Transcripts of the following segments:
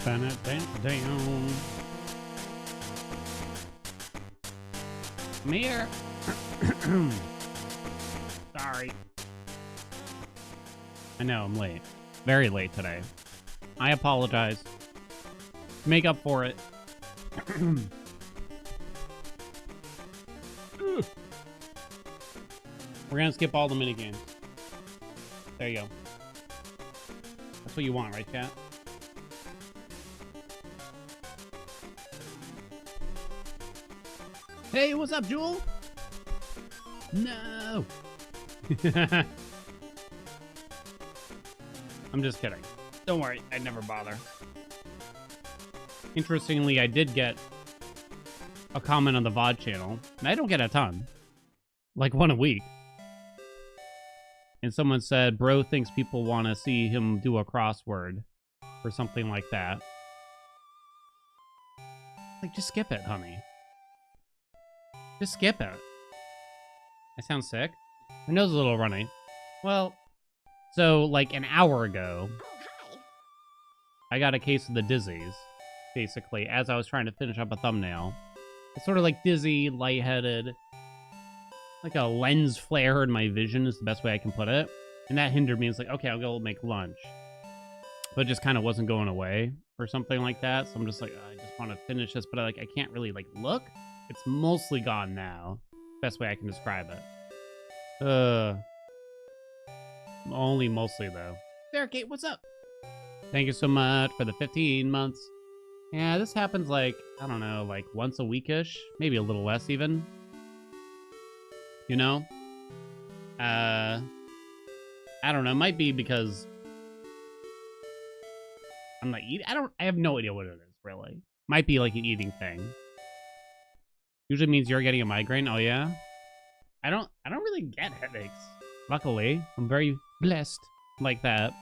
Down. Come here. Sorry. I know, I'm late. Very late today. I apologize. Make up for it. We're gonna skip all the minigames. There you go. That's what you want, right, chat? Hey, what's up, Jewel? No. I'm just kidding. Don't worry, I'd never bother. Interestingly, I did get a comment on the VOD channel, and I don't get a ton. Like one a week. And someone said, bro thinks people want to see him do a crossword or something like that. Like, just skip it, honey. Just skip it. I sound sick. My nose is a little runny. Well, so like an hour ago, I got a case of the dizzies, basically, as I was trying to finish up a thumbnail. It's sort of like dizzy, lightheaded, like a lens flare in my vision is the best way I can put it. And that hindered me. It's like, okay, I'll go make lunch. But it just kind of wasn't going away or something like that. So I'm just like, I just want to finish this, but I can't really like look. It's mostly gone now. Best way I can describe it. Only mostly though. There, Kate, what's up? Thank you so much for the 15 months. Yeah, this happens like, I don't know, like once a weekish, maybe a little less even. You know? I don't know, it might be because I'm not eating. I have no idea what it is, really. Might be like an eating thing. Usually means you're getting a migraine. Oh yeah? I don't really get headaches. Luckily, I'm very blessed like that.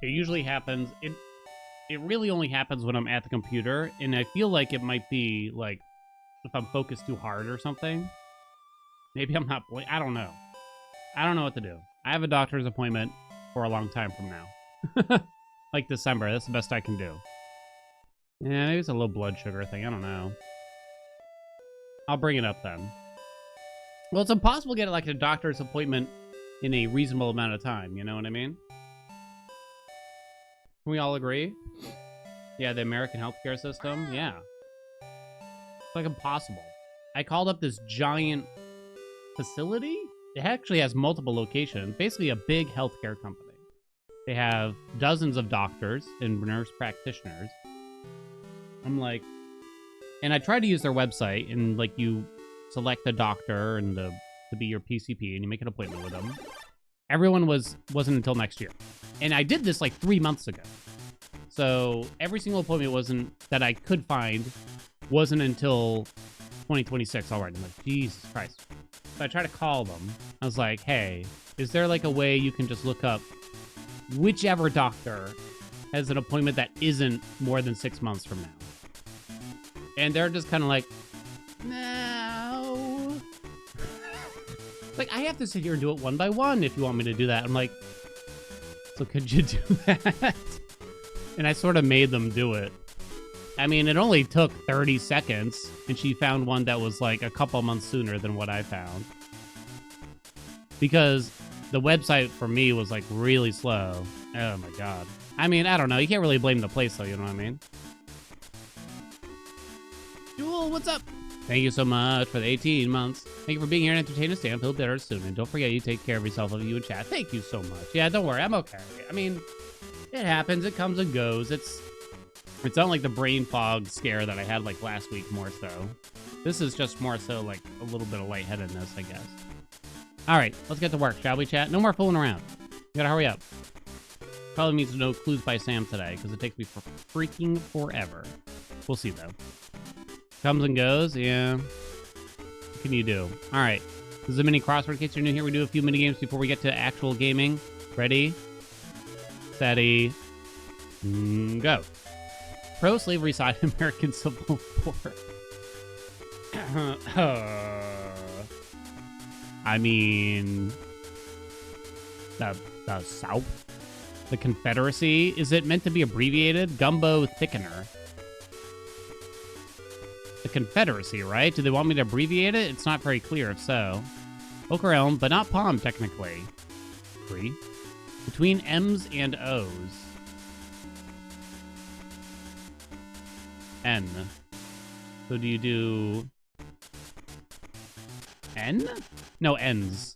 It usually happens. It really only happens when I'm at the computer, and I feel like it might be like if I'm focused too hard or something. Maybe I'm not. I don't know. I don't know what to do. I have a doctor's appointment for a long time from now. Like December. That's the best I can do. Yeah, maybe it's a low blood sugar thing. I don't know. I'll bring it up then. Well, it's impossible to get like a doctor's appointment in a reasonable amount of time. You know what I mean? Can we all agree? Yeah, the American healthcare system. Yeah. It's like impossible. I called up this giant facility. It actually has multiple locations. Basically a big healthcare company. They have dozens of doctors and nurse practitioners. I'm like, and I tried to use their website, and like you select a doctor and to be your PCP, and you make an appointment with them. Everyone wasn't until next year, and I did this like 3 months ago. So every single appointment that I could find wasn't until 2026 already. I'm like, Jesus Christ. So I tried to call them. I was like, hey, is there like a way you can just look up whichever doctor has an appointment that isn't more than 6 months from now? And they're just kind of like, no. Like, I have to sit here and do it one by one if you want me to do that. I'm like, so could you do that? And I sort of made them do it. I mean, it only took 30 seconds, and she found one that was like a couple months sooner than what I found. Because the website for me was like really slow. Oh my God. I mean, I don't know. You can't really blame the place though, you know what I mean? Jewel, what's up? Thank you so much for the 18 months. Thank you for being here and entertaining us. Hope better soon. And don't forget, you take care of yourself of you in chat. Thank you so much. Yeah, don't worry. I'm okay. I mean, it happens. It comes and goes. It's not like the brain fog scare that I had like last week more so. This is just more so like a little bit of lightheadedness, I guess. All right, let's get to work, shall we, chat? No more fooling around. You gotta hurry up. Probably means no clues by Sam today because it takes me for freaking forever. We'll see though. Comes and goes, yeah. What can you do? All right, this is a mini crossword. In case you're new here, we do a few mini games before we get to actual gaming. Ready, steady, go. Pro-slavery side, American Civil War. I mean, the South. The Confederacy. Is it meant to be abbreviated? Gumbo Thickener. The Confederacy, right? Do they want me to abbreviate it? It's not very clear if so. Oak or elm, but not palm, technically. 3. Between M's and O's. N. So do you do... N? No, N's.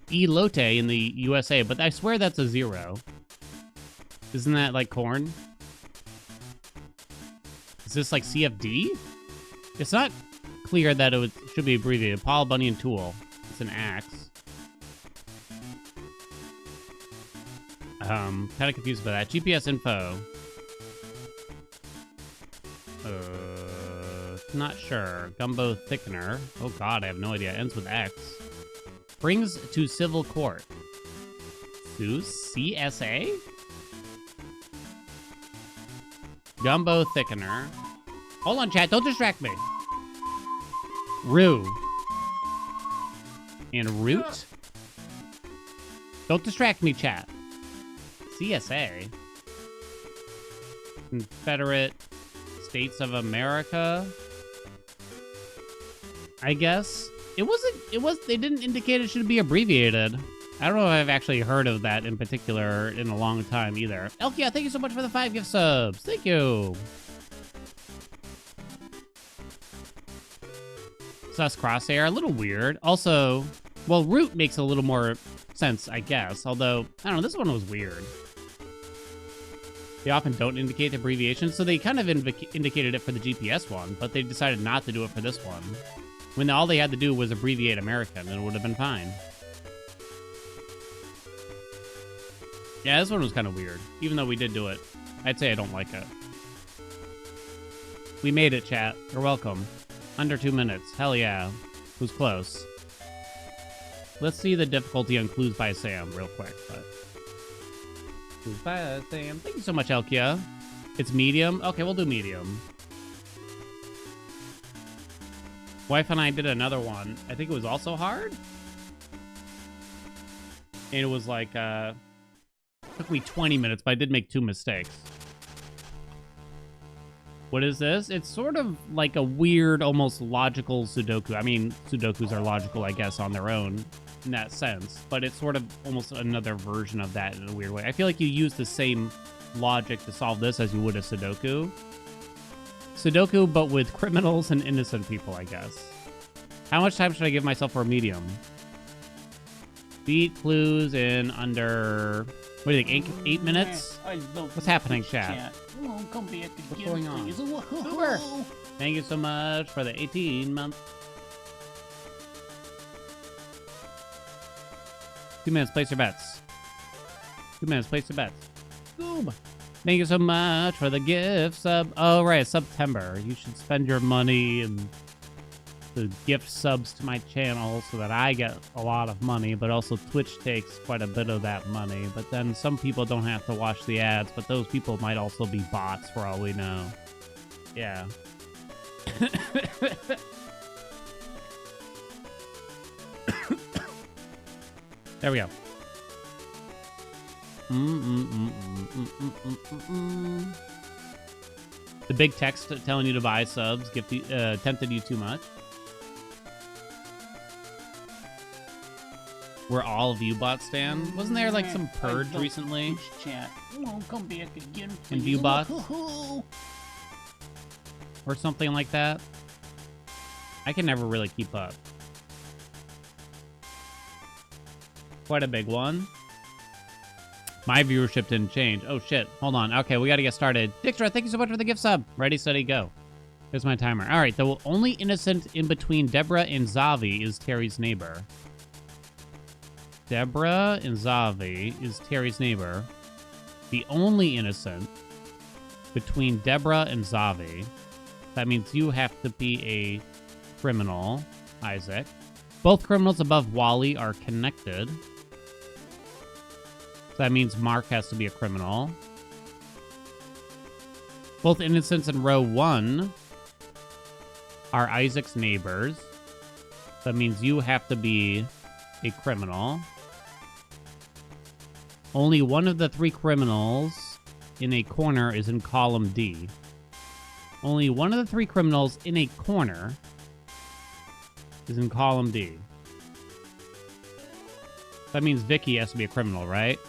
Elote in the USA, but I swear that's a 0. Isn't that like corn? Is this like CFD? It's not clear that it should be abbreviated. Paul, bunny, and tool. It's an axe. Kind of confused by that. GPS info. Not sure. Gumbo thickener. Oh god, I have no idea. Ends with X. Brings to civil court. Zeus? CSA? Gumbo thickener. Hold on, chat. Don't distract me. Rue. And root? Don't distract me, chat. CSA? Confederate States of America? I guess. They didn't indicate it should be abbreviated. I don't know if I've actually heard of that in particular in a long time either. Elkia, thank you so much for the 5 gift subs. Thank you. Sus Crosshair, a little weird. Also, well, root makes a little more sense, I guess. Although, I don't know, this one was weird. They often don't indicate the abbreviation, so they kind of indicated it for the GPS one, but they decided not to do it for this one. When all they had to do was abbreviate American, and it would have been fine. Yeah, this one was kind of weird. Even though we did do it, I'd say I don't like it. We made it, chat. You're welcome. Under 2 minutes. Hell yeah. Who's close? Let's see the difficulty on Clues by Sam real quick. But Clues by Sam. Thank you so much, Elkia. It's medium? Okay, we'll do medium. Wife and I did another one. I think it was also hard. And it was like, took me 20 minutes, but I did make 2 mistakes. What is this? It's sort of like a weird, almost logical Sudoku. I mean, Sudokus are logical, I guess, on their own in that sense. But it's sort of almost another version of that in a weird way. I feel like you use the same logic to solve this as you would a Sudoku. Sudoku, but with criminals and innocent people, I guess. How much time should I give myself for a medium? Beat clues in under... What do you think, 8 minutes? What's happening, chat? What's going on? Super! Thank you so much for the 18 months. 2 minutes, place your bets. 2 minutes, place your bets. Boom! Thank you so much for the gift sub. Oh, right, September. You should spend your money and the gift subs to my channel so that I get a lot of money, but also Twitch takes quite a bit of that money. But then some people don't have to watch the ads, but those people might also be bots for all we know. Yeah. There we go. The big text telling you to buy subs tempted you too much. Where all of you bots stand? Wasn't there like some purge recently? Chat. Come back again, in Viewbots? Or something like that? I can never really keep up. Quite a big one. My viewership didn't change. Oh shit, hold on. Okay, we gotta get started. Dixtra, thank you so much for the gift sub. Ready, steady, go. Here's my timer. All right, the only innocent in between Deborah and Zavi is Terry's neighbor. Deborah and Zavi is Terry's neighbor. The only innocent between Deborah and Zavi. That means you have to be a criminal, Isaac. Both criminals above Wally are connected. So that means Mark has to be a criminal. Both innocents in row 1 are Isaac's neighbors. That means you have to be a criminal. Only one of the 3 criminals in a corner is in column D. Only one of the 3 criminals in a corner is in column D. That means Vicky has to be a criminal, right?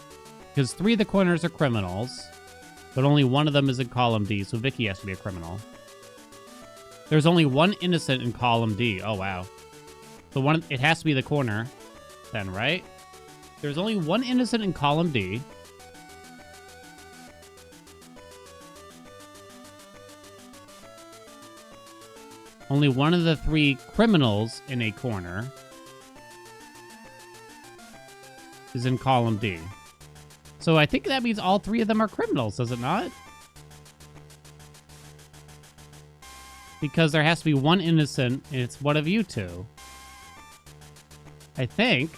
Because 3 of the corners are criminals, but only one of them is in column D, so Vicky has to be a criminal. There's only 1 innocent in column D. Oh, wow. So it has to be the corner then, right? There's only 1 innocent in column D. Only one of the 3 criminals in a corner is in column D. So I think that means all 3 of them are criminals, does it not? Because there has to be 1 innocent, and it's one of you 2. I think.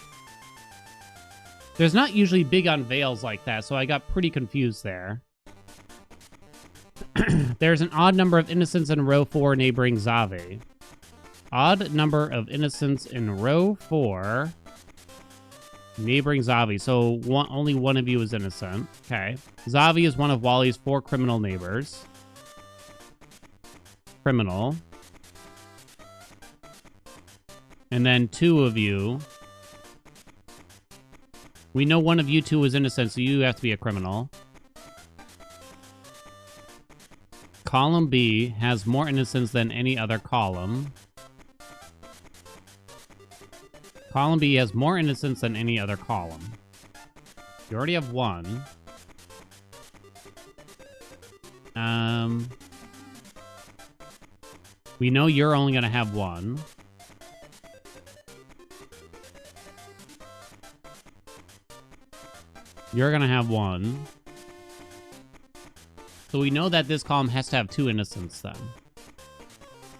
There's not usually big unveils like that, so I got pretty confused there. There's an odd number of innocents in row 4 neighboring Zave. Odd number of innocents in row 4 neighboring Zave. So only one of you is innocent. Okay. Zave is one of Wally's 4 criminal neighbors. Criminal. And then 2 of you. We know one of you 2 is innocent, so you have to be a criminal. Column B has more innocents than any other column. Column B has more innocents than any other column. You already have 1. We know you're only going to have 1. You're going to have 1. So we know that this column has to have 2 innocents then.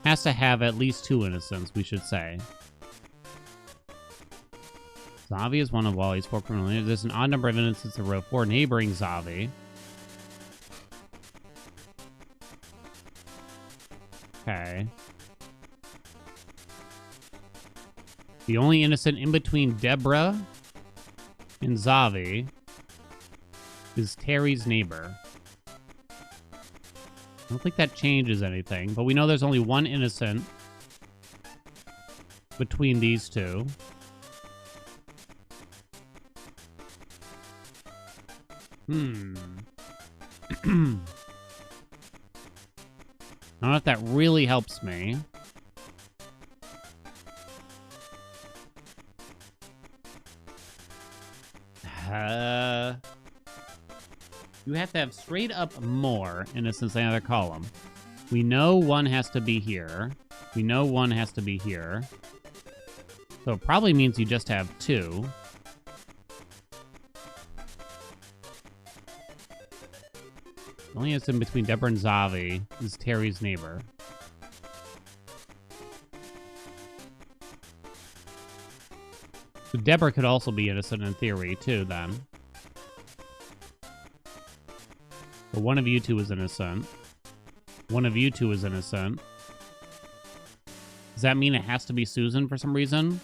Has to have at least 2 innocents, we should say. Zave is one of Wally's 4 criminal neighbors. There's an odd number of innocents in row 4 neighboring Zave. Okay. The only innocent in between Deborah and Zave is Terry's neighbor. I don't think that changes anything, but we know there's only 1 innocent between these 2. I don't know if that really helps me. You have to have straight up more innocence than the other column. We know 1 has to be here. We know 1 has to be here. So it probably means you just have 2. The only innocent between Deborah and Zave is Terry's neighbor. So Deborah could also be innocent in theory, too, then. But one of you 2 is innocent. One of you 2 is innocent. Does that mean it has to be Susan for some reason?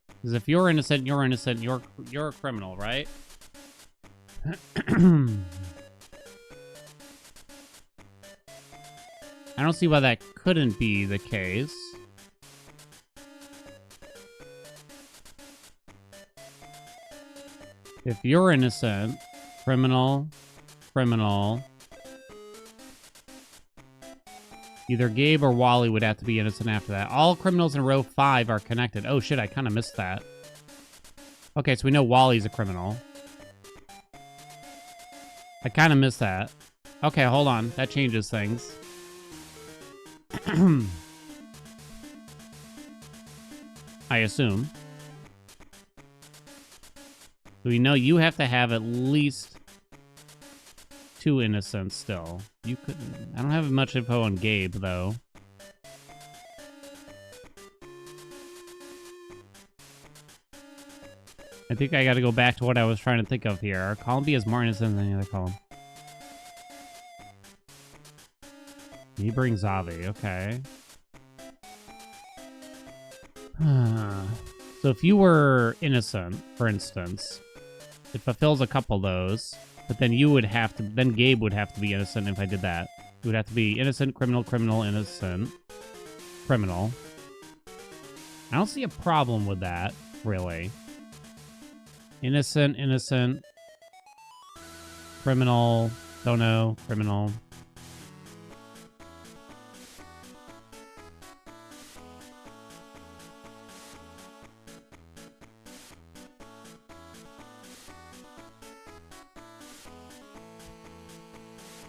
Because if you're innocent, you're a criminal, right? I don't see why that couldn't be the case. If you're innocent, criminal, criminal. Either Gabe or Wally would have to be innocent after that. All criminals in row 5 are connected. Oh shit, I kind of missed that. Okay, so we know Wally's a criminal. I kind of missed that. Okay, hold on. That changes things. I assume. So we know you have to have at least 2 innocents still. You couldn't. I don't have much info on Gabe, though. I think I got to go back to what I was trying to think of here. Column B is more innocent than any other column. Neighboring Zave, okay. So if you were innocent, for instance, It fulfills a couple of those. But then you would have to... Then Gabe would have to be innocent if I did that. It would have to be innocent, criminal, criminal, innocent, criminal. I don't see a problem with that, really. Innocent, innocent, criminal, don't know, criminal.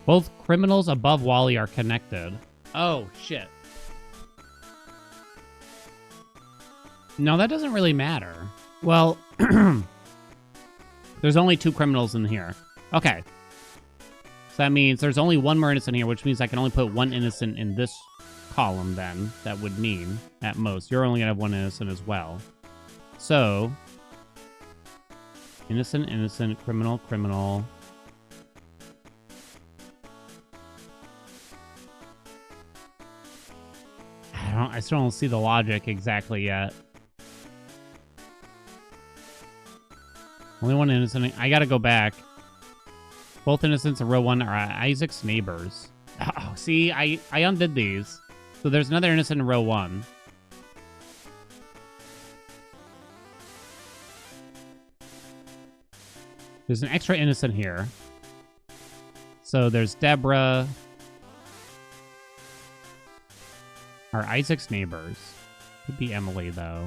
Both criminals above Wally are connected. Oh, shit. No, that doesn't really matter. Well, there's only 2 criminals in here. Okay. So that means there's only 1 more innocent here, which means I can only put 1 innocent in this column then. That would mean, at most, you're only going to have 1 innocent as well. So, innocent, innocent, criminal, criminal. I still don't see the logic exactly yet. Only 1 innocent. I gotta go back. Both innocents in row 1 are Isaac's neighbors. Oh, see, I undid these. So there's another innocent in row 1. There's an extra innocent here. So there's Deborah. Are Isaac's neighbors. Could be Emily, though.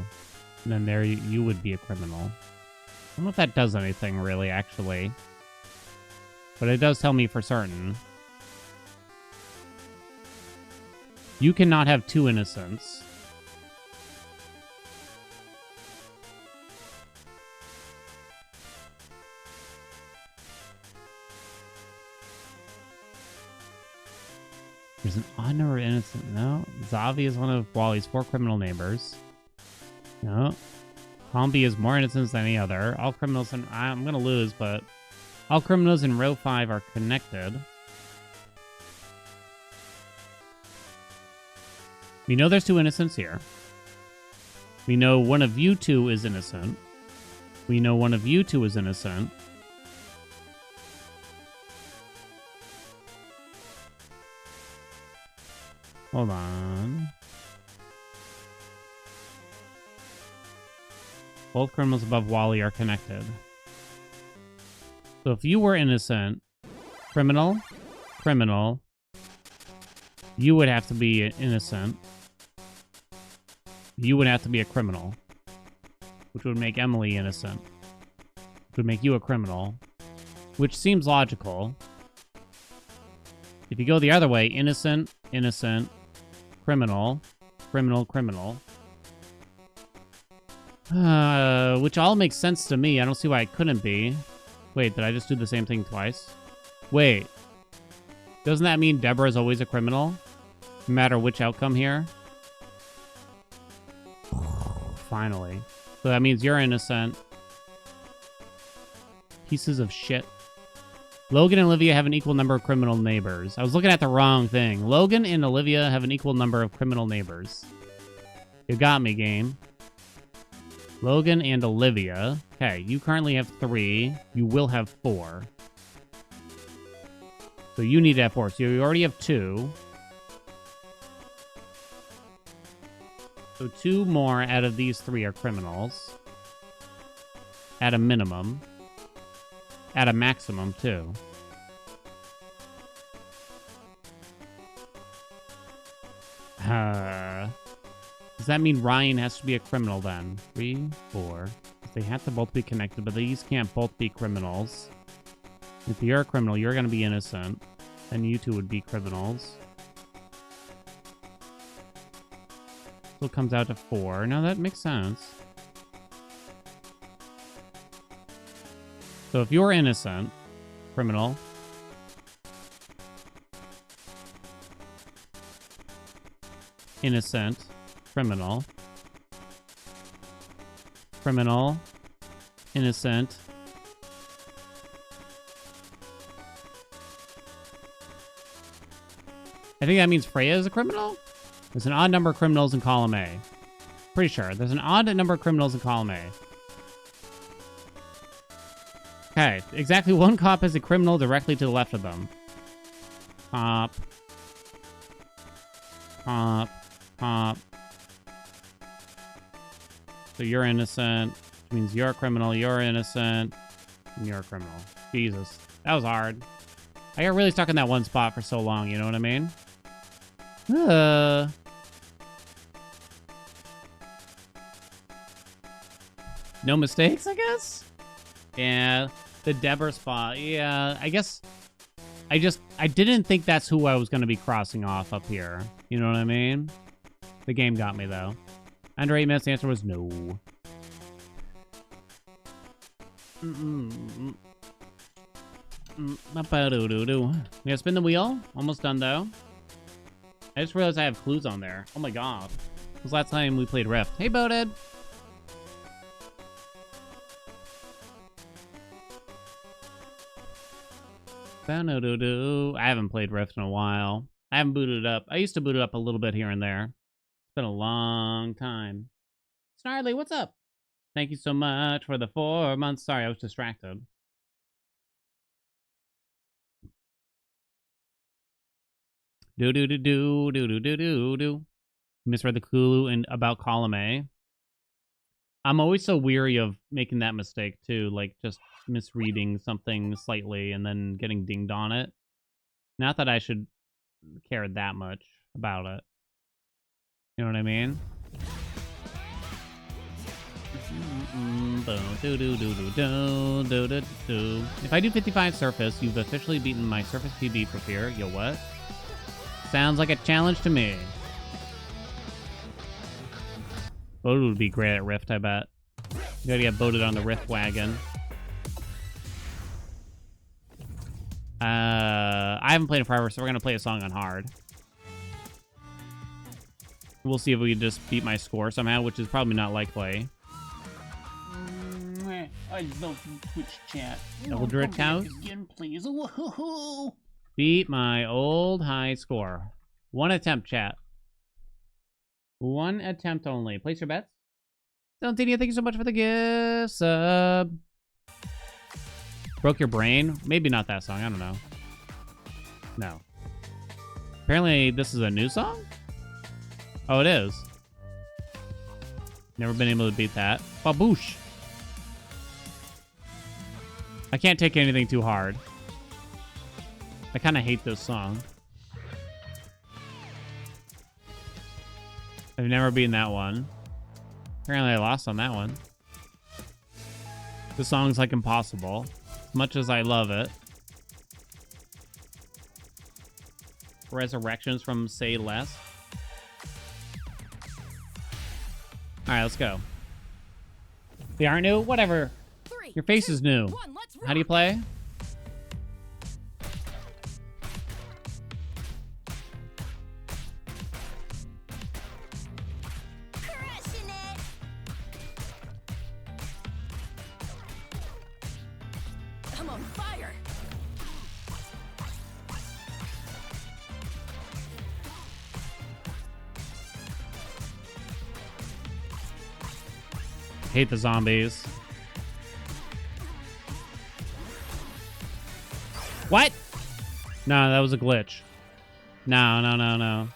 And then there you would be a criminal. I don't know if that does anything, really, actually. But it does tell me for certain. You cannot have 2 innocents. There's an odd number of innocent. No. Zavi is one of Wally's 4 criminal neighbors. No. Combi is more innocent than any other. All criminals in... I'm going to lose, but... All criminals in row 5 are connected. We know there's 2 innocents here. We know one of you 2 is innocent. We know one of you 2 is innocent. Hold on. Both criminals above Wally are connected. So if you were innocent, criminal, criminal, you would have to be innocent. You would have to be a criminal, which would make Emily innocent, which would make you a criminal, which seems logical. If you go the other way, innocent, innocent, criminal, criminal, criminal. Which all makes sense to me. I don't see why it couldn't be. Wait, did I just do the same thing twice? Wait. Doesn't that mean Deborah is always a criminal? No matter which outcome here? Finally. So that means you're innocent. Pieces of shit. Logan and Olivia have an equal number of criminal neighbors. I was looking at the wrong thing. Logan and Olivia have an equal number of criminal neighbors. You got me, game. Logan and Olivia. Okay, you currently have 3. You will have 4. So you need to have 4. So you already have 2. So 2 more out of these 3 are criminals. At a minimum. At a maximum, too. Does that mean Ryan has to be a criminal then? 3, 4. They have to both be connected, but these can't both be criminals. If you're a criminal, you're going to be innocent. Then you 2 would be criminals. So it comes out to 4. Now that makes sense. So if you're innocent, criminal, innocent, criminal, criminal, innocent, I think that means Freya is a criminal? There's an odd number of criminals in column A. Pretty sure. There's an odd number of criminals in column A. Okay, exactly one cop is a criminal directly to the left of them. Cop. Cop. Cop. So you're innocent, which means you're a criminal, you're innocent, and you're a criminal. Jesus. That was hard. I got really stuck in that one spot for so long, you know what I mean? No mistakes, I guess? Yeah, the Deborah spot. Yeah, I guess I didn't think that's who I was going to be crossing off up here. You know what I mean? The game got me, though. Under 8 minutes, the answer was no. Yeah, spin the wheel. Almost done, though. I just realized I have clues on there. Oh my god. It was last time we played Rift. Hey, Boated. I haven't played Rift in a while. I haven't booted it up. I used to boot it up a little bit here and there. It's been a long time. Snarly, what's up? Thank you so much for the 4 months. Sorry, I was distracted. Do. Misread the clue and about column A. I'm always so weary of making that mistake too, like just misreading something slightly and then getting dinged on it. Not that I should care that much about it. You know what I mean? If I do 55 surface, you've officially beaten my surface PB for fear. Yo, what? Sounds like a challenge to me. Boated would be great at Rift, I bet. You gotta get boated on the Rift wagon. I haven't played it forever, so we're gonna play a song on hard. We'll see if we can just beat my score somehow, which is probably not likely. I love Twitch chat. Double Drift Cows? Again, please. Woohoo! Beat my old high score. One attempt, chat. One attempt only. Place your bets. Valentino, thank you so much for the gift sub. Broke your brain? Maybe not that song. I don't know. No. Apparently, this is a new song? Oh, it is. Never been able to beat that. Baboosh. I can't take anything too hard. I kind of hate this song. I've never beaten that one. Apparently I lost on that one. This song's like impossible. As much as I love it. Resurrections from Say Less. Alright, let's go. They aren't new? Whatever. Your face is new. How do you play? I'm on fire. Hate the zombies. What? No, that was a glitch. No.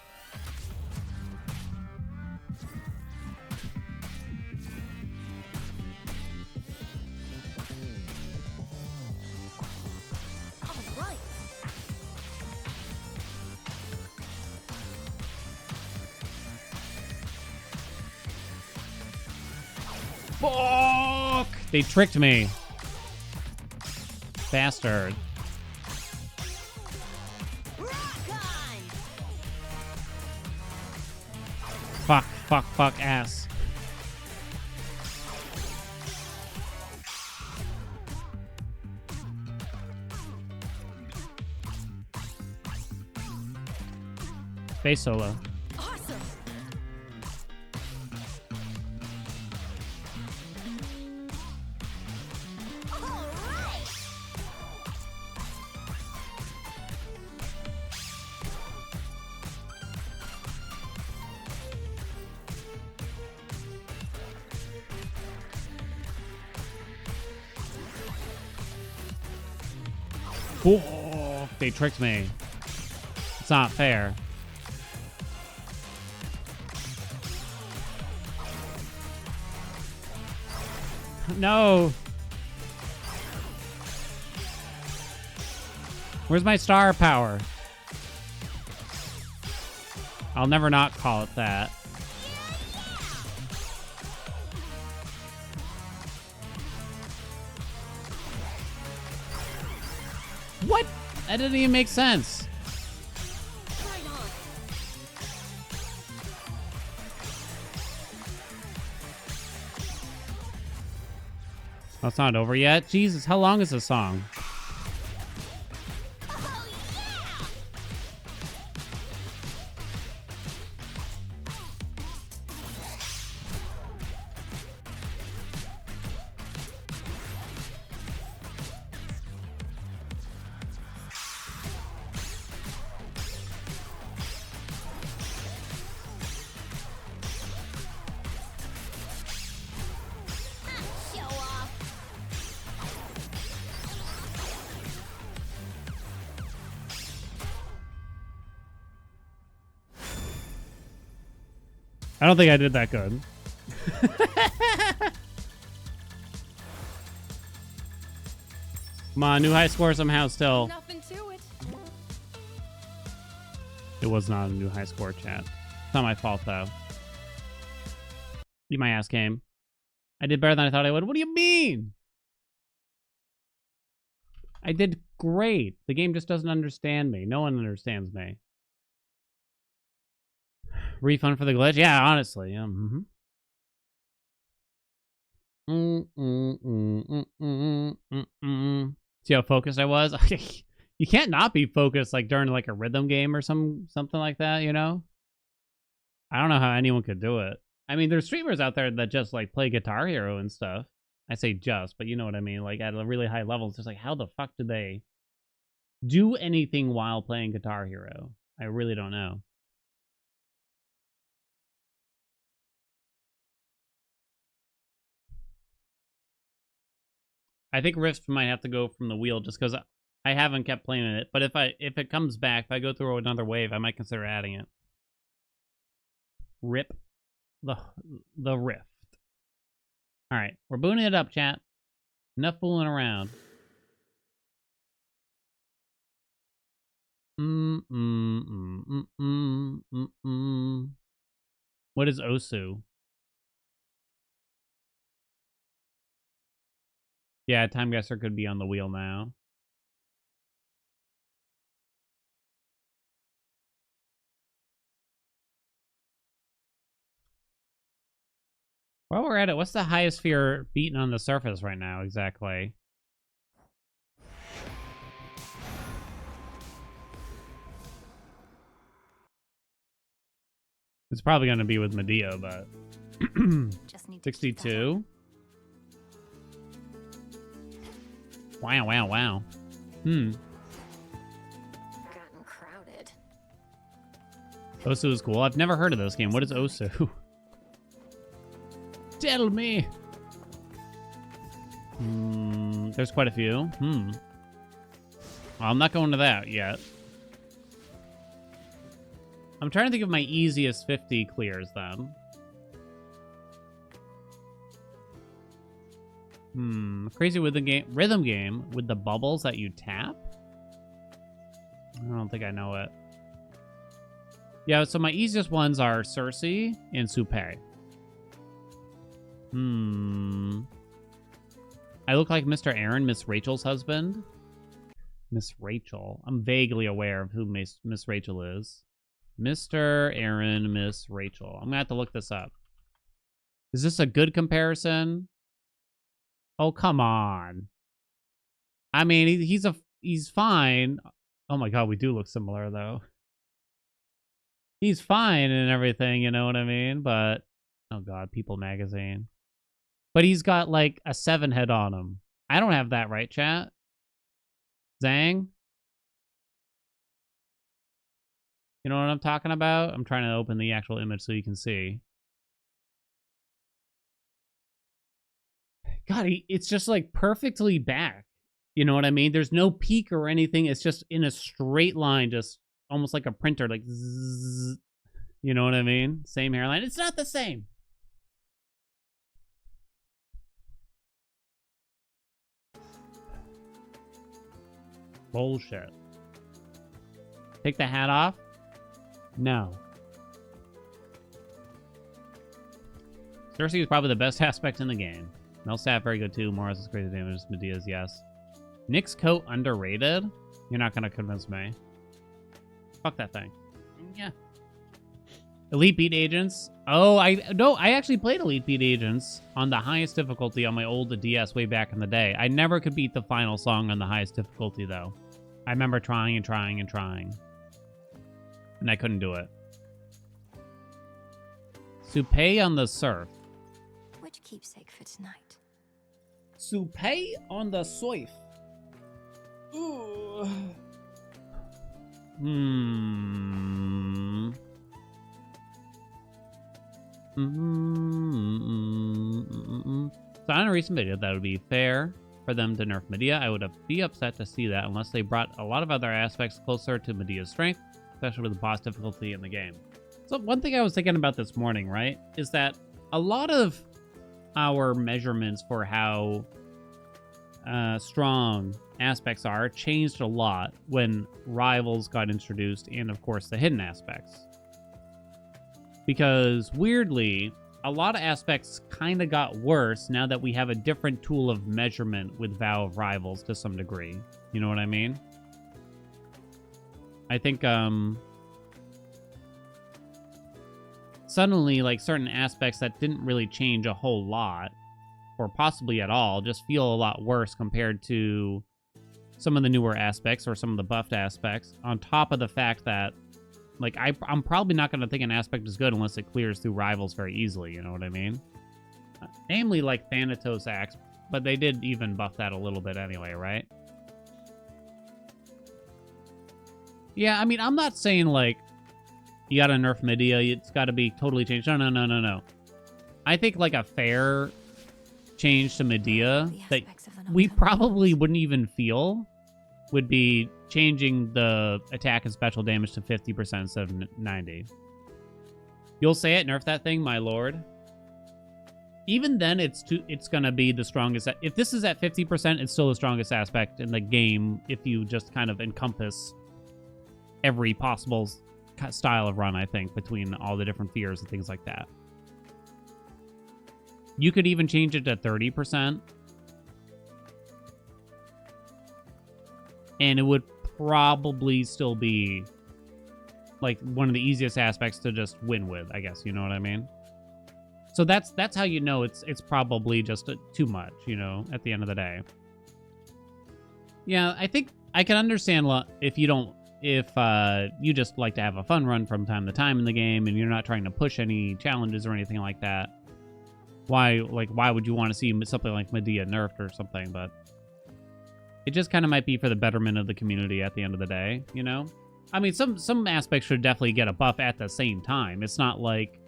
Fuck! They tricked me. Bastard. Fuck, ass. Space solo. Awesome. All right. Oh, they tricked me. It's not fair. No. Where's my star power? I'll never not call it that. What? That didn't even make sense. Right on. Oh, it's not over yet? Jesus, how long is this song? Oh yeah! Show off. I don't think I did that good. Come on, new high score somehow still. Nothing to it. It was not a new high score, chat. It's not my fault, though. Leave my ass game. I did better than I thought I would. What do you mean? I did great. The game just doesn't understand me. No one understands me. Refund for the glitch? Yeah, honestly. See how focused I was? You can't not be focused like during like a rhythm game or something like that, you know? I don't know how anyone could do it. I mean, there's streamers out there that just like play Guitar Hero and stuff. I say just, but you know what I mean? Like at a really high level, it's just like, how the fuck do they do anything while playing Guitar Hero? I really don't know. I think Rift might have to go from the wheel just because I haven't kept playing it. But if it comes back, if I go through another wave, I might consider adding it. Rip the Rift. All right, we're booting it up, chat. Enough fooling around. What is Osu? Yeah, Time Guesser could be on the wheel now. While we're at it, what's the highest sphere beaten on the surface right now, exactly? It's probably going to be with Medea, but... Just need to keep that 62? Wow, wow, wow. Gotten crowded. Osu is cool. I've never heard of this game. What is Osu? Tell me. There's quite a few. Well, I'm not going to that yet. I'm trying to think of my easiest 50 clears then. Crazy with the game, rhythm game with the bubbles that you tap. I don't think I know it. Yeah, so my easiest ones are Cersei and Supe. I look like Mr. Aaron, Miss Rachel's husband. Miss Rachel. I'm vaguely aware of who Miss Rachel is. Mr. Aaron, Miss Rachel. I'm gonna have to look this up. Is this a good comparison? Oh, come on. I mean, he's fine. Oh my god, we do look similar though. He's fine and everything, you know what I mean? But oh god, People Magazine. But he's got like a 7 head on him. I don't have that, right, chat? Zang? You know what I'm talking about? I'm trying to open the actual image so you can see. God, it's just like perfectly back. You know what I mean? There's no peak or anything. It's just in a straight line, just almost like a printer, like zzz, you know what I mean? Same hairline. It's not the same. Bullshit. Take the hat off? No. Cersei is probably the best aspect in the game. Melstaff, very good too. Morris is crazy damage. Medea's, yes. Nick's coat, underrated? You're not going to convince me. Fuck that thing. Yeah. Elite Beat Agents. Oh, I actually played Elite Beat Agents on the highest difficulty on my old DS way back in the day. I never could beat the final song on the highest difficulty, though. I remember trying and trying and trying. And I couldn't do it. Soupe on the Surf. Which keepsake for tonight? Soupe on the Surf. Ooh. So on a recent video, that would be fair for them to nerf Medea. I would be upset to see that unless they brought a lot of other aspects closer to Medea's strength, especially with the boss difficulty in the game. So one thing I was thinking about this morning, right, is that a lot of our measurements for how strong aspects are changed a lot when Rivals got introduced, and of course the hidden aspects. Because weirdly, a lot of aspects kind of got worse now that we have a different tool of measurement with Vow of Rivals to some degree. You know what I mean? I think suddenly, like, certain aspects that didn't really change a whole lot, or possibly at all, just feel a lot worse compared to some of the newer aspects or some of the buffed aspects, on top of the fact that, like, I'm probably not going to think an aspect is good unless it clears through Rivals very easily, you know what I mean? Namely, like, Thanatos Axe, but they did even buff that a little bit anyway, right? Yeah, I mean, I'm not saying, like, you gotta nerf Medea, it's gotta be totally changed. No. I think, like, a fair change to Medea that we probably wouldn't even feel would be changing the attack and special damage to 50% instead of 90. You'll say it, nerf that thing, my lord. Even then, it's gonna be the strongest. If this is at 50%, it's still the strongest aspect in the game if you just kind of encompass every possible style of run, I think, between all the different fears and things like that. You could even change it to 30%. And it would probably still be, like, one of the easiest aspects to just win with, I guess. You know what I mean? So that's how you know it's probably just too much, you know, at the end of the day. Yeah, I think I can understand if you just like to have a fun run from time to time in the game and you're not trying to push any challenges or anything like that. Why would you want to see something like Medea nerfed or something? But it just kind of might be for the betterment of the community at the end of the day, you know? I mean, some aspects should definitely get a buff at the same time. It's not like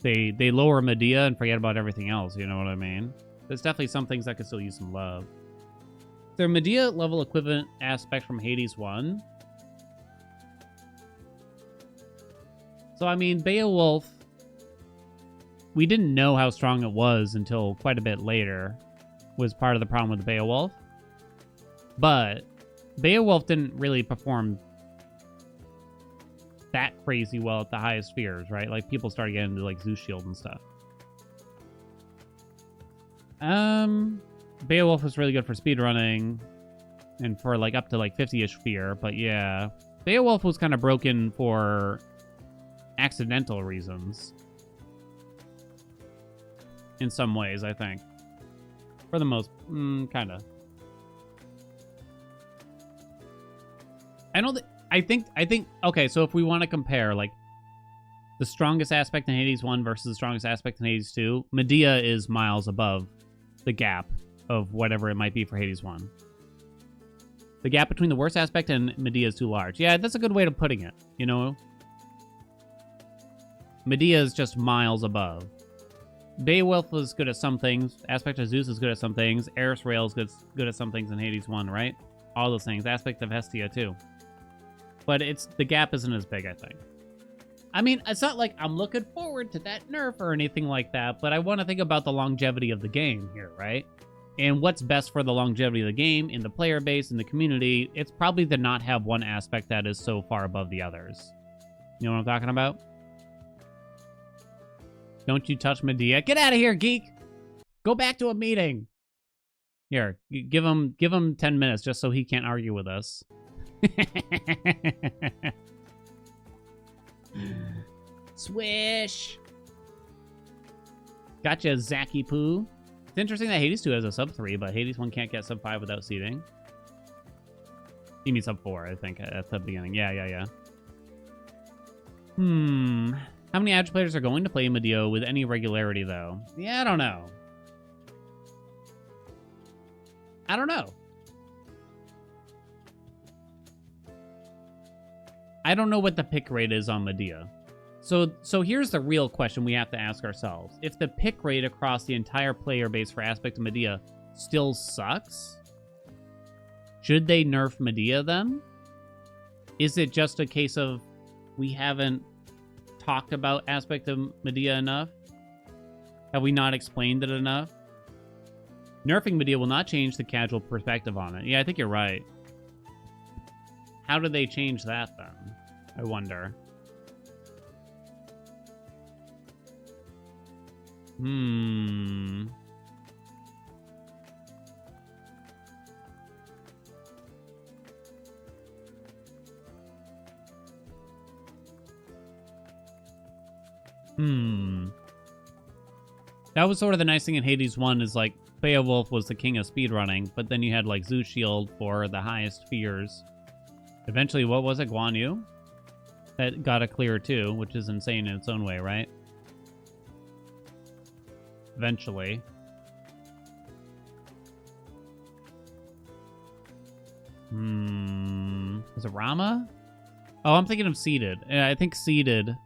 they lower Medea and forget about everything else, you know what I mean? There's definitely some things that could still use some love. Their Medea level equivalent aspect from Hades 1. So, I mean, Beowulf, we didn't know how strong it was until quite a bit later, was part of the problem with Beowulf. But Beowulf didn't really perform that crazy well at the highest spheres, right? Like, people started getting into, like, Zeus Shield and stuff. Beowulf was really good for speedrunning and for, like, up to, like, 50-ish sphere, but yeah. Beowulf was kind of broken for accidental reasons. In some ways, I think. For the most... kind of. I think, okay, so if we want to compare, like, the strongest aspect in Hades 1 versus the strongest aspect in Hades 2, Medea is miles above the gap of whatever it might be for Hades 1. The gap between the worst aspect and Medea is too large. Yeah, that's a good way of putting it, you know? Medea is just miles above. Beowulf was good at some things. Aspect of Zeus is good at some things. Eris Rael is good at some things in Hades 1, right? All those things. Aspect of Hestia, too. But the gap isn't as big, I think. I mean, it's not like I'm looking forward to that nerf or anything like that, but I want to think about the longevity of the game here, right? And what's best for the longevity of the game, in the player base, in the community. It's probably to not have one aspect that is so far above the others. You know what I'm talking about? Don't you touch Medea. Get out of here, geek! Go back to a meeting! Here, give him 10 minutes just so he can't argue with us. Swish! Gotcha, Zacky Poo. It's interesting that Hades 2 has a sub 3, but Hades 1 can't get sub 5 without seeding. You mean sub 4, I think, at the beginning. Yeah. How many Edge players are going to play Medea with any regularity, though? Yeah, I don't know. I don't know what the pick rate is on Medea. So here's the real question we have to ask ourselves. If the pick rate across the entire player base for Aspect of Medea still sucks, should they nerf Medea then? Is it just a case of we haven't talked about Aspect of Medea enough? Have we not explained it enough? Nerfing Medea will not change the casual perspective on it. Yeah, I think you're right. How do they change that then? I wonder. That was sort of the nice thing in Hades 1 is like Beowulf was the king of speedrunning, but then you had like Zeus Shield for the highest fears. Eventually, what was it? Guan Yu? That got a clear too, which is insane in its own way, right? Eventually. Was it Rama? Oh, I'm thinking of Seeded. I think Seeded.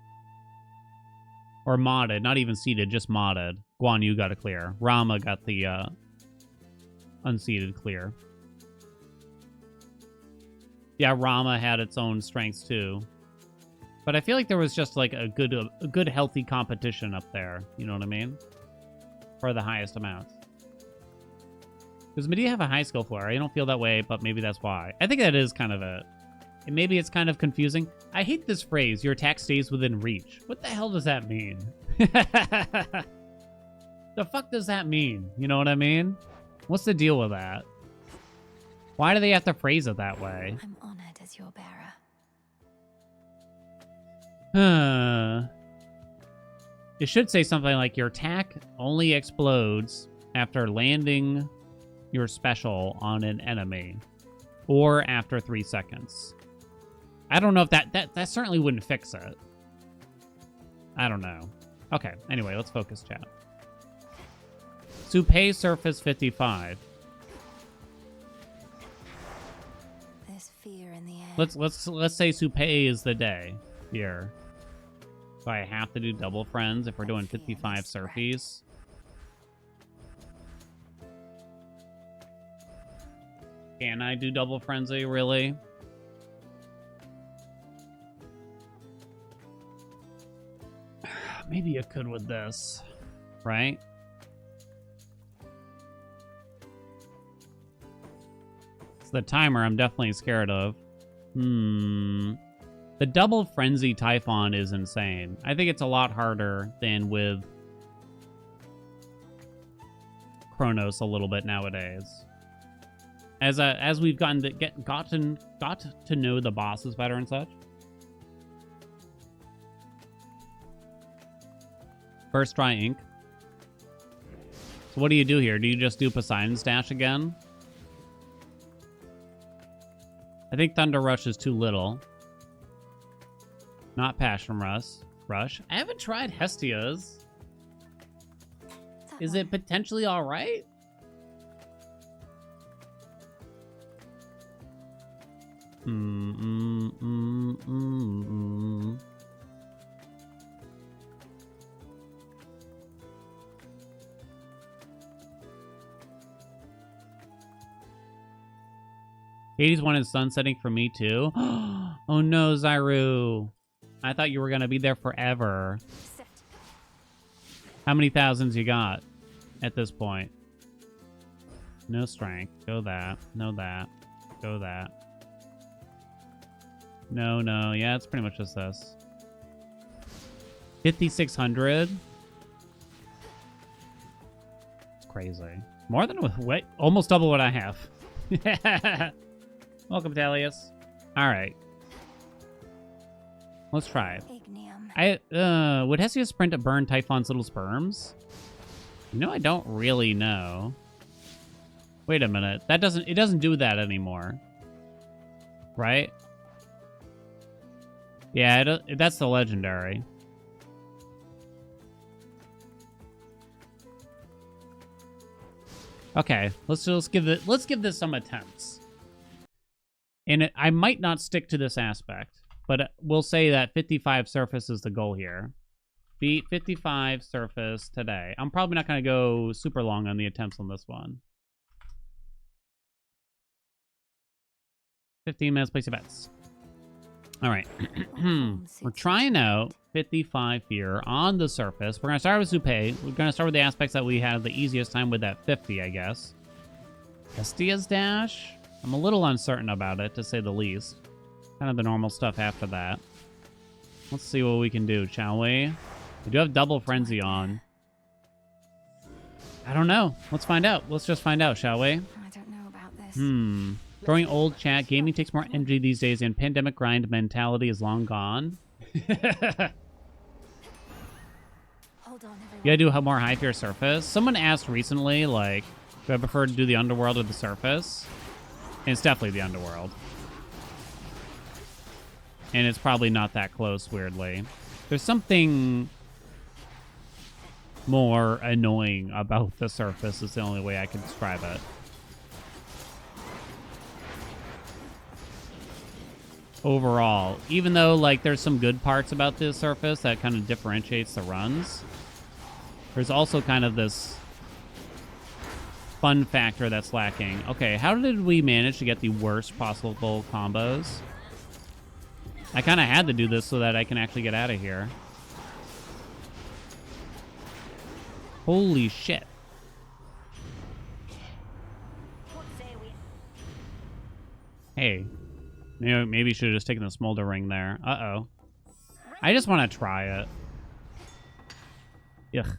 Or modded. Not even seeded, just modded. Guan Yu got a clear. Rama got the unseeded clear. Yeah, Rama had its own strengths too. But I feel like there was just like a good healthy competition up there. You know what I mean? For the highest amounts. Does Medea have a high skill floor? I don't feel that way, but maybe that's why. I think that is kind of it. And maybe it's kind of confusing. I hate this phrase, your attack stays within reach. What the hell does that mean? The fuck does that mean? You know what I mean? What's the deal with that? Why do they have to phrase it that way? I'm honored as your bearer. It should say something like your attack only explodes after landing your special on an enemy or after 3 seconds. I don't know if that certainly wouldn't fix it. I don't know. Okay, anyway, let's focus, chat. Supay Surface 55. There's fear in the air. Let's say Supay is the day here. So I have to do double friends if we're doing 55 surfies. Can I do double frenzy, really? Maybe you could with this, right? It's the timer I'm definitely scared of. The double frenzy Typhon is insane. I think it's a lot harder than with Chronos a little bit nowadays. As we've got to know the bosses better and such. First try ink. So what do you do here? Do you just do Poseidon's Dash again? I think Thunder Rush is too little. Not Passion Rush. I haven't tried Hestia's. Is it potentially alright? Hades wanted sunsetting for me too. Oh no, Zyru. I thought you were gonna be there forever. Set. How many thousands you got at this point? No strength. Go that. No that. Go that. No, no. Yeah, it's pretty much just this. 5,600. It's crazy. More than wait, almost double what I have. Welcome, Talius. All right. Let's try it. Ignium. Would Hestia sprint to burn Typhon's little sperms? You know, I don't really know. Wait a minute. It doesn't do that anymore. Right? Yeah, that's the legendary. Okay, let's give this some attempts. And I might not stick to this aspect, but we'll say that 55 surface is the goal here. Beat 55 surface today. I'm probably not going to go super long on the attempts on this one. 15 minutes, place your bets. All right. We're trying out 55 here on the surface. We're going to start with Supé. We're going to start with the aspects that we had the easiest time with, that 50, I guess. Hestia's dash? I'm a little uncertain about it, to say the least. Kind of the normal stuff after that. Let's see what we can do, shall we? We do have double frenzy on. I don't know. Let's find out. Let's just find out, shall we? I don't know about this. Growing old, chat. Gaming takes more energy these days, and pandemic grind mentality is long gone. Hold on, everyone. You gotta do more high fear surface. Someone asked recently, like, do I prefer to do the Underworld or the surface? And it's definitely the Underworld. And it's probably not that close, weirdly. There's something more annoying about the surface, is the only way I can describe it. Overall, even though like there's some good parts about this surface that kind of differentiates the runs, there's also kind of this fun factor that's lacking. Okay, how did we manage to get the worst possible combos? I kind of had to do this so that I can actually get out of here. Holy shit. Hey. Maybe should have just taken the smolder ring there. Uh-oh. I just want to try it. Ugh.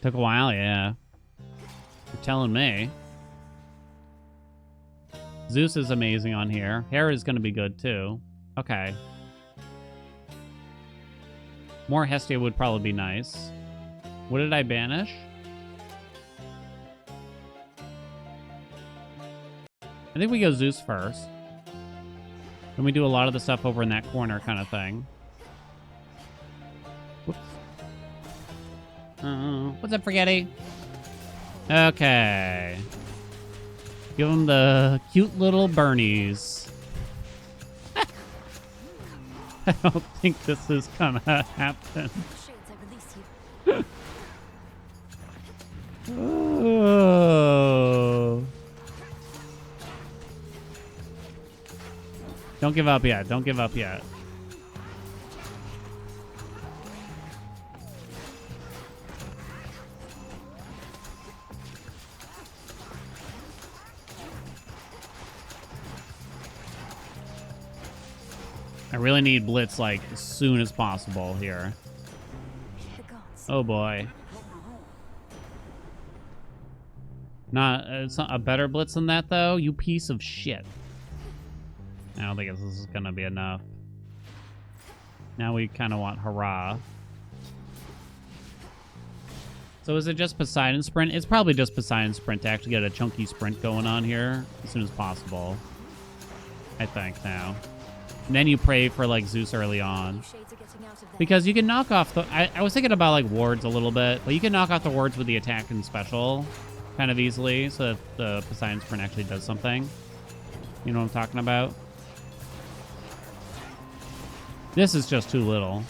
Took a while, yeah. You're telling me. Zeus is amazing on here. Hera is going to be good, too. Okay. More Hestia would probably be nice. What did I banish? I think we go Zeus first. Then we do a lot of the stuff over in that corner kind of thing. Whoops. What's up, Forgetty? Okay. Give him the cute little Bernies. I don't think this is gonna happen. Oh. Don't give up yet. Don't give up yet. I really need Blitz, like, as soon as possible here. Oh, boy. It's not a better Blitz than that, though? You piece of shit. I don't think this is going to be enough. Now we kind of want Hurrah. So is it just Poseidon Sprint? It's probably just Poseidon Sprint to actually get a chunky sprint going on here as soon as possible. I think now. And then you pray for, like, Zeus early on. Because you can knock off the... I was thinking about, like, wards a little bit, but you can knock off the wards with the attack and special kind of easily so that the Poseidon Sprint actually does something. You know what I'm talking about? This is just too little.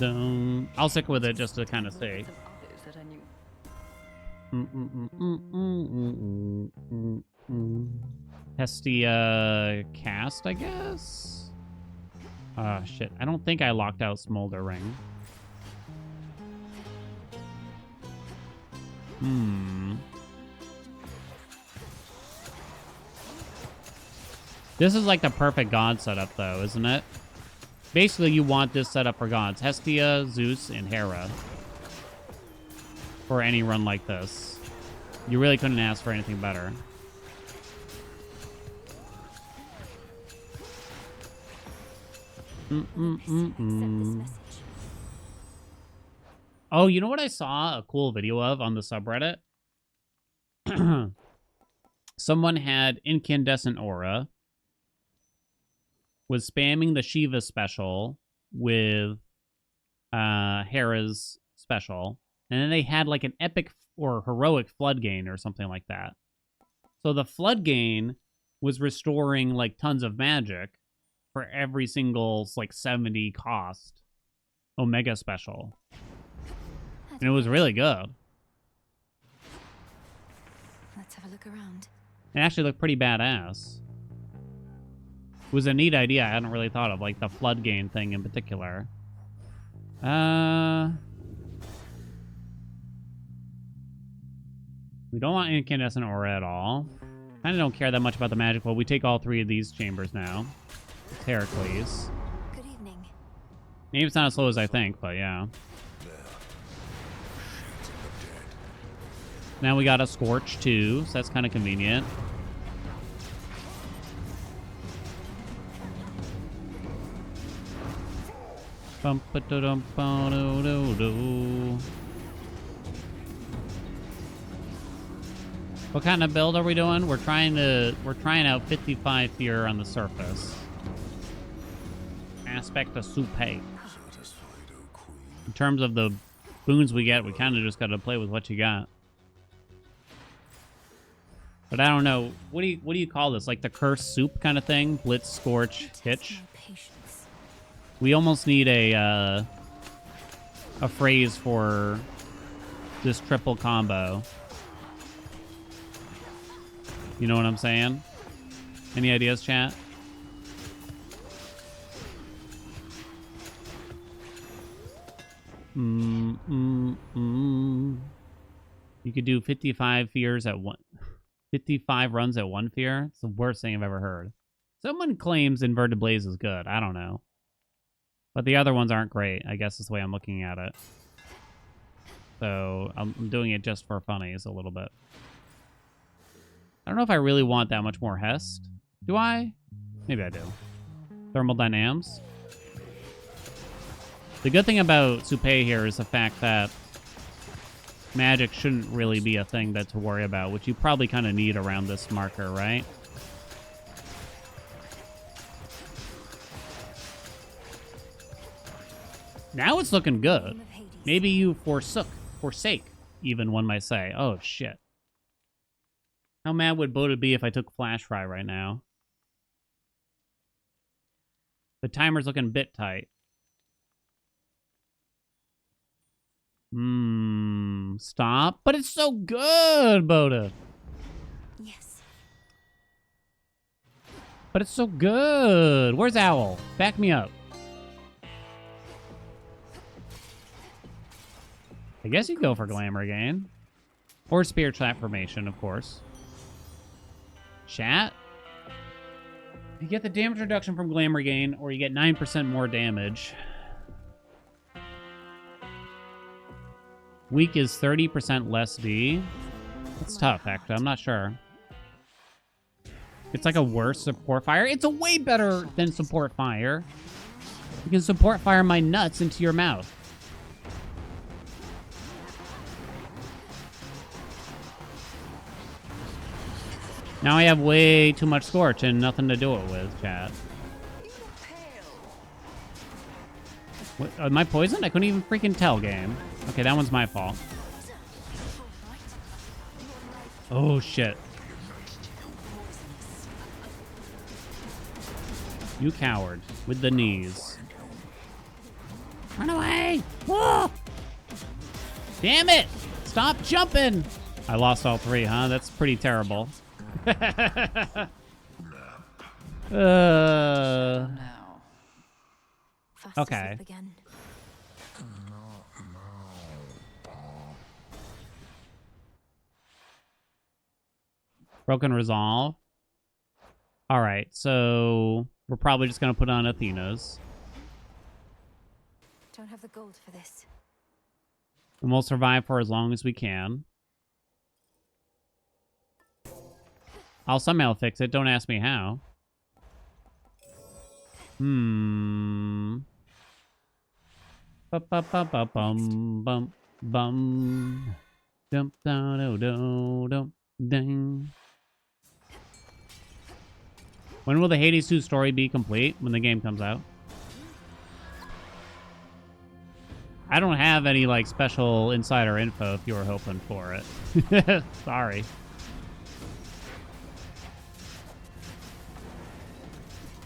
I'll stick with it just to kind of see. Hestia cast, I guess? Shit. I don't think I locked out Smoldering. This is like the perfect god setup, though, isn't it? Basically, you want this setup for gods. Hestia, Zeus, and Hera. For any run like this. You really couldn't ask for anything better. Oh, you know what I saw a cool video of on the subreddit? Someone had Incandescent Aura, was spamming the Shiva special with Hera's special, and then they had like an epic or heroic flood gain or something like that. So the flood gain was restoring like tons of magic for every single like 70 cost Omega special. And it was really good. Let's have a look around. It actually looked pretty badass. It was a neat idea I hadn't really thought of, like the flood gain thing in particular. We don't want Incandescent Aura at all. Kind of don't care that much about the magic. Well, we take all 3 of these chambers now. It's Heracles. Good evening. Maybe it's not as slow as I think, but yeah. Now we got a Scorch too, so that's kind of convenient. What kind of build are we doing? We're trying out 55 fear on the surface. Aspect of Soupe. In terms of the boons we get, we kind of just got to play with what you got. But I don't know. What do you call this? Like the cursed soup kind of thing? Blitz, Scorch, Hitch. We almost need a phrase for this triple combo. You know what I'm saying? Any ideas, chat? You could do 55 fears at one. 55 runs at 1 fear? It's the worst thing I've ever heard. Someone claims Inverted Blaze is good. I don't know. But the other ones aren't great. I guess is the way I'm looking at it. So I'm doing it just for funnies a little bit. I don't know if I really want that much more Hest. Do I? Maybe I do. Thermal Dynams. The good thing about Soupe here is the fact that magic shouldn't really be a thing to worry about, which you probably kind of need around this marker, right? Now it's looking good. Maybe you forsake, even one might say. Oh, shit. How mad would Boda be if I took Flash Fry right now? The timer's looking a bit tight. Stop. But it's so good, Boda. Yes. But it's so good. Where's Owl? Back me up. I guess you go for Glamour Gain. Or Spirit Transformation, of course. Chat? You get the damage reduction from Glamour Gain, or you get 9% more damage. Weak is 30% less D. It's tough, actually. I'm not sure. It's like a worse support fire. It's a way better than support fire. You can support fire my nuts into your mouth. Now I have way too much Scorch and nothing to do it with, chat. What, am I poisoned? I couldn't even freaking tell, game. Okay, that one's my fault. Oh, shit. You coward. With the knees. Run away! Whoa! Damn it! Stop jumping! I lost all three, huh? That's pretty terrible. Now. Fast Okay. asleep again. Broken resolve. All right, so we're probably just gonna put on Athena's, Don't have the gold for this. and we'll survive for as long as we can. I'll somehow fix it. Don't ask me how. Ba-ba-ba-ba-bum, bum, bum. Dum, da, do, do, dum, ding. When will the Hades 2 story be complete? When the game comes out? I don't have any, like, special insider info if you were hoping for it. Sorry.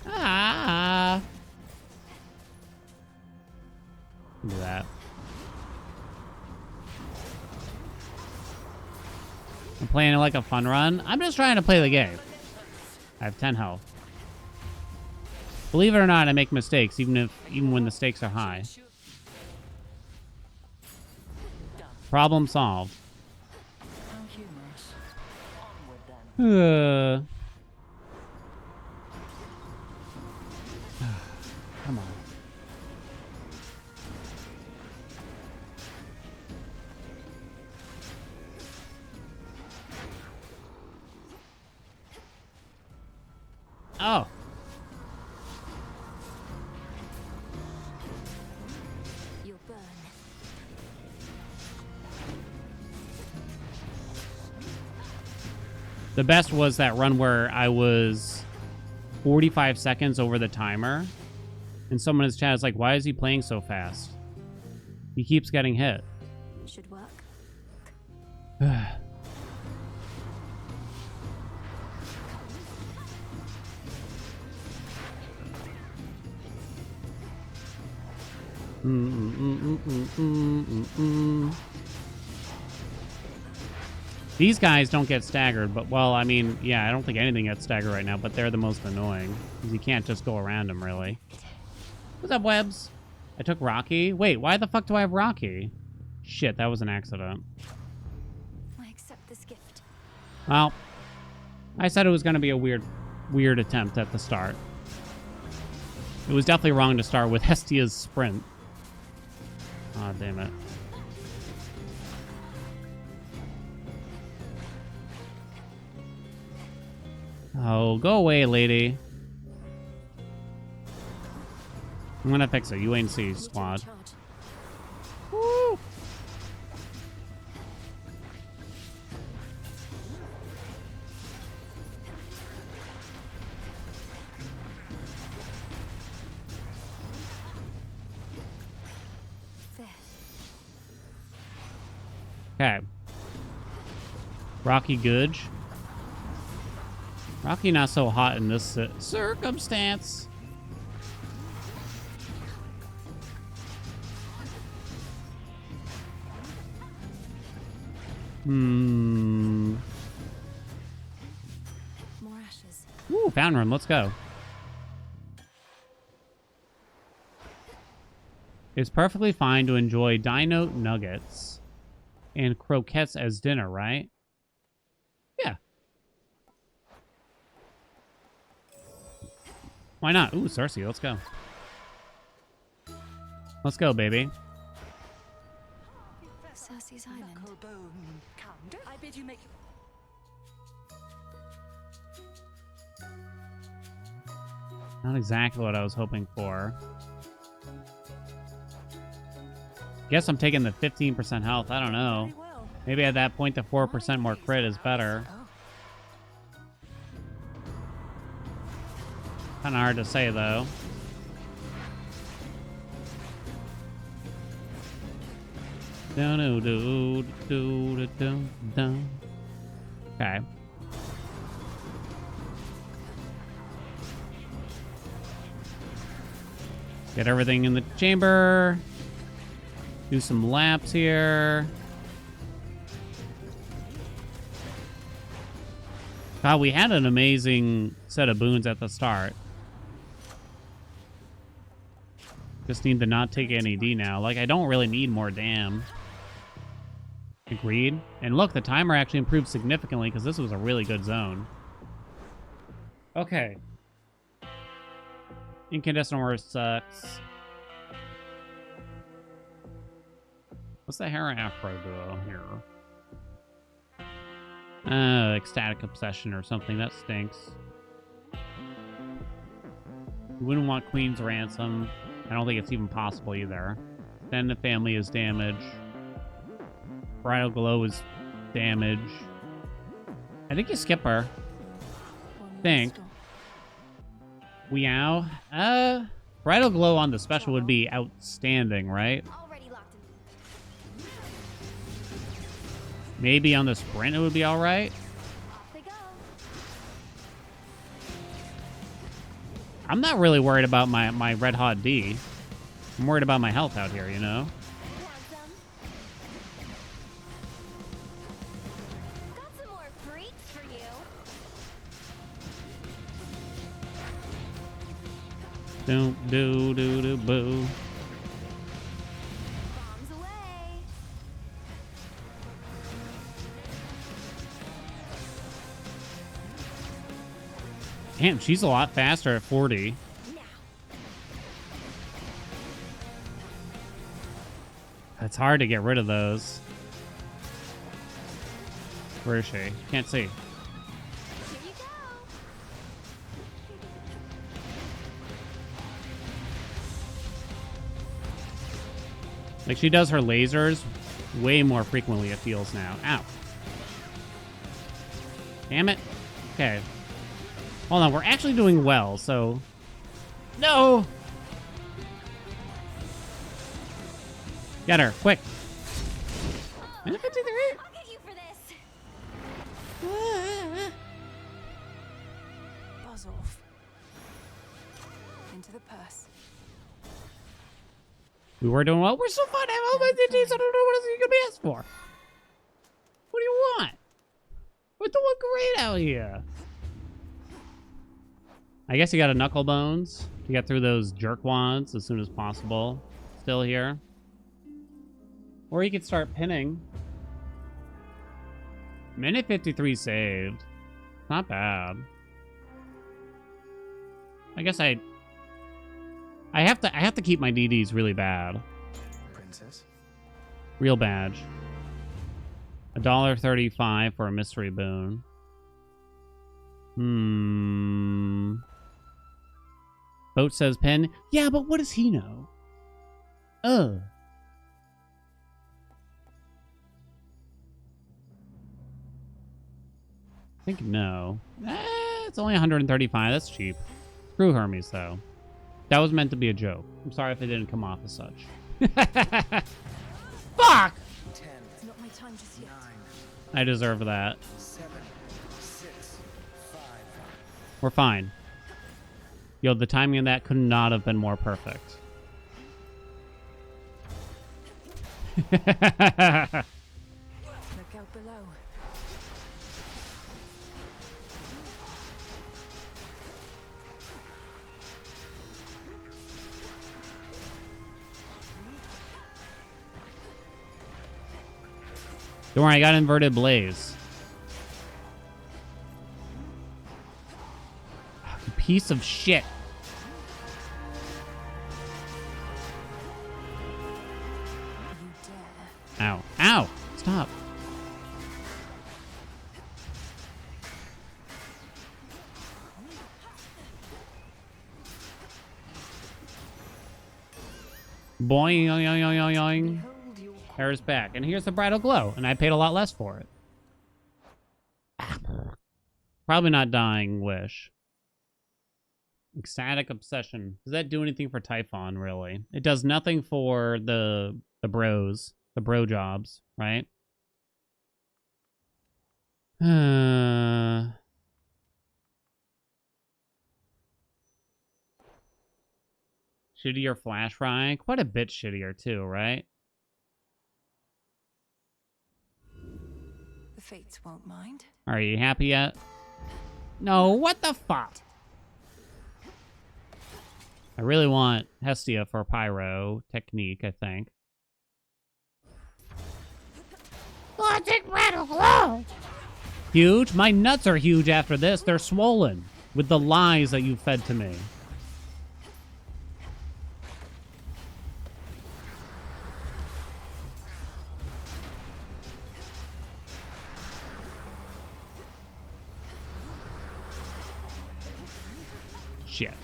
Ah. Look at that. I'm playing it like a fun run. I'm just trying to play the game. I have 10 health. Believe it or not, I make mistakes, even when the stakes are high. Problem solved. Come on. Oh. You'll burn. The best was that run where I was 45 seconds over the timer, and someone in his chat is like, why is he playing so fast? He keeps getting hit. Should work. These guys don't get staggered, but, well, I mean, yeah, I don't think anything gets staggered right now, but they're the most annoying, because you can't just go around them, really. What's up, Webs? I took Rocky. Wait, why the fuck do I have Rocky? Shit, that was an accident. I accept this gift. Well, I said it was going to be a weird attempt at the start. It was definitely wrong to start with Hestia's sprint. Aw, damn it. Oh, go away, lady. I'm gonna fix it. UNC squad. Charge. Woo! There. Okay. Rocky Googe. Rocky not so hot in this circumstance. More ashes. Woo, found room. Let's go. It's perfectly fine to enjoy dino nuggets and croquettes as dinner, right? Yeah. Why not? Ooh, Cersei, let's go. Let's go, baby. Cersei's Island. I bid you make. Not exactly what I was hoping for. Guess I'm taking the 15% health. I don't know. Maybe at that point, the 4% more crit is better. Kind of hard to say, though. Okay. Get everything in the chamber. Do some laps here. God, we had an amazing set of boons at the start. Just need to not take any D now. Like, I don't really need more dam. Agreed. And look, the timer actually improved significantly because this was a really good zone. Okay. Incandescent ore sucks. What's the Hera Afro duo here? Ecstatic Obsession or something. That stinks. You wouldn't want Queen's Ransom. I don't think it's even possible either. Then the family is damage. Bridal Glow is damage. I think you skip her. Think. Weow. Bridal Glow on the special would be outstanding, right? Already locked in. Maybe on the sprint it would be alright. Off they go. I'm not really worried about my red hot D. I'm worried about my health out here, you know? Want some? Got some more freaks for you. Do boo. Bombs away. Damn, she's a lot faster at 40. Now. It's hard to get rid of those. Where is she? Can't see. Here you go. Like, she does her lasers way more frequently, it feels now. Ow. Damn it. Okay. Hold on, we're actually doing well, so... No! Get her, quick. Minute 53? I'll get you for this. Buzz off. Into the purse. We were doing well. We're so fun. I have all my digits. I don't know what else you can be asked for. What do you want? We're doing great out here. I guess you got a knuckle bones to get through those jerkwads as soon as possible. Still here. Or you could start pinning. Minute 53 saved. Not bad. I guess I have to keep my DDs really bad. Princess? Real badge. $1.35 for a mystery boon. Boat says pen. Yeah, but what does he know? I think no. It's only 135. That's cheap. Screw Hermes, though. That was meant to be a joke. I'm sorry if it didn't come off as such. Fuck! 10, It's not my time just yet. I deserve that. 7, 6, 5. We're fine. Yo, the timing of that could not have been more perfect. Look out below. Don't worry, I got inverted blaze. You piece of shit. You dare. Ow. Ow! Stop. Boing, yoing, yoing, yoing, yoing. Behold your Hair's back. And here's the bridal glow. And I paid a lot less for it. Probably not dying wish. Ecstatic obsession. Does that do anything for Typhon, really? It does nothing for the bros. The bro jobs, right? Shittier flash Rye. Quite a bit shittier, too, right? Fates won't mind. Are you happy yet? No, what the fuck? I really want Hestia for Pyro Technique, I think. Hello. Huge? My nuts are huge after this. They're swollen with the lies that you fed to me. Shit.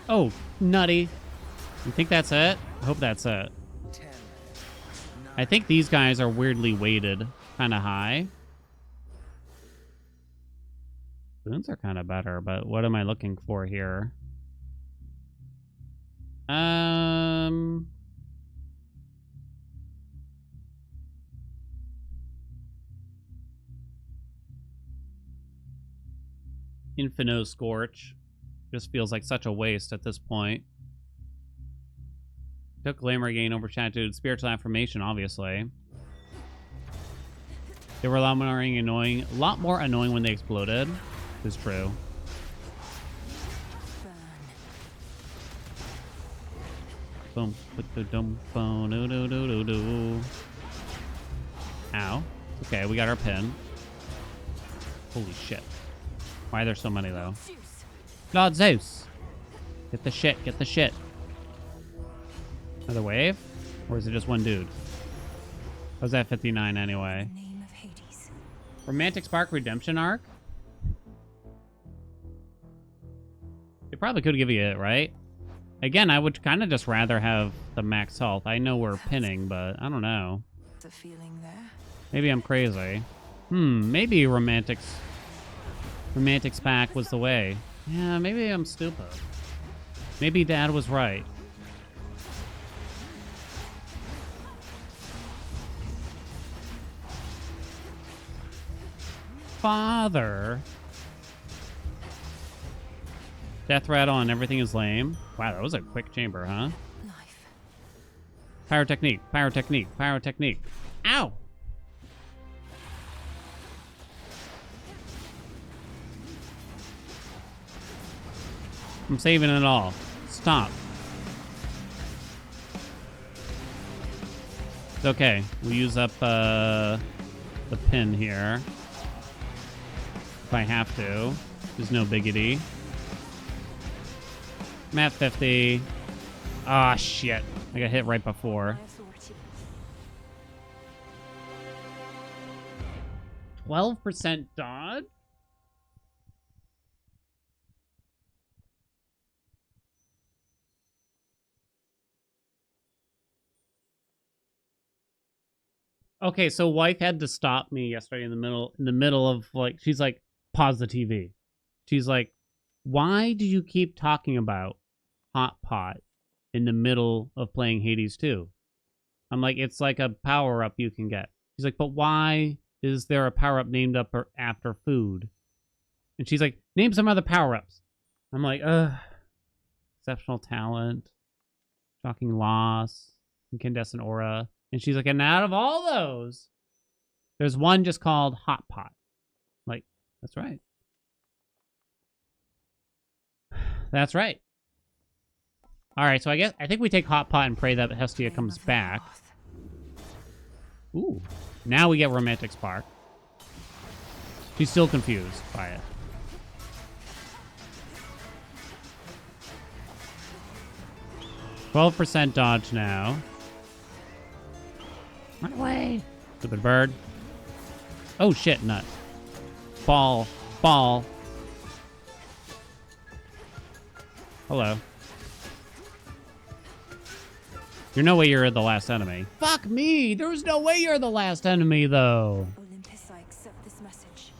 Oh, nutty. You think that's it? I hope that's it. 10, I think these guys are weirdly weighted kind of high. Boons are kind of better, but what am I looking for here? Infino Scorch. Just feels like such a waste at this point. Took Glamour Gain, overshadowed Spiritual Affirmation, obviously. They were a lot more annoying when they exploded. Is true. Boom. Put the dumb phone. Do do do do do. Ow. Okay, we got our pin. Holy shit. Why are there so many though? Lord Zeus. Get the shit. Get the shit. Another wave? Or is it just one dude? I was at 59 anyway. Name of Hades. Romantic Spark Redemption Arc? They probably could give you it, right? Again, I would kind of just rather have the max health. I know we're pinning, but I don't know. The feeling there. Maybe I'm crazy. Maybe Romantics pack was the way. Yeah, maybe I'm stupid. Maybe Dad was right. Father. Death rattle and everything is lame. Wow, that was a quick chamber, huh? Life. Pyrotechnique, pyrotechnique, pyrotechnique. Ow! I'm saving it all. Stop. It's okay. We'll use up the pin here. If I have to. There's no biggity. I'm at 50. Ah, shit. I got hit right before. My authority. 12% dodge? Okay, so wife had to stop me yesterday in the middle of like, she's like, pause the TV. She's like, why do you keep talking about Hot Pot in the middle of playing Hades 2? I'm like, it's like a power up you can get. She's like, but why is there a power up named up after food? And she's like, name some other power ups. I'm like, exceptional talent, shocking loss, incandescent aura. And she's like, and out of all those, there's one just called Hot Pot. Like, that's right. That's right. All right, so I think we take Hot Pot and pray that Hestia comes back. Ooh. Now we get Romantic Spark. She's still confused by it. %12 dodge now. Run away. Stupid bird. Oh, shit, nut. Ball. Ball. Hello. You're no way you're the last enemy. Fuck me! There's no way you're the last enemy, though. Olympus, I accept this message.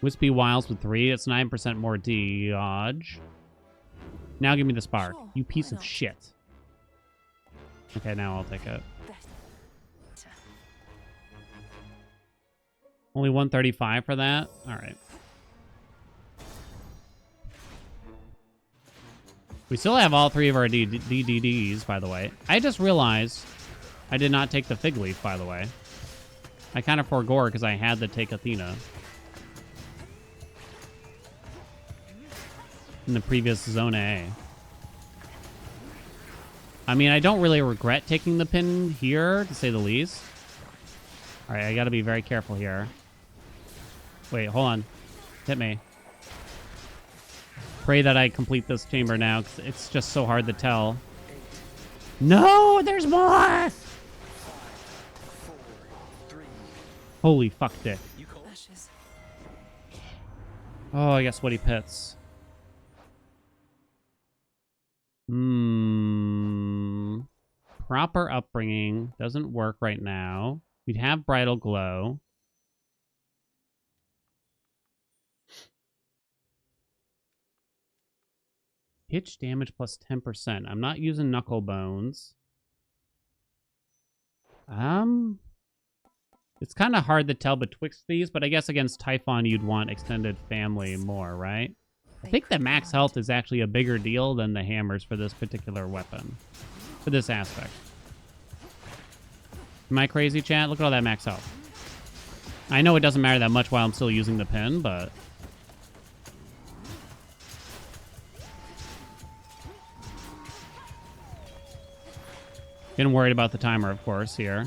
Wispy Wiles with 3. It's 9% more dodge. Now give me the spark. Sure, You piece why of not? shit. Okay, now I'll take it. Better. Only 135 for that? Alright. We still have all 3 of our DDDs, by the way. I just realized I did not take the fig leaf, by the way. I kind of forgot because I had to take Athena in the previous Zone A. I mean, I don't really regret taking the pin here, to say the least. All right, I got to be very careful here. Wait, hold on. Hit me. Pray that I complete this chamber now, because it's just so hard to tell. No, there's more! 5, 4, 3. Holy fuck, dick. You cold? Ashes. Oh, I guess sweaty pits. Proper upbringing doesn't work right now. We'd have bridal glow. Hitch damage plus 10%. I'm not using knuckle bones. It's kind of hard to tell betwixt these, but I guess against Typhon you'd want extended family more, right? I think that max health is actually a bigger deal than the hammers for this particular weapon. For this aspect. Am I crazy, chat? Look at all that max health. I know it doesn't matter that much while I'm still using the pin, but... Getting worried about the timer, of course, here.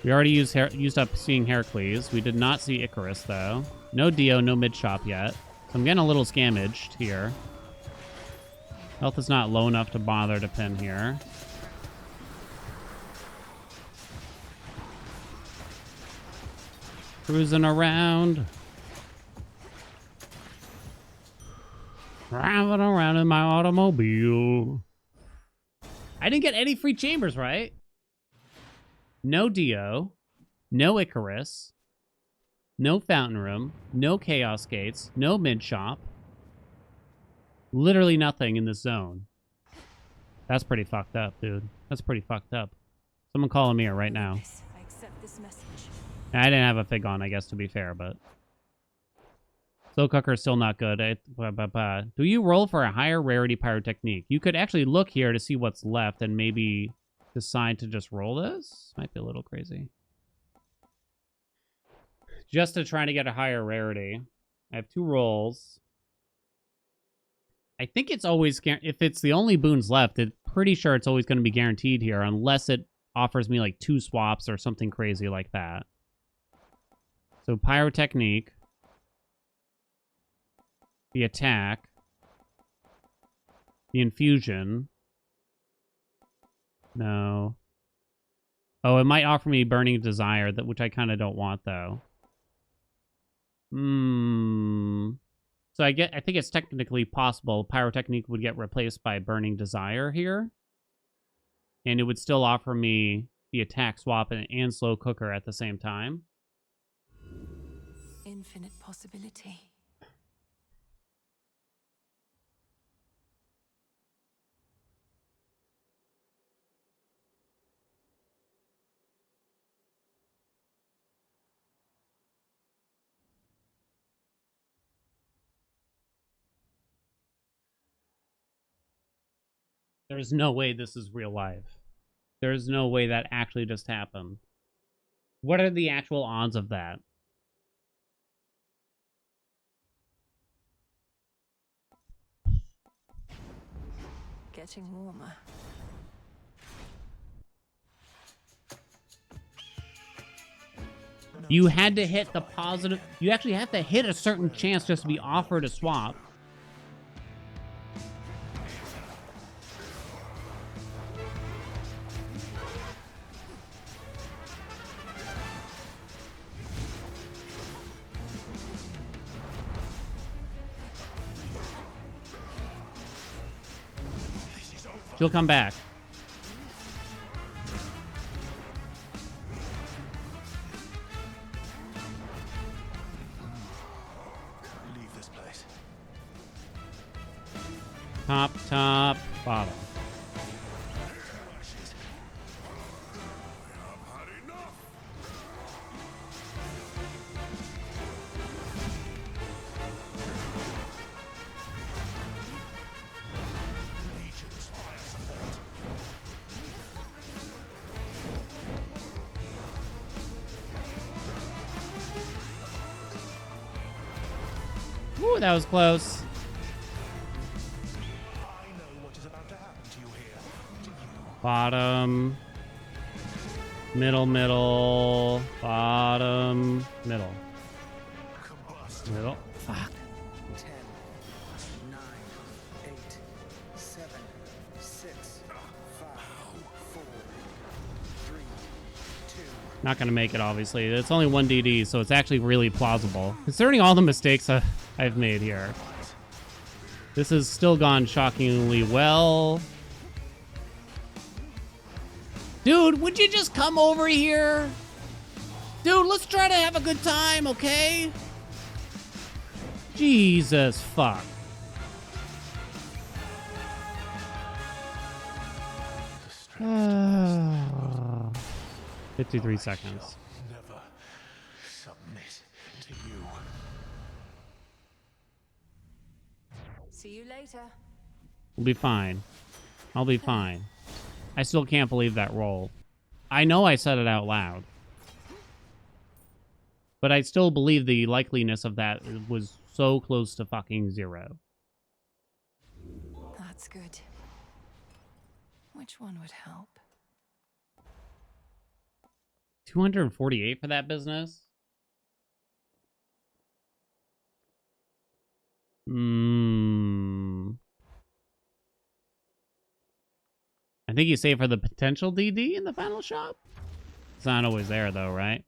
We already used up seeing Heracles. We did not see Icarus, though. No Dio, no mid-shop yet. So I'm getting a little scamaged here. Health is not low enough to bother to pin here. Cruising around. Driving around in my automobile. I didn't get any free chambers, right? No Dio. No Icarus. No Fountain Room. No Chaos Gates. No Mid-Shop. Literally nothing in this zone. That's pretty fucked up, dude. That's pretty fucked up. Someone call Amir right now. I accept this message. I didn't have a fig on, I guess, to be fair, but... Slow Cooker is still not good. Do you roll for a higher rarity pyrotechnique? You could actually look here to see what's left and maybe decide to just roll this. Might be a little crazy. Just to try to get a higher rarity. I have 2 rolls. I think it's always... If it's the only boons left, I'm pretty sure it's always going to be guaranteed here unless it offers me like 2 swaps or something crazy like that. So pyrotechnique. The attack. The infusion. No. Oh, it might offer me burning desire, which I kind of don't want though. So I think it's technically possible pyrotechnique would get replaced by burning desire here. And it would still offer me the attack swap and slow cooker at the same time. Infinite possibility. There's no way this is real life. There's no way that actually just happened. What are the actual odds of that? Getting warmer. You had to hit the positive... You actually have to hit a certain chance just to be offered a swap. She'll come back. Leave this place. Top, bottom. Ooh, that was close. I know what is about to happen to you here. To you. Bottom. Middle. Bottom. Middle. Combust. Middle. Fuck. 10, 9, 8, 7, 6, 5, 4, 3, 2. Not gonna make it, obviously. It's only 1 DD, so it's actually really plausible. Considering all the mistakes I've made here. This has still gone shockingly well. Dude, would you just come over here? Dude, let's try to have a good time, okay? Jesus fuck. The strength 53 seconds. shall never submit to you. See you later. We'll be fine. I'll be fine. I still can't believe that roll. I know I said it out loud. But I still believe the likeliness of that was so close to fucking 0. That's good. Which one would help? 248 for that business? I think you save for the potential DD in the final shop? It's not always there, though, right?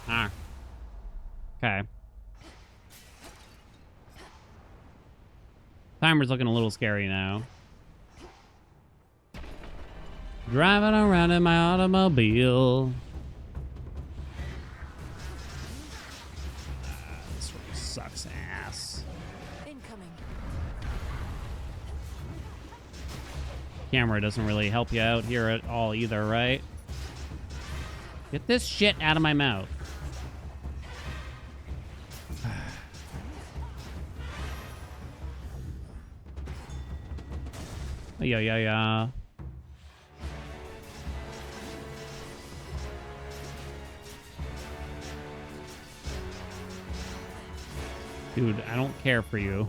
Ah. Okay. Timer's looking a little scary now. Driving around in my automobile. This one sucks ass. Incoming. Camera doesn't really help you out here at all either, right? Get this shit out of my mouth. Yeah. Dude, I don't care for you.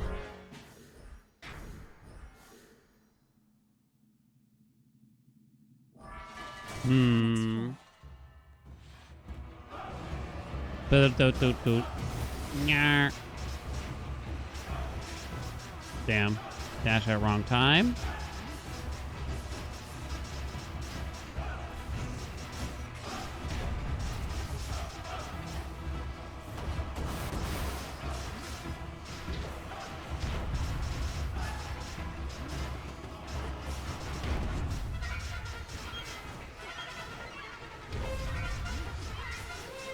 Toot. Nyah. Damn. Dash at wrong time.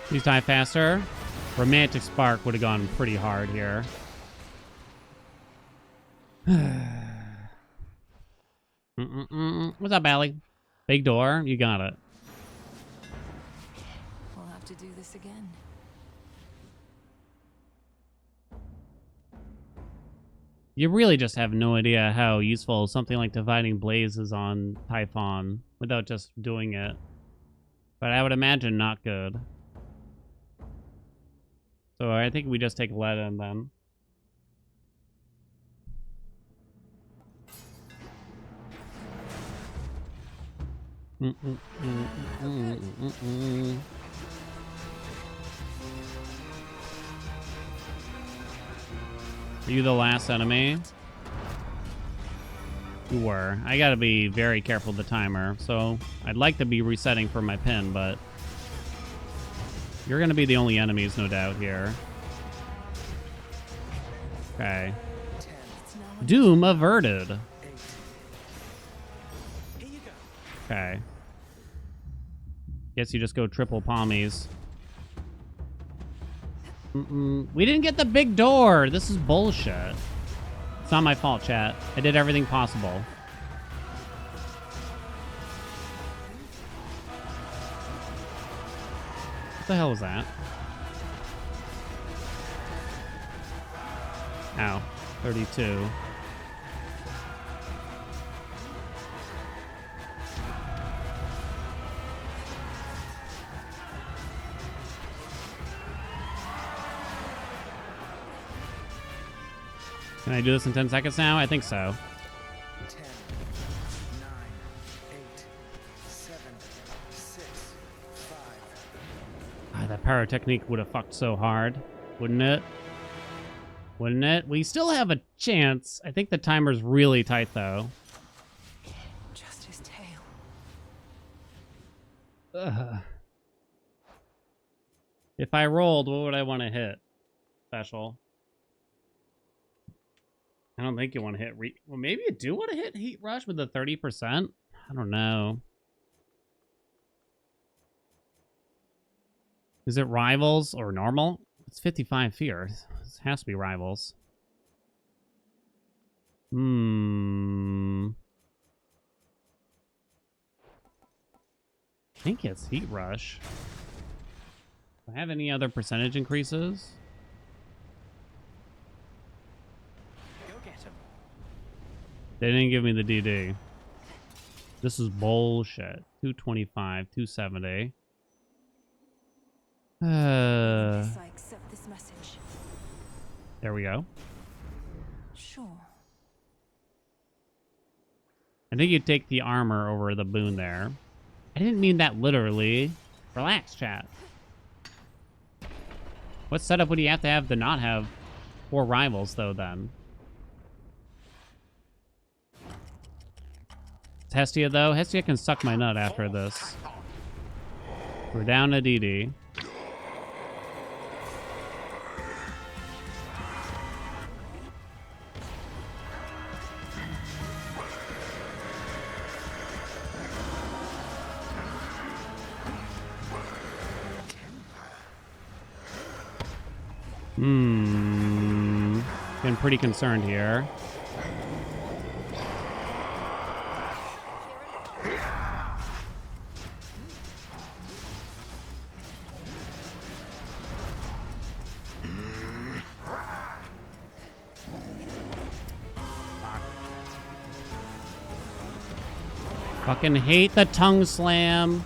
Please die faster. Romantic Spark would have gone pretty hard here. What's up, Allie? Big door. You got it. We'll have to do this again. You really just have no idea how useful something like Dividing Blaze is on Typhon without just doing it. But I would imagine not good. So I think we just take Leda then. Are you the last enemy? You were. I gotta be very careful with the timer. So I'd like to be resetting for my pin, but you're gonna be the only enemies, no doubt, here. Okay. Doom averted. Here you go. Okay. Guess you just go triple palmies. We didn't get the big door. This is bullshit. It's not my fault, chat. I did everything possible. What the hell was that? Ow. 32. Can I do this in 10 seconds now? I think so. 10, 9, 8, 7, 6, 5. Ah, that pyrotechnique would have fucked so hard, wouldn't it? Wouldn't it? We still have a chance. I think the timer's really tight, though. Just his tail. Ugh. If I rolled, what would I want to hit? Special. I don't think you want to hit... well, maybe you do want to hit Heat Rush with the 30%? I don't know. Is it Rivals or Normal? It's 55 fear. This has to be Rivals. I think it's Heat Rush. Do I have any other percentage increases? Go get him. They didn't give me the DD. This is bullshit. 225, 270. Guess I accept this message. There we go. Sure. I think you take the armor over the boon there. I didn't mean that literally. Relax, chat. What setup would you have to not have 4 rivals, though, then? Hestia, though? Hestia can suck my nut after this. We're down to DD. Been pretty concerned here. Fucking hate the tongue slam.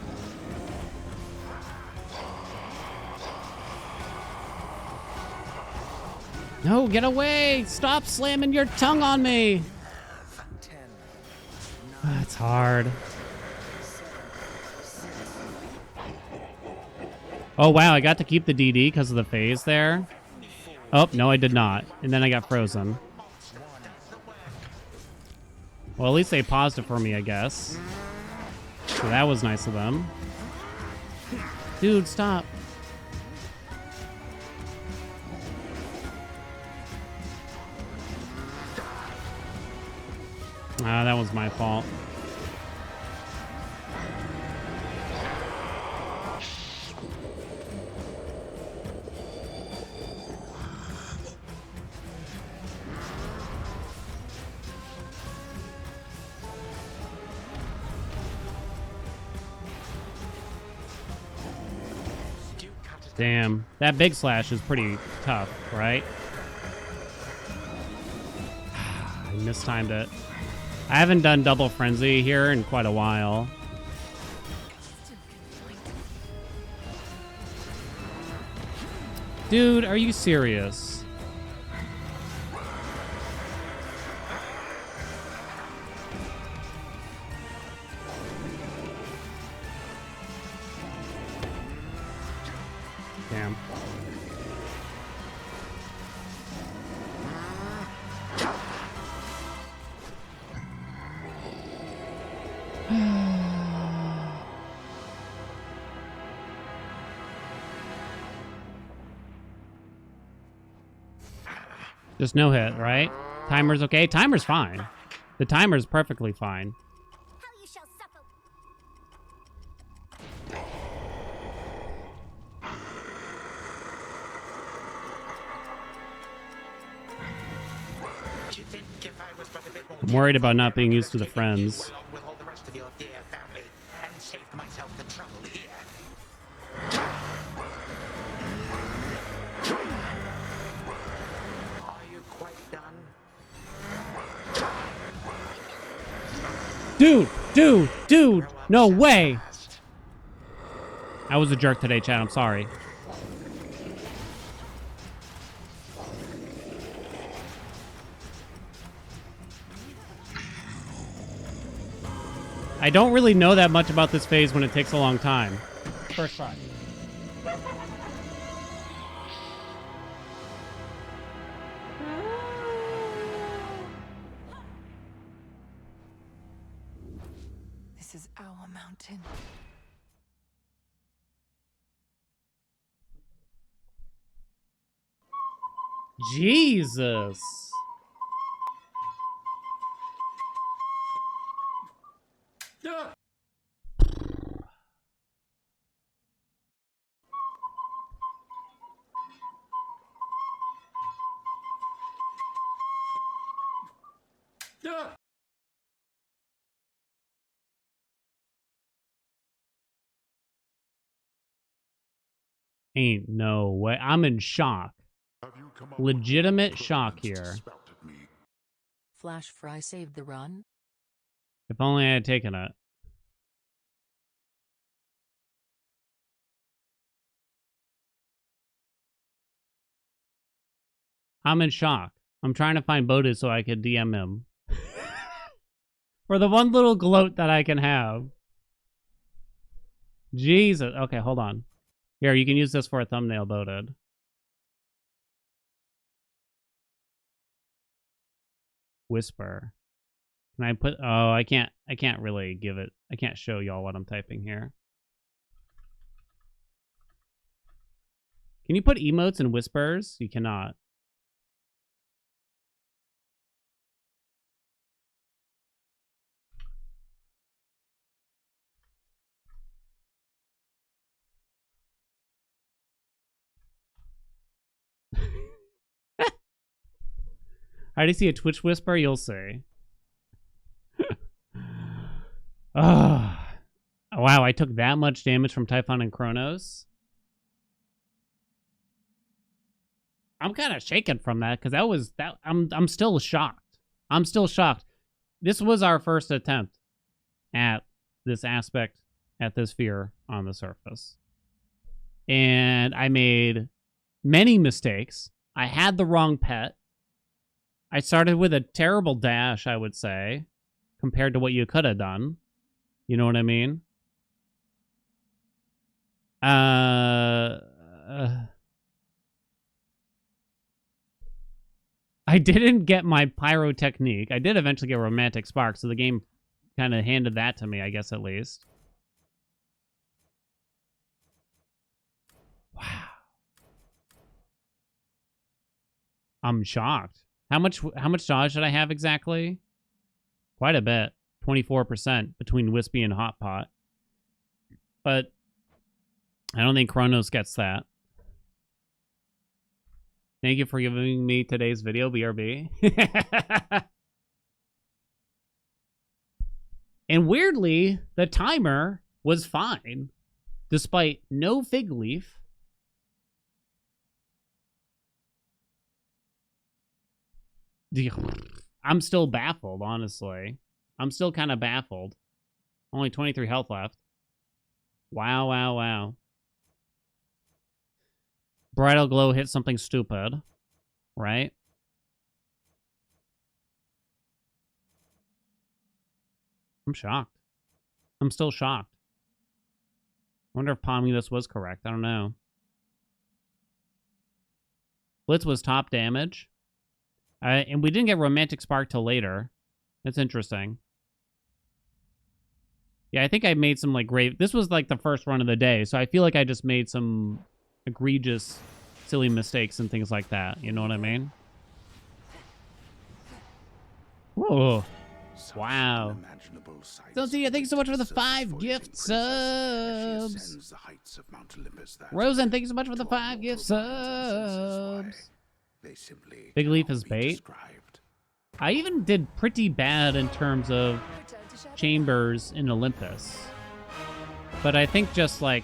No, get away! Stop slamming your tongue on me! 10, That's hard. Oh, wow, I got to keep the DD because of the phase there. Oh, no, I did not. And then I got frozen. Well, at least they paused it for me, I guess. So that was nice of them. Dude, stop. Ah, that was my fault. Damn, that big slash is pretty tough, right? I mistimed it. I haven't done double frenzy here in quite a while. Dude, are you serious? Damn. Just no hit, right? Timer's okay? Timer's fine. The timer's perfectly fine. How you shall suffer. I'm worried about not being used to the friends. With all the rest of your dear family, and saved myself the trouble here. Are you quite done? Dude, no way. I was a jerk today, Chad. I'm sorry. I don't really know that much about this phase when it takes a long time. First try. This is our mountain. Jesus. Ain't no way. I'm in shock. Legitimate shock here. Flash Fry saved the run. If only I had taken it. I'm in shock. I'm trying to find Bodhi so I could DM him. For the one little gloat that I can have. Jesus. Okay, hold on. Here, you can use this for a thumbnail, Bodhi. Whisper. Can I put... Oh, I can't really give it... I can't show y'all what I'm typing here. Can you put emotes and whispers? You cannot. I already see a Twitch whisper, you'll see. Oh. Wow, I took that much damage from Typhon and Kronos. I'm kind of shaken from that because that was that. I'm still shocked. I'm still shocked. This was our first attempt at this aspect, at this fear on the surface, and I made many mistakes. I had the wrong pet. I started with a terrible dash, I would say, compared to what you could have done. You know what I mean? I didn't get my pyrotechnique. I did eventually get romantic spark, so the game kind of handed that to me, I guess, at least. Wow. I'm shocked. How much dodge did I have exactly? Quite a bit. 24% between Wispy and Hot Pot. But I don't think Kronos gets that. Thank you for giving me today's video, BRB. And weirdly, the timer was fine, despite no fig leaf. I'm still baffled, honestly. I'm still kind of baffled. Only 23 health left. Wow, wow, wow. Bridal Glow hit something stupid, right? I'm shocked. I'm still shocked. I wonder if palming this was correct. I don't know. Blitz was top damage. And we didn't get Romantic Spark till later. That's interesting. Yeah, I think I made some, like, great... This was, like, the first run of the day, so I feel like I just made some egregious, silly mistakes and things like that. You know what I mean? Whoa. Wow. Celestia, thank you so much for the 5 gift subs. Rosen, thank you so much for the 5 gift subs. Big Leaf is bait. I even did pretty bad in terms of chambers in Olympus. But I think just like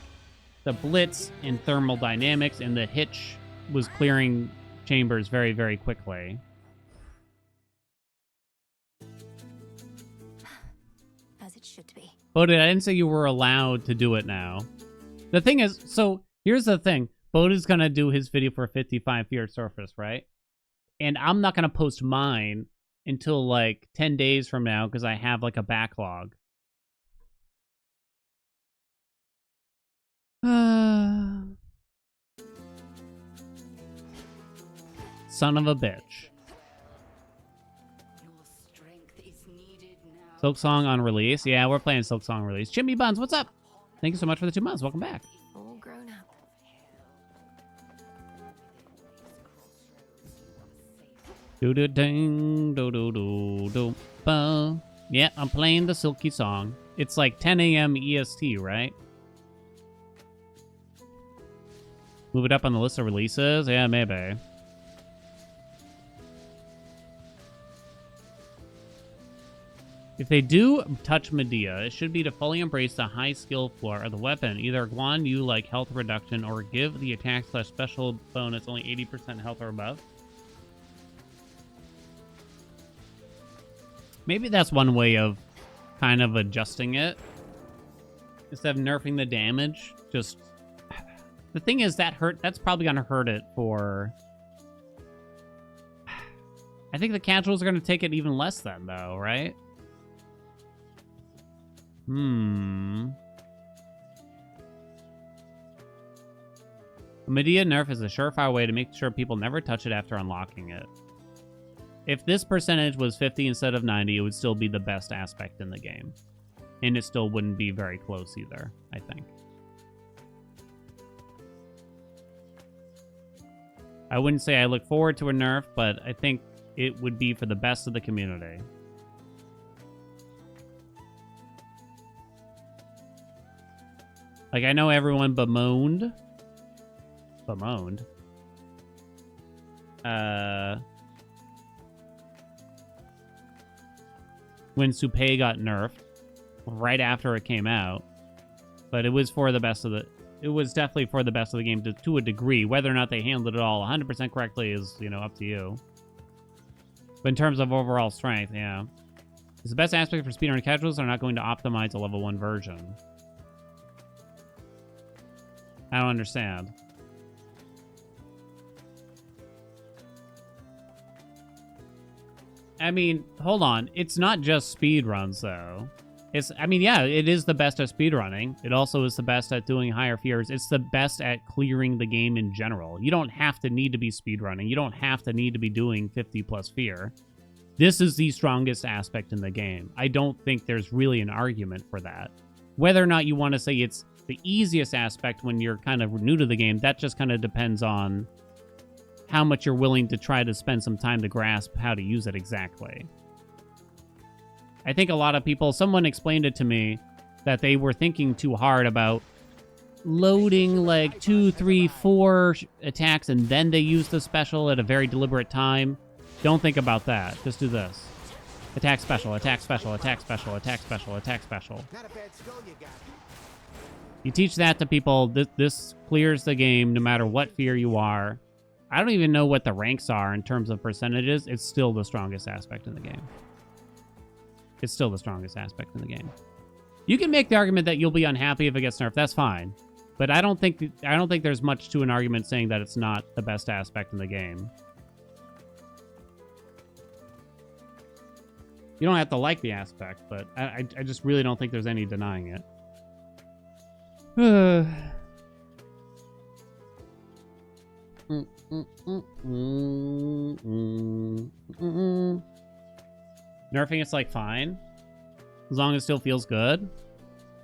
the blitz and thermal dynamics and the hitch was clearing chambers very, very quickly. As it should be. Bodhi, I didn't say you were allowed to do it now. The thing is, so here's the thing. Bodhi's gonna do his video for 55 Fear Surface, right? And I'm not gonna post mine until like 10 days from now because I have like a backlog. son of a bitch. Silk Song on release. Yeah, we're playing Silk Song release. Jimmy Buns, what's up? Thank you so much for the 2 months. Welcome back. All grown up. Do do ding do do do do ba. Yeah, I'm playing the Silky Song. It's like 10 a.m. EST, right? Move it up on the list of releases? Yeah, maybe. If they do touch Medea, it should be to fully embrace the high skill floor of the weapon. Either Guan Yu like health reduction or give the attack / special bonus only 80% health or above. Maybe that's one way of kind of adjusting it. Instead of nerfing the damage, just... The thing is, that's probably going to hurt it for... I think the casuals are going to take it even less then, though, right? Medea nerf is a surefire way to make sure people never touch it after unlocking it. If this percentage was 50 instead of 90, it would still be the best aspect in the game. And it still wouldn't be very close either, I think. I wouldn't say I look forward to a nerf, but I think it would be for the best of the community. Like, I know everyone bemoaned. When Supay got nerfed right after it came out. But it was for the best of the... It was definitely for the best of the game to a degree. Whether or not they handled it all 100% correctly is, you know, up to you. But in terms of overall strength, yeah. It's the best aspect for speedrun casuals are not going to optimize a level 1 version. I don't understand. I mean, hold on. It's not just speedruns, though. I mean, yeah, it is the best at speedrunning. It also is the best at doing higher fears. It's the best at clearing the game in general. You don't have to need to be speedrunning. You don't have to need to be doing 50 plus fear. This is the strongest aspect in the game. I don't think there's really an argument for that. Whether or not you want to say it's the easiest aspect when you're kind of new to the game, that just kind of depends on how much you're willing to try to spend some time to grasp how to use it exactly. I think a lot of people, someone explained it to me that they were thinking too hard about loading like 2, 3, 4 attacks and then they use the special at a very deliberate time. Don't think about that. Just do this. Attack special, attack special, attack special, attack special, attack special. You teach that to people, this clears the game no matter what fear you are. I don't even know what the ranks are in terms of percentages. It's still the strongest aspect in the game. It's still the strongest aspect in the game. You can make the argument that you'll be unhappy if it gets nerfed. That's fine. But I don't think there's much to an argument saying that it's not the best aspect in the game. You don't have to like the aspect, but I just really don't think there's any denying it. Nerfing it's like fine, as long as it still feels good.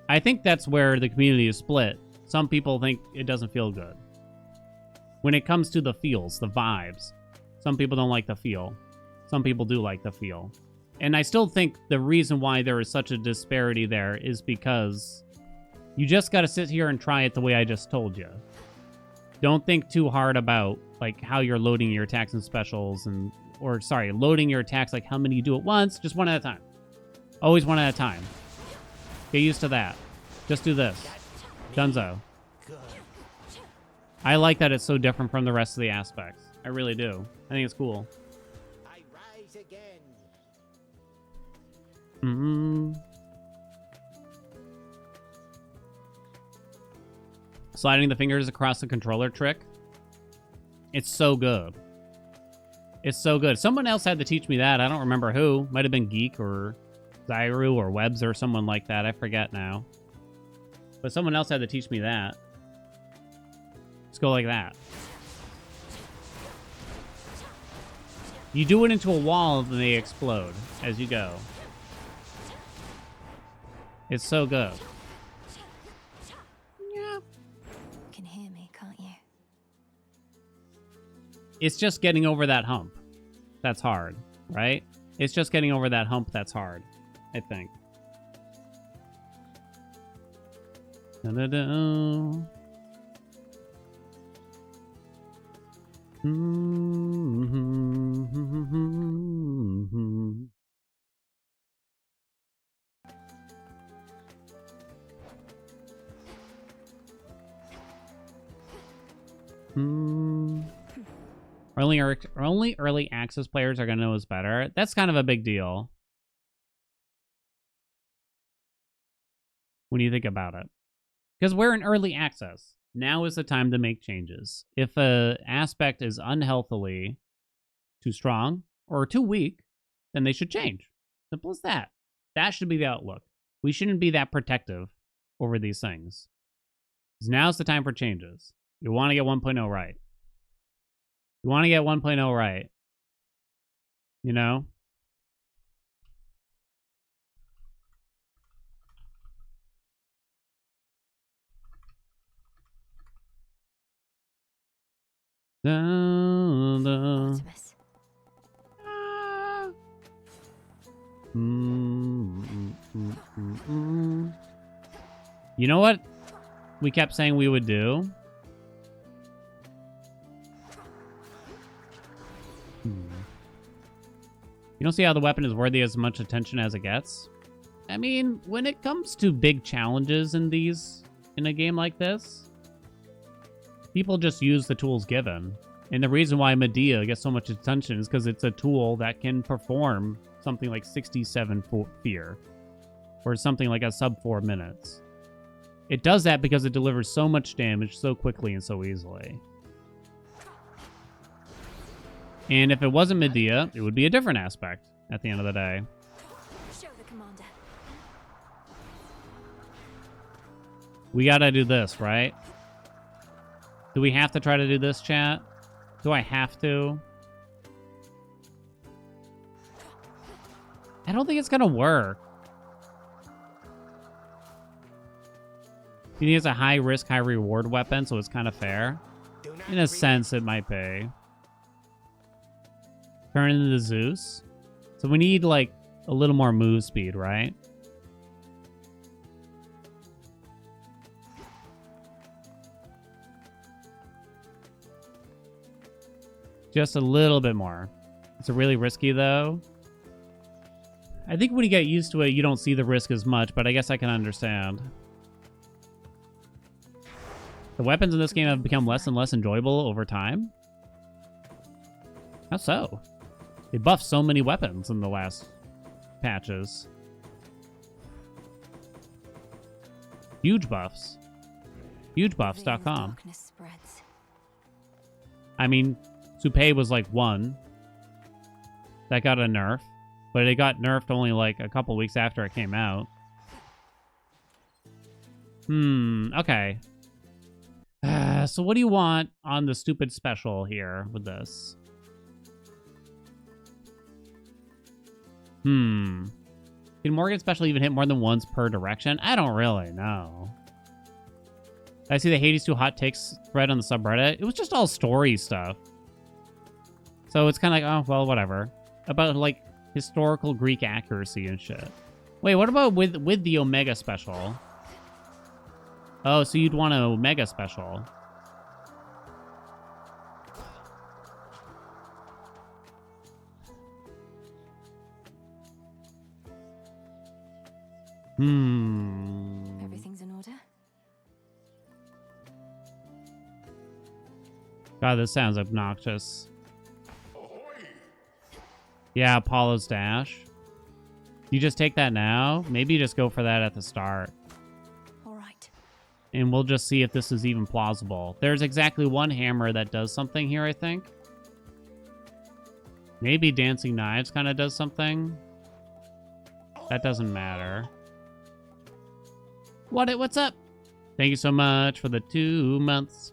I think that's where the community is split. Some people think it doesn't feel good. When it comes to the feels, the vibes, some people don't like the feel. Some people do like the feel. And I still think the reason why there is such a disparity there is because you just got to sit here and try it the way I just told you. Don't think too hard about like how you're loading your attacks and specials loading your attacks, like how many you do at once. Just one at a time. Always one at a time. Get used to that. Just do this. Dunzo. I like that it's so different from the rest of the aspects. I really do. I think it's cool. I rise again. Sliding the fingers across the controller trick. It's so good. It's so good. Someone else had to teach me that. I don't remember who. Might have been Geek or Zyru or Webbs or someone like that. I forget now. But someone else had to teach me that. Let's go like that. You do it into a wall, and they explode as you go. It's so good. Yeah. You can hear me, can't you? It's just getting over that hump. That's hard, right? It's just getting over that hump that's hard, I think. Da-da-da. Only early access players are going to know it's better. That's kind of a big deal when you think about it. Because we're in early access. Now is the time to make changes. If a aspect is unhealthily too strong or too weak, then they should change. Simple as that. That should be the outlook. We shouldn't be that protective over these things. Because now's the time for changes. You want to get 1.0 right. You want to get 1.0 right. You know? Artemis. You know what we kept saying we would do? You don't see how the weapon is worthy as much attention as it gets? I mean, when it comes to big challenges in a game like this, people just use the tools given. And the reason why Medea gets so much attention is because it's a tool that can perform something like 67 fear. Or something like a sub 4 minutes. It does that because it delivers so much damage so quickly and so easily. And if it wasn't Medea, it would be a different aspect at the end of the day. Show the commander. We gotta do this, right? Do we have to try to do this, chat? Do I have to? I don't think it's gonna work. You think it's a high risk, high reward weapon, so it's kind of fair? In a sense, it might be. Turn into Zeus. So we need, like, a little more move speed, right? Just a little bit more. It's really risky, though. I think when you get used to it, you don't see the risk as much, but I guess I can understand. The weapons in this game have become less and less enjoyable over time. How so? They buffed so many weapons in the last patches. Huge buffs. Hugebuffs.com. Darkness spreads. I mean, Supe was like 1. That got a nerf. But it got nerfed only like a couple weeks after it came out. Okay. So what do you want on the stupid special here with this? Can Morgan special even hit more than once per direction? I don't really know. I see the Hades 2 hot takes thread on the subreddit. It was just all story stuff. So it's kind of like, oh, well, whatever. About, like, historical Greek accuracy and shit. Wait, what about with the Omega special? Oh, so you'd want an Omega special. Everything's in order? God, this sounds obnoxious. Yeah, Apollo's Dash. You just take that now? Maybe you just go for that at the start. All right. And we'll just see if this is even plausible. There's exactly one hammer that does something here, I think. Maybe Dancing Knives kind of does something. That doesn't matter. What's up? Thank you so much for the 2 months.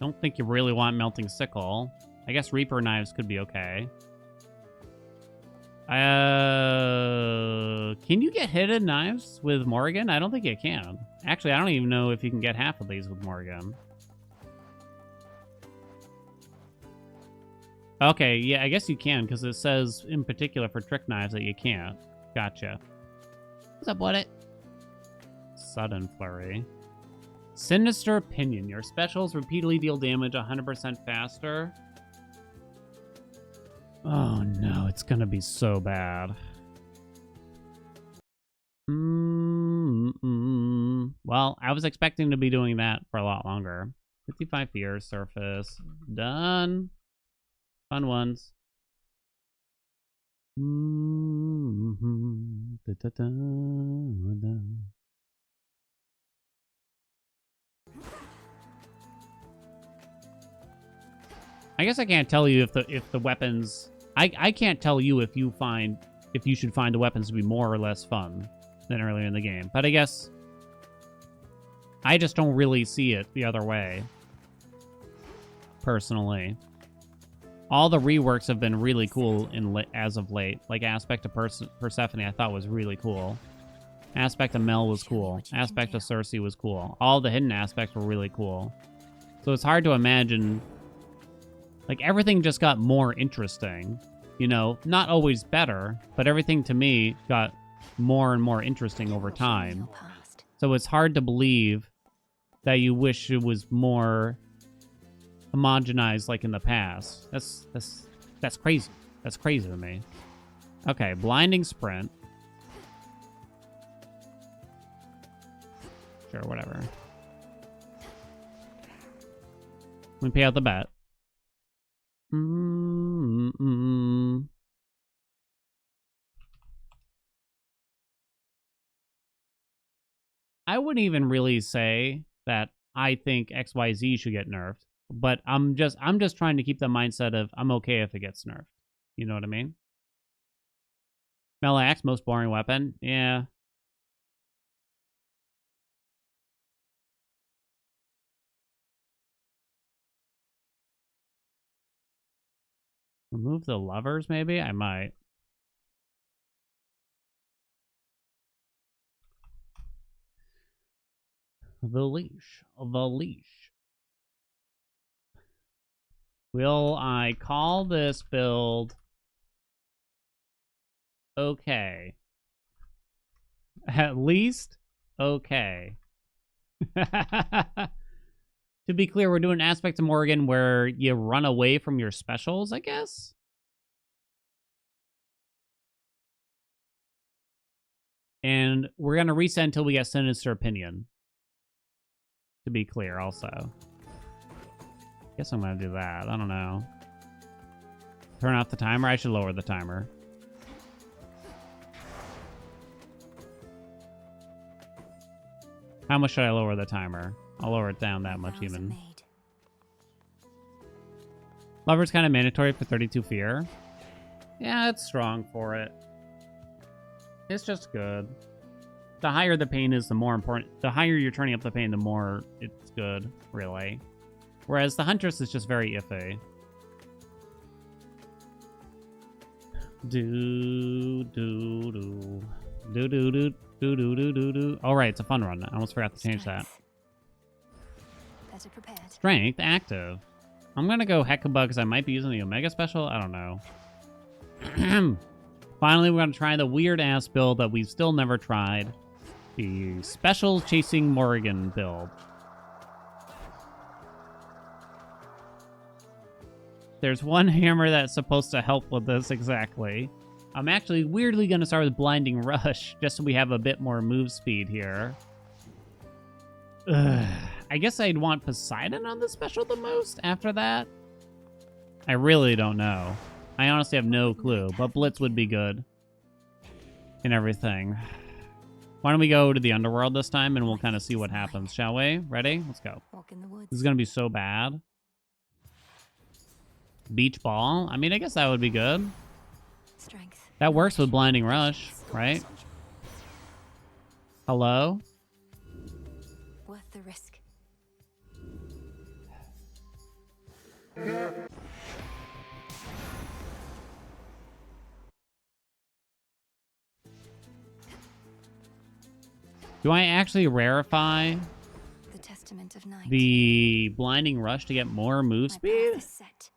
Don't think you really want Melting Sickle. I guess Reaper knives could be okay. Can you get hidden knives with Morrigan? I don't think you can. Actually, I don't even know if you can get half of these with Morrigan. Okay, yeah, I guess you can, because it says in particular for trick knives that you can't. Gotcha. What's up, what it? Sudden Flurry. Sinister Opinion. Your specials repeatedly deal damage 100% faster. Oh no, it's gonna be so bad. Well, I was expecting to be doing that for a lot longer. 55 fears, surface. Done. Fun ones. I guess I can't tell you if the weapons. I can't tell you if you should find the weapons to be more or less fun than earlier in the game. But I guess I just don't really see it the other way. Personally. All the reworks have been really cool as of late. Like Aspect of Persephone I thought was really cool. Aspect of Mel was cool. Aspect of Cersei was cool. All the hidden aspects were really cool. So it's hard to imagine. Like, everything just got more interesting. You know, not always better, but everything to me got more and more interesting over time. So it's hard to believe that you wish it was more homogenized like in the past. That's crazy. That's crazy to me. Okay, Blinding Sprint. Sure, whatever. We pay out the bet. I wouldn't even really say that I think XYZ should get nerfed, but I'm just trying to keep the mindset of I'm okay if it gets nerfed. You know what I mean? Melee axe, most boring weapon. Yeah. Remove the lovers, maybe? I might. The leash. The leash. Will I call this build okay? At least okay. To be clear, we're doing Aspect of Morrigan where you run away from your specials, I guess? And we're going to reset until we get Sinister Opinion. To be clear, also. Guess I'm going to do that. I don't know. Turn off the timer? I should lower the timer. How much should I lower the timer? I'll lower it down that much even. Lover's kind of mandatory for 32 fear. Yeah, it's strong for it. It's just good. The higher the pain is, the more important. The higher you're turning up the pain, the more it's good, really. Whereas the Huntress is just very iffy. Do do do do do do do do do do do. All right, it's a fun run. I almost forgot to change that. Better prepared. Strength active. I'm gonna go Hecuba because I might be using the Omega special. I don't know. Finally, we're gonna try the weird ass build that we've still never tried. The special chasing Morrigan build. There's one hammer that's supposed to help with this exactly. I'm actually weirdly gonna start with Blinding Rush just so we have a bit more move speed here. Ugh. I guess I'd want Poseidon on the special the most after that. I really don't know. I honestly have no clue, but Blitz would be good. And everything. Why don't we go to the Underworld this time and we'll kind of see what happens, shall we? Ready? Let's go. This is going to be so bad. Beach Ball? I mean, I guess that would be good. That works with Blinding Rush, right? Hello? Worth the risk. Do I actually rarefy The testament of night. the blinding rush to get more move My speed? path is set.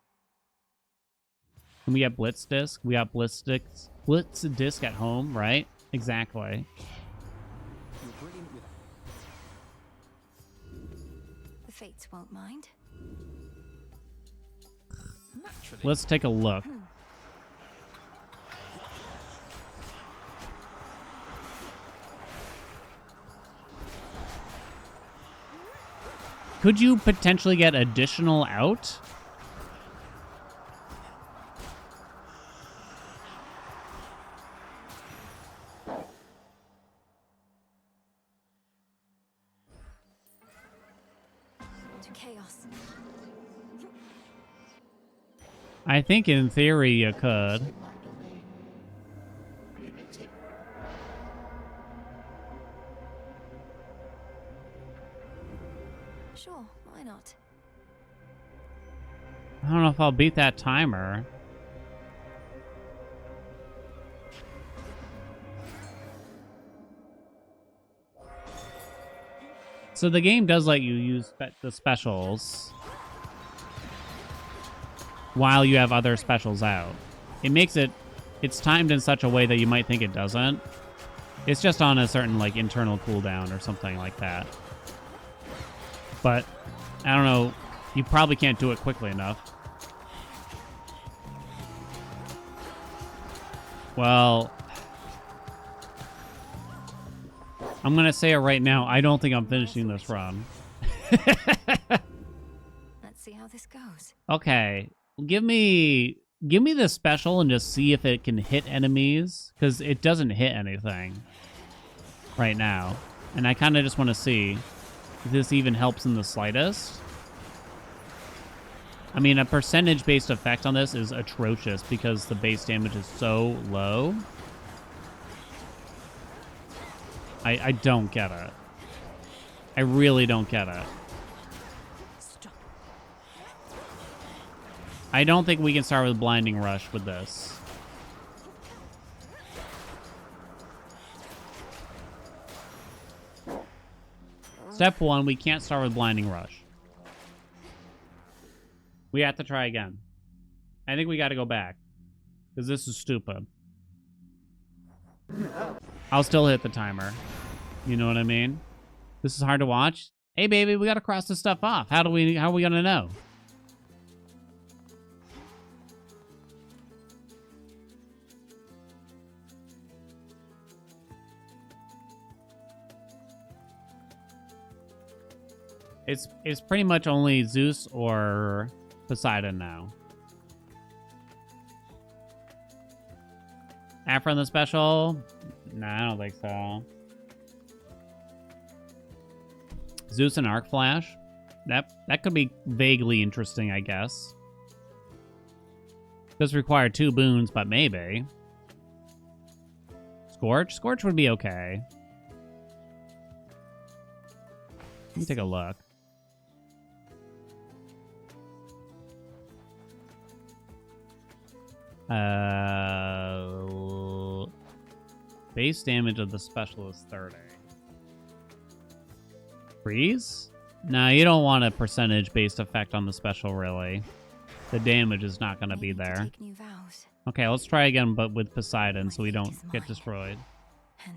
Can we get blitz disc? We got blitz disc at home, right? Exactly. The fates won't mind. Let's take a look. Could you potentially get additional out? To chaos. I think in theory you could. Sure, why not? I don't know if I'll beat that timer. So the game does let you use the specials while you have other specials out. It makes it's timed in such a way that you might think it doesn't. It's just on a certain like internal cooldown or something like that. But I don't know, you probably can't do it quickly enough. Well, I'm going to say it right now. I don't think I'm finishing this run. Let's see how this goes. Okay. Give me the special and just see if it can hit enemies, because it doesn't hit anything right now. And I kind of just want to see if this even helps in the slightest. I mean, a percentage-based effect on this is atrocious because the base damage is so low. I don't get it. I really don't get it. I don't think we can start with Blinding Rush with this. Step 1, we can't start with Blinding Rush. We have to try again. I think we got to go back, because this is stupid. I'll still hit the timer. You know what I mean? This is hard to watch. Hey, baby, we got to cross this stuff off. How are we going to know? It's pretty much only Zeus or Poseidon now. After on the special? Nah, I don't think so. Zeus and Arc Flash? That could be vaguely interesting, I guess. Does require 2 boons, but maybe. Scorch? Scorch would be okay. Let me take a look. Base damage of the special is 30. Freeze? No, you don't want a percentage-based effect on the special, really. The damage is not going to be there. Okay, let's try again, but with Poseidon, so we don't get destroyed.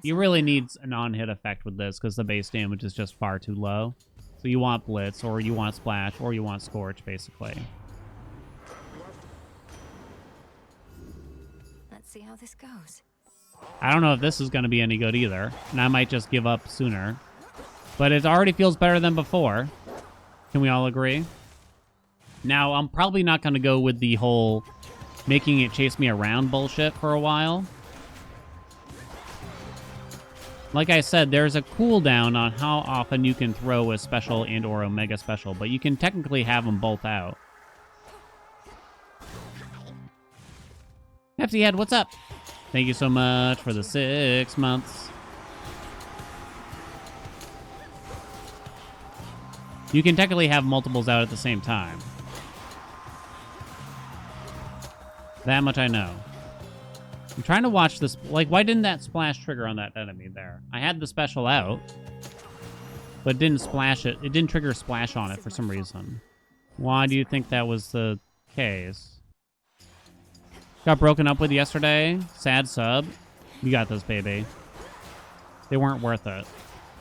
You really need a non-hit effect with this, because the base damage is just far too low. So you want Blitz, or you want Splash, or you want Scorch, basically. Let's see how this goes. I don't know if this is going to be any good either, and I might just give up sooner. But it already feels better than before. Can we all agree? Now, I'm probably not going to go with the whole making it chase me around bullshit for a while. Like I said, there's a cooldown on how often you can throw a special and or a mega special, but you can technically have them both out. Pepsi Head, what's up? Thank you so much for the 6 months. You can technically have multiples out at the same time. That much I know. I'm trying to watch this. Like, why didn't that splash trigger on that enemy there? I had the special out, but it didn't splash it. It didn't trigger splash on it for some reason. Why do you think that was the case? Got broken up with yesterday. Sad sub. You got this, baby. They weren't worth it.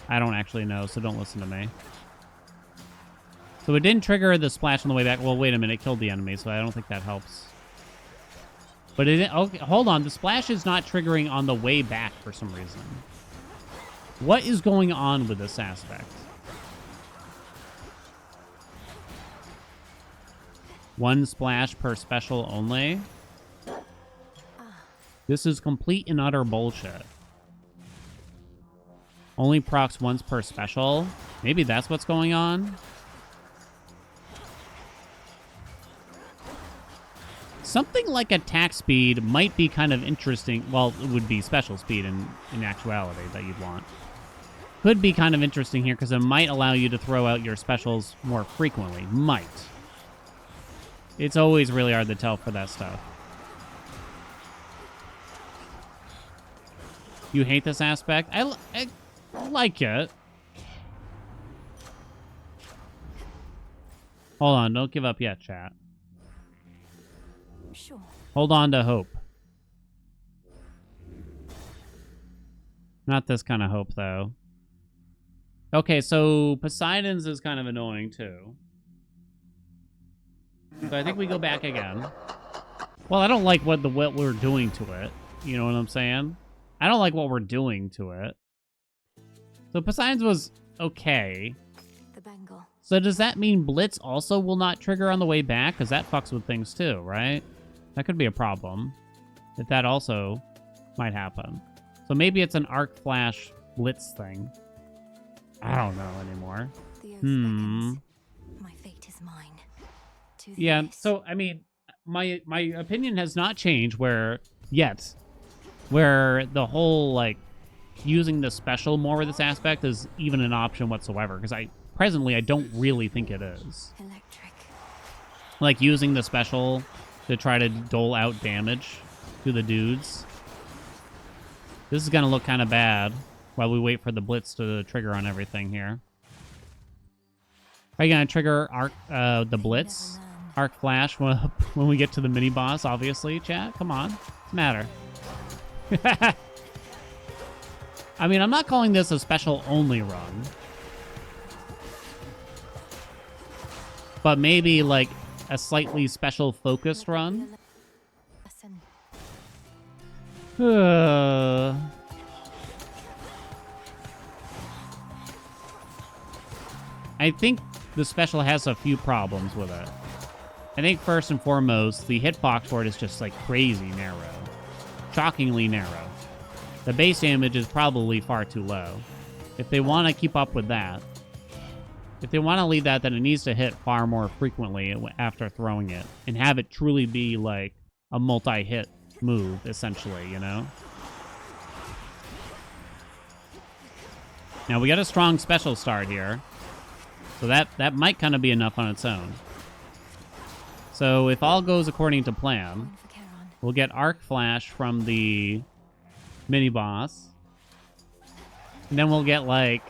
I don't actually know, so don't listen to me. So it didn't trigger the splash on the way back. Well, wait a minute. It killed the enemy, so I don't think that helps. But it... Okay, hold on. The splash is not triggering on the way back for some reason. What is going on with this aspect? One splash per special only? This is complete and utter bullshit. Only procs once per special? Maybe that's what's going on? Something like attack speed might be kind of interesting. Well, it would be special speed in actuality that you'd want. Could be kind of interesting here because it might allow you to throw out your specials more frequently. Might. It's always really hard to tell for that stuff. You hate this aspect? I like it. Hold on, don't give up yet, chat. Sure. Hold on to hope. Not this kind of hope, though. Okay, so Poseidon's is kind of annoying, too. So I think we go back again. Well, I don't like what we're doing to it. You know what I'm saying? I don't like what we're doing to it. So Poseidon's was okay. The Bengal. So does that mean Blitz also will not trigger on the way back? Because that fucks with things too, right? That could be a problem. If that also might happen. So maybe it's an Arc Flash Blitz thing. I don't know anymore. The oath beckons. My fate is mine. To the Yeah, abyss. so, I mean, my opinion has not changed where the whole, like, using the special more with this aspect is even an option whatsoever. Because presently, I don't really think it is. Electric. Like, using the special to try to dole out damage to the dudes. This is going to look kind of bad while we wait for the Blitz to trigger on everything here. Are you going to trigger the Blitz? Arc Flash when we get to the mini-boss, obviously, chat? Come on. What's the matter? I mean, I'm not calling this a special-only run. But maybe, like, a slightly special-focused run? I think the special has a few problems with it. I think first and foremost, the hitbox for it is just like crazy narrow. Shockingly narrow. The base damage is probably far too low. If they want to keep up with that, if they want to leave that, then it needs to hit far more frequently after throwing it and have it truly be like a multi-hit move, essentially, you know? Now, we got a strong special start here. So that might kind of be enough on its own. So if all goes according to plan, we'll get Arc Flash from the mini-boss. And then we'll get, like,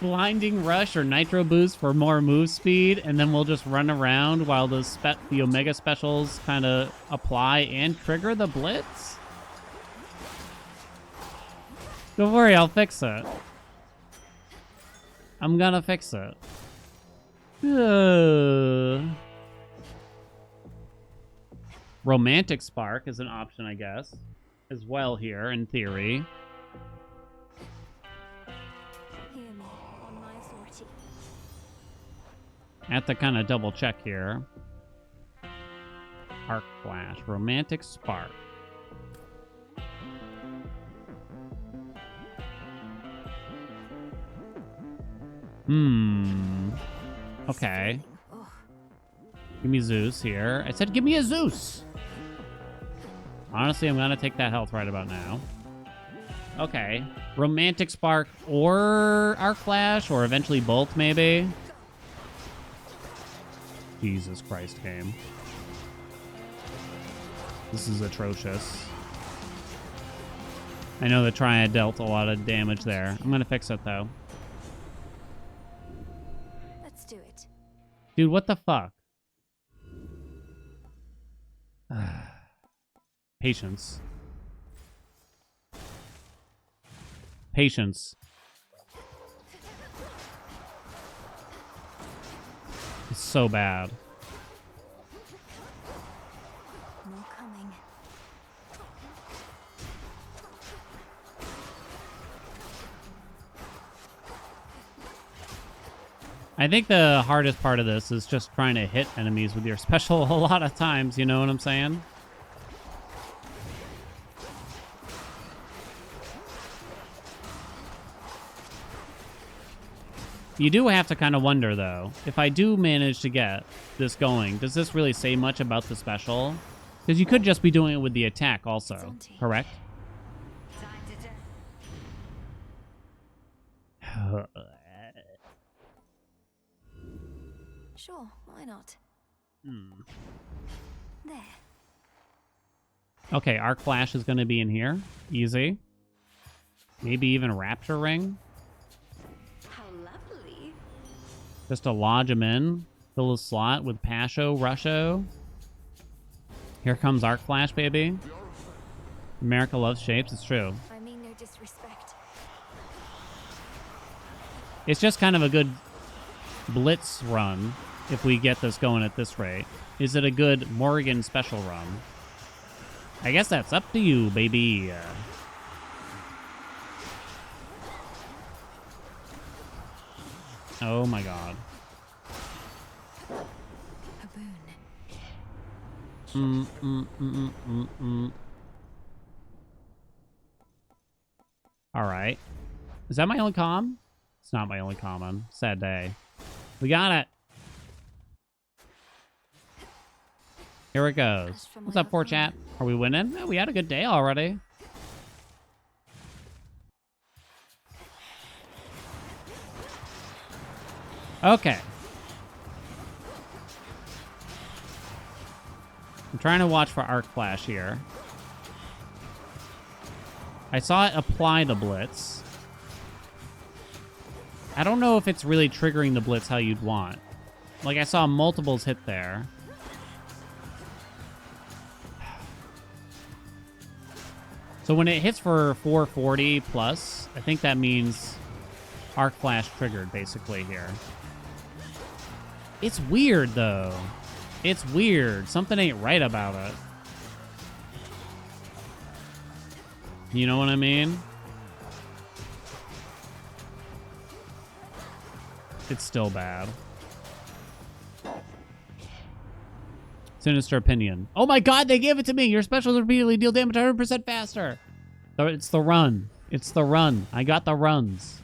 Blinding Rush or Nitro Boost for more move speed. And then we'll just run around while the Omega Specials kind of apply and trigger the Blitz. Don't worry, I'll fix it. I'm gonna fix it. Romantic Spark is an option, I guess, as well here, in theory. Hear me on my authority. I have to kind of double check here. Arc Flash, Romantic Spark. Okay. Give me Zeus here. I said give me a Zeus! Honestly, I'm gonna take that health right about now. Okay. Romantic Spark or Arc Flash, or eventually both, maybe? Jesus Christ, game. This is atrocious. I know the Triad dealt a lot of damage there. I'm gonna fix it, though. Let's do it. Dude, what the fuck? Patience. Patience. It's so bad. More coming. I think the hardest part of this is just trying to hit enemies with your special a lot of times, you know what I'm saying? You do have to kind of wonder, though, if I do manage to get this going, does this really say much about the special? Because you could just be doing it with the attack also, correct? Sure, why not? There. Okay, Arc Flash is going to be in here. Easy. Maybe even Rapture Ring. How lovely. Just to lodge him in. Fill his slot with Pasho, Rusho. Here comes Arc Flash, baby. America loves shapes. It's true. I mean no disrespect. It's just kind of a good blitz run if we get this going at this rate. Is it a good Morrigan special run? I guess that's up to you, baby. Oh my god. A Mm. Alright. Is that my only comm? It's not my only common. Sad day. We got it. Here it goes. What's up, 4chat? Are we winning? Oh, we had a good day already. Okay. I'm trying to watch for Arc Flash here. I saw it apply the Blitz. I don't know if it's really triggering the Blitz how you'd want. Like, I saw multiples hit there. So when it hits for 440 plus, I think that means Arc Flash triggered, basically, here. It's weird, though. It's weird. Something ain't right about it. You know what I mean? It's still bad. Sinister Opinion. Oh my god, they gave it to me! Your specials repeatedly deal damage 100% faster! So it's the run. It's the run. I got the runs.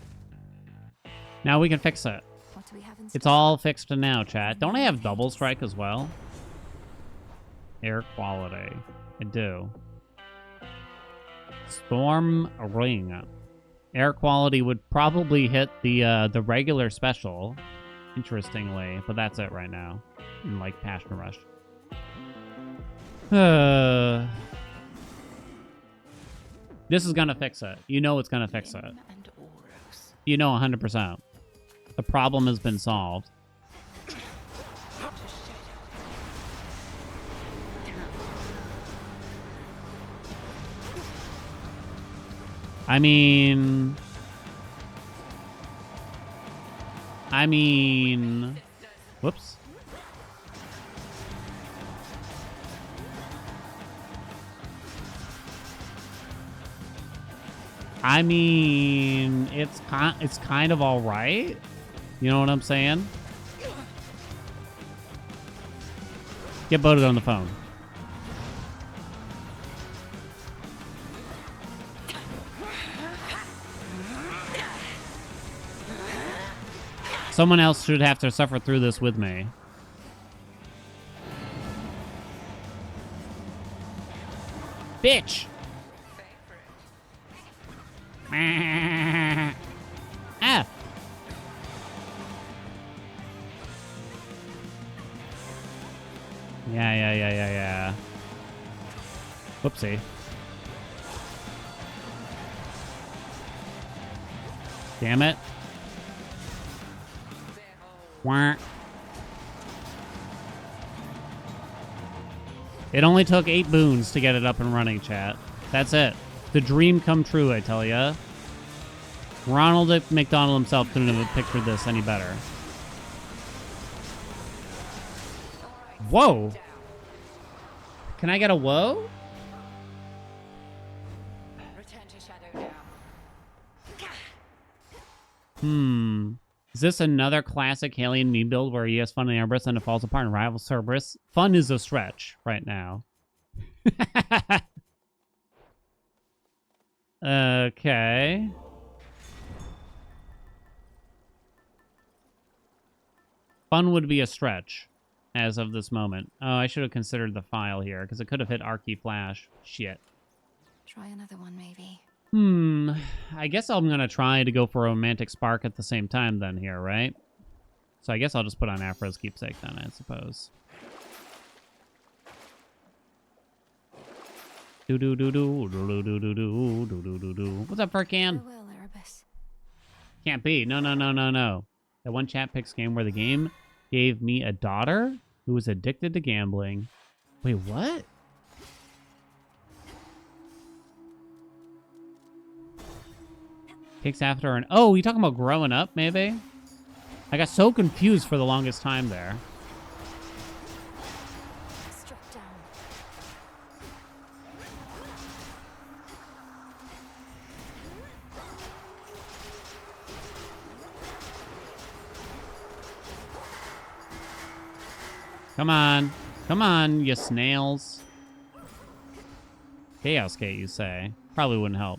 Now we can fix it. What do we have in It's all fixed now, chat. Don't I have double strike as well? Air quality. I do. Storm Ring. Air quality would probably hit the regular special, interestingly, but that's it right now. In like Passion Rush. This is gonna fix it. You know it's gonna fix it. You know 100%. The problem has been solved. I mean, whoops. I mean, it's kind of all right. You know what I'm saying? Get Boded on the phone. Someone else should have to suffer through this with me. Bitch! Ah! Yeah. Whoopsie. Damn it. Wah. It only took 8 boons to get it up and running, chat. That's it. The dream come true, I tell ya. Ronald McDonald himself couldn't have pictured this any better. Whoa! Can I get a whoa? Is this another classic Haelian meme build where he has fun in Airbus and it falls apart and rivals Cerberus? Fun is a stretch right now. Okay. Fun would be a stretch as of this moment. Oh, I should have considered the file here because it could have hit Archie Flash. Shit. Try another one, maybe. I guess I'm going to try to go for a Romantic Spark at the same time then here, right? So I guess I'll just put on Afro's Keepsake then, I suppose. Do-do-do-do-do-do-do-do-do-do-do-do. What's up, Furcan? Farewell, Erebus. Can't be. No. That one chat picks game where the game gave me a daughter who was addicted to gambling. Wait, what? Takes after her and... Oh, you talking about growing up, maybe? I got so confused for the longest time there. Struck down. Come on. Come on, you snails. Chaos Gate, you say? Probably wouldn't help.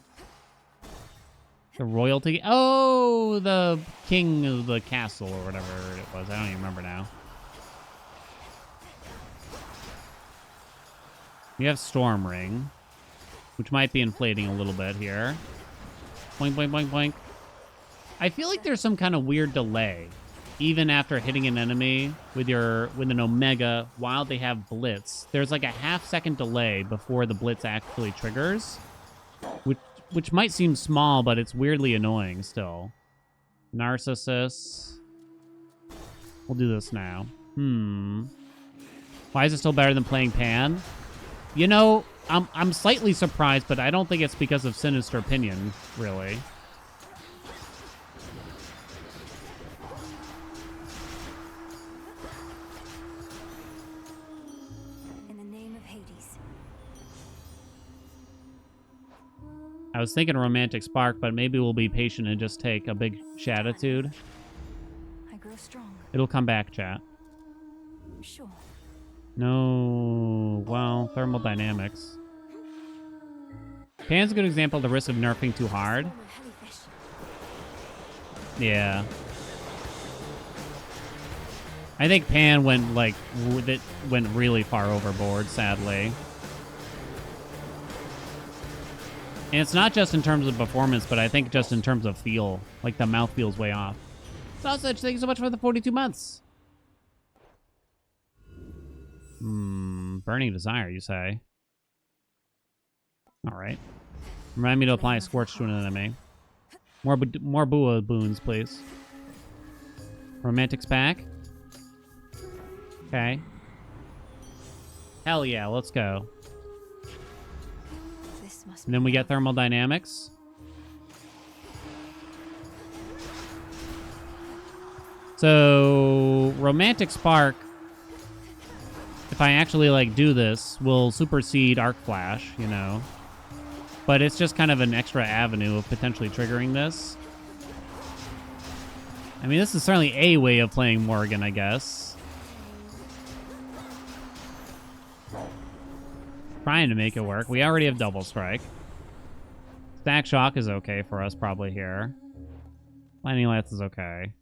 The royalty? Oh, the king of the castle or whatever it was. I don't even remember now. We have Storm Ring, which might be inflating a little bit here. Boink, boink, boink, boink. I feel like there's some kind of weird delay, even after hitting an enemy with an Omega while they have Blitz. There's like a half-second delay before the Blitz actually triggers, which might seem small, but it's weirdly annoying still. Narcissus. We'll do this now. Why is it still better than playing Pan? You know, I'm slightly surprised, but I don't think it's because of Sinister Opinion, really. I was thinking Romantic Spark, but maybe we'll be patient and just take a big Shatitude. I grow strong. It'll come back, chat. Sure. No, well, thermodynamics. Pan's a good example of the risk of nerfing too hard. Yeah. I think Pan went went really far overboard, sadly. And it's not just in terms of performance, but I think just in terms of feel. Like, the mouth feels way off. Sausage, thank you so much for the 42 months. Burning Desire, you say? Alright. Remind me to apply Scorch to an enemy. More Bua boons, please. Romantics pack. Okay. Hell yeah, let's go. And then we get thermodynamics. So, Romantic Spark, if I actually, like, do this, will supersede Arc Flash, you know. But it's just kind of an extra avenue of potentially triggering this. I mean, this is certainly a way of playing Morgan, I guess. Trying to make it work. We already have Double Strike. Stack Shock is okay for us probably here. Lightning Lance is okay.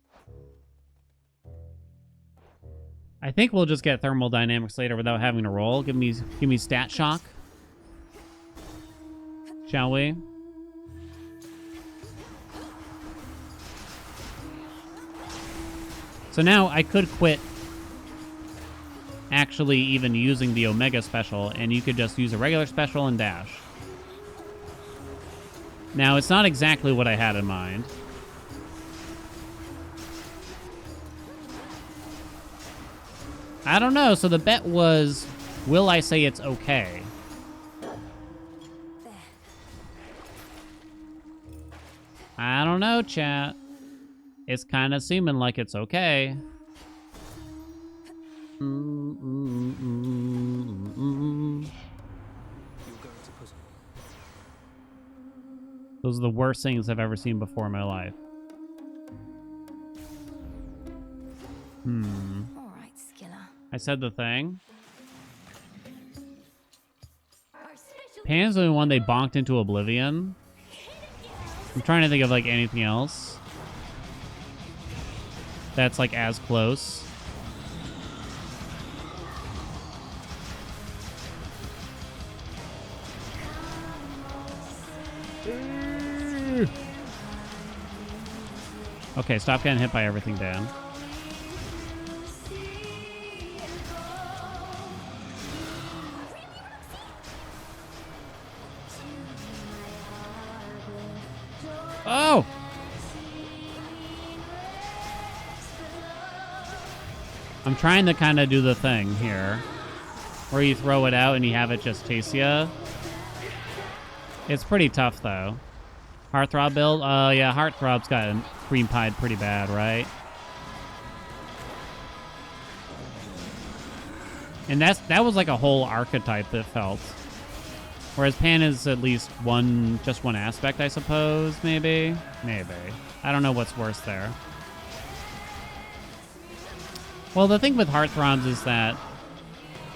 I think we'll just get Thermodynamics later without having to roll. Give me Stat Shock. Shall we? So now I could quit actually even using the Omega special, and you could just use a regular special and dash. Now, it's not exactly what I had in mind. I don't know, so the bet was, will I say it's okay? I don't know, chat. It's kind of seeming like it's okay. Those are the worst things I've ever seen before in my life. All right, Skiller. I said the thing. Our special Pan's the only one they bonked into oblivion. I'm trying to think of, like, anything else that's, like, as close. Okay, stop getting hit by everything, Dan. Oh! I'm trying to kind of do the thing here, where you throw it out and you have it just chase ya. It's pretty tough, though. Heartthrob build? Yeah, Heartthrob's got cream pied pretty bad, right? And that was like a whole archetype that felt. Whereas Pan is at least just one aspect, I suppose, maybe? Maybe. I don't know what's worse there. Well, the thing with Heartthrobs is that,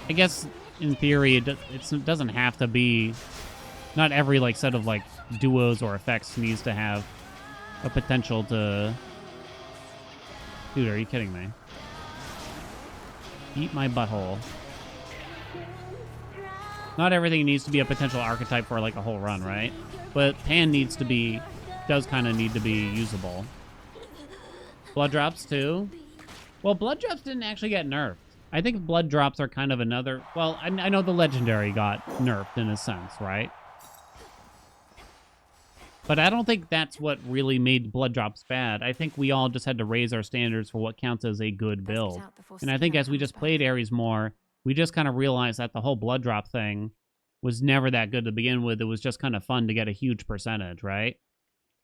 I guess, in theory, it doesn't have to be... Not every, like, set of, like, duos or effects needs to have a potential to... Dude, are you kidding me? Eat my butthole. Not everything needs to be a potential archetype for, like, a whole run, right? But Pan does kind of need to be usable. Blood drops, too. Well, blood drops didn't actually get nerfed. I think blood drops are kind of another... Well, I know the legendary got nerfed in a sense, right? But I don't think that's what really made blood drops bad. I think we all just had to raise our standards for what counts as a good build. And I think as we just played Ares more, we just kind of realized that the whole blood drop thing was never that good to begin with. It was just kind of fun to get a huge percentage, right?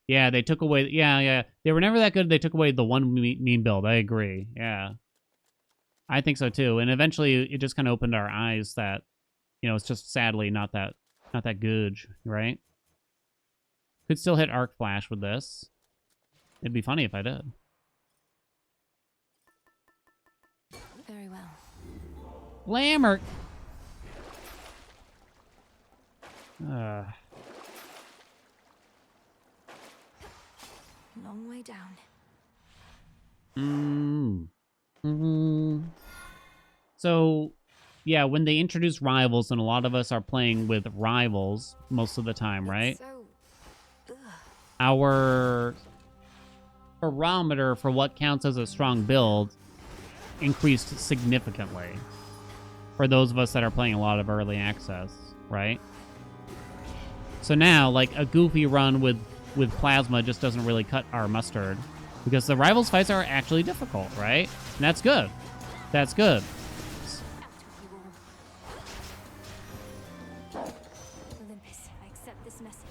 Yeah, they took away... Yeah. They were never that good. They took away the one meme build. I agree. Yeah. I think so, too. And eventually, it just kind of opened our eyes that, you know, it's just sadly not that good, right? Could still hit Arc Flash with this. It'd be funny if I did. Very well. Lammer! Long way down. So, yeah, when they introduce rivals, and a lot of us are playing with rivals most of the time, right? Our barometer for what counts as a strong build increased significantly for those of us that are playing a lot of early access, right? So now, like, a goofy run with Plasma just doesn't really cut our mustard because the rivals fights are actually difficult, right? And that's good. That's good. Olympus, I accept this message.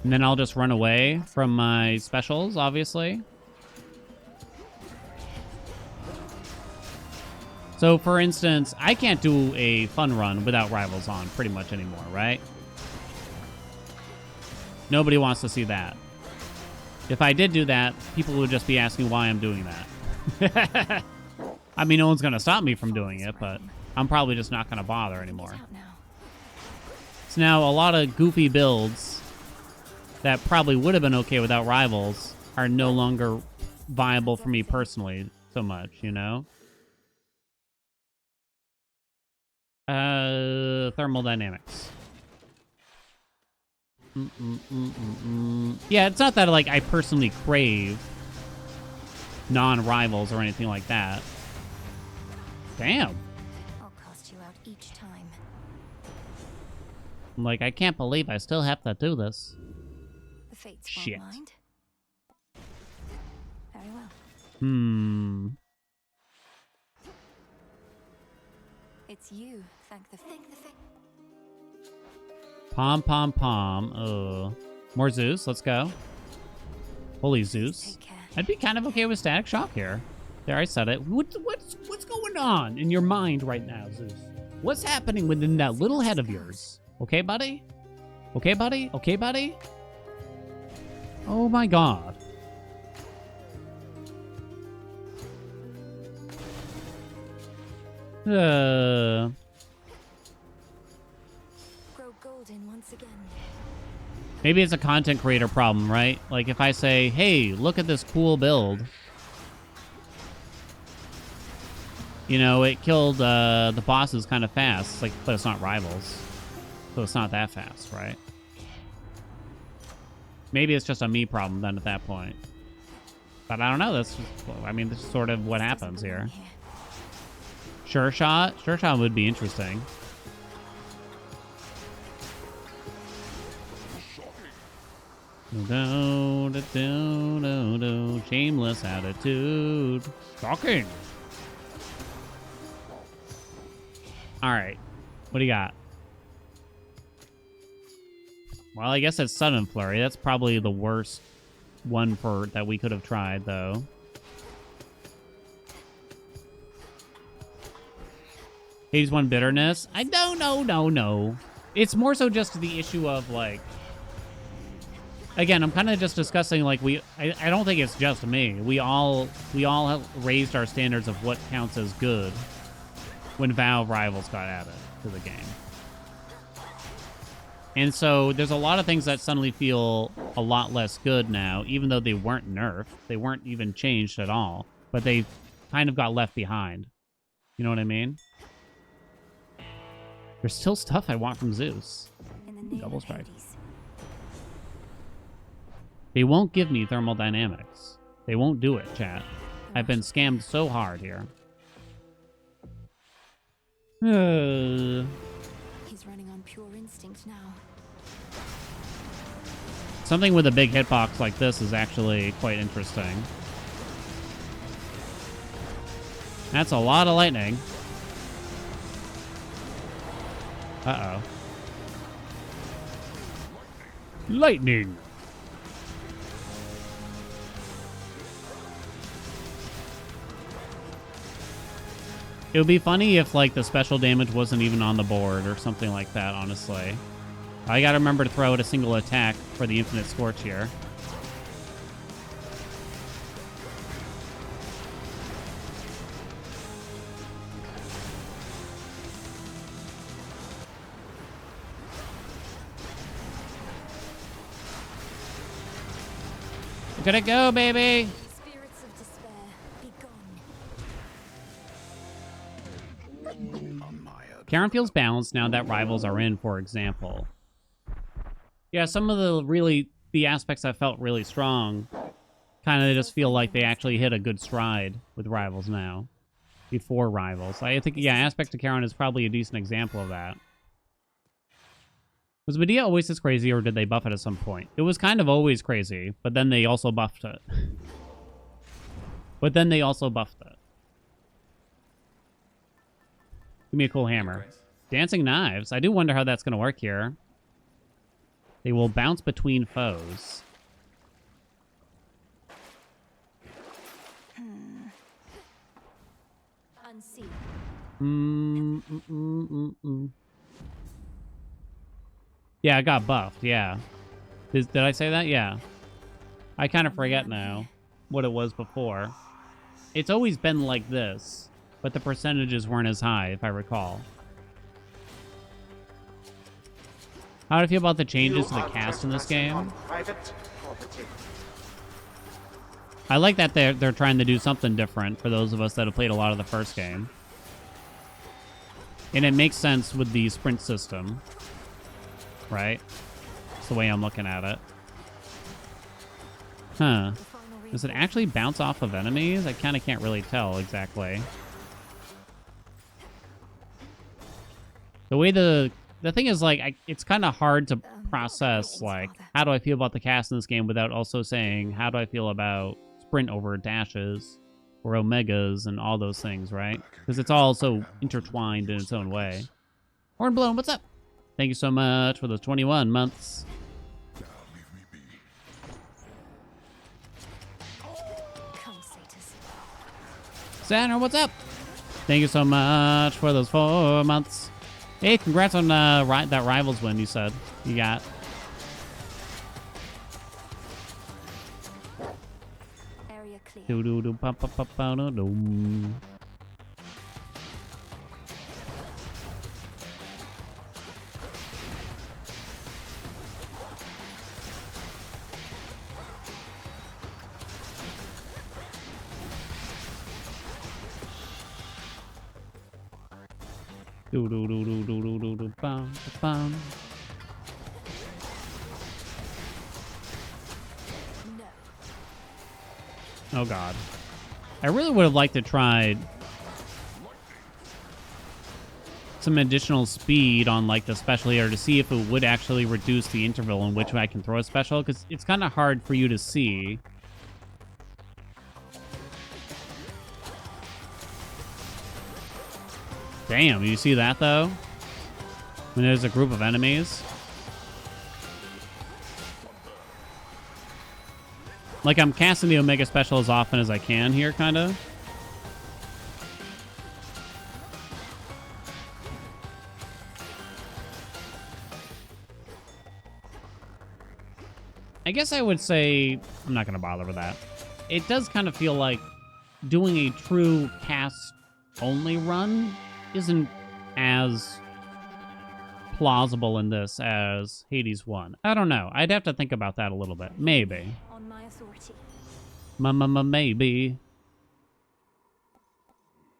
And then I'll just run away from my specials, obviously. So, for instance, I can't do a fun run without rivals on pretty much anymore, right? Nobody wants to see that. If I did do that, people would just be asking why I'm doing that. I mean, no one's going to stop me from doing it, but I'm probably just not going to bother anymore. So now a lot of goofy builds that probably would have been okay without rivals are no longer viable for me personally so much, you know? Thermal dynamics. Yeah, it's not that like I personally crave non-rivals or anything like that. Damn. I'll cast you out each time. I'm like, I can't believe I still have to do this. The fates Shit. won't mind. Very well. It's you. Thank the fate. Pom pom pom. More Zeus. Let's go. Holy Zeus. Take care. I'd be kind of okay with Static Shock here. There, I said it. What's going on in your mind right now, Zeus? What's happening within that little head of yours? Okay, buddy? Okay, buddy? Okay, buddy? Oh my god. Grow golden once again. Maybe it's a content creator problem, right? Like if I say, hey, look at this cool build. You know, it killed the bosses kind of fast. Like, but it's not rivals. So it's not that fast, right? Maybe it's just a me problem then at that point. But I don't know. That's just, I mean, this is sort of what happens here. Sure shot? Sure shot would be interesting. Shameless attitude. Shocking. All right. What do you got? Well, I guess it's Sudden Flurry. That's probably the worst one for that we could have tried, though. Hades 1 Bitterness? I don't know, no. It's more so just the issue of, like... Again, I'm kind of just discussing, like, I don't think it's just me. We all have raised our standards of what counts as good when Valve Rivals got added to the game. And so there's a lot of things that suddenly feel a lot less good now, even though they weren't nerfed. They weren't even changed at all. But they kind of got left behind. You know what I mean? There's still stuff I want from Zeus. Double strike. They won't give me thermal dynamics. They won't do it, chat. I've been scammed so hard here. He's running on pure instinct now. Something with a big hitbox like this is actually quite interesting. That's a lot of lightning. Uh-oh. Lightning! It would be funny if, like, the special damage wasn't even on the board or something like that, honestly. I gotta remember to throw out a single attack for the Infinite Scorch here. Look at it go, baby! Spirits of despair, be gone. Karen feels balanced now that Rivals are in, for example. Yeah, some of the aspects that felt really strong kind of just feel like they actually hit a good stride with Rivals now. Before Rivals. I think, yeah, Aspect to Karen is probably a decent example of that. Was Medea always this crazy, or did they buff it at some point? It was kind of always crazy, but then they also buffed it. Give me a cool hammer. Dancing Knives. I do wonder how that's going to work here. They will bounce between foes. Unseen. Yeah, it got buffed, yeah. Did I say that? Yeah. I kind of forget now what it was before. It's always been like this, but the percentages weren't as high, if I recall. How do you feel about the changes to the cast in this game? I like that they're trying to do something different for those of us that have played a lot of the first game. And it makes sense with the sprint system. Right? That's the way I'm looking at it. Huh. Does it actually bounce off of enemies? I kind of can't really tell exactly. The way the thing is, like, it's kind of hard to process, like, how do I feel about the cast in this game without also saying, how do I feel about sprint over dashes or omegas and all those things, right? Because it's all so intertwined in its own way. Hornblown, what's up? Thank you so much for those 21 months. Now leave me be. Come, Satyrs. Saturn, what's up? Thank you so much for those 4 months. Hey, congrats on that Rivals win you said you got. Area clear. Do do do pa pa pa pa do do. Do do do do do do do do bum bum. No. Oh god. I really would have liked to try some additional speed on like the special here to see if it would actually reduce the interval in which I can throw a special, because it's kind of hard for you to see. Damn, you see that though? When there's a group of enemies. Like, I'm casting the Omega Special as often as I can here, kind of. I guess I would say... I'm not going to bother with that. It does kind of feel like doing a true cast-only run isn't as plausible in this as Hades 1. I don't know. I'd have to think about that a little bit. Maybe. On my authority. Maybe.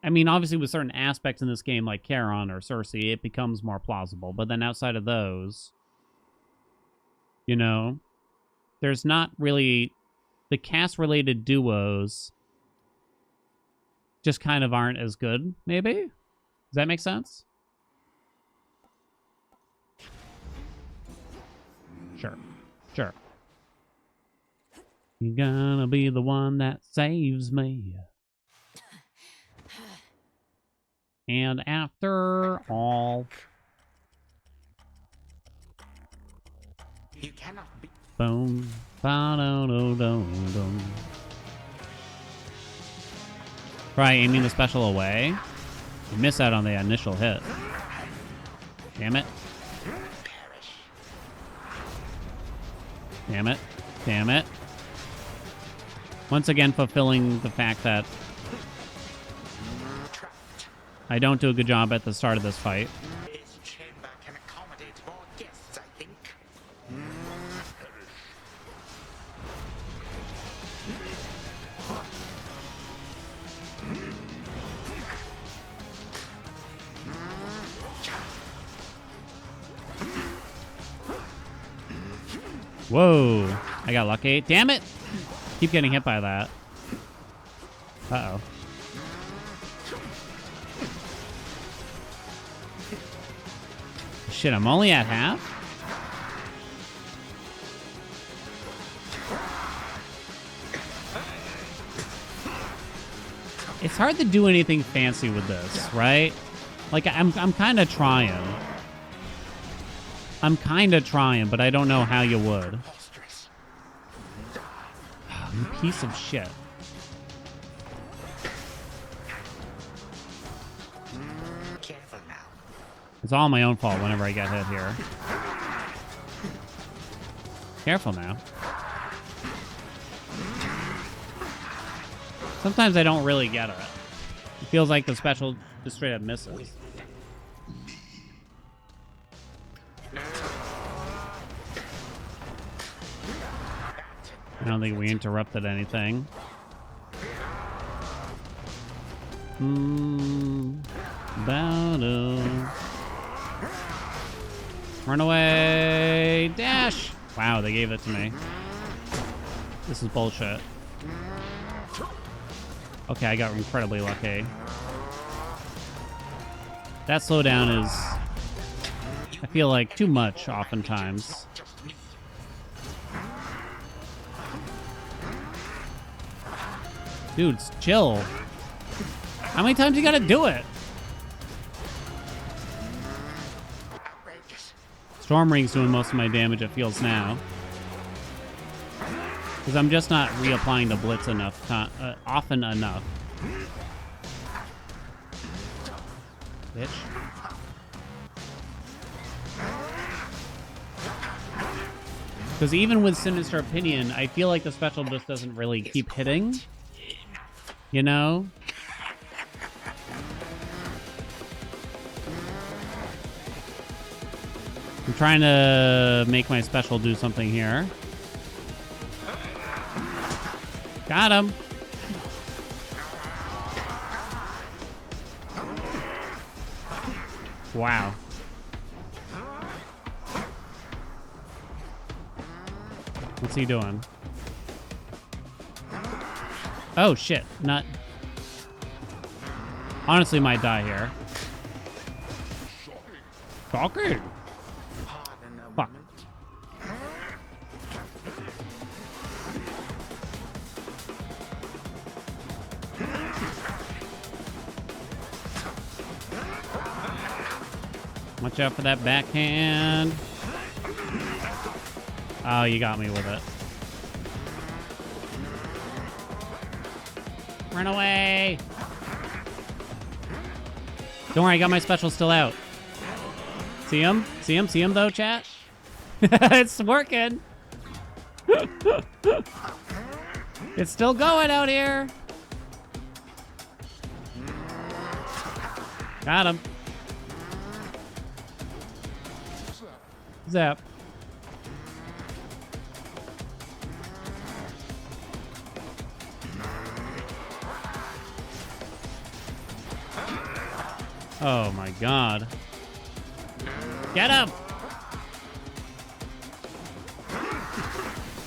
I mean, obviously with certain aspects in this game, like Charon or Circe, it becomes more plausible. But then outside of those, you know, there's not really... The cast-related duos just kind of aren't as good, maybe? Does that make sense? Sure. You're gonna be the one that saves me. And after all... You cannot be. Boom. Ba-do-do-do-do. Try aiming the special away. You miss out on the initial hit. Damn it. Damn it. Once again, fulfilling the fact that I don't do a good job at the start of this fight. This chamber can accommodate more guests, I think. Whoa. I got lucky. Damn it. Keep getting hit by that. Uh-oh. Shit, I'm only at half? It's hard to do anything fancy with this, right? Like, I'm kind of trying. But I don't know how you would. Oh, you piece of shit. Careful now. It's all my own fault whenever I get hit here. Careful now. Sometimes I don't really get it. It feels like the special just straight up misses. I don't think we interrupted anything. Run away! Dash! Wow, they gave it to me. This is bullshit. Okay, I got incredibly lucky. That slowdown is, I feel like, too much oftentimes. Dude, chill. How many times you gotta do it? Storm Ring's doing most of my damage, it feels now. Because I'm just not reapplying the Blitz enough, often enough. Bitch. Because even with Sinister Opinion, I feel like the special just doesn't really keep hitting. You know? I'm trying to make my special do something here. Got him. Wow. What's he doing? Oh, shit. Not... Honestly, might die here. Shocking. Fuck. Watch out for that backhand. Oh, you got me with it. Run away. Don't worry, I got my special still out. See him? See him? See him though, chat? It's working. It's still going out here. Got him. Zap. Oh my god. Get him!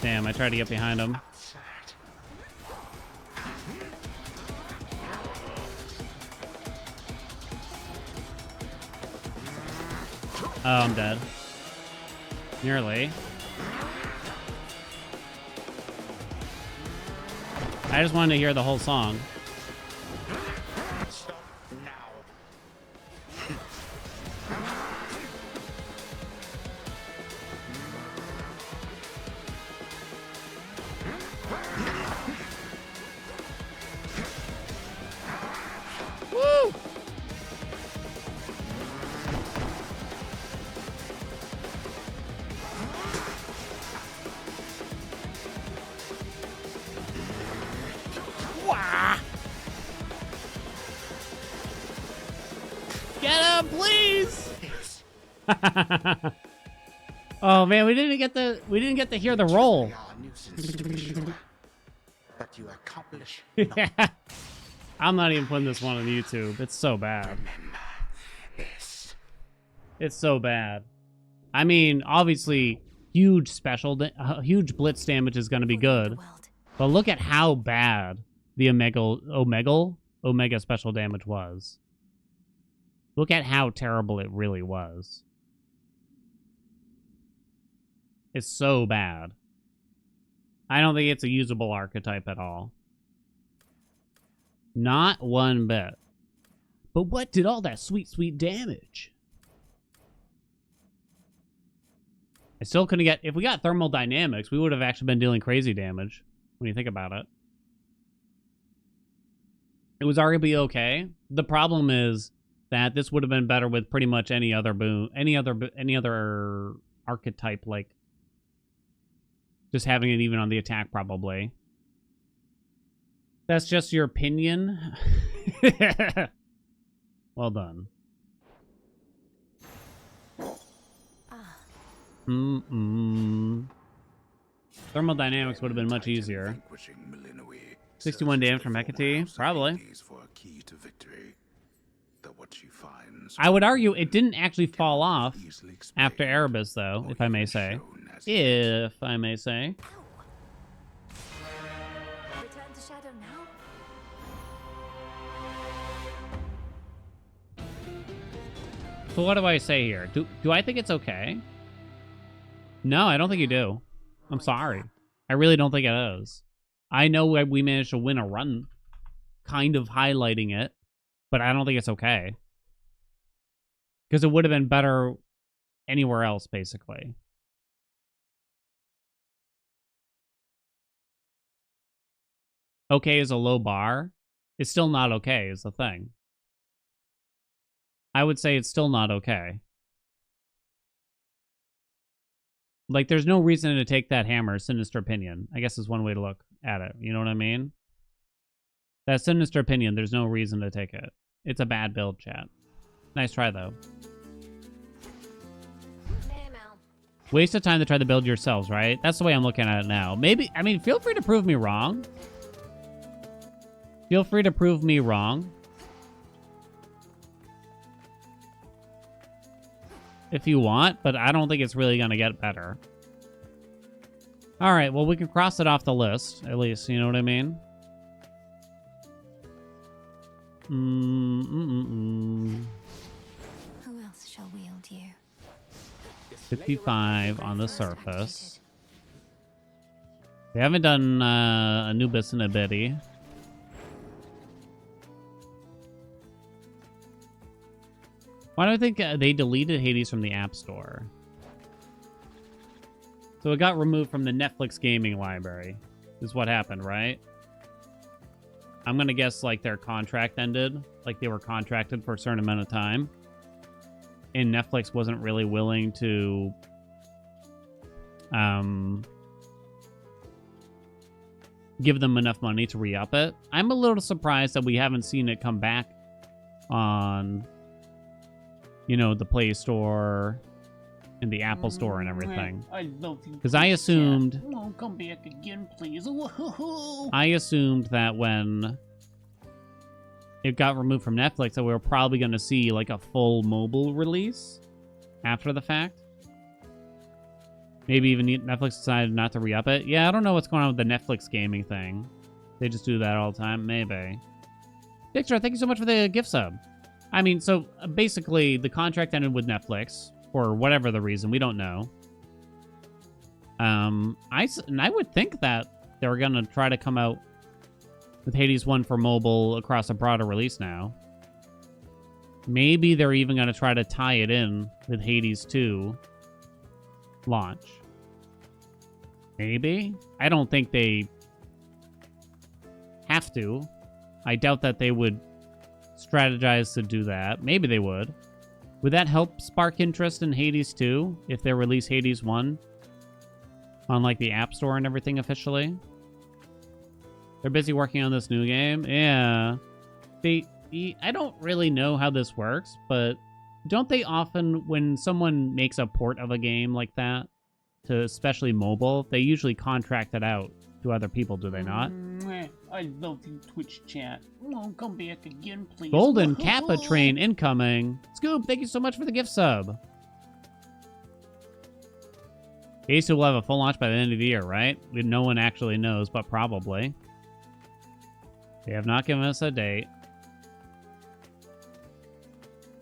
Damn, I tried to get behind him. Oh, I'm dead. Nearly. I just wanted to hear the whole song. Stop now. Woo! Wah! Get him, please! Oh man, we didn't get to hear the roll. They are a nuisance to be sure, but you accomplish Yeah. I'm not even putting this one on YouTube. It's so bad. this. It's so bad. I mean, obviously, huge huge blitz damage is going to be good. But look at how bad the Omega special damage was. Look at how terrible it really was. It's so bad. I don't think it's a usable archetype at all. Not one bit. But what did all that sweet, sweet damage? I still couldn't get... If we got thermal dynamics, we would have actually been dealing crazy damage. When you think about it. It was arguably okay. The problem is that this would have been better with pretty much any other boon, any other archetype, like just having it even on the attack, probably. That's just your opinion. Well done. Thermodynamics would have been much easier. 61 damage from Hecate? Probably. I would argue it didn't actually fall off after Erebus, though, if I may say. if I may say. Return to shadow now? So what do I say here? Do I think it's okay? No, I don't think you do. I'm sorry. I really don't think it is. I know we managed to win a run, kind of highlighting it, but I don't think it's okay. Because it would have been better anywhere else, basically. Okay is a low bar. It's still not okay, is the thing. I would say it's still not okay. Like, there's no reason to take that hammer, sinister opinion. I guess is one way to look at it. You know what I mean? That sinister opinion, there's no reason to take it. It's a bad build, chat. Nice try, though. Hey, Mel. Waste of time to try to build yourselves, right? That's the way I'm looking at it now. Maybe, I mean, feel free to prove me wrong. Feel free to prove me wrong. If you want, but I don't think it's really going to get better. All right, well, we can cross it off the list, at least. You know what I mean? Who else shall wield you? 55 on the surface. We haven't done Anubis and Abedi. Why do I think they deleted Hades from the App Store? So it got removed from the Netflix gaming library, is what happened, right? I'm going to guess, like, their contract ended. Like, they were contracted for a certain amount of time. And Netflix wasn't really willing to... give them enough money to re-up it. I'm a little surprised that we haven't seen it come back on... you know, the Play Store and the Apple Store and everything. I love you. Because I assumed... Oh, come back again, please. Woohoo! I assumed that when it got removed from Netflix that we were probably going to see, like, a full mobile release after the fact. Maybe even Netflix decided not to re-up it. Yeah, I don't know what's going on with the Netflix gaming thing. They just do that all the time. Maybe. Dixter, thank you so much for the gift sub. I mean, so basically, the contract ended with Netflix for whatever the reason. We don't know. I would think that they were going to try to come out with Hades 1 for mobile across a broader release now. Maybe they're even going to try to tie it in with Hades 2 launch. Maybe? I don't think they have to. I doubt that they would strategize to do that. Maybe they would. Would that help spark interest in Hades 2 if they release Hades 1 on, like, the App Store and everything officially? They're busy working on this new game? Yeah. I don't really know how this works, but don't they often, when someone makes a port of a game like that, to especially mobile, they usually contract it out to other people, do they not? I love you, Twitch chat. Oh, come back again, please. Golden Woohoo! Kappa train incoming. Scoop, thank you so much for the gift sub. Hades 2 will have a full launch by the end of the year, right? No one actually knows, but probably. They have not given us a date.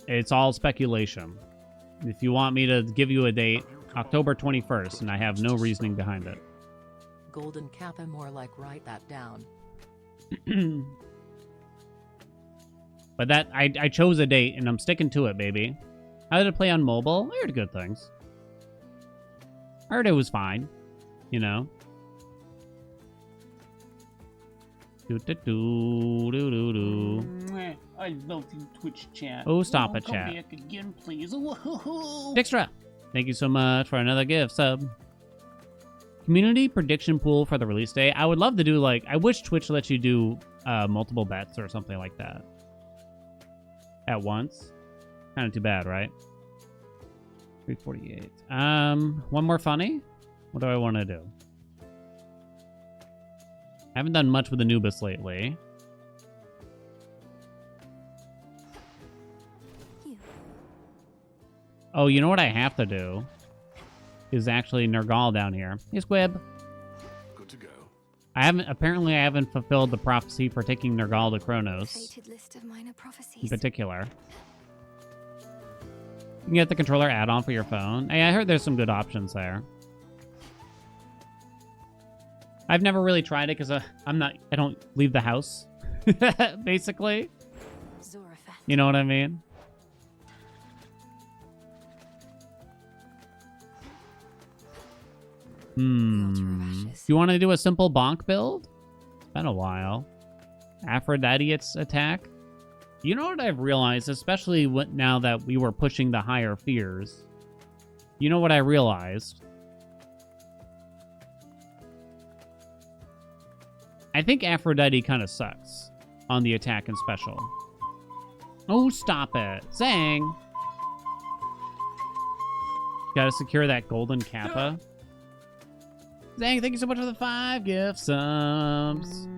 It's all speculation. If you want me to give you a date, October 21st, and I have no reasoning behind it. Golden Kappa, more like write that down. But that I chose a date and I'm sticking to it, baby. How did it play on mobile? I heard good things. I heard it was fine, you know. I love you, Twitch chat. Oh, stop it, chat. Come back again, please. Woohoo! Dixtra, thank you so much for another gift sub. Community prediction pool for the release day. I would love to do, like, I wish Twitch lets you do multiple bets or something like that at once. Kind of too bad, right? 348. One more funny? What do I want to do? I haven't done much with Anubis lately. Oh, you know what I have to do? is actually Nergal down here. Hey, Squib. Good to go. I haven't fulfilled the prophecy for taking Nergal to Kronos Fated list of minor in prophecies. particular. You can get the controller add-on for your phone. Hey, I heard there's some good options there. I've never really tried it because I don't leave the house, basically. Zorafat. You know what I mean? The altar of Do ashes. you want to do a simple bonk build? It's been a while. Aphrodite's attack. You know what I've realized, especially now that we were pushing the higher fears? You know what I realized? I think Aphrodite kind of sucks on the attack and special. Oh, stop it. Zang! Gotta secure that golden kappa. Zang, thank you so much for the 5 gift subs.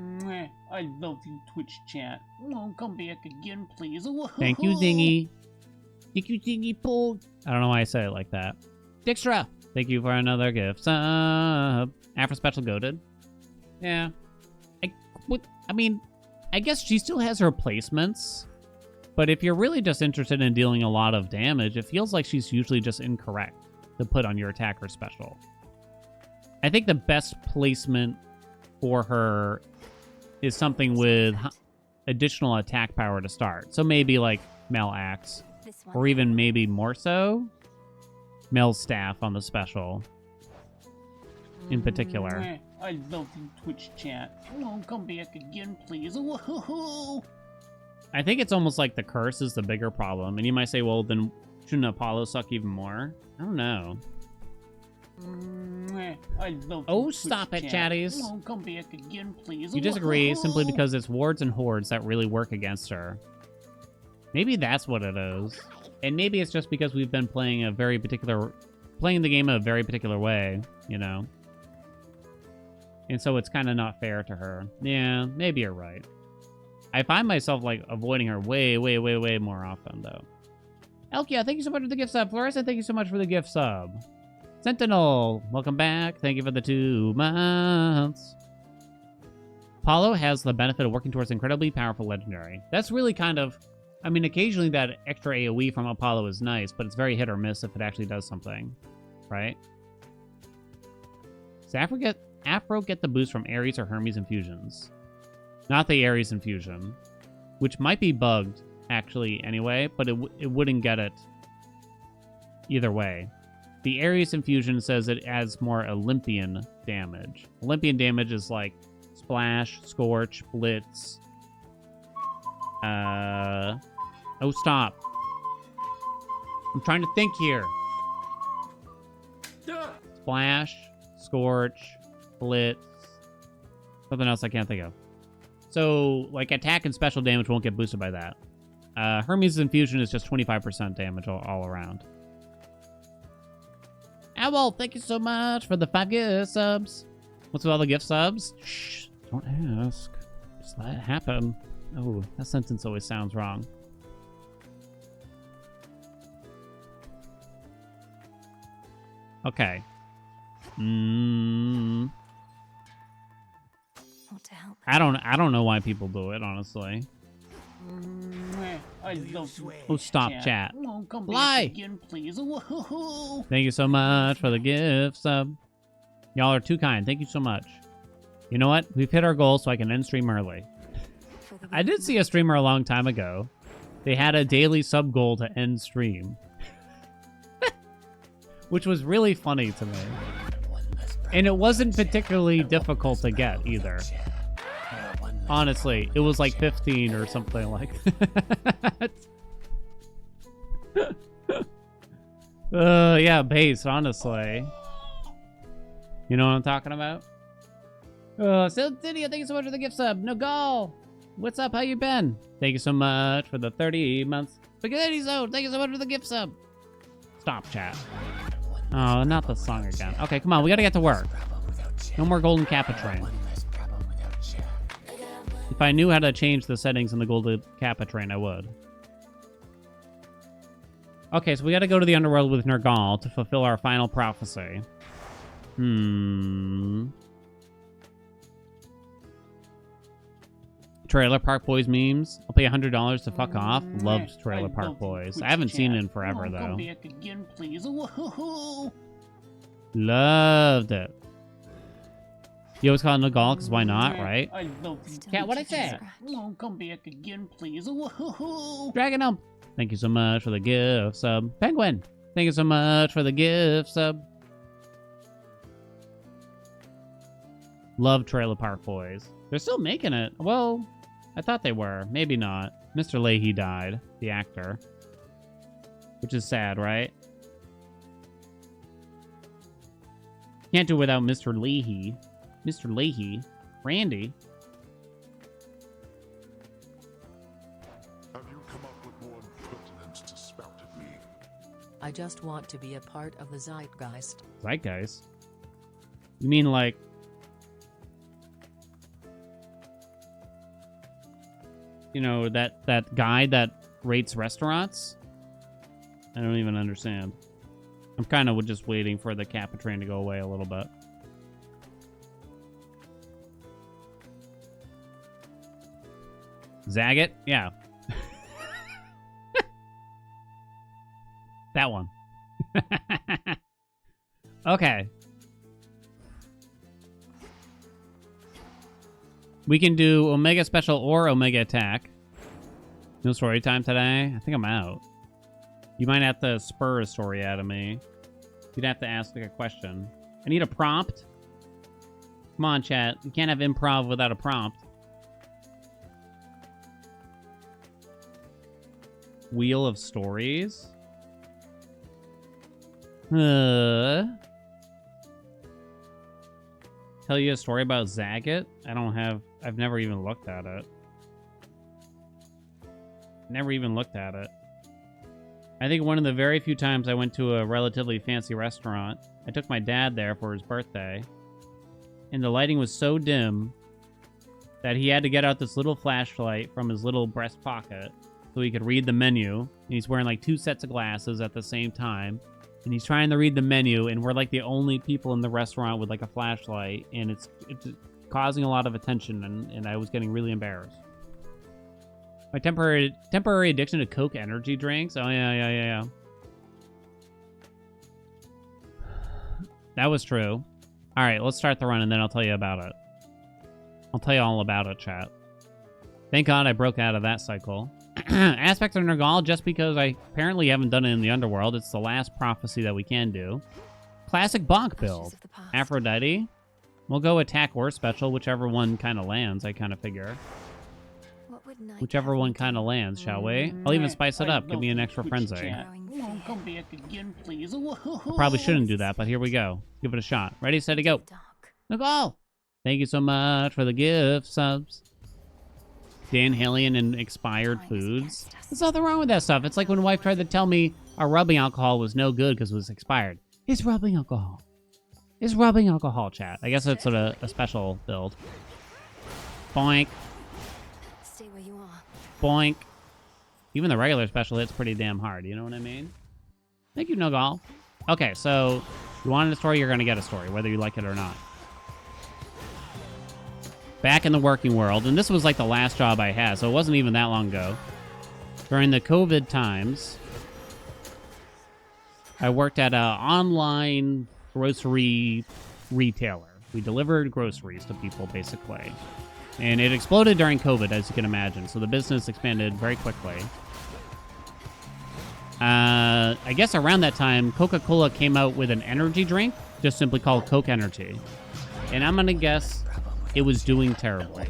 I love you, Twitch chat. Oh, come back again, please. Thank you, Zingy. Thank you, Zingy Pog. I don't know why I say it like that. Dijkstra, thank you for another gift sub. After special goated. Yeah. I mean, I guess she still has her placements, but if you're really just interested in dealing a lot of damage, it feels like she's usually just incorrect to put on your attacker special. I think the best placement for her is something with additional attack power to start. So maybe like Mel Axe, This one. or even maybe more so, Mel's Staff on the special in particular. I love you, Twitch chat. Oh, come back again, please. I think it's almost like the curse is the bigger problem. And you might say, well, then shouldn't Apollo suck even more? I don't know. I love Oh, you, stop Twitch it, chat. chatties. Oh, come back again, please. You disagree simply because it's wards and hordes that really work against her. Maybe that's what it is. And maybe it's just because we've been playing playing the game a very particular way, you know? And so it's kind of not fair to her. Yeah, maybe you're right. I find myself, like, avoiding her way, way, way, way more often, though. Elkia, thank you so much for the gift sub. Fluorescent, thank you so much for the gift sub. Sentinel, welcome back. Thank you for the 2 months. Apollo has the benefit of working towards incredibly powerful legendary. That's really kind of... I mean, occasionally that extra AoE from Apollo is nice, but it's very hit or miss if it actually does something. Right? Does Afro get the boost from Ares or Hermes infusions? Not the Ares infusion, which might be bugged, actually, anyway, but it wouldn't get it either way. The Ares infusion says it adds more Olympian damage. Olympian damage is like Splash, Scorch, Blitz. Oh, stop. I'm trying to think here. Splash, Scorch, Blitz. Something else I can't think of. So, like, attack and special damage won't get boosted by that. Hermes' infusion is just 25% damage all around. Owl, thank you so much for the 5 gift subs. What's with all the gift subs? Shh, don't ask. Just let it happen. Oh, that sentence always sounds wrong. Okay. Want to help? I don't know why people do it, honestly. I love you, Oh, stop, chat. Oh, come Lie. back again, please. Thank you so much for the gift sub. Y'all are too kind. Thank you so much. You know what? We've hit our goal, so I can end stream early. For the I did see a streamer a long time ago. They had a daily sub goal to end stream. Which was really funny to me. And it wasn't particularly difficult to get either. Honestly, it was like 15 or something like that. Yeah, base, honestly. You know what I'm talking about? Cynthia, thank you so much for the gift sub. Nagal, what's up? How you been? Thank you so much for the 30 months. Spaghetti Zone, thank you so much for the gift sub. Stop, chat. Oh, not the song again. Okay, come on, we gotta get to work. No more Golden Kappa train. If I knew how to change the settings in the Golden Kappa train, I would. Okay, so we got to go to the Underworld with Nergal to fulfill our final prophecy. Trailer Park Boys memes. I'll pay $100 to fuck off. Loved Trailer Park Boys. I haven't seen it in forever, though. Come back again, please. Woohoo! Loved it. You always call it Nergal, because why not, right? I love you. Still Cat, what'd I teaching say? scratch. Come back again, please. Woohoo! Dragon Elm. Thank you so much for the gift sub. Penguin. Thank you so much for the gift sub. Love Trailer Park Boys. They're still making it. Well, I thought they were. Maybe not. Mr. Leahy died, the actor. Which is sad, right? Can't do it without Mr. Leahy. Mr. Leahy. Randy. Have you come up with more impertinence to spout at me? I just want to be a part of the zeitgeist. Zeitgeist? You mean like... You know, that guy that rates restaurants? I don't even understand. I'm kind of just waiting for the Kappa train to go away a little bit. Zagat? Yeah. That one. Okay. We can do Omega Special or Omega Attack. No story time today? I think I'm out. You might have to spur a story out of me. You'd have to ask like a question. I need a prompt. Come on, chat. You can't have improv without a prompt. Wheel of Stories. Tell you a story about Zagat? I've never even looked at it. Never even looked at it. I think one of the very few times I went to a relatively fancy restaurant, I took my dad there for his birthday, and the lighting was so dim that he had to get out this little flashlight from his little breast pocket so he could read the menu. And he's wearing like 2 sets of glasses at the same time. And he's trying to read the menu, and we're like the only people in the restaurant with like a flashlight, and it's causing a lot of attention, and I was getting really embarrassed. My temporary addiction to Coke energy drinks. Oh yeah. That was true. All right, let's start the run, and then I'll tell you about it. I'll tell you all about it, chat. Thank God I broke out of that cycle. Aspect of Nergal, just because I apparently haven't done it in the Underworld. It's the last prophecy that we can do. Classic bonk build. Ashes of the past. Aphrodite. We'll go attack or special, whichever one kind of lands, I kind of figure. What would night Whichever have one me kind do? of lands, shall we? I'll even spice it up. Give me an extra frenzy. Come back again, please. Probably shouldn't do that, but here we go. Give it a shot. Ready, steady, go. Dark. Nicole! Thank you so much for the gift subs. Dan Haelian and expired Time is foods. against us. There's nothing wrong with that stuff. It's like when wife tried to tell me our rubbing alcohol was no good because it was expired. It's rubbing alcohol. It's rubbing alcohol, chat. I guess it's a special build. Boink. Stay where you are. Boink. Even the regular special hit's pretty damn hard. You know what I mean? Thank you, Nogal. Okay, so you wanted a story, you're going to get a story, whether you like it or not. Back in the working world, and this was like the last job I had, so it wasn't even that long ago. During the COVID times, I worked at an online grocery retailer. We delivered groceries to people, basically. And it exploded during COVID, as you can imagine, so the business expanded very quickly. I guess around that time, Coca-Cola came out with an energy drink, just simply called Coke Energy. And I'm going to guess it was doing terribly.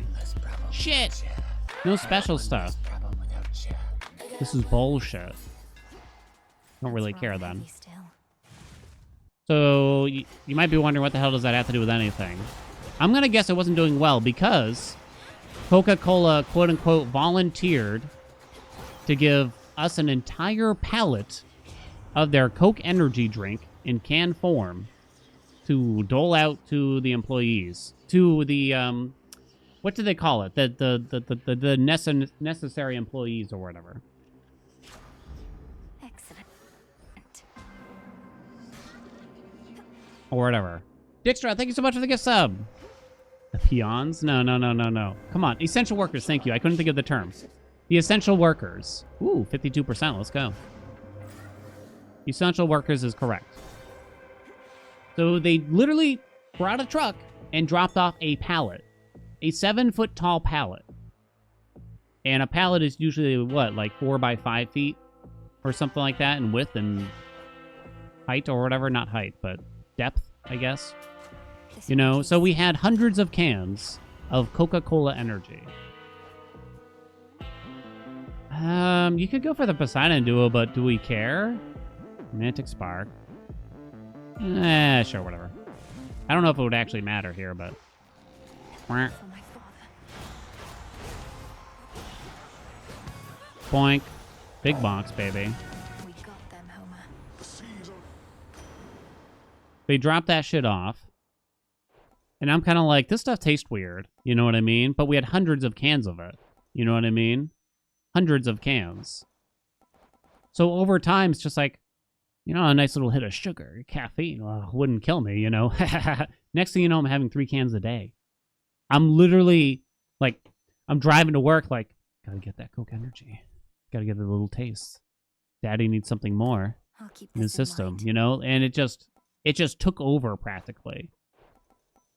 Shit! No special stuff. This is bullshit. Don't really What's care wrong, then. heavy still? So you might be wondering what the hell does that have to do with anything? I'm going to guess it wasn't doing well because Coca-Cola, quote-unquote, volunteered to give us an entire pallet of their Coke Energy drink in can form to dole out to the employees. To the, what do they call it? The necessary employees or whatever. Excellent. Or whatever. Dijkstra, thank you so much for the gift sub. The peons? No. Come on. Essential workers, thank you. I couldn't think of the term. The essential workers. Ooh, 52%. Let's go. Essential workers is correct. So they literally brought a truck and dropped off a pallet. A 7-foot tall pallet. And a pallet is usually, what, like 4 by 5 feet? Or something like that in width and height or whatever. Not height, but depth, I guess. You know, so we had hundreds of cans of Coca-Cola Energy. You could go for the Poseidon duo, but do we care? Romantic Spark. Sure, whatever. I don't know if it would actually matter here, but... Boink. Big bonks, baby. We got them, Homer. They dropped that shit off. And I'm kind of like, this stuff tastes weird. You know what I mean? But we had hundreds of cans of it. You know what I mean? Hundreds of cans. So over time, it's just like, you know, a nice little hit of sugar, caffeine, wouldn't kill me, you know? Next thing you know, I'm having 3 cans a day. I'm literally, like, I'm driving to work, like, gotta get that Coke Energy. Gotta get a little taste. Daddy needs something more I'll keep in his this in system, mind. you know? And it just took over, practically.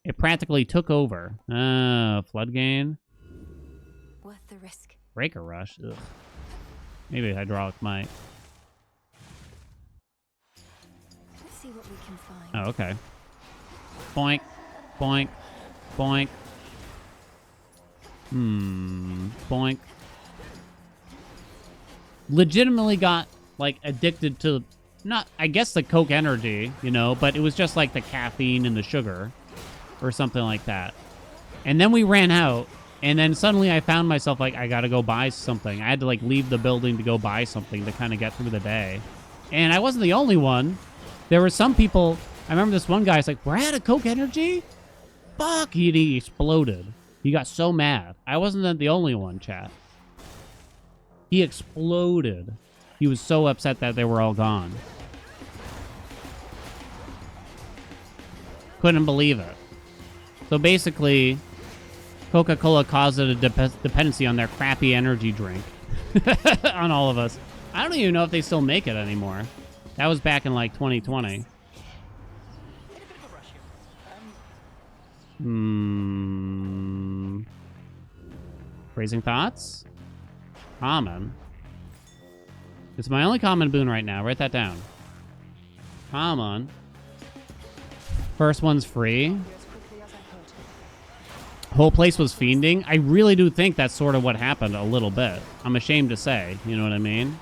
It practically took over. Flood gain. Worth the risk. Breaker rush. Ugh. Maybe hydraulic might. Let's see what we can find. Oh, okay. Boink. Boink. Boink. Boink. Legitimately got, like, addicted to, not, I guess the Coke Energy, you know, but it was just like the caffeine and the sugar or something like that. And then we ran out, and then suddenly I found myself like, I gotta go buy something. I had to, like, leave the building to go buy something to kind of get through the day. And I wasn't the only one. There were some people, I remember this one guy's like, we're out of Coke Energy? Fuck, he exploded. He got so mad. I wasn't the only one, chat. He exploded. He was so upset that they were all gone. Couldn't believe it. So basically, Coca-Cola caused a dependency on their crappy energy drink. On all of us. I don't even know if they still make it anymore. That was back in, like, 2020. Phrasing thoughts? Common. It's my only common boon right now. Write that down. Common. First one's free. Whole place was fiending. I really do think that's sort of what happened a little bit. I'm ashamed to say. You know what I mean?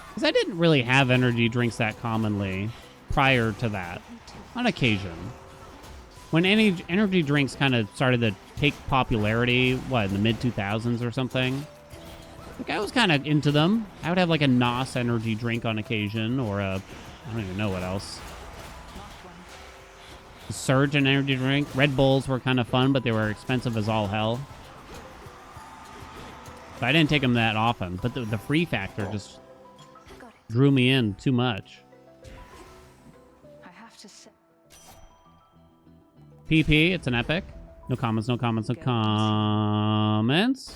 Because I didn't really have energy drinks that commonly prior to that. On occasion. When any energy drinks kind of started to take popularity, what, in the mid-2000s or something? Like, I was kind of into them. I would have, like, a NOS energy drink on occasion, or a, I don't even know what else. A Surge and energy drink. Red Bulls were kind of fun, but they were expensive as all hell. So I didn't take them that often, but the free factor just drew me in too much. I have to say. PP, it's an epic. No comments, no comments, no comments.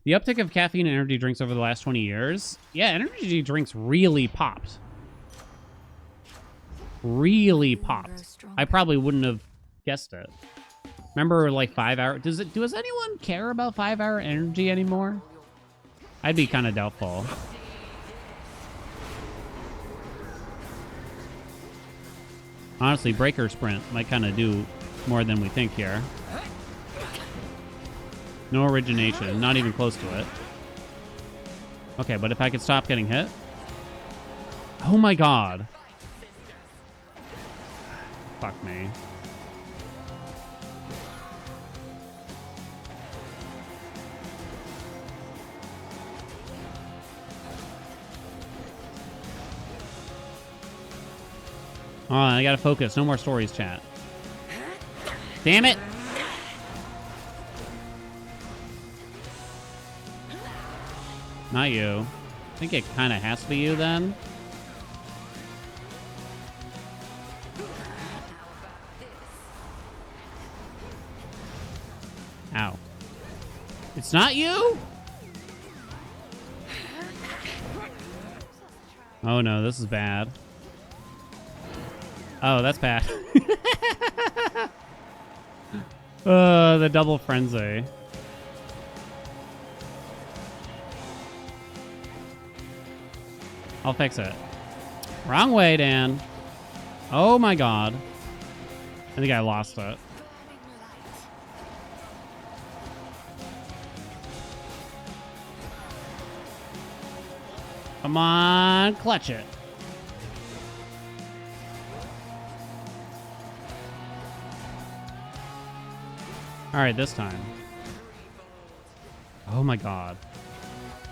The uptick of caffeine and energy drinks over the last 20 years. Yeah, energy drinks really popped. Really popped. I probably wouldn't have guessed it. Remember, like, 5 hour... Does anyone care about 5 hour energy anymore? I'd be kind of doubtful. Honestly, Breaker Sprint might kind of do more than we think here. No origination, not even close to it. Okay, but if I could stop getting hit. Oh my god. Fuck me. Oh, I gotta focus. No more stories, chat. Damn it! Not you. I think it kind of has to be you then. Ow. It's not you? Oh no, this is bad. Oh, that's bad. The double frenzy. I'll fix it. Wrong way, Dan. Oh my god. I think I lost it. Come on, clutch it. All right, this time. Oh my god.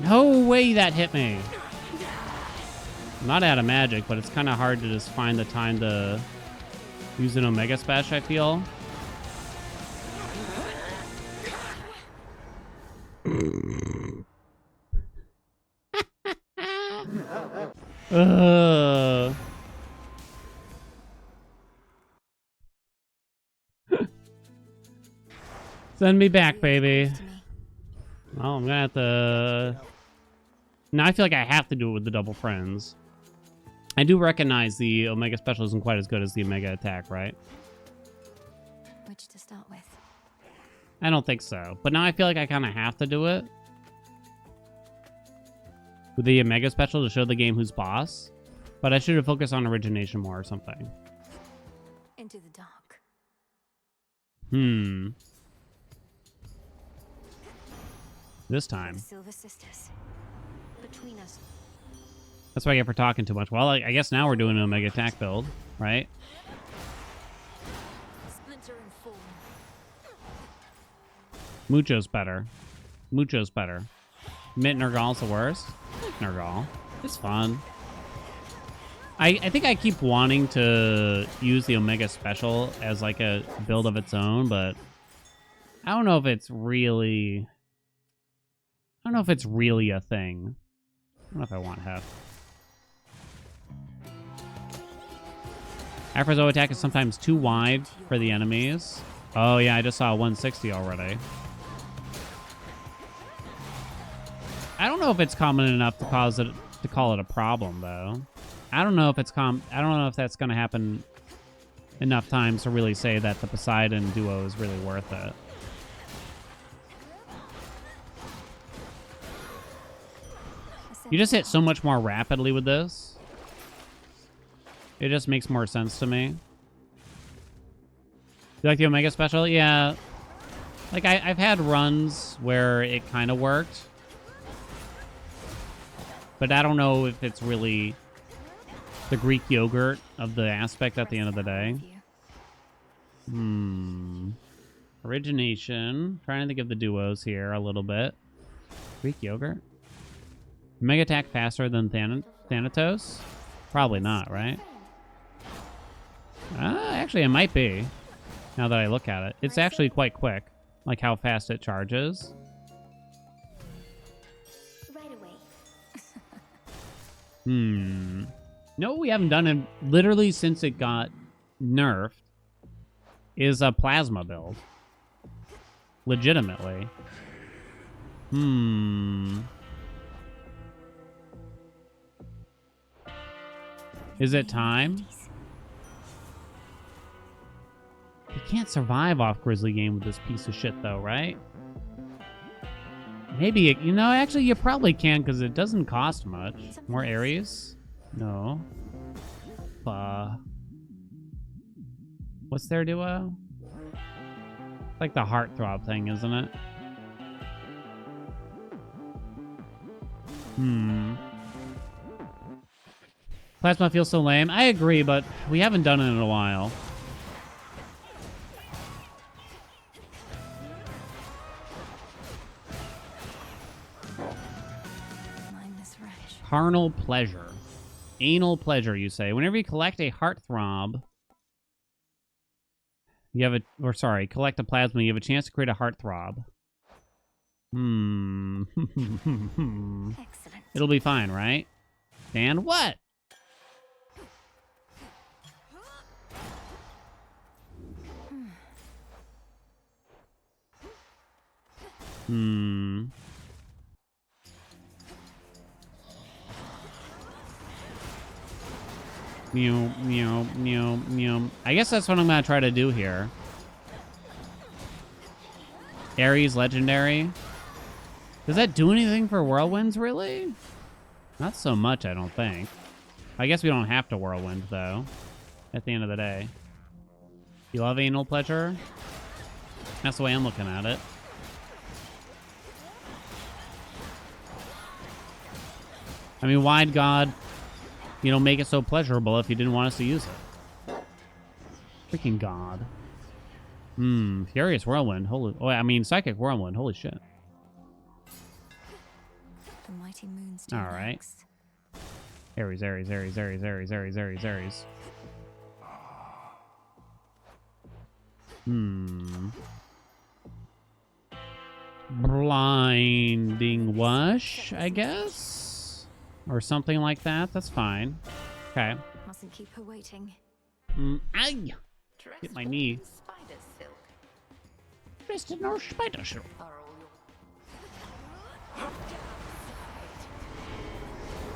No way that hit me. I'm not out of magic, but it's kind of hard to just find the time to use an Omega Smash, I feel. Send me back, baby. Oh, I'm gonna have to... Now I feel like I have to do it with the double friends. I do recognize the Omega Special isn't quite as good as the Omega Attack, right? Which to start with? I don't think so. But now I feel like I kind of have to do it. With the Omega Special to show the game who's boss. But I should have focused on origination more or something. Into the dark. This time. The Silver Sisters. Between us. That's what I get for talking too much. Well, I guess now we're doing an Omega Attack build, right? Splinter and form. Mucho's better. Mucho's better. Mint Nergal's the worst. Nergal. It's fun. I think I keep wanting to use the Omega Special as like a build of its own, but I don't know if it's really... I don't know if it's really a thing. I don't know if I want Hef. Afro's attack is sometimes too wide for the enemies. Oh yeah, I just saw 160 already. I don't know if it's common enough to cause it to call it a problem though. I don't know if it's I don't know if that's going to happen enough times to really say that the Poseidon duo is really worth it. You just hit so much more rapidly with this. It just makes more sense to me. You like the Omega Special? Yeah. Like, I've had runs where it kind of worked. But I don't know if it's really the Greek yogurt of the aspect at the end of the day. Origination. Trying to think of the duos here a little bit. Greek yogurt? Mega attack faster than Thanatos? Probably not, right? Actually, it might be. Now that I look at it. It's actually quite quick. Like how fast it charges. Right away. No, we haven't done it literally since it got nerfed. Is a plasma build. Legitimately. Is it time? You can't survive off Grizzly Game with this piece of shit, though, right? Maybe, you know, actually, you probably can, because it doesn't cost much. More Ares? No. What's their duo? Like the heartthrob thing, isn't it? Plasma feels so lame. I agree, but we haven't done it in a while. Carnal pleasure. Anal pleasure, you say. Whenever you collect a heartthrob, you have collect a plasma, you have a chance to create a heartthrob. Excellent. It'll be fine, right? Dan, what? Hmm. Meow, meow, meow, meow. I guess that's what I'm gonna try to do here. Ares legendary. Does that do anything for whirlwinds, really? Not so much, I don't think. I guess we don't have to whirlwind, though, at the end of the day. You love anal pleasure? That's the way I'm looking at it. I mean, why'd God, you know, make it so pleasurable if he didn't want us to use it? Freaking God. Furious Whirlwind. Holy, oh, I mean, Psychic Whirlwind. Holy shit. The mighty moons All right. next. Ares, Ares, Ares, Ares, Ares, Ares, Ares, Ares. Blinding Wash, I guess? Or something like that. That's fine. Okay. Mustn't keep her waiting. Ay! Hit my knee. Spider silk. Dressed in our spider silk.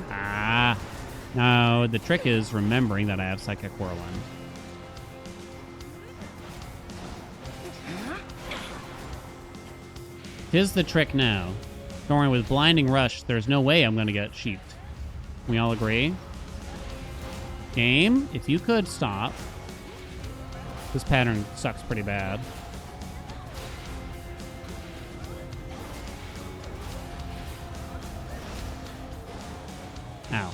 Ah. No, the trick is remembering that I have Psychic Whirlwind. Tis the trick now. Don't worry, with Blinding Rush, there's no way I'm going to get sheeped. We all agree? Game, if you could stop. This pattern sucks pretty bad. Ow.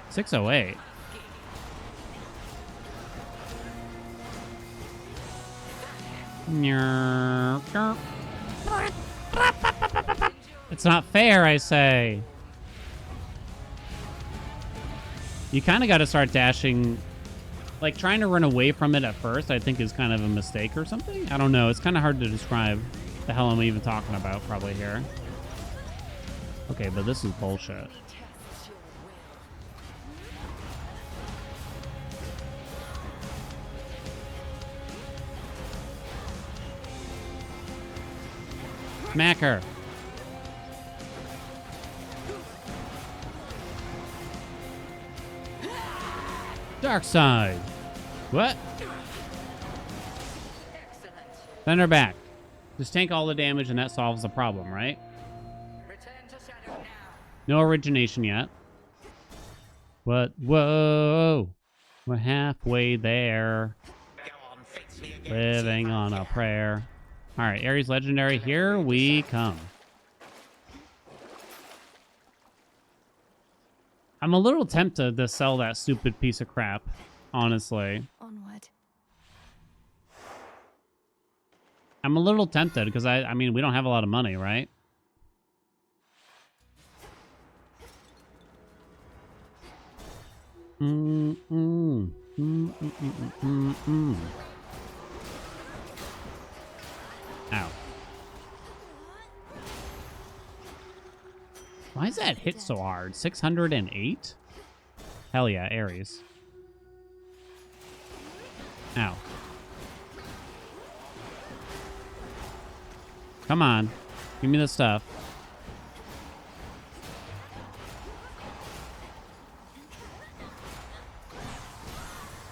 608. It's not fair, I say. You kind of got to start dashing. Like, trying to run away from it at first, I think, is kind of a mistake or something. I don't know. It's kind of hard to describe the hell I'm even talking about probably here. Okay, but this is bullshit. Smack her. Dark side. What? Send her back. Just tank all the damage and that solves the problem, right? No origination yet. What? Whoa. We're halfway there. Living on a prayer. All right, Ares Legendary, here we come. I'm a little tempted to sell that stupid piece of crap, honestly. Onward. I'm a little tempted because I mean, we don't have a lot of money, right? Ow. Why is that hit so hard? 608? Hell yeah, Ares. Ow. Come on. Give me the stuff.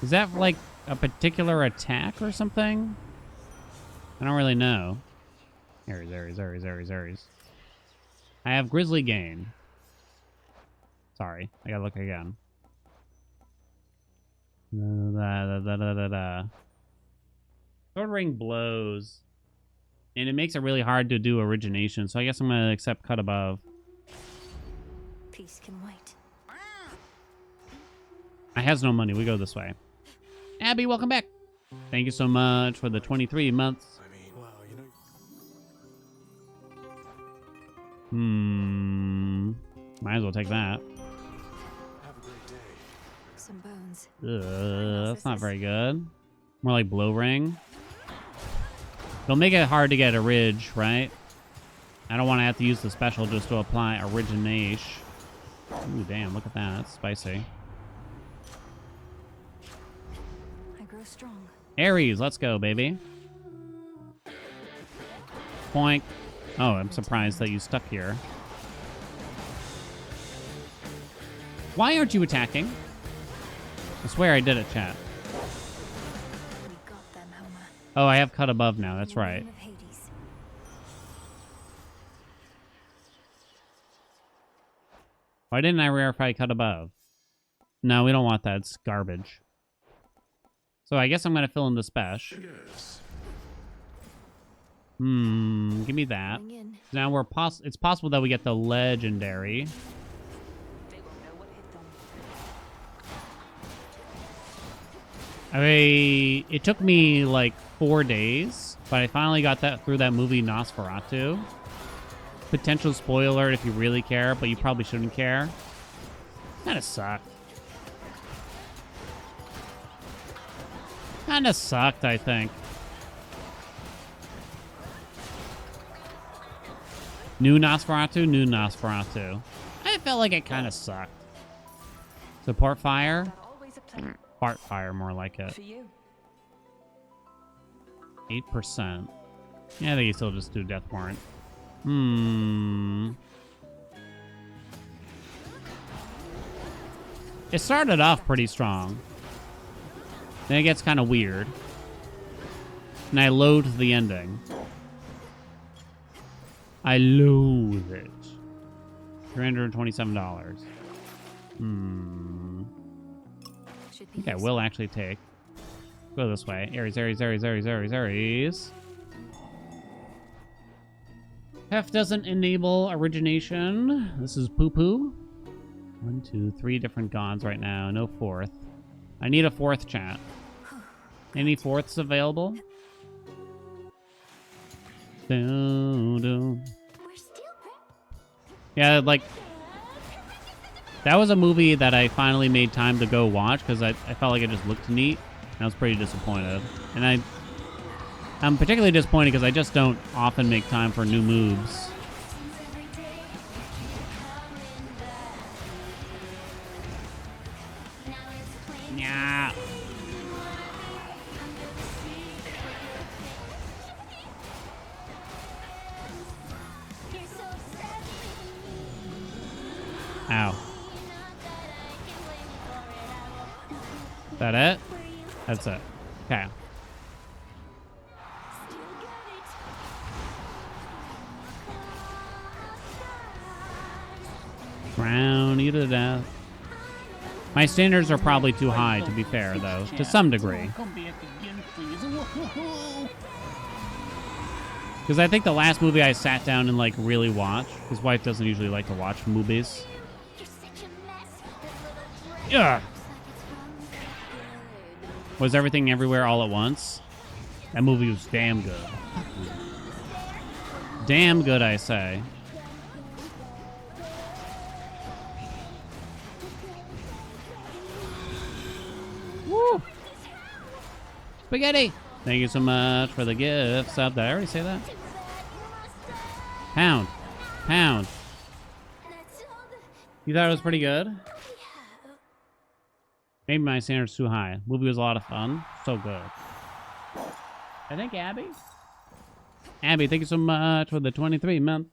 Is that like a particular attack or something? I don't really know. Ares, Ares, Ares, Ares, Ares. I have Grizzly Gain. Sorry, I gotta look again. Sword Ring blows. And it makes it really hard to do origination, so I guess I'm gonna accept cut above. Peace can wait. I has no money, we go this way. Abby, welcome back. Thank you so much for the 23 months. I mean, well, you know. Might as well take that. Have a great day. Some bones. That's not very good. More like blow ring. They'll make it hard to get a ridge, right? I don't want to have to use the special just to apply origination. Ooh, damn, look at that. That's spicy. I grow strong. Ares, let's go, baby. Boink. Oh, I'm surprised that you stuck here. Why aren't you attacking? I swear I did it, chat. We got them, Homer. Oh, I have cut above now. That's In the right. name of Hades. Why didn't I verify cut above? No, we don't want that. It's garbage. So I guess I'm going to fill in the special. Yes. Give me that. Going in. Now it's possible that we get the legendary. It took me like 4 days, but I finally got that through that movie Nosferatu. Potential spoiler if you really care, but you probably shouldn't care. Kinda sucked. Kinda sucked, I think. New Nosferatu. I felt like it kinda sucked. Support fire? Fart fire, more like it. 8%. Yeah, I think you still just do Death Warrant. It started off pretty strong. Then it gets kind of weird. And I loathe the ending. I loathe it. $327. I think I will actually take. Go this way. Aries. Hef doesn't enable origination. This is poo-poo. 1, 2, 3 different gods right now. No fourth. I need a fourth, chat. Any fourths available? Yeah, like... That was a movie that I finally made time to go watch because I felt like it just looked neat. And I was pretty disappointed. And I'm particularly disappointed because I just don't often make time for new moves. Yeah. Ow. That it? That's it. Okay. Drown you to death. My standards are probably too high, to be fair, though, to some degree. Come back again, please. Because I think the last movie I sat down and, like, really watched, his wife doesn't usually like to watch movies. Yeah. Was Everything Everywhere All at Once? That movie was damn good. Damn good, I say. Woo! Spaghetti! Thank you so much for the gifts. Did I already say that? Pound. Pound. You thought it was pretty good? Maybe my standards too high. Movie was a lot of fun. So good. I think Abby? Abby, thank you so much for the 23 month.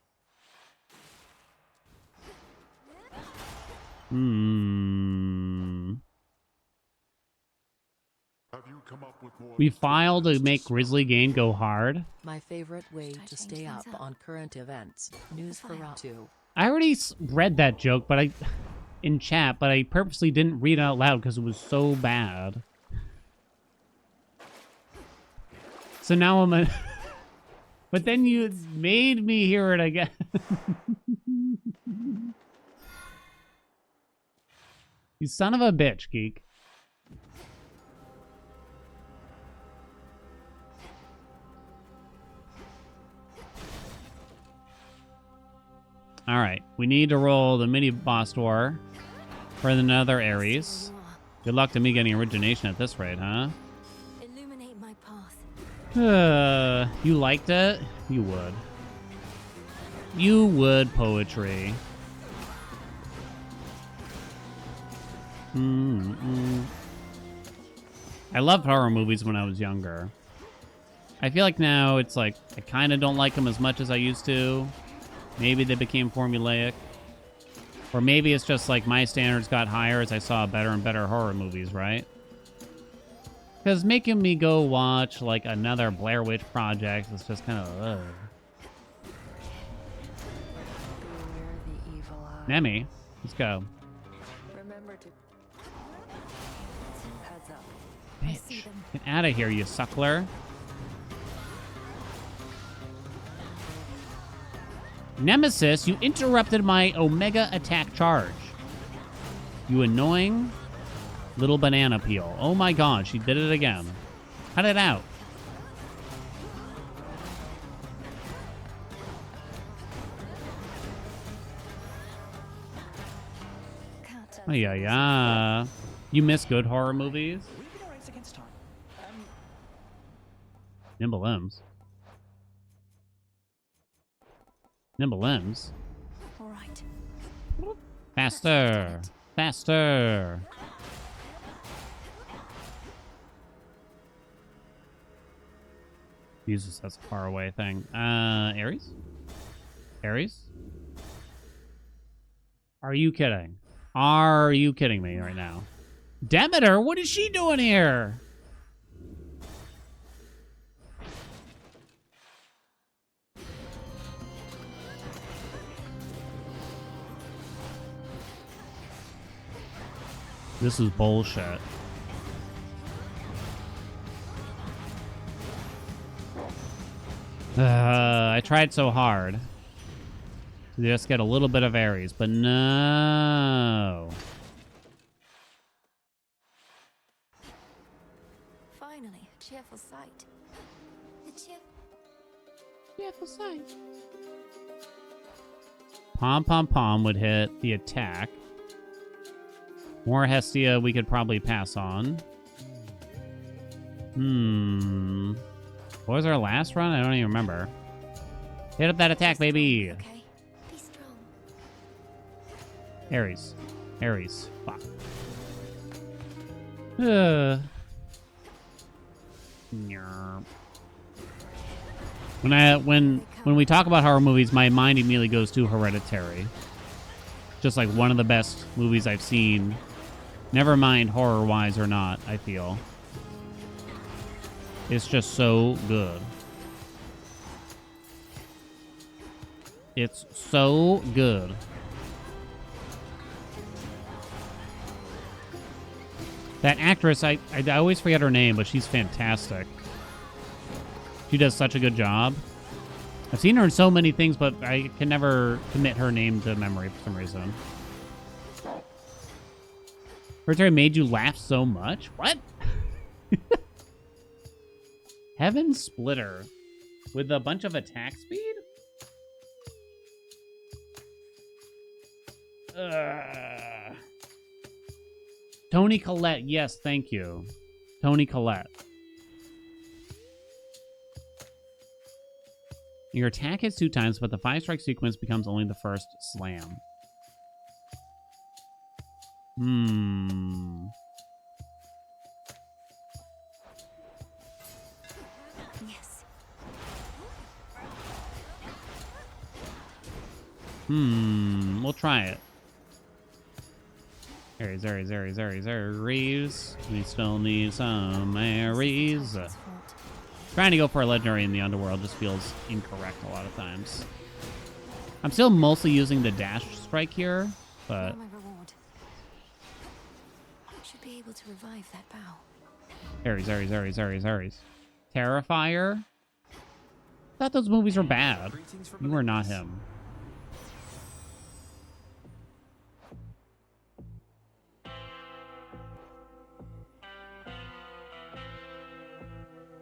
We filed to make Grizzly Game go hard. My favorite way to stay up on current events. Nosferatu. I already read that joke, but in chat, but I purposely didn't read it out loud because it was so bad. So now I'm but then you made me hear it again. You son of a bitch, geek. All right, we need to roll the mini boss door for another Ares. Good luck to me getting origination at this rate, huh? Illuminate my path. You liked it? You would. You would, poetry. I loved horror movies when I was younger. I feel like now it's like I kind of don't like them as much as I used to. Maybe they became formulaic. Or maybe it's just like my standards got higher as I saw better and better horror movies, right? Because making me go watch like another Blair Witch Project is just kind of ugh. Beware the evil eye. Nemi, let's go. Remember to heads up. Bitch, get out of here, you suckler. Nemesis, you interrupted my Omega attack charge. You annoying little banana peel. Oh my god, she did it again. Cut it out. Oh, yeah. You miss good horror movies? We've been a race against time. Nimble limbs. Nimble limbs. All right. Faster. Faster. Jesus, that's a far away thing. Ares? Ares? Are you kidding? Are you kidding me right now? Demeter, what is she doing here? This is bullshit. I tried so hard to just get a little bit of Ares, but no. Finally, a cheerful sight. Cheerful sight. Pom Pom Pom would hit the attack. More Hestia we could probably pass on. What was our last run? I don't even remember. Hit up that attack, baby. Okay. Be strong. Ares. Ares. Fuck. When we talk about horror movies, my mind immediately goes to Hereditary. Just like one of the best movies I've seen. Never mind horror-wise or not, I feel. It's just so good. It's so good. That actress, I always forget her name, but she's fantastic. She does such a good job. I've seen her in so many things, but I can never commit her name to memory for some reason. Hereditary made you laugh so much? What? Heaven Splitter with a bunch of attack speed? Tony Collette. Yes, thank you. Tony Collette. Your attack hits 2 times, but the 5-strike sequence becomes only the first slam. Yes. We'll try it. Ares. We still need some Ares. Trying to go for a legendary in the Underworld just feels incorrect a lot of times. I'm still mostly using the dash strike here, but My reward. I should be able to revive that bow. Ares. Terrifier? I thought those movies were bad. You were not him.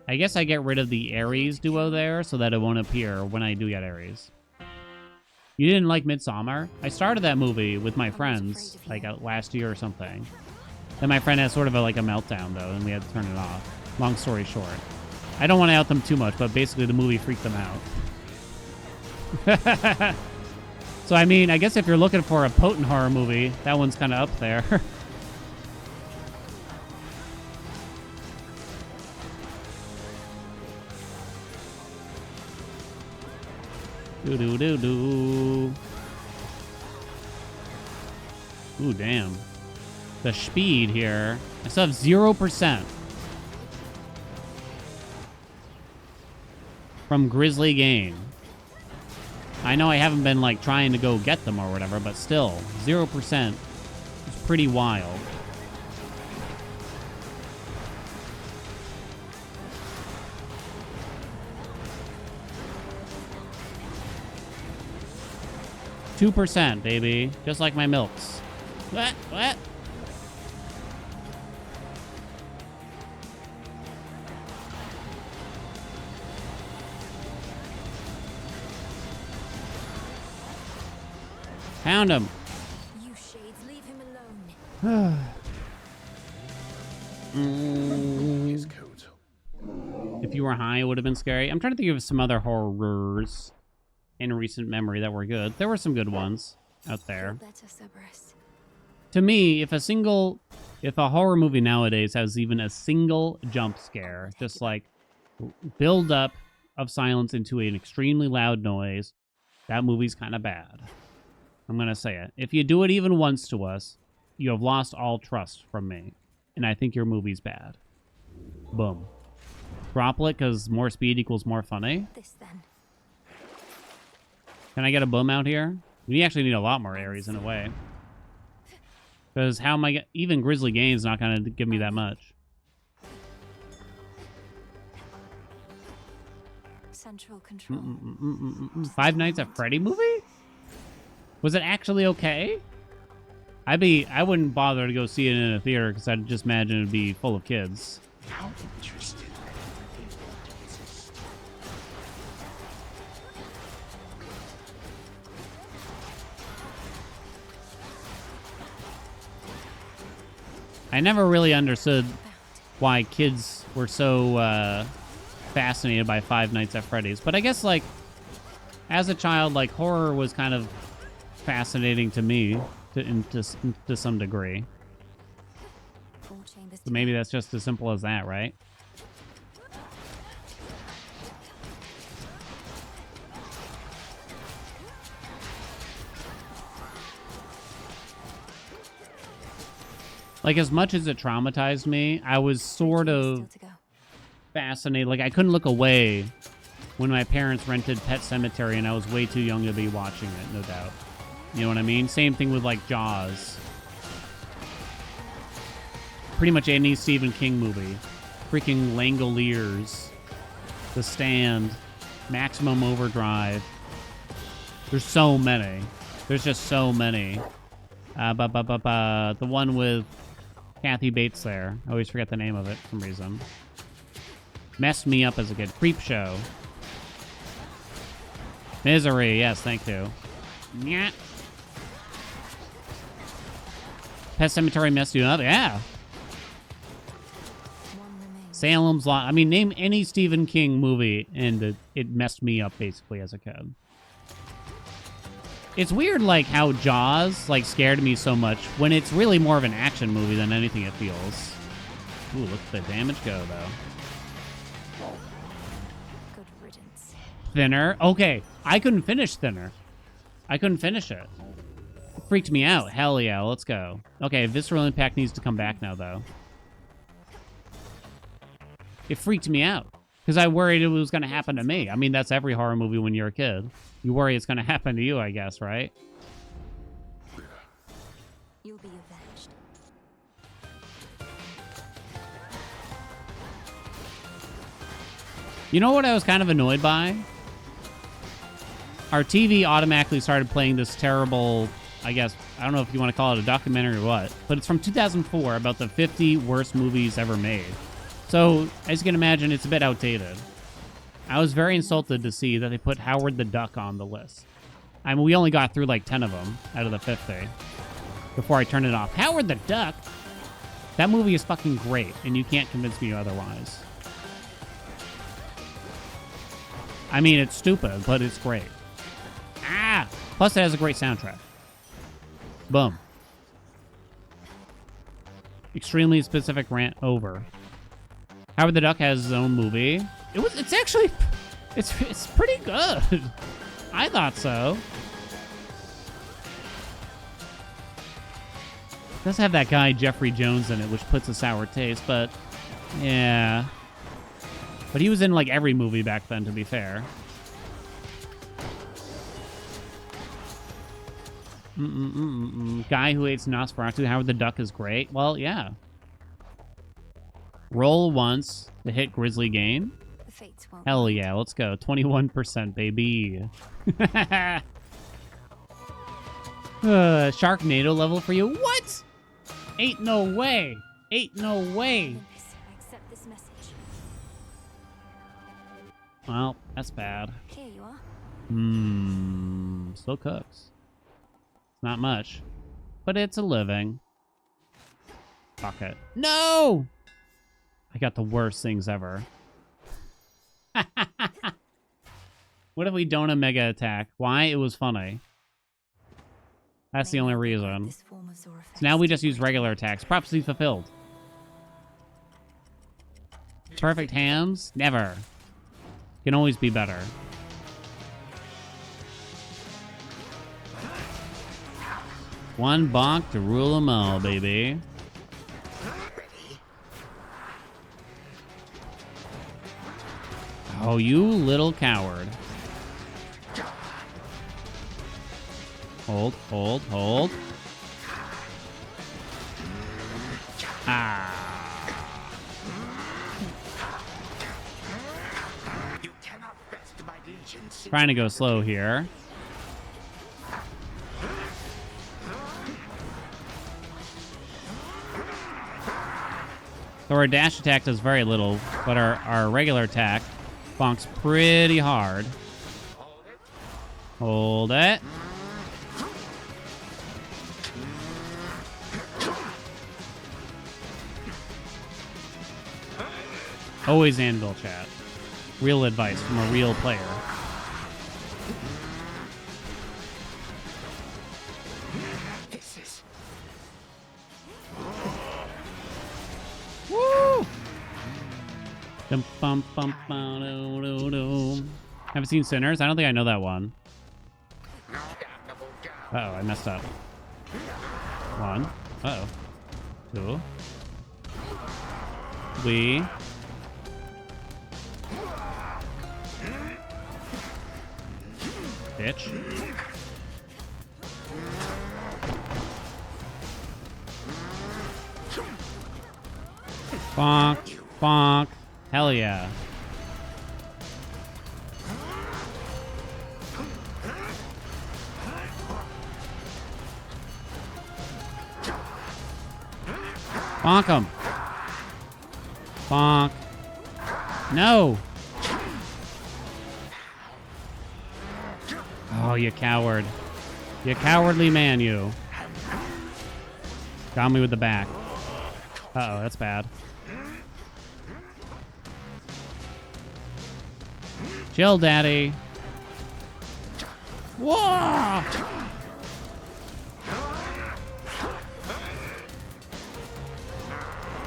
I guess I get rid of the Ares duo there so that it won't appear when I do get Ares. You didn't like Midsommar? I started that movie with my friends like last year or something. Then my friend had sort of a meltdown though, and we had to turn it off. Long story short. I don't want to out them too much, but basically the movie freaked them out. So I mean, I guess if you're looking for a potent horror movie, that one's kind of up there. Do do do do. Ooh, damn. The speed here. I still have 0% from Grizzly Game. I know I haven't been like trying to go get them or whatever, but still, 0% is pretty wild. %, baby. Just like my milks. What? Found him. You shades, leave him alone. His coat. If you were high, it would have been scary. I'm trying to think of some other horrors in recent memory that were good. There were some good ones out there. Better, Cerberus. To me, if a horror movie nowadays has even a single jump scare, just like build up of silence into an extremely loud noise, that movie's kind of bad. I'm going to say it. If you do it even once to us, you have lost all trust from me. And I think your movie's bad. Boom. Droplet, because more speed equals more funny. This then. Can I get a boom out here? We actually need a lot more Aries in a way. Because how am I... Even Grizzly Game's not going to give me that much. Central control. Five Nights at Freddy movie? Was it actually okay? I wouldn't bother to go see it in a theater because I'd just imagine it'd be full of kids. How interested in I never really understood why kids were so fascinated by Five Nights at Freddy's. But I guess, like, as a child, like, horror was kind of fascinating to me to some degree. So maybe that's just as simple as that, right? Like, as much as it traumatized me, I was sort of fascinated. Like, I couldn't look away when my parents rented Pet Sematary and I was way too young to be watching it, no doubt. You know what I mean? Same thing with, like, Jaws. Pretty much any Stephen King movie. Freaking Langoliers. The Stand. Maximum Overdrive. There's so many. There's just so many. The one with Kathy Bates there. I always forget the name of it for some reason. Messed me up as a kid. Creep Show. Misery. Yes, thank you. Yeah. Pet Sematary messed you up? Yeah. Salem's Lot. I mean, name any Stephen King movie, and it messed me up, basically, as a kid. It's weird, like, how Jaws, like, scared me so much when it's really more of an action movie than anything it feels. Ooh, look at the damage go, though. Good riddance. Thinner. Okay, I couldn't finish Thinner. I couldn't finish it. It freaked me out. Hell yeah, let's go. Okay, Visceral Impact needs to come back now, though. It freaked me out because I worried it was going to happen to me. I mean, that's every horror movie when you're a kid. You worry it's going to happen to you, I guess, right? You'll be avenged. You know what I was kind of annoyed by? Our TV automatically started playing this terrible, I guess, I don't know if you want to call it a documentary or what, but it's from 2004 about the 50 worst movies ever made. So, as you can imagine, it's a bit outdated. I was very insulted to see that they put Howard the Duck on the list. I mean, we only got through like 10 of them out of the 50 before I turned it off. Howard the Duck? That movie is fucking great, and you can't convince me otherwise. I mean, it's stupid, but it's great. Ah! Plus, it has a great soundtrack. Boom. Extremely specific rant over. Howard the Duck has his own movie. It's actually, it's pretty good. I thought so. It does have that guy Jeffrey Jones in it, which puts a sour taste, but yeah. But he was in like every movie back then, to be fair. Guy who hates Nosferatu, Howard the Duck is great. Well, yeah. Roll once to hit Grizzly game. The fates won't Hell mind. yeah, let's go. 21%, baby. Sharknado level for you. What? Ain't no way. Ain't no way. Olympus, I accept this message. Well, that's bad. Here you are. Still cooks. Not much. But it's a living. Fuck it. No! I got the worst things ever. What if we don't a mega attack? Why? It was funny. That's the only reason. This form of So now we just use regular attacks. Prophecy fulfilled. Perfect hams? Never. Can always be better. One bonk to rule them all, baby. Oh, you little coward. Hold, hold, hold. Ah. You cannot best my legions. Trying to go slow here. So our dash attack does very little, but our regular attack bonks pretty hard. Hold it. Always anvil, chat. Real advice from a real player. Woo! Dum, bum, bum, bum, doo, doo, doo. Haven't seen Sinners? I don't think I know that one. Uh-oh, I messed up. One. Uh-oh. Two. Three. Bitch. Bonk. Bonk. Hell yeah. Bonk him. Bonk. No. Oh, you coward. You cowardly man, you. Got me with the back. Uh-oh, that's bad. Chill, daddy. Whoa!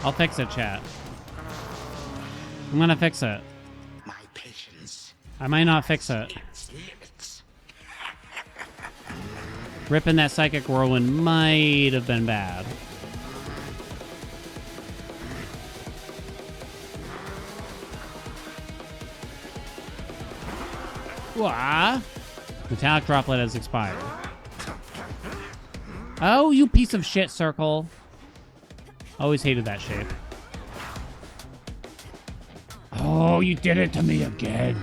I'll fix it, chat. I'm gonna fix it. My patience. I might not fix it. Limits. Ripping that psychic whirlwind might have been bad. Wah! Metallic droplet has expired. Oh, you piece of shit, Circle. Always hated that shape. Oh, you did it to me again.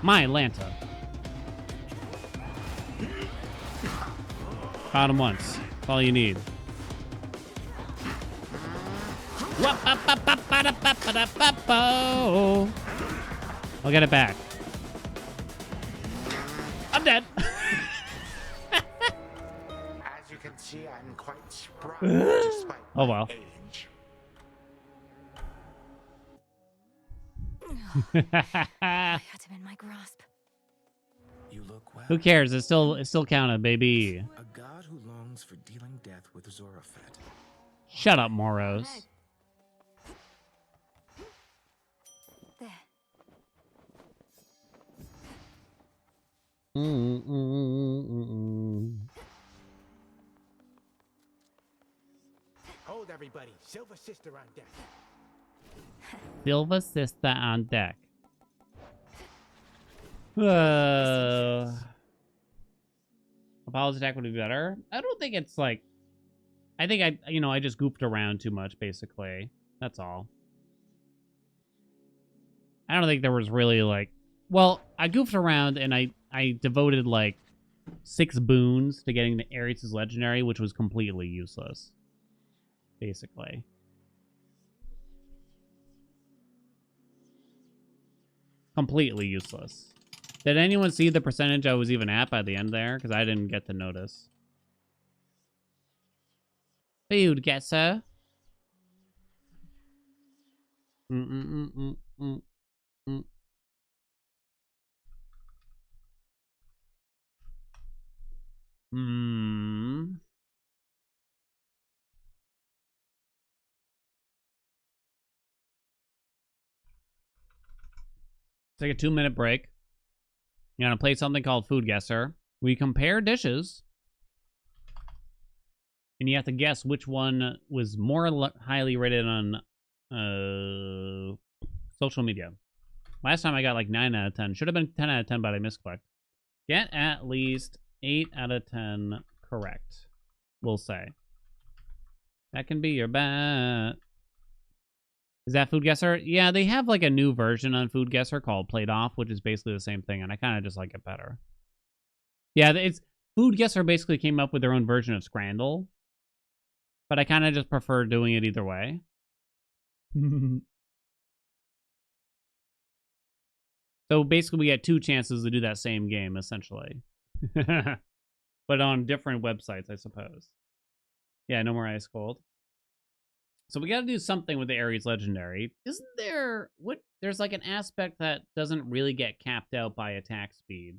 My Atlanta. Got him once. That's all you need. I'll get it back. I'm dead. As you can see, I'm quite spry despite Oh, my well. age. I had him in my grasp. You look well. Who cares? It still counted, baby. A god who longs for dealing death with Zorafet. Shut up, Moros. There. Silver sister on deck. Silver sister on deck. Apollo's attack would be better. I don't think it's like... I think I just goofed around too much, basically. That's all. I don't think there was really, like... Well, I goofed around and I devoted, like, 6 boons to getting the Ares' legendary, which was completely useless. Basically. Completely useless. Did anyone see the percentage I was even at by the end there? Because I didn't get to notice. Food guesser. Take a 2-minute break. You're gonna play something called Food Guesser. We compare dishes. And you have to guess which one was more highly rated on social media. Last time I got like 9 out of 10. Should have been 10 out of 10, but I misclicked. Get at least 8 out of 10 correct, we'll say. That can be your bet. Is that Food Guesser? Yeah, they have like a new version on Food Guesser called Played Off, which is basically the same thing, and I kind of just like it better. Yeah, it's Food Guesser basically came up with their own version of Scrandle, but I kind of just prefer doing it either way. So basically we get 2 chances to do that same game, essentially. But on different websites, I suppose. Yeah, no more ice cold. So we got to do something with the Ares Legendary. Isn't there... There's like an aspect that doesn't really get capped out by attack speed.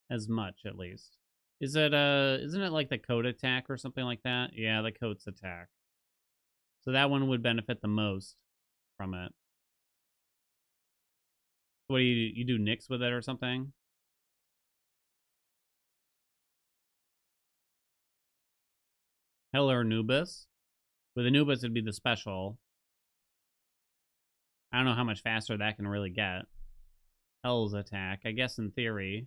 As much, at least. Isn't it like the coat attack or something like that? Yeah, the coat's attack. So that one would benefit the most from it. What do you do Nyx with it or something? Hell or Anubis? With Anubis, it'd be the special. I don't know how much faster that can really get. Hell's attack, I guess in theory.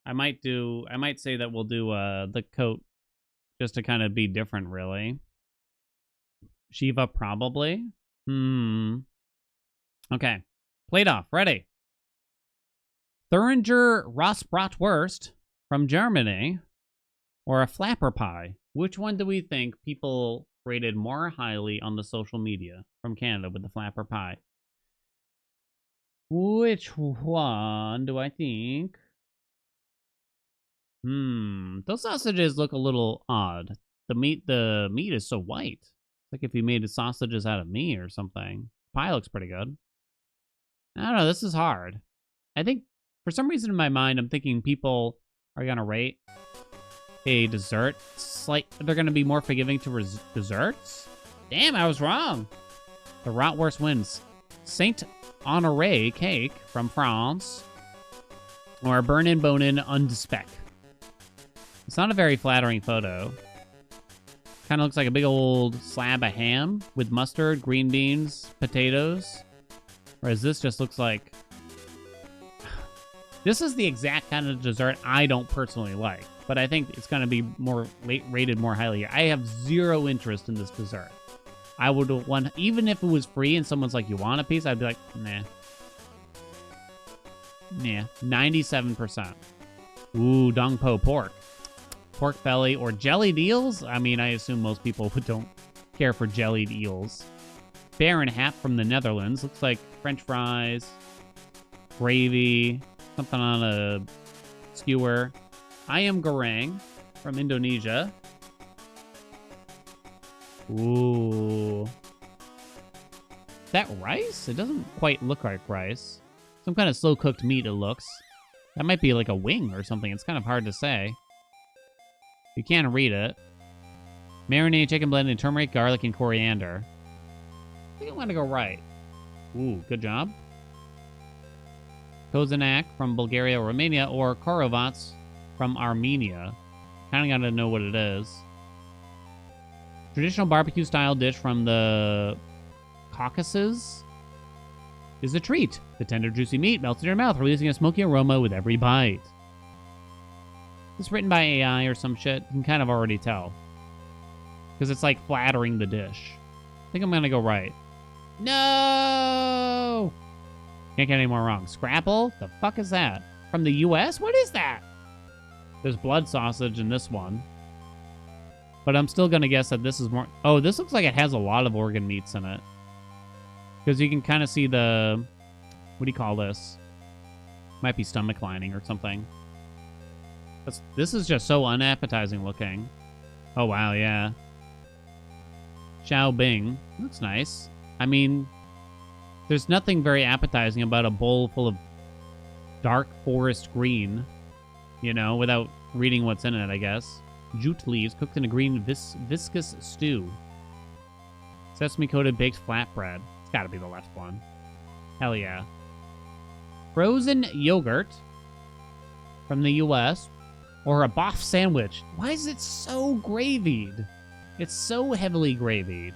I might say that we'll do the coat just to kind of be different, really. Shiva, probably. Okay. Played off. Ready. Thuringer Rostbratwurst from Germany or a flapper pie? Which one do we think people rated more highly on the social media from Canada with the flapper pie? Which one do I think? Those sausages look a little odd. The meat is so white. It's like if you made the sausages out of meat or something. Pie looks pretty good. I don't know, this is hard. I think, for some reason in my mind, I'm thinking people are gonna rate a dessert they're gonna be more forgiving to desserts? Damn, I was wrong. The Rotwurst wins. Saint Honoré cake from France. Or burn-in bone-in undespec. It's not a very flattering photo. Kind of looks like a big old slab of ham with mustard, green beans, potatoes. Whereas this just looks like... This is the exact kind of dessert I don't personally like. But I think it's going to be rated more highly. I have zero interest in this dessert. I would want... Even if it was free and someone's like, you want a piece? I'd be like, nah. Nah. 97%. Ooh, Dong Po pork. Pork belly or jellied eels? I mean, I assume most people don't care for jellied eels. Baron hat from the Netherlands. Looks like French fries, gravy, something on a skewer. Ayam goreng from Indonesia. Ooh. Is that rice? It doesn't quite look like rice. Some kind of slow-cooked meat, it looks. That might be like a wing or something. It's kind of hard to say. You can't read it. Marinated chicken blended in turmeric, garlic, and coriander. I think I'm going to go right. Ooh, good job. Kozanak from Bulgaria or Romania, or Korovats from Armenia. Kind of got to know what it is. Traditional barbecue-style dish from the Caucasus is a treat. The tender, juicy meat melts in your mouth, releasing a smoky aroma with every bite. It's written by AI or some shit. You can kind of already tell. Because it's like flattering the dish. I think I'm going to go right. No! Can't get any more wrong. Scrapple? The fuck is that? From the US? What is that? There's blood sausage in this one. But I'm still going to guess that this is more... Oh, this looks like it has a lot of organ meats in it. Because you can kind of see the... What do you call this? Might be stomach lining or something. This is just so unappetizing looking. Oh, wow, yeah. Xiao Bing. Looks nice. I mean, there's nothing very appetizing about a bowl full of dark forest green, you know, without reading what's in it, I guess. Jute leaves cooked in a green viscous stew. Sesame-coated baked flatbread. It's got to be the left one. Hell yeah. Frozen yogurt from the U.S. or a boff sandwich. Why is it so gravied? It's so heavily gravied.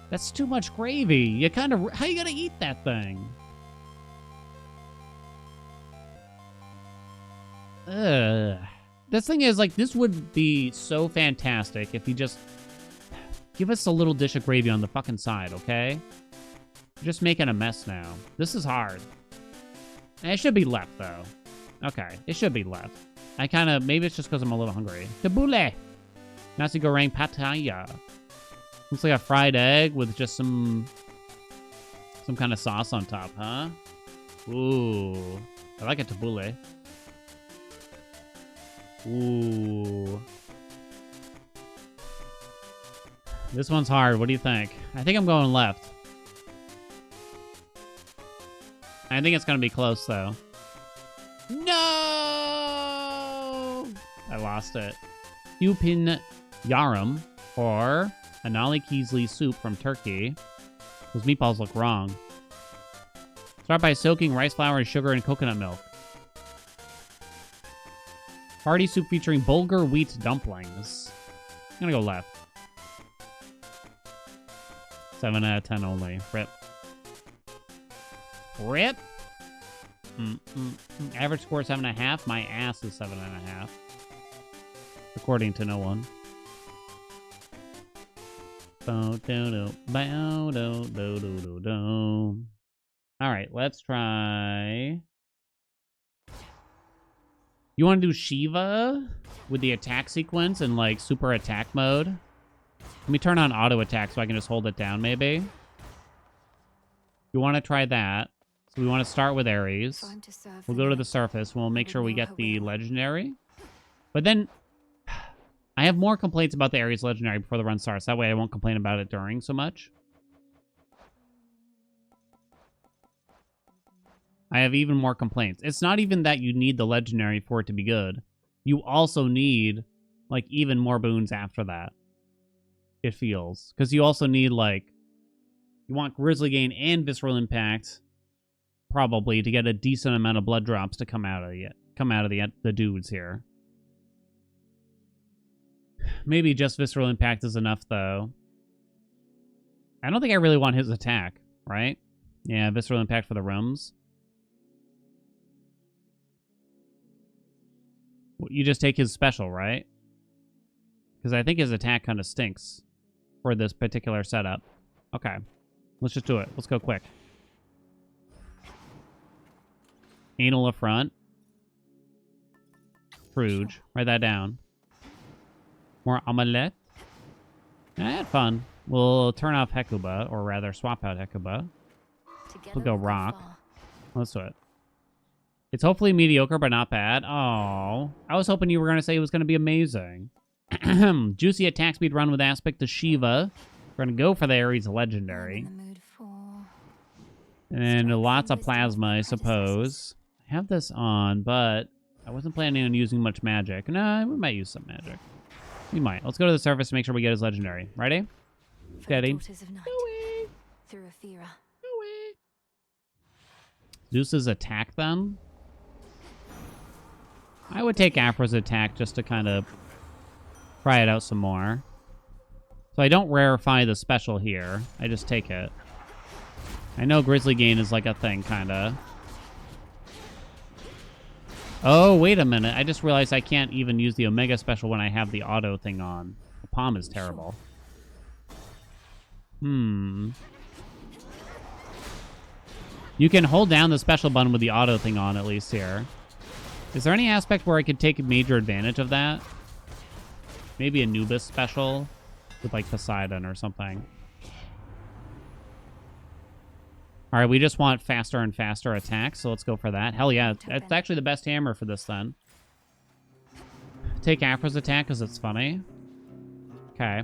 That's too much gravy. You kind of... How you gonna eat that thing? Ugh. The thing is, like, this would be so fantastic if you just... Give us a little dish of gravy on the fucking side, okay? You're just making a mess now. This is hard. And it should be left, though. Okay, it should be left. I kind of... Maybe it's just because I'm a little hungry. Tabbouleh! Nasi goreng pattaya. Looks like a fried egg with just some kind of sauce on top, huh? Ooh. I like a tabbouleh. Ooh. This one's hard. What do you think? I think I'm going left. I think it's going to be close, though. No! I lost it. Upin Yarum, or Anali Keasley soup from Turkey. Those meatballs look wrong. Start by soaking rice flour and sugar and coconut milk. Party soup featuring bulgur wheat dumplings. I'm gonna go left. 7 out of 10 only. Rip. Rip! Average score 7.5. My ass is 7.5. According to no one. Alright, let's try... You want to do Shiva with the attack sequence and, like, super attack mode? Let me turn on auto attack so I can just hold it down, maybe. You want to try that. So we want to start with Ares. We'll go to the surface. We'll make sure we get the legendary. But then... I have more complaints about the Ares legendary before the run starts. That way I won't complain about it during so much. I have even more complaints. It's not even that you need the legendary for it to be good. You also need, like, even more boons after that. It feels. Because you also need, like... You want Grizzly Gain and Visceral Impact, probably, to get a decent amount of blood drops to come out of the dudes here. Maybe just Visceral Impact is enough, though. I don't think I really want his attack, right? Yeah, Visceral Impact for the rooms. You just take his special, right? Because I think his attack kind of stinks for this particular setup. Okay. Let's just do it. Let's go quick. Anal affront. Scrooge. Write that down. More Omelet. I had fun. We'll turn off Hecuba, or rather swap out Hecuba. We'll go Rock. Let's do it. It's hopefully mediocre, but not bad. Oh, I was hoping you were going to say it was going to be amazing. Juicy attack speed run with aspect to Shiva. We're going to go for the Ares legendary. And lots of plasma, I suppose. I have this on, but I wasn't planning on using much magic. No, we might use some magic. We might. Let's go to the surface to make sure we get his legendary. Ready? Steady. Zeus's attack, then? I would take Aphra's attack just to kind of try it out some more. So I don't rarefy the special here. I just take it. I know Grizzly Gain is like a thing, kinda. Oh, wait a minute. I just realized I can't even use the Omega special when I have the auto thing on. The palm is terrible. You can hold down the special button with the auto thing on, at least here. Is there any aspect where I could take major advantage of that? Maybe Anubis special with, like, Poseidon or something. All right, we just want faster and faster attacks, so let's go for that. Hell yeah, it's actually the best hammer for this, then. Take Afra's attack because it's funny. Okay.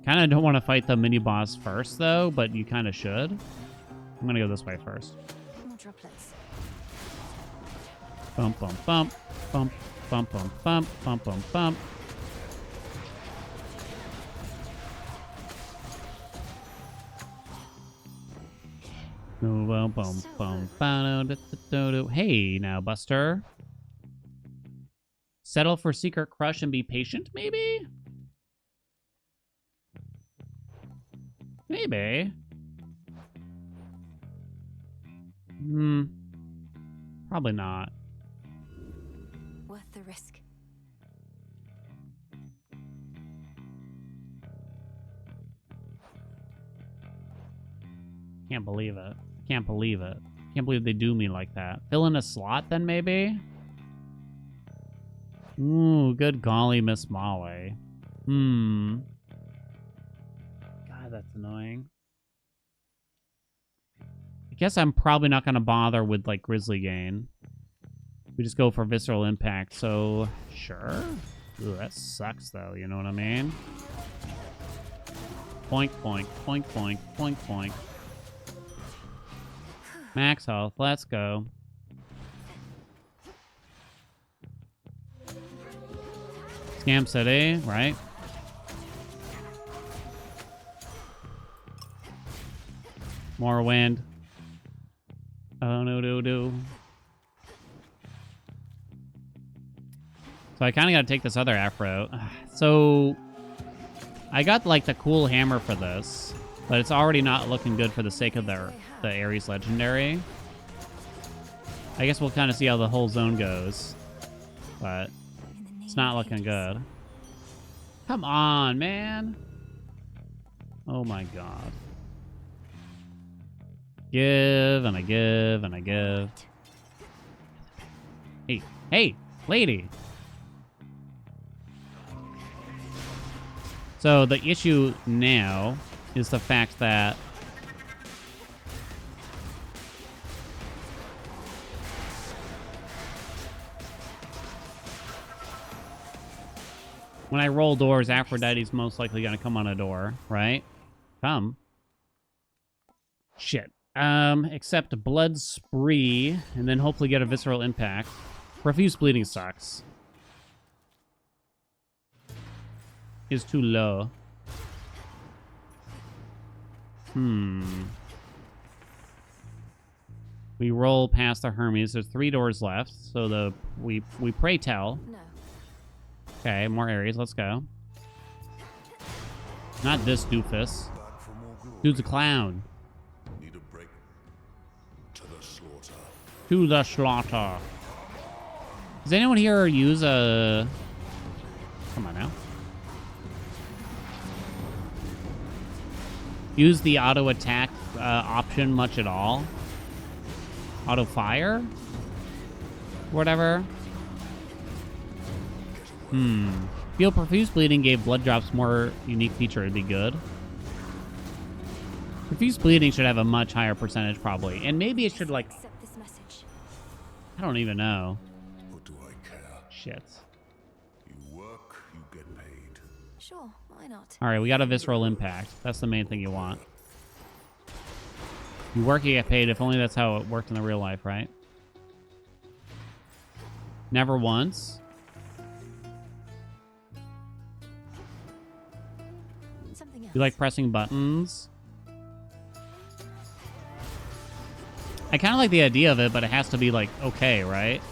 Kind of don't want to fight the mini-boss first, though, but you kind of should. I'm going to go this way first. More droplets. Bump, bump, bump, bump. Bump, bump, bump, bump, bump, bump. Bum, bum, bum, bum. Hey, now, Buster. Settle for Secret Crush and be patient, maybe? Maybe. Probably not. Worth the risk. Can't believe it. Can't believe it. Can't believe they do me like that. Fill in a slot, then, maybe? Ooh, good golly, Miss Molly. God, that's annoying. I guess I'm probably not going to bother with, like, Grizzly Gain. We just go for Visceral Impact, so sure. Ooh, that sucks, though, you know what I mean? Poink, poink, poink, poink, poink, poink. Max health, let's go. Scam City, right? More wind. Oh, no. So I kind of got to take this other Afro. So I got, like, the cool hammer for this, but it's already not looking good for the sake of the Ares Legendary. I guess we'll kind of see how the whole zone goes, but it's not looking good. Come on, man. Oh, my God. Give, and I give, and I give. Hey, lady. So the issue now is the fact that when I roll doors, Aphrodite's most likely going to come on a door, right? Come. Shit. Except Blood Spree, and then hopefully get a Visceral Impact. Profuse Bleeding sucks. Is too low. We roll past the Hermes. There's 3 doors left, so we pray tell. No. Okay, more areas. Let's go. Not this doofus. Dude's a clown. Need a break. To the slaughter. To the slaughter. Does anyone here use a... Come on now. Use the auto attack option much at all? Auto fire? Whatever. Feel Profuse Bleeding gave blood drops more unique feature. It'd be good. Profuse Bleeding should have a much higher percentage probably. And maybe it should, like... Accept this message. I don't even know. What do I care? Shit. You work, you get paid. Sure, why not? Alright, we got a Visceral Impact. That's the main thing you want. You work, you get paid. If only that's how it worked in the real life, right? Never once. Something else. You like pressing buttons? I kind of like the idea of it, but it has to be, like, okay, right?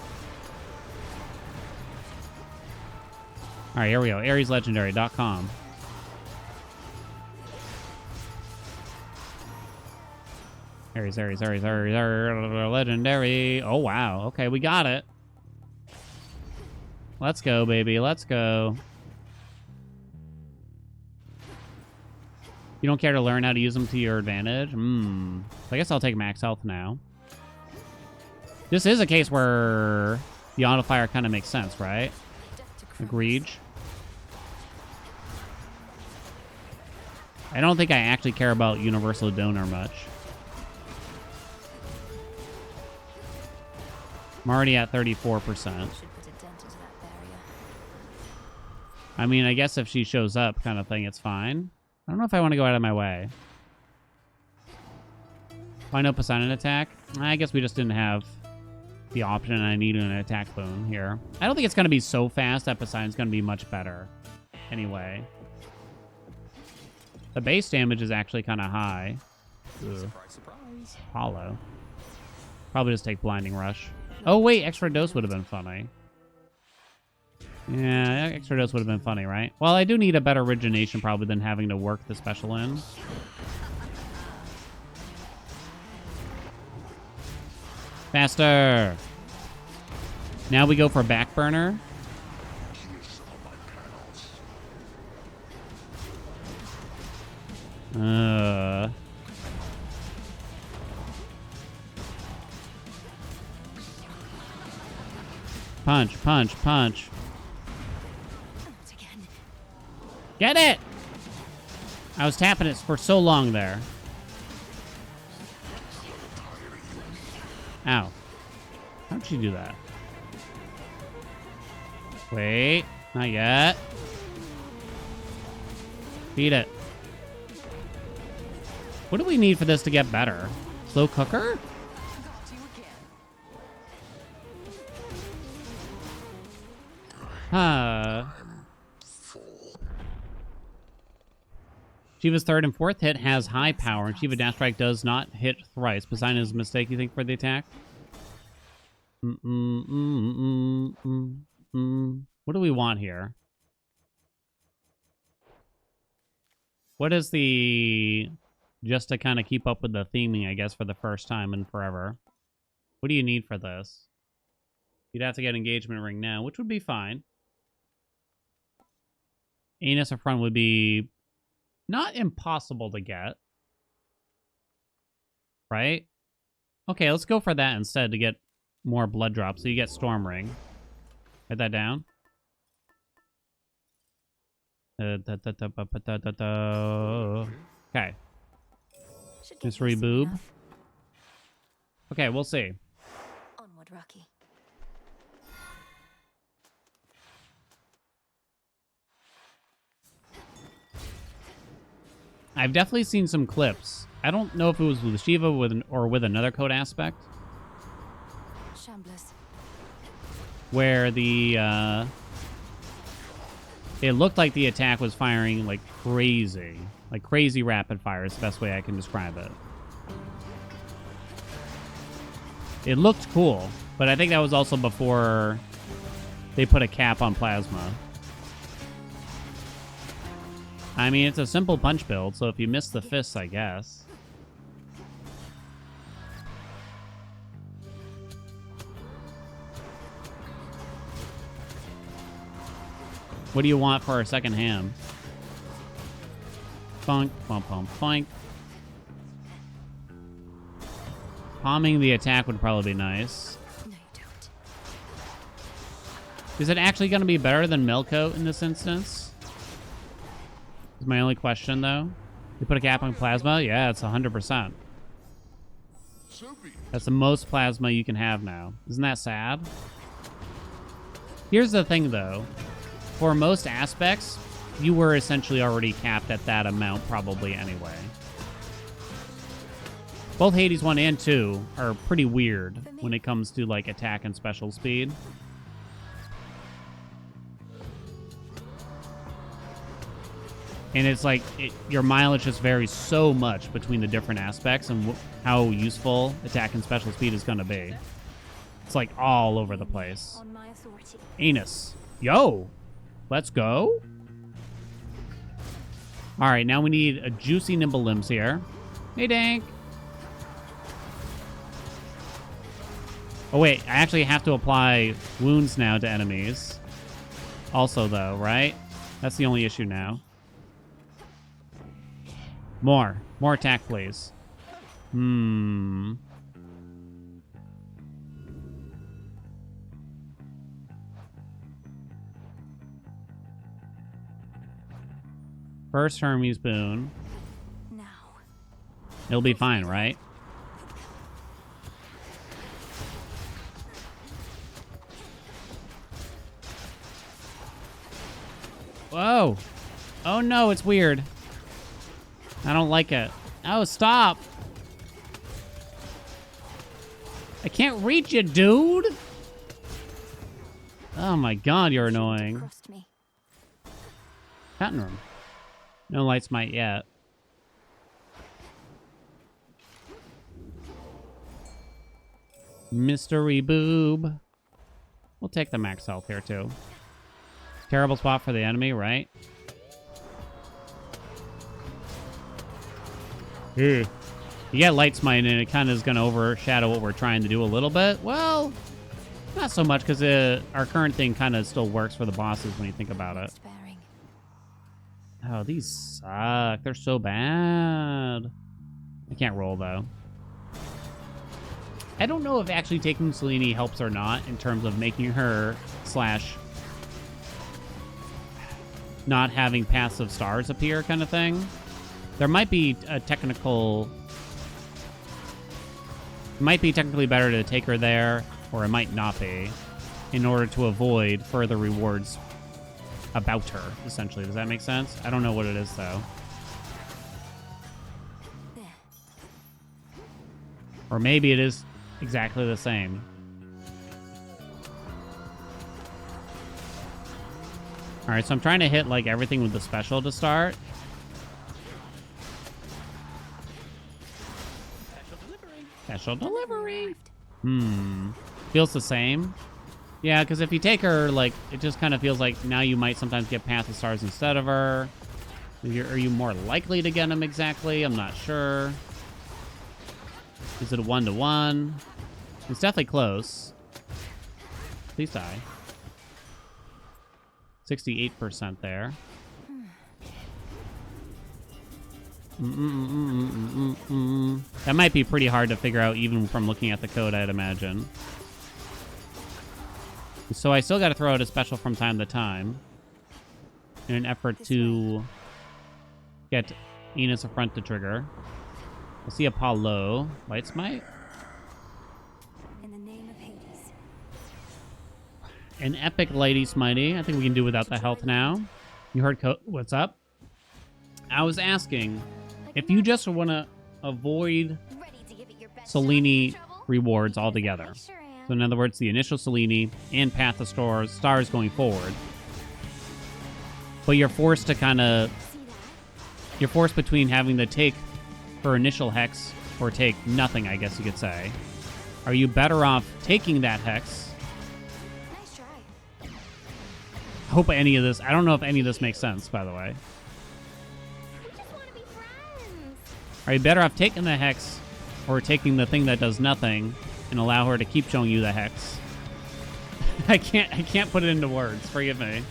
All right, here we go. AresLegendary.com. Ares, legendary. Oh, wow. Okay, we got it. Let's go, baby. Let's go. You don't care to learn how to use them to your advantage? So I guess I'll take max health now. This is a case where the auto fire kind of makes sense, right? Agreed. I don't think I actually care about universal donor much. I'm already at 34%. I mean, I guess if she shows up kind of thing, it's fine. I don't know if I want to go out of my way. Why no Poseidon attack? I guess we just didn't have the option and I needed an attack boon here. I don't think it's going to be so fast that Poseidon's going to be much better. Anyway. The base damage is actually kind of high. Surprise, surprise. Hollow. Probably just take Blinding Rush. Oh, wait. Extra dose would have been funny. Yeah, extra dose would have been funny, right? Well, I do need a better origination probably than having to work the special in. Faster! Now we go for back burner. Punch, punch, punch. Get it! I was tapping it for so long there. Ow. How'd she do that? Wait. Not yet. Beat it. What do we need for this to get better? Slow cooker? Shiva's third and fourth hit has high power, and Shiva Dash Strike does not hit thrice. Poseidon is a mistake, you think, for the attack? What do we want here? What is the... Just to kind of keep up with the theming, I guess, for the first time in forever. What do you need for this? You'd have to get Engagement Ring now, which would be fine. Anus up front would be not impossible to get. Right? Okay, let's go for that instead to get more blood drops. So you get Storm Ring. Write that down. Okay. Just reboob. Okay, we'll see. Onward, Rocky. I've definitely seen some clips. I don't know if it was with Shiva or with another code aspect. Shamblers. Where the, it looked like the attack was firing like crazy. Like crazy rapid fire is the best way I can describe it. It looked cool, but I think that was also before they put a cap on plasma. I mean, it's a simple punch build, so if you miss the fists, I guess. What do you want for our second ham? Funk, bump, bump, funk. Palming the attack would probably be nice. No, you don't. Is it actually going to be better than Milcoat in this instance? Is my only question, though. You put a cap on plasma? Yeah, it's 100%. That's the most plasma you can have now. Isn't that sad? Here's the thing, though. For most aspects, you were essentially already capped at that amount probably anyway. Both Hades 1 and 2 are pretty weird when it comes to, like, attack and special speed. And it's like your mileage just varies so much between the different aspects and how useful attack and special speed is going to be. It's like all over the place. On my authority. Anus. Yo! Let's go. All right, now we need a juicy nimble limbs here. Hey, Dank. Oh, wait. I actually have to apply wounds now to enemies. Also, though, right? That's the only issue now. More attack, please. First Hermes boon. Now. It'll be fine, right? Whoa. Oh no, it's weird. I don't like it. Oh, stop. I can't reach you, dude. Oh my god, you're annoying. Crossed me. Fountain room. No light smite yet. Mystery boob. We'll take the max health here, too. Terrible spot for the enemy, right? You get light smite and it kind of is going to overshadow what we're trying to do a little bit. Well, not so much because our current thing kind of still works for the bosses when you think about it. Sparing. Oh, these suck. They're so bad. I can't roll, though. I don't know if actually taking Selene helps or not in terms of making her / not having passive stars appear kind of thing. There might be a technical... It might be technically better to take her there, or it might not be, in order to avoid further rewards about her, essentially. Does that make sense? I don't know what it is, though. There. Or maybe it is exactly the same. All right, so I'm trying to hit, like, everything with the special to start. Special delivery. Feels the same. Yeah, because if you take her, like, it just kind of feels like now you might sometimes get Path of Stars instead of her. Are you more likely to get them exactly? I'm not sure. Is it a 1-to-1? It's definitely close. Please die. 68% there. That might be pretty hard to figure out even from looking at the code, I'd imagine. So I still got to throw out a special from time to time in an effort to get Enos a front to trigger. We'll see Apollo. Light Smite. In the name of Hades. An epic Lady Smitey. I think we can do without the health now. You heard what's up? I was asking if you just want to avoid Ready to give it your best Selene shot in trouble? rewards altogether. I sure am. So in other words, the initial Selene and Path of Stars going forward. But you're forced to kind of... See that? You're forced between having to take her initial hex or take nothing, I guess you could say. Are you better off taking that hex? Nice try. Hope any of this... I don't know if any of this makes sense, by the way. We just want to be friends. Are you better off taking the hex or taking the thing that does nothing and allow her to keep showing you the hex? I can't put it into words. Forgive me.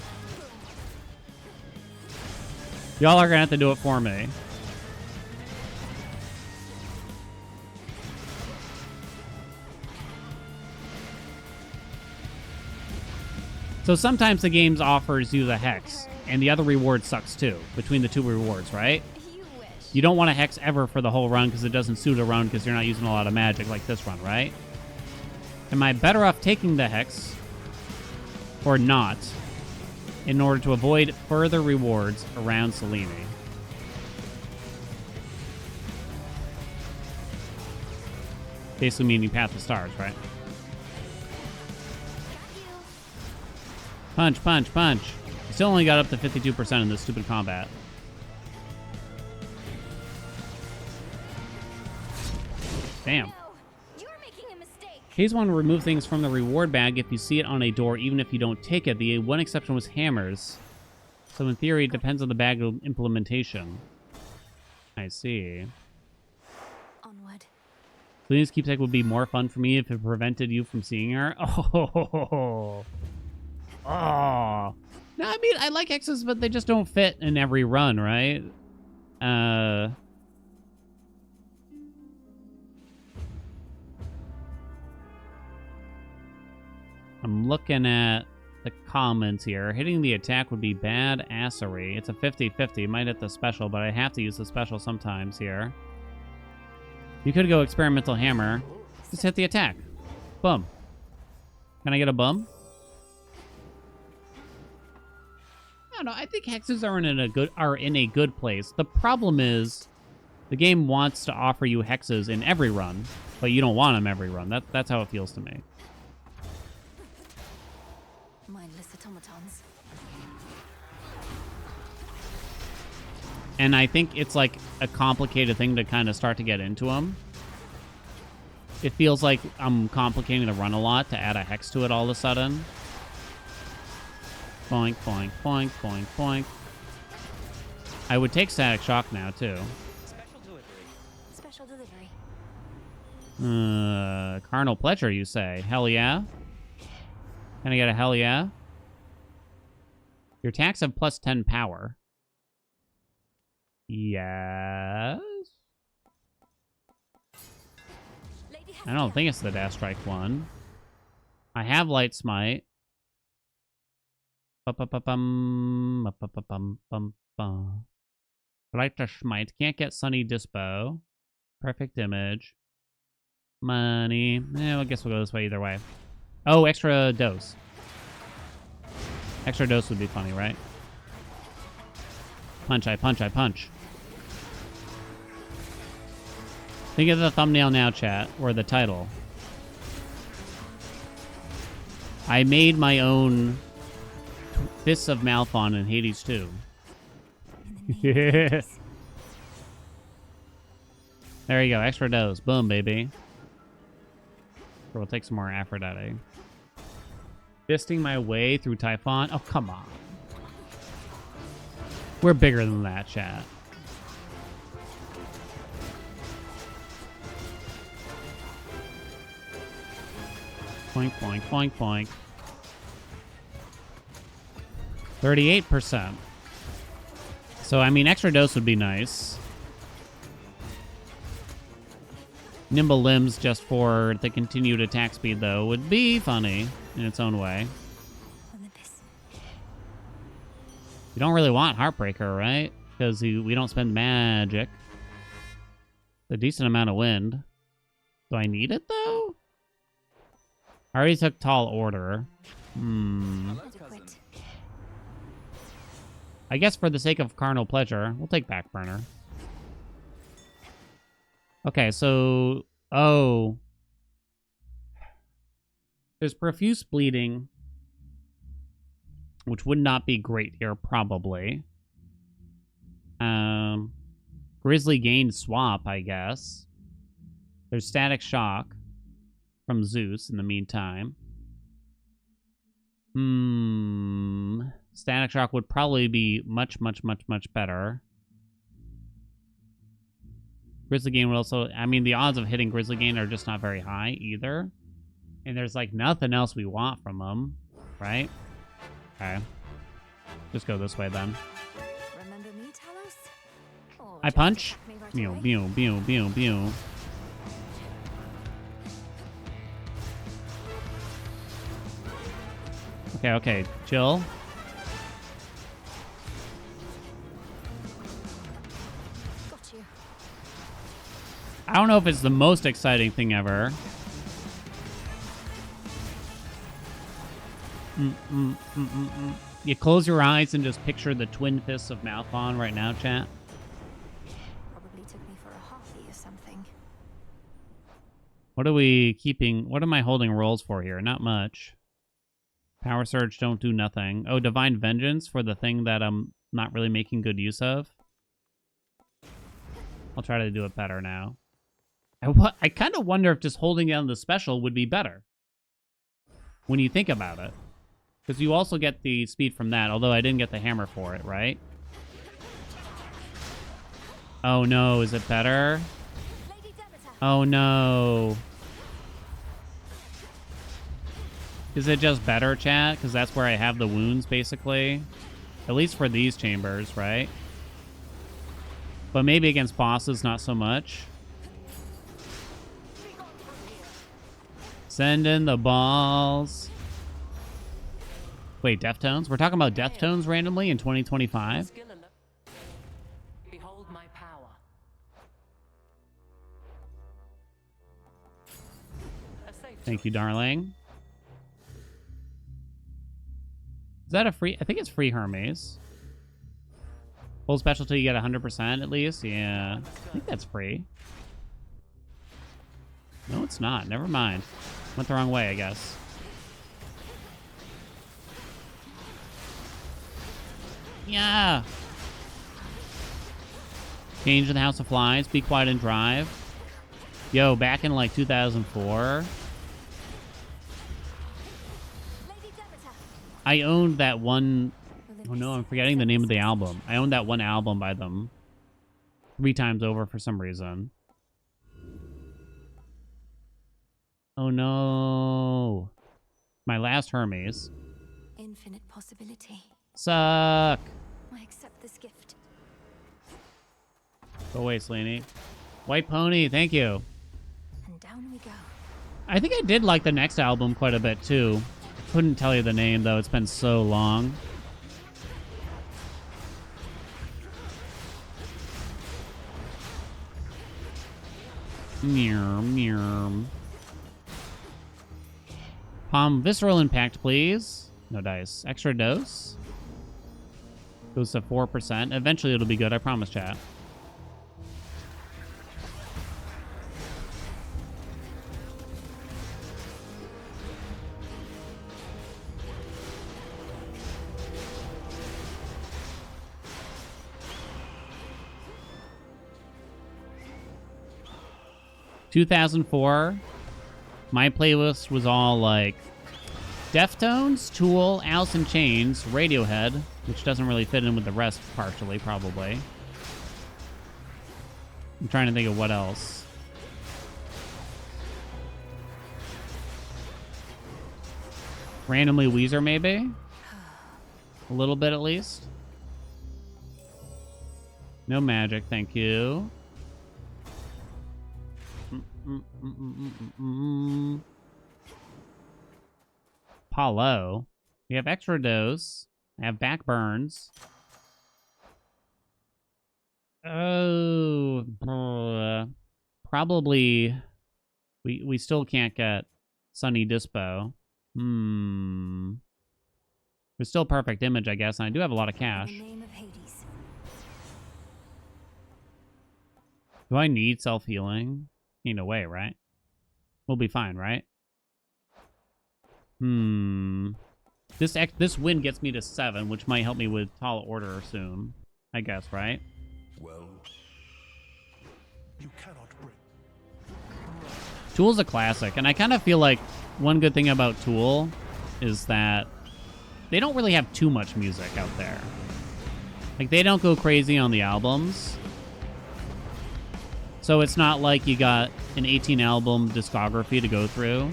Y'all are gonna have to do it for me. So sometimes the game offers you the hex, and the other reward sucks too, between the two rewards, right? You wish. You don't want a hex ever for the whole run because it doesn't suit a run because you're not using a lot of magic like this run, right? Am I better off taking the hex or not in order to avoid further rewards around Selene? Basically meaning Path of Stars, right? Punch, punch, punch. I still only got up to 52% in this stupid combat. Damn. No, you're making a mistake. Phase 1 remove things from the reward bag if you see it on a door, even if you don't take it. The one exception was hammers. So in theory, it depends on the bag implementation. I see. Onward. Selena's keepsake would be more fun for me if it prevented you from seeing her. Oh. Oh. No, I mean, I like X's, but they just don't fit in every run, right? I'm looking at the comments here. Hitting the attack would be bad assery. It's a 50-50. Might hit the special, but I have to use the special sometimes here. You could go experimental hammer. Just hit the attack. Boom. Can I get a bum? I don't know. I think hexes are in a good place. The problem is the game wants to offer you hexes in every run, but you don't want them every run. That's how it feels to me. Mindless automatons. And I think it's like a complicated thing to kind of start to get into them. It feels like I'm complicating the run a lot to add a hex to it all of a sudden. Boink, boink, boink, boink, boink. I would take static shock now, too. Special delivery. Carnal pleasure, you say? Hell yeah? Can I get a hell yeah? Your attacks have plus 10 power. Yes? I don't think it's the Dash Strike one. I have Light Smite. Light Smite. Can't get Sunny Dispo. Perfect Image. Money. I guess we'll go this way either way. Oh, extra dose. Extra dose would be funny, right? Punch, I punch, I punch. Think of the thumbnail now, chat, or the title. I made my own Fists of Malphon in Hades 2. Yeah. There you go, extra dose. Boom, baby. We'll take some more Aphrodite. Fisting my way through Typhon? Oh, come on. We're bigger than that, chat. Boink, boink, boink, boink. 38%. So, I mean, extra dose would be nice. Nimble limbs just for the continued attack speed, though, would be funny in its own way. Olympus. We don't really want Heartbreaker, right? Because we don't spend magic. A decent amount of wind. Do I need it, though? I already took Tall Order. Adequate. I guess for the sake of carnal pleasure, we'll take Backburner. Okay, so... Oh. There's Profuse Bleeding, which would not be great here, probably. Grizzly Gain Swap, I guess. There's Static Shock from Zeus in the meantime. Static Shock would probably be much, much, much, much better. Grizzly Gain would also... I mean, the odds of hitting Grizzly Gain are just not very high either. And there's, like, nothing else we want from them, right? Okay. Just go this way, then. Remember me, Talos? Or I just punch. attack me right Mew, away? mew, mew, mew, mew. Okay, okay. Chill. Got you. I don't know if it's the most exciting thing ever. You close your eyes and just picture the twin fists of Malphon right now, chat. Probably took me for a harpy or something. What are we keeping? What am I holding rolls for here? Not much. Power Surge don't do nothing. Oh, Divine Vengeance for the thing that I'm not really making good use of. I'll try to do it better now. I kind of wonder if just holding down the special would be better when you think about it. Because you also get the speed from that, although I didn't get the hammer for it, right? Oh no, is it better? Oh no. Is it just better, chat? Because that's where I have the wounds, basically. At least for these chambers, right? But maybe against bosses, not so much. Send in the balls. Wait, Deftones? We're talking about Deftones randomly in 2025? Behold my power. Thank you, darling. Is that a free? I think it's free Hermes. Full specialty, you get 100% at least. Yeah, I think that's free. No, it's not. Never mind. Went the wrong way, I guess. Yeah. Change in the House of Flies. Be quiet and drive. Yo, back in like 2004. I owned that one. Oh no, I'm forgetting the name of the album. I owned that one album by them 3 times over for some reason. Oh no. My last Hermes. Infinite possibility. Suck. I accept this gift. Go away, Slaney. White Pony, thank you. And down we go. I think I did like the next album quite a bit too. Couldn't tell you the name though, it's been so long. Meow, meow. Palm Visceral Impact, please. No dice. Extra dose. Goes to 4%. Eventually it'll be good, I promise, chat. ...2004... my playlist was all like Deftones, Tool, Alice in Chains, Radiohead, which doesn't really fit in with the rest partially, probably. I'm trying to think of what else. Randomly Weezer, maybe? A little bit at least. No magic, thank you. Paulo. We have extra dose. I have back burns. Oh, probably. We still can't get Sunny Dispo. We're still perfect image, I guess. And I do have a lot of cash. In the name of Hades. Do I need self-healing? In a way, right? We'll be fine, right? This win gets me to 7, which might help me with Tall Order soon. I guess, right? Well, you cannot bring. Tool's a classic, and I kind of feel like one good thing about Tool is that they don't really have too much music out there. Like, they don't go crazy on the albums. So it's not like you got an 18-album discography to go through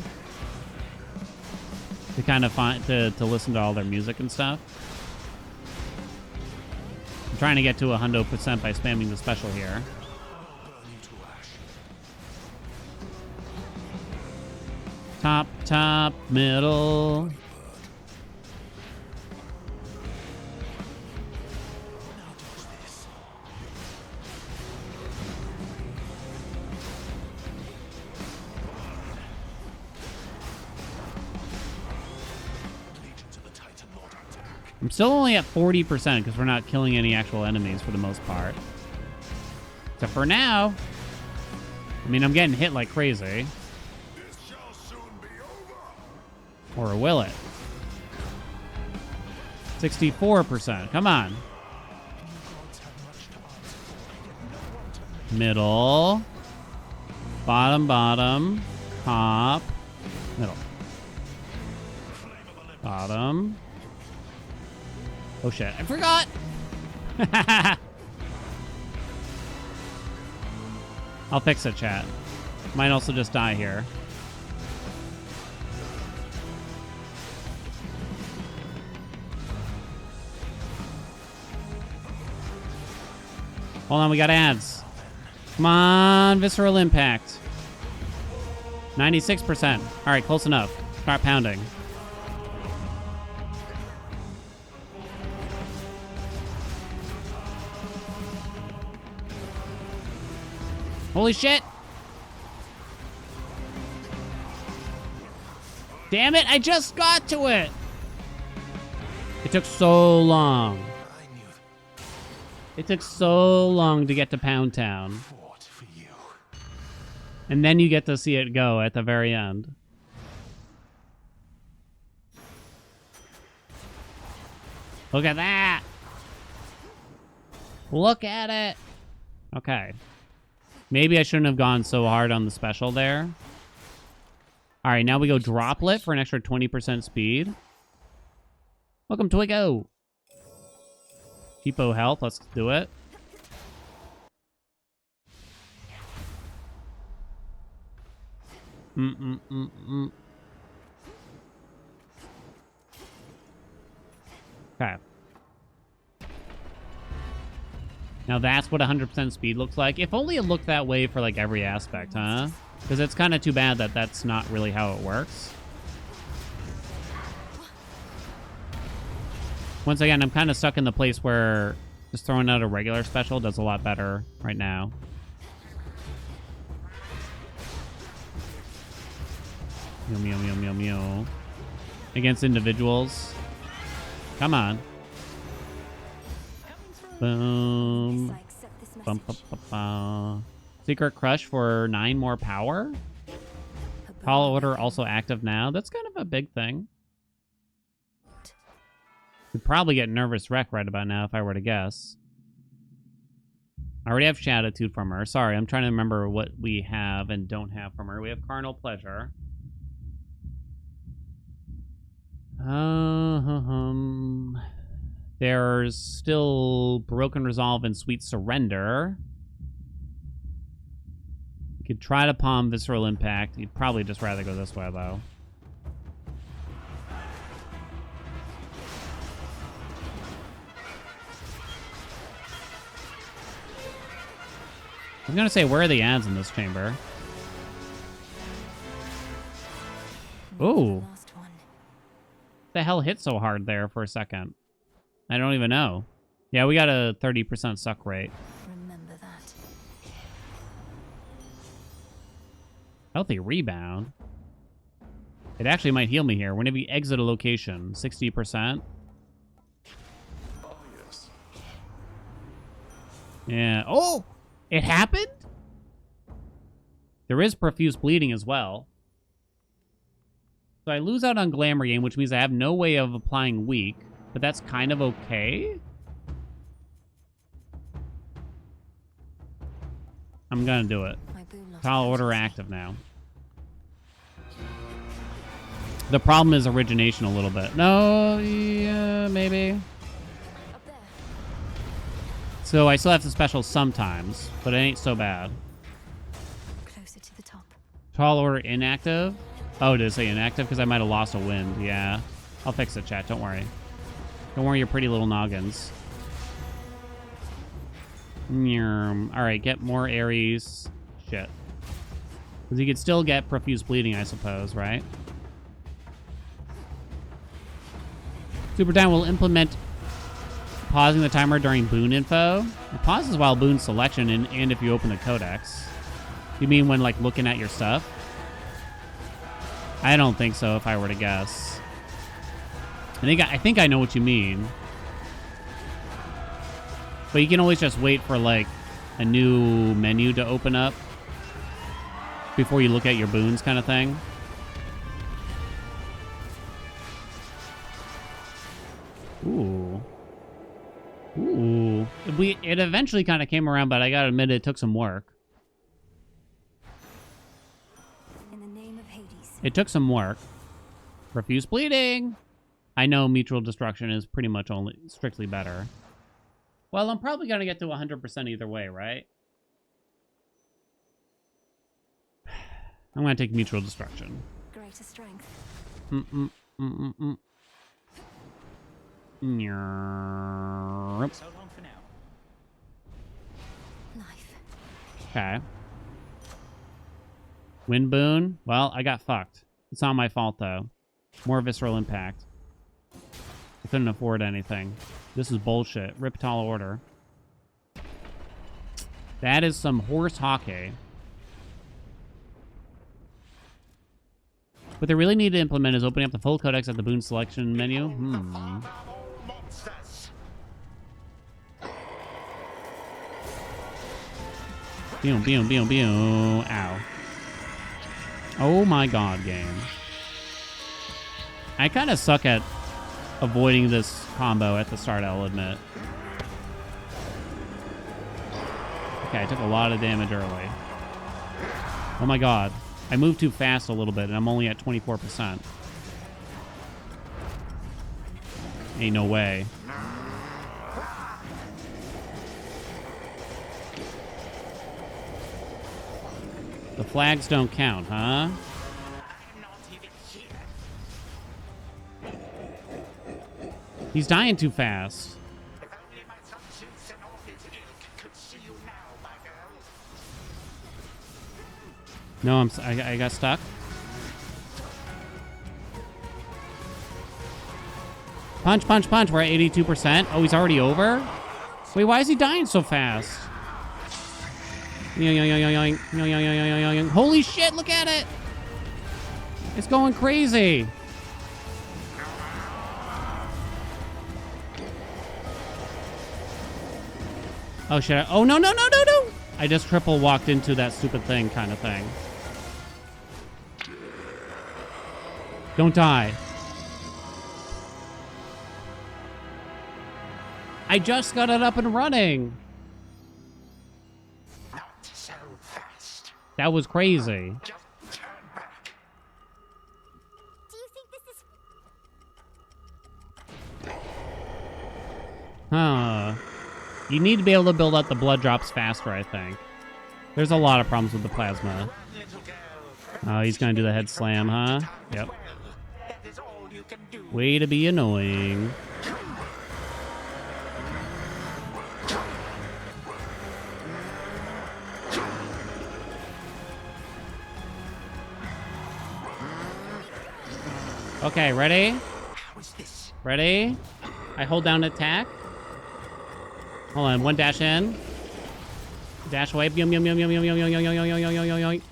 to kind of find to listen to all their music and stuff. I'm trying to get to 100% by spamming the special here. Top, middle. I'm still only at 40% because we're not killing any actual enemies for the most part. Except for now. I mean, I'm getting hit like crazy. This shall soon be over. Or will it? 64%. Come on. Gods have much to answer. Middle. Bottom, bottom. Top. Middle. Bottom. Oh shit, I forgot! I'll fix it, chat. Might also just die here. Hold on, we got ads. Come on, visceral impact. 96%. All right, close enough. Start pounding. Holy shit! Damn it, I just got to it! It took so long. It took so long to get to Pound Town. Fought for you. And then you get to see it go at the very end. Look at that! Look at it! Okay. Maybe I shouldn't have gone so hard on the special there. Alright, now we go Droplet for an extra 20% speed. Welcome, Twiggo! Cheapo health, let's do it. Okay. Now that's what 100% speed looks like. If only it looked that way for like every aspect, huh? Because it's kind of too bad that that's not really how it works. Once again, I'm kind of stuck in the place where just throwing out a regular special does a lot better right now. Meow, meow, meow, meow, meow. Against individuals. Come on. Boom. Bum, bum, bum, bum. Secret Crush for 9 more power. Tall Order also active now. That's kind of a big thing. Could probably get Nervous Wreck right about now if I were to guess. I already have Shatitude from her. Sorry, I'm trying to remember what we have and don't have from her. We have Carnal Pleasure. There's still Broken Resolve and Sweet Surrender. You could try to palm Visceral Impact. You'd probably just rather go this way, though. I was gonna say, where are the ads in this chamber? Ooh. The hell hit so hard there for a second? I don't even know. Yeah, we got a 30% suck rate. Remember that. Healthy rebound. It actually might heal me here. Whenever you exit a location, 60%. Oh, yes. Yeah. Oh! It happened? There is profuse bleeding as well. So I lose out on Glamour Game, which means I have no way of applying weak, but that's kind of okay. I'm gonna do it. Tall Order active now. The problem is origination a little bit. No, yeah, maybe. So I still have to special sometimes, but it ain't so bad. Closer to the top. Tall Order inactive? Oh, did it say inactive? Because I might have lost a wind. Yeah. I'll fix it, chat. Don't worry. Don't worry your pretty little noggins. Alright, get more Aries. Shit. Because you could still get profuse bleeding, I suppose, right? Super Down will implement pausing the timer during boon info. It pauses while boon selection and if you open the codex. You mean when, like, looking at your stuff? I don't think so, if I were to guess. I think I know what you mean. But you can always just wait for, like, a new menu to open up before you look at your boons kind of thing. Ooh. Ooh. It eventually kind of came around, but I gotta admit it took some work. It took some work. Refuse bleeding. I know mutual destruction is pretty much only strictly better. Well, I'm probably going to get to 100% either way, right? I'm going to take mutual destruction. Greater strength. Mm-mm. Mm-mm-mm. So long for now. Life. Okay. Wind boon. Well, I got fucked. It's not my fault, though. More visceral impact. I couldn't afford anything. This is bullshit. Rip tall order. That is some horse hockey. What they really need to implement is opening up the full codex at the boon selection menu. Boom, boom, boom, boom. Ow. Oh my god, game. I kind of suck at avoiding this combo at the start, I'll admit. Okay, I took a lot of damage early. Oh my god. I moved too fast a little bit, and I'm only at 24%. Ain't no way. The flags don't count, huh? He's dying too fast. If only my son shoots and all his ilk could see you now, my girl. No, I got stuck. Punch, punch, punch. We're at 82%. Oh, he's already over? Wait, why is he dying so fast? Holy shit, look at it! It's going crazy. Oh shit. Oh no, no, no, no, no! I just triple walked into that stupid thing kind of thing. Don't die. I just got it up and running. Not so fast. That was crazy. Just turn back. Do you think this is... Huh. You need to be able to build up the blood drops faster, I think. There's a lot of problems with the plasma. Little girl. Oh, he's gonna do the head slam, huh? Yep. That is all you can do. Way to be annoying. Okay, ready? How is this? Ready? I hold down attack. Hold on, one dash in. Dash away. Yum, yum, yum, yum, yum, yum, yum, yum, yum, yum, yum, yum, yum, yum.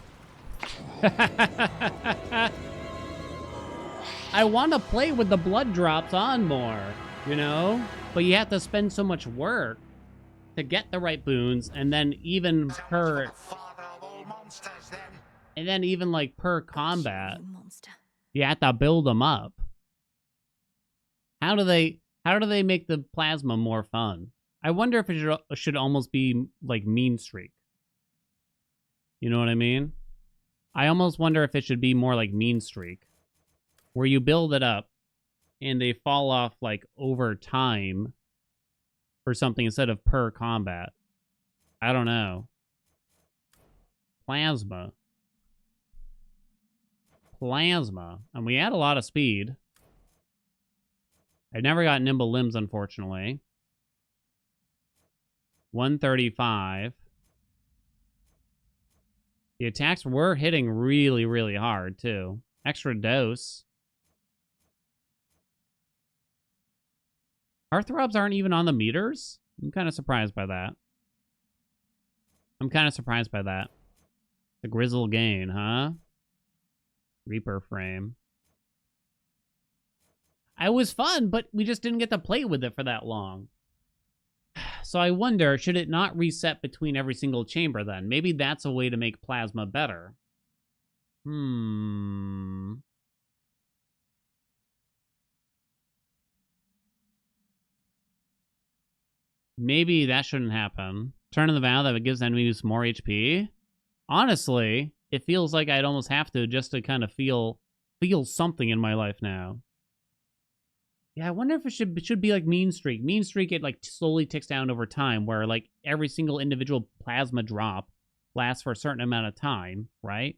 I want to play with the blood drops on more, you know? But you have to spend so much work to get the right boons, and then even per... Father of all monsters, then. And then even, like, per combat, You monster. you have to build them up. How do they make the plasma more fun? I wonder if it should almost be like mean streak. You know what I mean? I almost wonder if it should be more like mean streak, where you build it up and they fall off like over time or something instead of per combat. I don't know. Plasma. And we had a lot of speed. I never got nimble limbs, unfortunately. 135. The attacks were hitting really, really hard, too. Extra dose. Heartthrobs aren't even on the meters? I'm kind of surprised by that. The Grizzle gain, huh? Reaper frame. It was fun, but we just didn't get to play with it for that long. So I wonder, should it not reset between every single chamber then? Maybe that's a way to make plasma better. Maybe that shouldn't happen. Turn in the vow that it gives enemies more HP. Honestly, it feels like I'd almost have to just to kind of feel feel something in my life now. Yeah, I wonder if it should be like Mean Streak. Mean Streak, it like slowly ticks down over time, where like every single individual plasma drop lasts for a certain amount of time, right?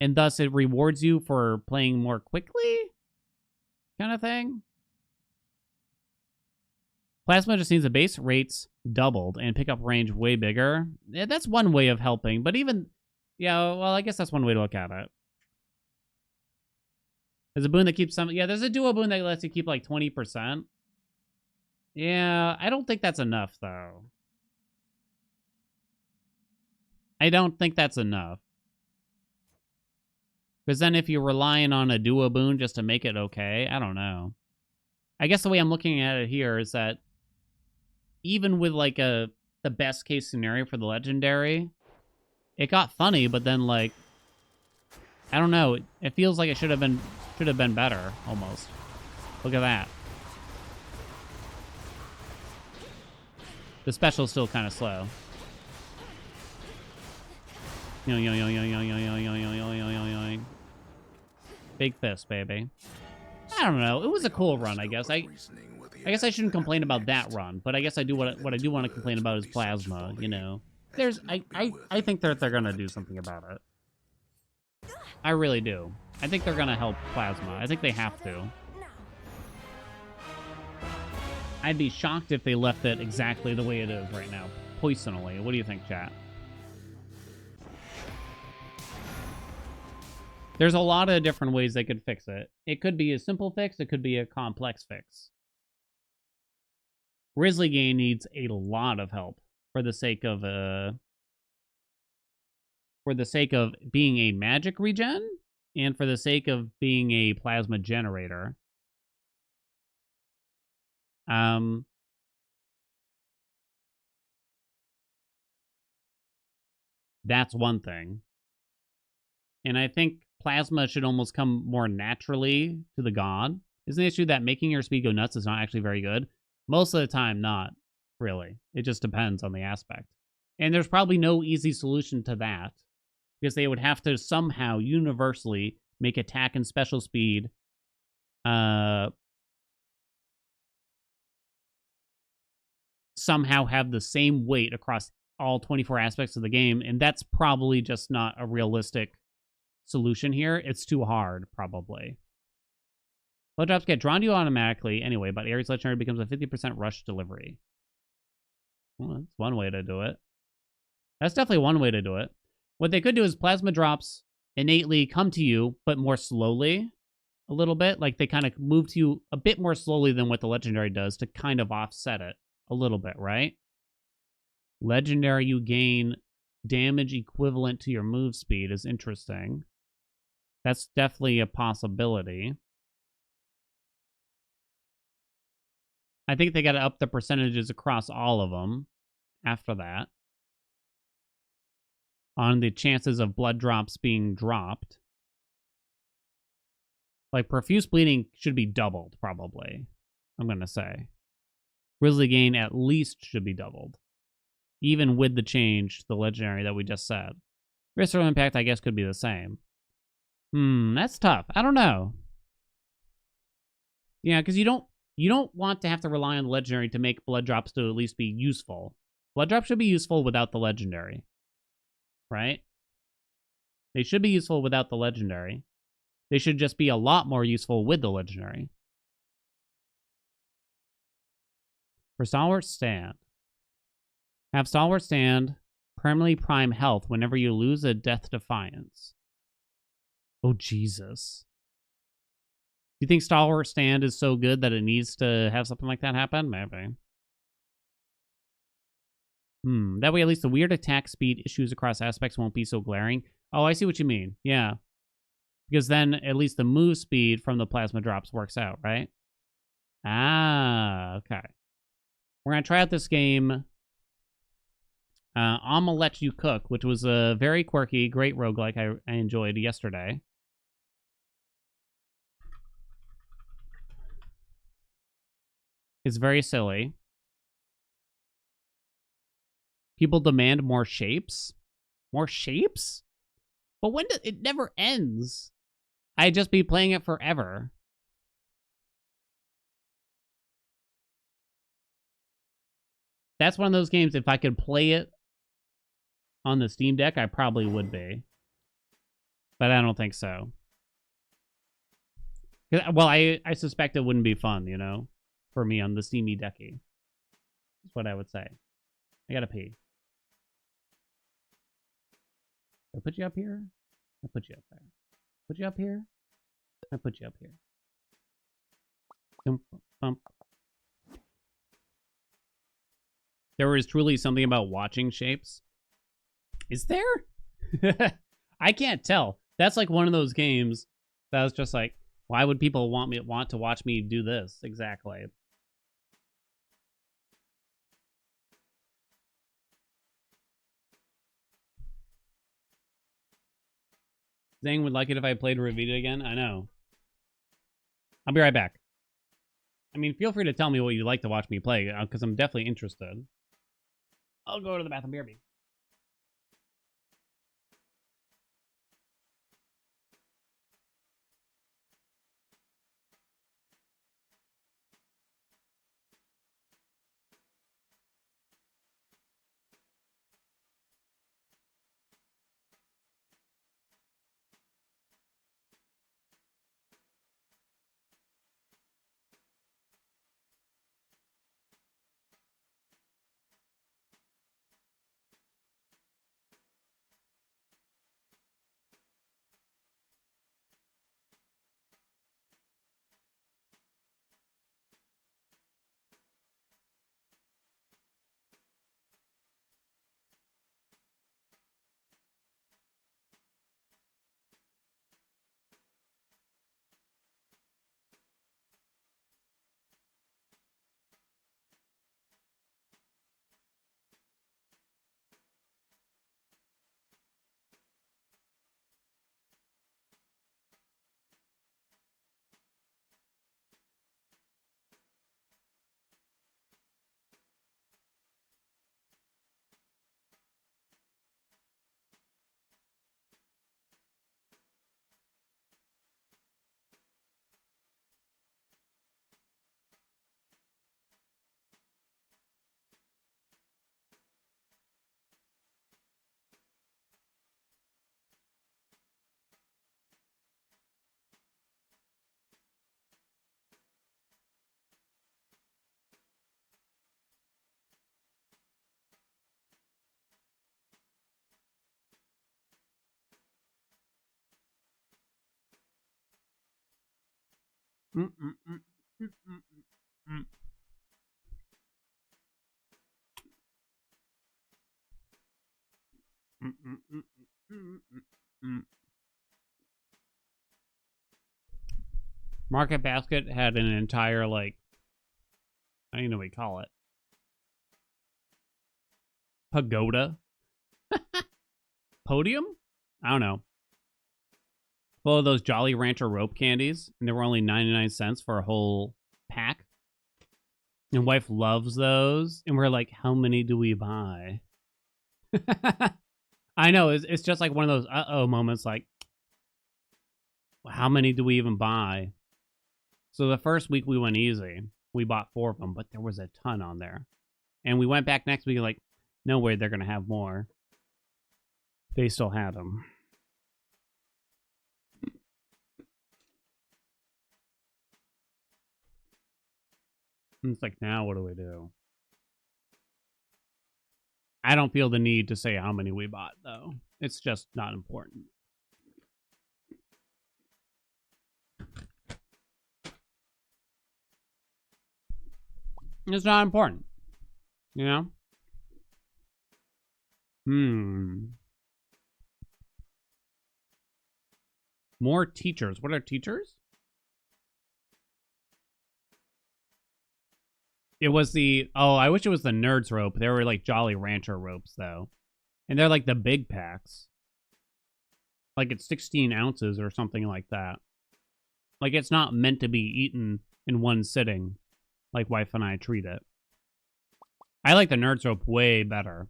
And thus it rewards you for playing more quickly, kind of thing. Plasma just needs the base rates doubled and pickup range way bigger. Yeah, that's one way of helping, but even, yeah, well, I guess that's one way to look at it. There's a boon that keeps some, yeah, there's a duo boon that lets you keep like 20%. Yeah, I don't think that's enough, though. I don't think that's enough. Because then if you're relying on a duo boon just to make it okay, I don't know. I guess the way I'm looking at it here is that even with like the best case scenario for the legendary, it got funny, but then like, I don't know. It feels like it should have been better almost. Look at that. The special's still kind of slow. Big fist, baby. I don't know. It was a cool run, I guess. I guess I shouldn't complain about that run, but I guess I do what I do want to complain about is plasma, you know. I think that they're gonna do something about it. I really do. I think they're gonna help plasma. I think they have to. I'd be shocked if they left it exactly the way it is right now. Personally. What do you think, chat? There's a lot of different ways they could fix it. It could be a simple fix. It could be a complex fix. Grizzly Game needs a lot of help for the sake of being a magic regen and for the sake of being a plasma generator. That's one thing. And I think plasma should almost come more naturally to the god. Isn't the issue that making your speed go nuts is not actually very good? Most of the time, not really. It just depends on the aspect. And there's probably no easy solution to that, because they would have to somehow universally make attack and special speed somehow have the same weight across all 24 aspects of the game, and that's probably just not a realistic solution here. It's too hard, probably. Blood drops get drawn to you automatically anyway, but Ares Legendary becomes a 50% rush delivery. Well, that's one way to do it. That's definitely one way to do it. What they could do is plasma drops innately come to you, but more slowly a little bit. Like they kind of move to you a bit more slowly than what the Legendary does to kind of offset it a little bit, right? Legendary, you gain damage equivalent to your move speed is interesting. That's definitely a possibility. I think they got to up the percentages across all of them after that on the chances of blood drops being dropped. Like, profuse bleeding should be doubled, probably, I'm going to say. Grizzly gain at least should be doubled, even with the change, the legendary that we just said. Visceral impact, I guess, could be the same. That's tough. I don't know. Yeah, because you don't want to have to rely on the legendary to make blood drops to at least be useful. Blood drops should be useful without the legendary, right? They should be useful without the legendary. They should just be a lot more useful with the legendary. For Stalwart Stand, have Stalwart Stand permanently prime health whenever you lose a Death Defiance. Oh, Jesus. Do you think Stalwart Stand is so good that it needs to have something like that happen? Maybe. That way at least the weird attack speed issues across aspects won't be so glaring. Oh, I see what you mean. Yeah. Because then at least the move speed from the plasma drops works out, right? Ah, okay. We're going to try out this game, Omelet You Cook, which was a very quirky, great roguelike I enjoyed yesterday. It's very silly. People demand more shapes? More shapes? But when it never ends. I'd just be playing it forever. That's one of those games, if I could play it on the Steam Deck, I probably would be. But I don't think so. Well, I suspect it wouldn't be fun, you know, for me on the Steamy Decky. That's what I would say. I gotta pee. I put you up here? I put you up there. Put you up here? I put you up here. Bump. There is truly something about watching shapes. Is there? I can't tell. That's like one of those games that was just like, why would people want to watch me do this? Exactly. Zang would like it if I played Revita again. I know. I'll be right back. I mean, feel free to tell me what you'd like to watch me play, because I'm definitely interested. I'll go to the bathroom. BRB. Market Basket had an entire, like, I don't even know what you call it. Pagoda? Podium? I don't know. Full of those Jolly Rancher rope candies, and they were only 99 cents for a whole pack. And wife loves those, and we're like, how many do we buy? I know, it's just like one of those uh-oh moments, like, how many do we even buy? So the first week we went easy. We bought 4 of them, but there was a ton on there. And we went back next week like, no way they're going to have more. They still had them. And it's like, now what do we do? I don't feel the need to say how many we bought, though. It's just not important. It's not important. You know? More teachers. What are teachers? It was the... Oh, I wish it was the Nerds rope. They were like Jolly Rancher ropes, though. And they're like the big packs. Like it's 16 ounces or something like that. Like it's not meant to be eaten in one sitting. Like wife and I treat it. I like the Nerds rope way better.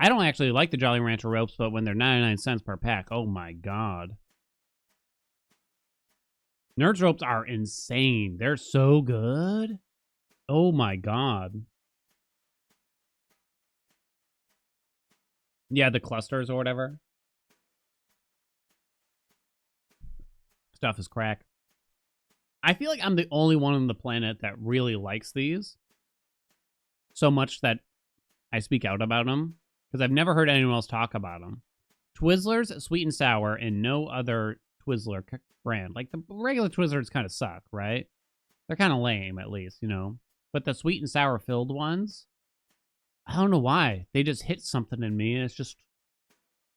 I don't actually like the Jolly Rancher ropes, but when they're 99 cents per pack, oh my god. Nerds ropes are insane. They're so good. Oh my god. Yeah, the clusters or whatever. Stuff is crack. I feel like I'm the only one on the planet that really likes these. So much that I speak out about them. Because I've never heard anyone else talk about them. Twizzlers, sweet and sour, and no other Twizzler brand. Like, the regular Twizzlers kind of suck, right? They're kind of lame, at least, you know? But the sweet and sour filled ones, I don't know why. They just hit something in me, and it's just...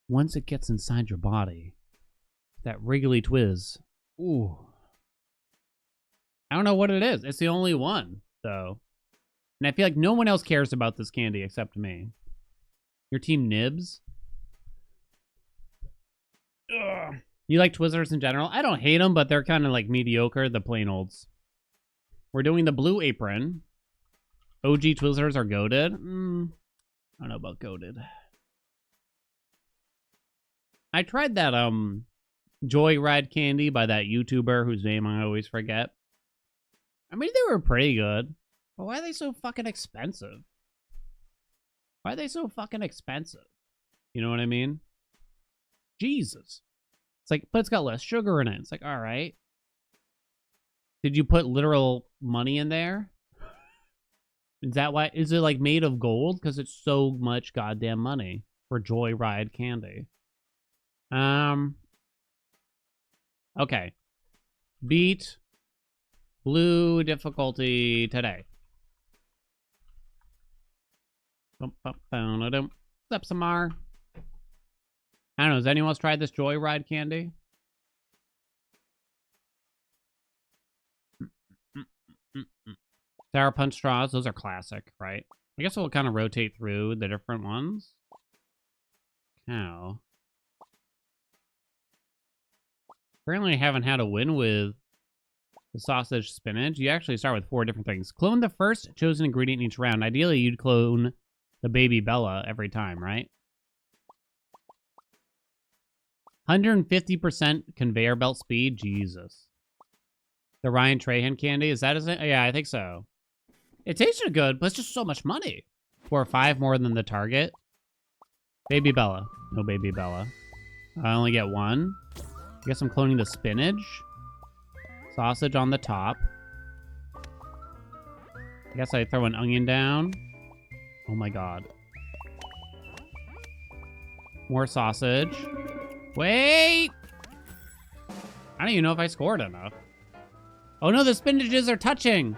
Once it gets inside your body, that wriggly Twizz. Ooh. I don't know what it is. It's the only one, though. And I feel like no one else cares about this candy except me. Your team Nibs? Ugh. You like Twizzlers in general? I don't hate them, but they're kind of like mediocre, the plain olds. We're doing the Blue Apron. OG Twizzlers are goated. I don't know about goated. I tried that Joyride candy by that YouTuber whose name I always forget. I mean, they were pretty good. But why are they so fucking expensive? Why are they so fucking expensive? You know what I mean? Jesus. It's like, but it's got less sugar in it. It's like, all right. Did you put literal money in there? Is that why? Is it like made of gold? Because it's so much goddamn money for Joyride candy. Okay. Beat blue difficulty today. What's up, Samar? I don't know. Has anyone else tried this Joyride candy? Sour Punch straws. Those are classic, right? I guess we'll kind of rotate through the different ones. Cow. Apparently I haven't had a win with the sausage spinach. You actually start with 4 different things. Clone the first chosen ingredient in each round. Ideally, you'd clone the baby Bella every time, right? 150% conveyor belt speed. Jesus. The Ryan Trahan candy. Is that his name? Yeah, I think so. It tasted good, but it's just so much money. 4 or 5 more than the target. Baby Bella. No Baby Bella. I only get 1. I guess I'm cloning the spinach. Sausage on the top. I guess I throw an onion down. Oh my god. More sausage. Wait! I don't even know if I scored enough. Oh no, the spinaches are touching!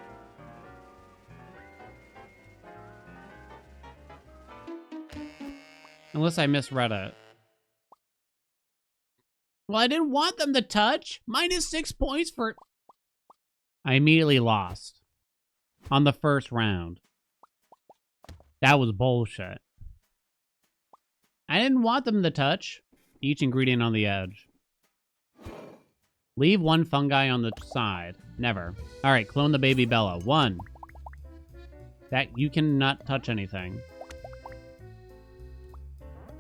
Unless I misread it. Well, I didn't want them to touch. -6 points for... I immediately lost. On the first round. That was bullshit. I didn't want them to touch. Each ingredient on the edge. Leave 1 fungi on the side. Never. Alright, clone the baby Bella. 1. That you cannot touch anything.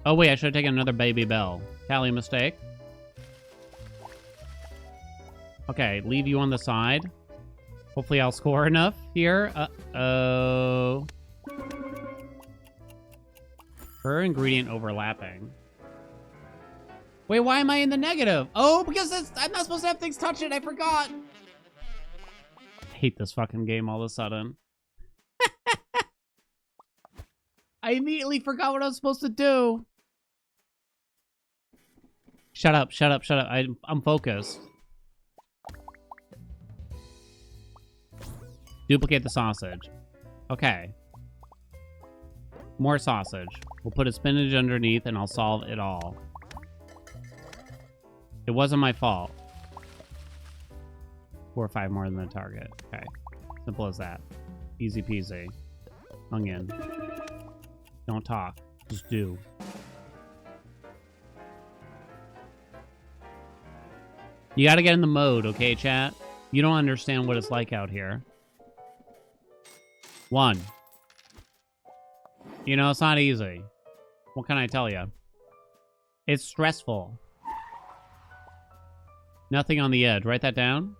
Oh wait, I should have taken another baby Bell. Tally mistake. Okay, leave you on the side. Hopefully I'll score enough here. Uh-oh. Per ingredient overlapping. Wait, why am I in the negative? Oh, because I'm not supposed to have things touch it. I forgot. I hate this fucking game all of a sudden. I immediately forgot what I was supposed to do. Shut up, shut up, shut up. I'm focused. Duplicate the sausage. Okay. More sausage. We'll put a spinach underneath and I'll solve it all. It wasn't my fault. 4 or 5 more than the target. Okay. Simple as that. Easy peasy. Onion. Don't talk. Just do. You gotta get in the mode, okay, chat? You don't understand what it's like out here. 1. You know, it's not easy. What can I tell you? It's stressful. Nothing on the edge. Write that down.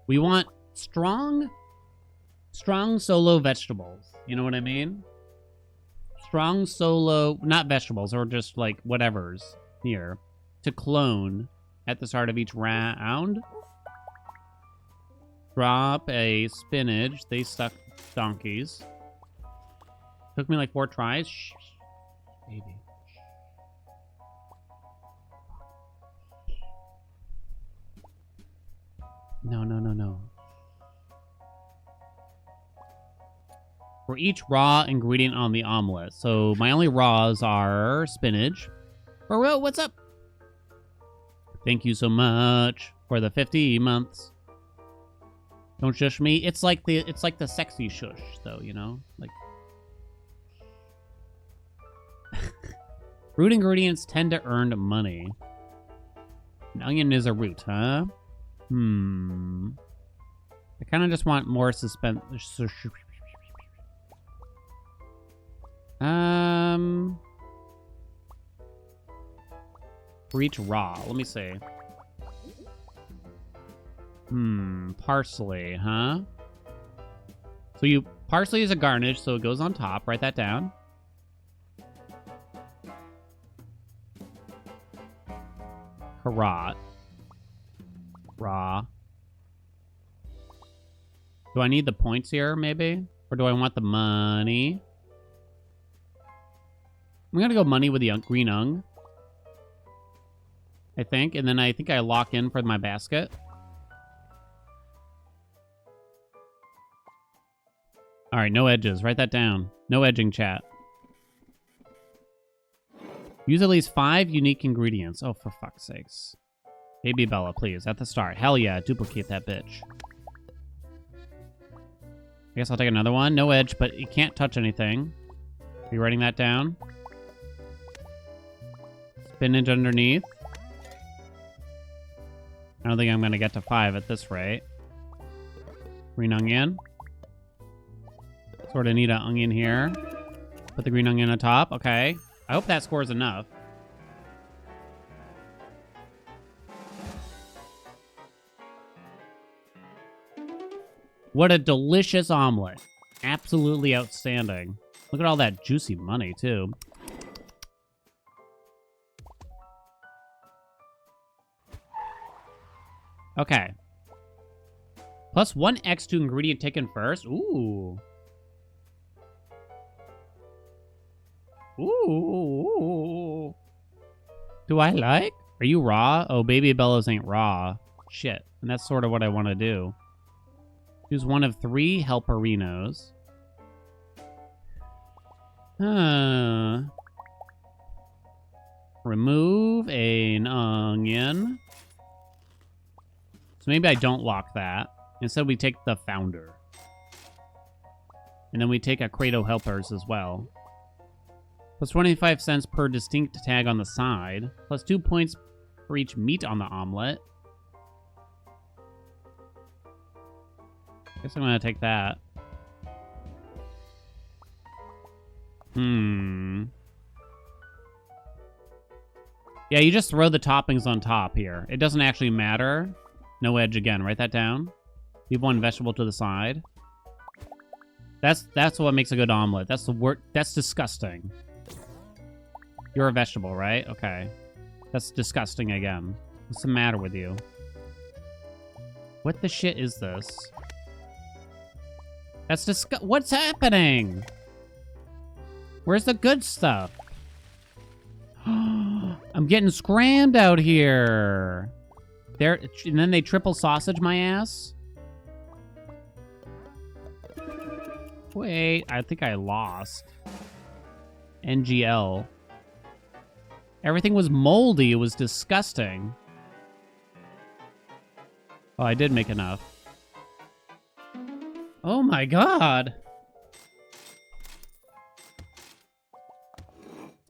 We want strong solo vegetables. You know what I mean? Strong solo, not vegetables, or just like whatever's here, to clone at the start of each round. Drop a spinach. They suck donkeys. Took me like 4 tries. Shh, baby. No, no, no, no. For each raw ingredient on the omelet. So my only raws are spinach. Bro, what's up? Thank you so much for the 50 months. Don't shush me. It's like the sexy shush, though, you know? Like root ingredients tend to earn money. An onion is a root, huh? I kind of just want more suspense. For each raw, let me see. Parsley, huh? So parsley is a garnish, so it goes on top. Write that down. Carrot. Raw. Do I need the points here, maybe? Or do I want the money? I'm gonna go money with the green ung, I think. And then I think I lock in for my basket. Alright, no edges. Write that down. No edging, chat. Use at least 5 unique ingredients. Oh, for fuck's sakes. Baby Bella, please. At the start. Hell yeah. Duplicate that bitch. I guess I'll take another one. No edge, but it can't touch anything. Are you writing that down? Spinach underneath. I don't think I'm going to get to 5 at this rate. Green onion. Sort of need an onion here. Put the green onion on top. Okay. I hope that scores enough. What a delicious omelet. Absolutely outstanding. Look at all that juicy money, too. Okay. Plus 1 X2 ingredient taken first. Ooh. Ooh. Do I like? Are you raw? Oh, Baby Bellows ain't raw. Shit. And that's sort of what I want to do. Choose one of 3 helperinos. Remove an onion. So maybe I don't lock that. Instead, we take the founder. And then we take a Credo helpers as well. Plus 25 cents per distinct tag on the side. Plus 2 points for each meat on the omelet. Guess I'm gonna take that. Yeah, you just throw the toppings on top here. It doesn't actually matter. No edge again. Write that down. Leave 1 vegetable to the side. That's what makes a good omelet. That's the word. That's disgusting. You're a vegetable, right? Okay. That's disgusting again. What's the matter with you? What the shit is this? That's what's happening? Where's the good stuff? I'm getting scrammed out here. There, and then they triple sausage my ass? Wait, I think I lost. NGL. Everything was moldy. It was disgusting. Oh, I did make enough. Oh my god.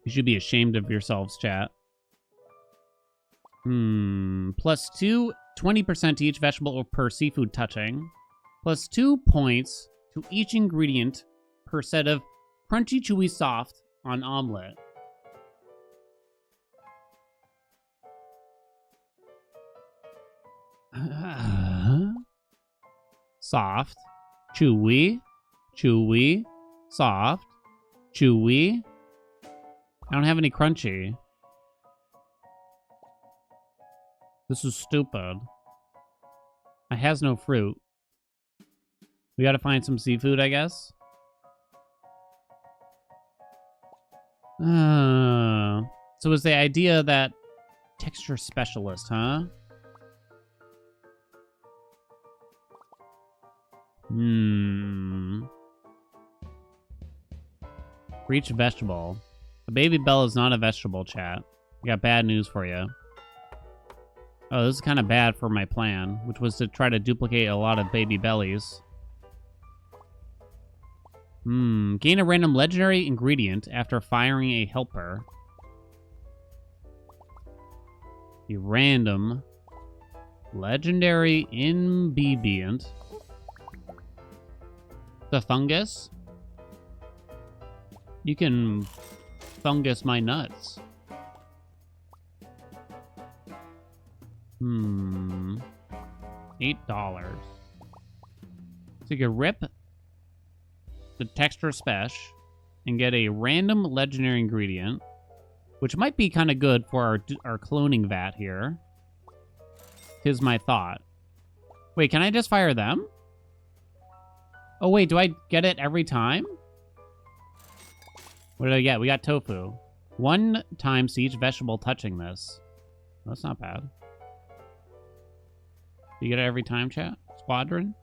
You should be ashamed of yourselves, chat. Plus 2, 20% to each vegetable per seafood touching. Plus 2 points to each ingredient per set of Crunchy, chewy, soft on omelet. Soft, chewy, chewy, soft, chewy. I don't have any crunchy. This is stupid. I has no fruit. We gotta find some seafood, I guess. So is the idea that texture specialist, huh? Reach vegetable. A baby bell is not a vegetable, chat. I got bad news for you. Oh, this is kind of bad for my plan, which was to try to duplicate a lot of baby bellies. Gain a random legendary ingredient after firing a helper. A random legendary ingredient. The fungus? You can fungus my nuts. $8. So you can rip the texture special and get a random legendary ingredient, which might be kind of good for our cloning vat here. Tis my thought. Wait, can I just fire them? Oh wait, do I get it every time? What did I get? We got tofu. 1 times each vegetable touching this. That's not bad. You get it every time, chat? Squadron?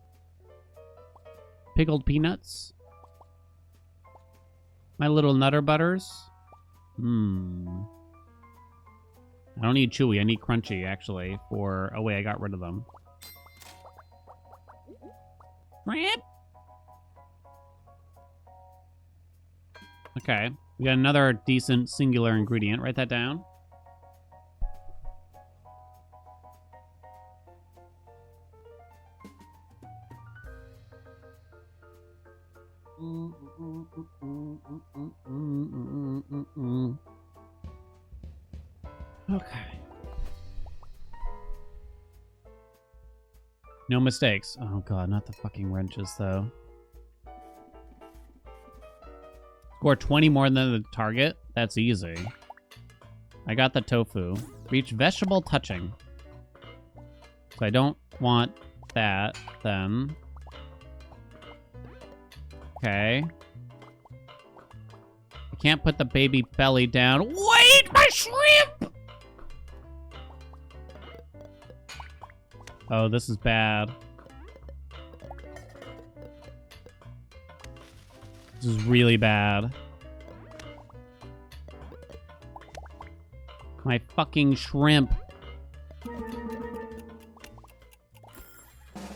Pickled peanuts? My little Nutter Butters? I don't need chewy. I need crunchy, actually, for... Oh, wait, I got rid of them. Shrimp! Okay. We got another decent singular ingredient. Write that down. Okay. No mistakes. Oh god, not the fucking wrenches though. Score 20 more than the target? That's easy. I got the tofu. Reach vegetable touching. So I don't want that then. Okay. I can't put the baby belly down. Wait, my shrimp! Oh, this is bad. This is really bad. My fucking shrimp.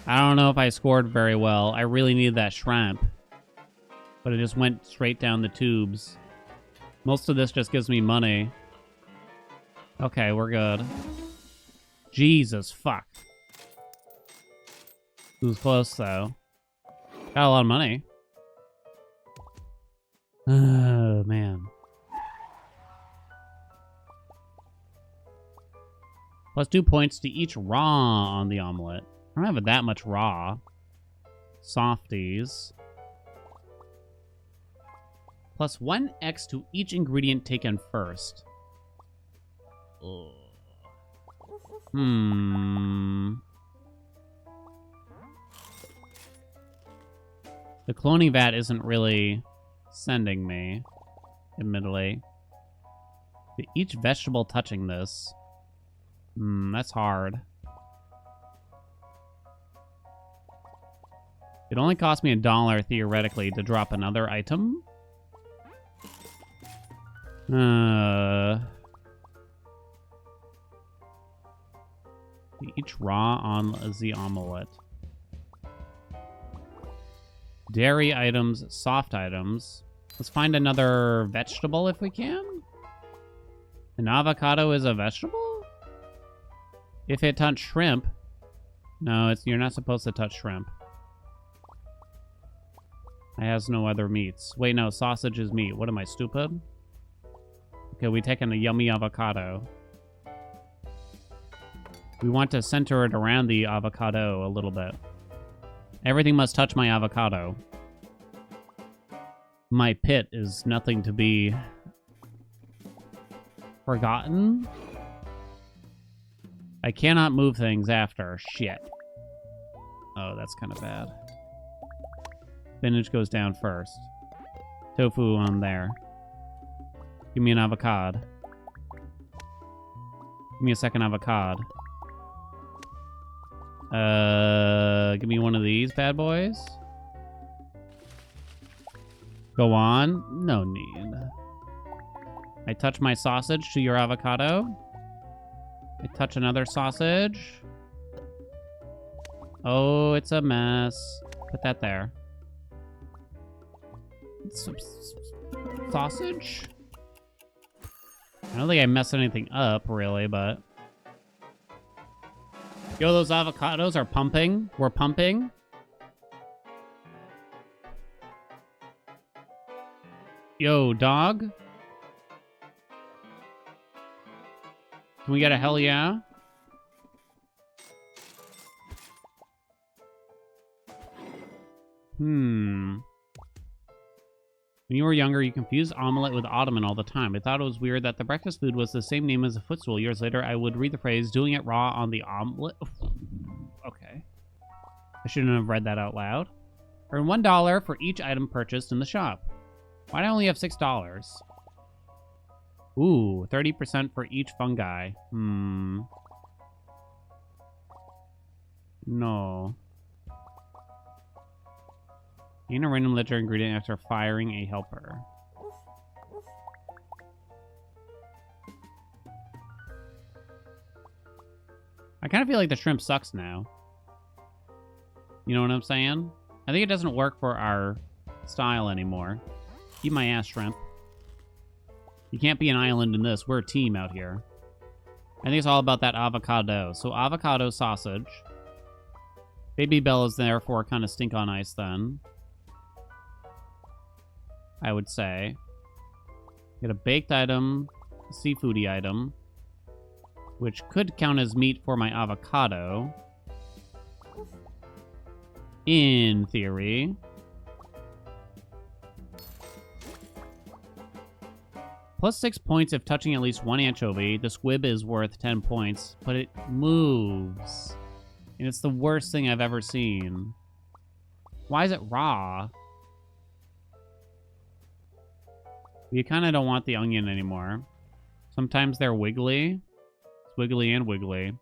I don't know if I scored very well. I really needed that shrimp. But it just went straight down the tubes. Most of this just gives me money. Okay, we're good. Jesus, fuck. It was close, though. Got a lot of money. Oh, man. Plus 2 points to each raw on the omelet. I don't have that much raw. Softies. Plus 1x to each ingredient taken first. Ugh. The cloning vat isn't really sending me, admittedly. To each vegetable touching this. That's hard. It only cost me $1 theoretically to drop another item. Each raw on the omelet. Dairy items, soft items. Let's find another vegetable if we can. An avocado is a vegetable? If it touched shrimp. No, you're not supposed to touch shrimp. It has no other meats. Wait, no, sausage is meat. What am I, stupid? Okay, we taking a yummy avocado. We want to center it around the avocado a little bit. Everything must touch my avocado. My pit is nothing to be forgotten. I cannot move things after. Shit. Oh, that's kind of bad. Spinach goes down first. Tofu on there. Give me an avocado. Give me a second avocado. Give me one of these bad boys. Go on. No need. I touch my sausage to your avocado. I touch another sausage. Oh, it's a mess. Put that there. Sausage? I don't think I messed anything up, really, but... Yo, those avocados are pumping. We're pumping. Yo, dog. Can we get a hell yeah? When you were younger, you confused omelet with ottoman all the time. I thought it was weird that the breakfast food was the same name as a footstool. Years later, I would read the phrase, doing it raw on the omelet. Okay. I shouldn't have read that out loud. Earn $1 for each item purchased in the shop. Why do I only have $6? Ooh, 30% for each fungi. No. Gain a random letter ingredient after firing a helper. I kind of feel like the shrimp sucks now. You know what I'm saying? I think it doesn't work for our style anymore. Eat my ass, shrimp. You can't be an island in this. We're a team out here. I think it's all about that avocado. So avocado sausage. Baby Bell is therefore kind of stink on ice then. I would say. Get a baked item, a seafoody item, which could count as meat for my avocado. In theory. Plus 6 points if touching at least one anchovy. The squib is worth 10 points, but it moves. And it's the worst thing I've ever seen. Why is it raw? You kind of don't want the onion anymore. Sometimes they're wiggly. It's wiggly and wiggly.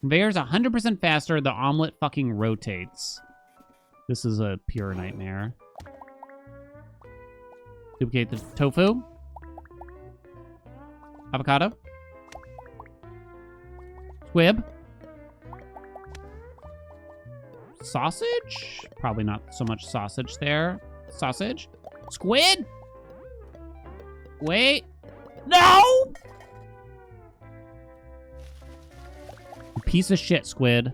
Conveyor's 100% faster. The omelet fucking rotates. This is a pure nightmare. Duplicate the tofu. Avocado. Squib. Sausage? Probably not so much sausage there. Sausage. Squid? Wait. No! Piece of shit, squid.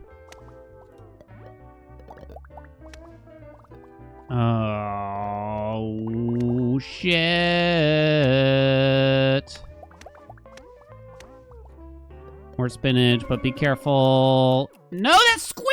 Oh, shit. More spinach, but be careful. No, that's squid!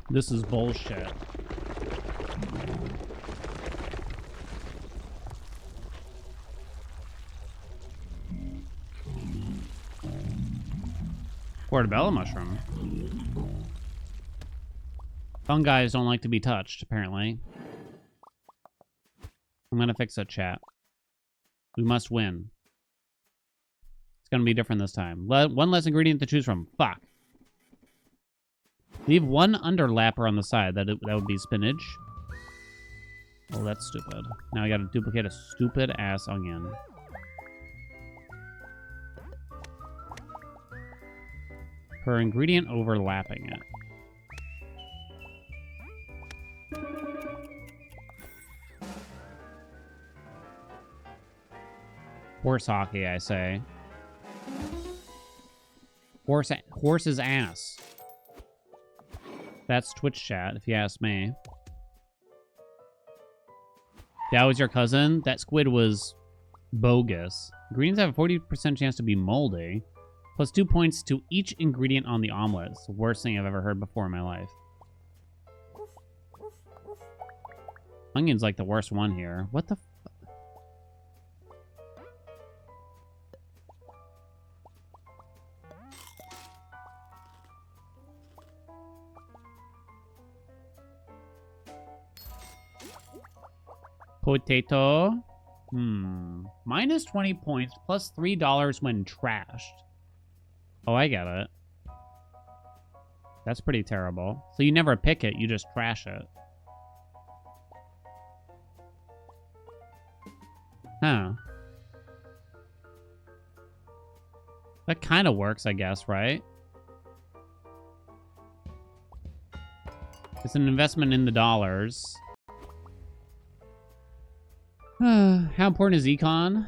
This is bullshit. Portobello mushroom. Fungi don't like to be touched, apparently. I'm gonna fix it, chat. We must win. It's gonna be different this time. One less ingredient to choose from. Fuck. Leave one underlapper on the side. That would be spinach. Oh, that's stupid. Now I gotta duplicate a stupid ass onion. Per ingredient overlapping it. Horse hockey, I say. Horse's ass. That's Twitch chat, if you ask me. That was your cousin? That squid was bogus. Ingredients have a 40% chance to be moldy. Plus 2 points to each ingredient on the omelet. It's the worst thing I've ever heard before in my life. Onion's like the worst one here. What the Potato. Minus 20 points, plus $3 when trashed. Oh, I get it. That's pretty terrible. So you never pick it, you just trash it. Huh. That kind of works, I guess, right? It's an investment in the dollars. How important is econ?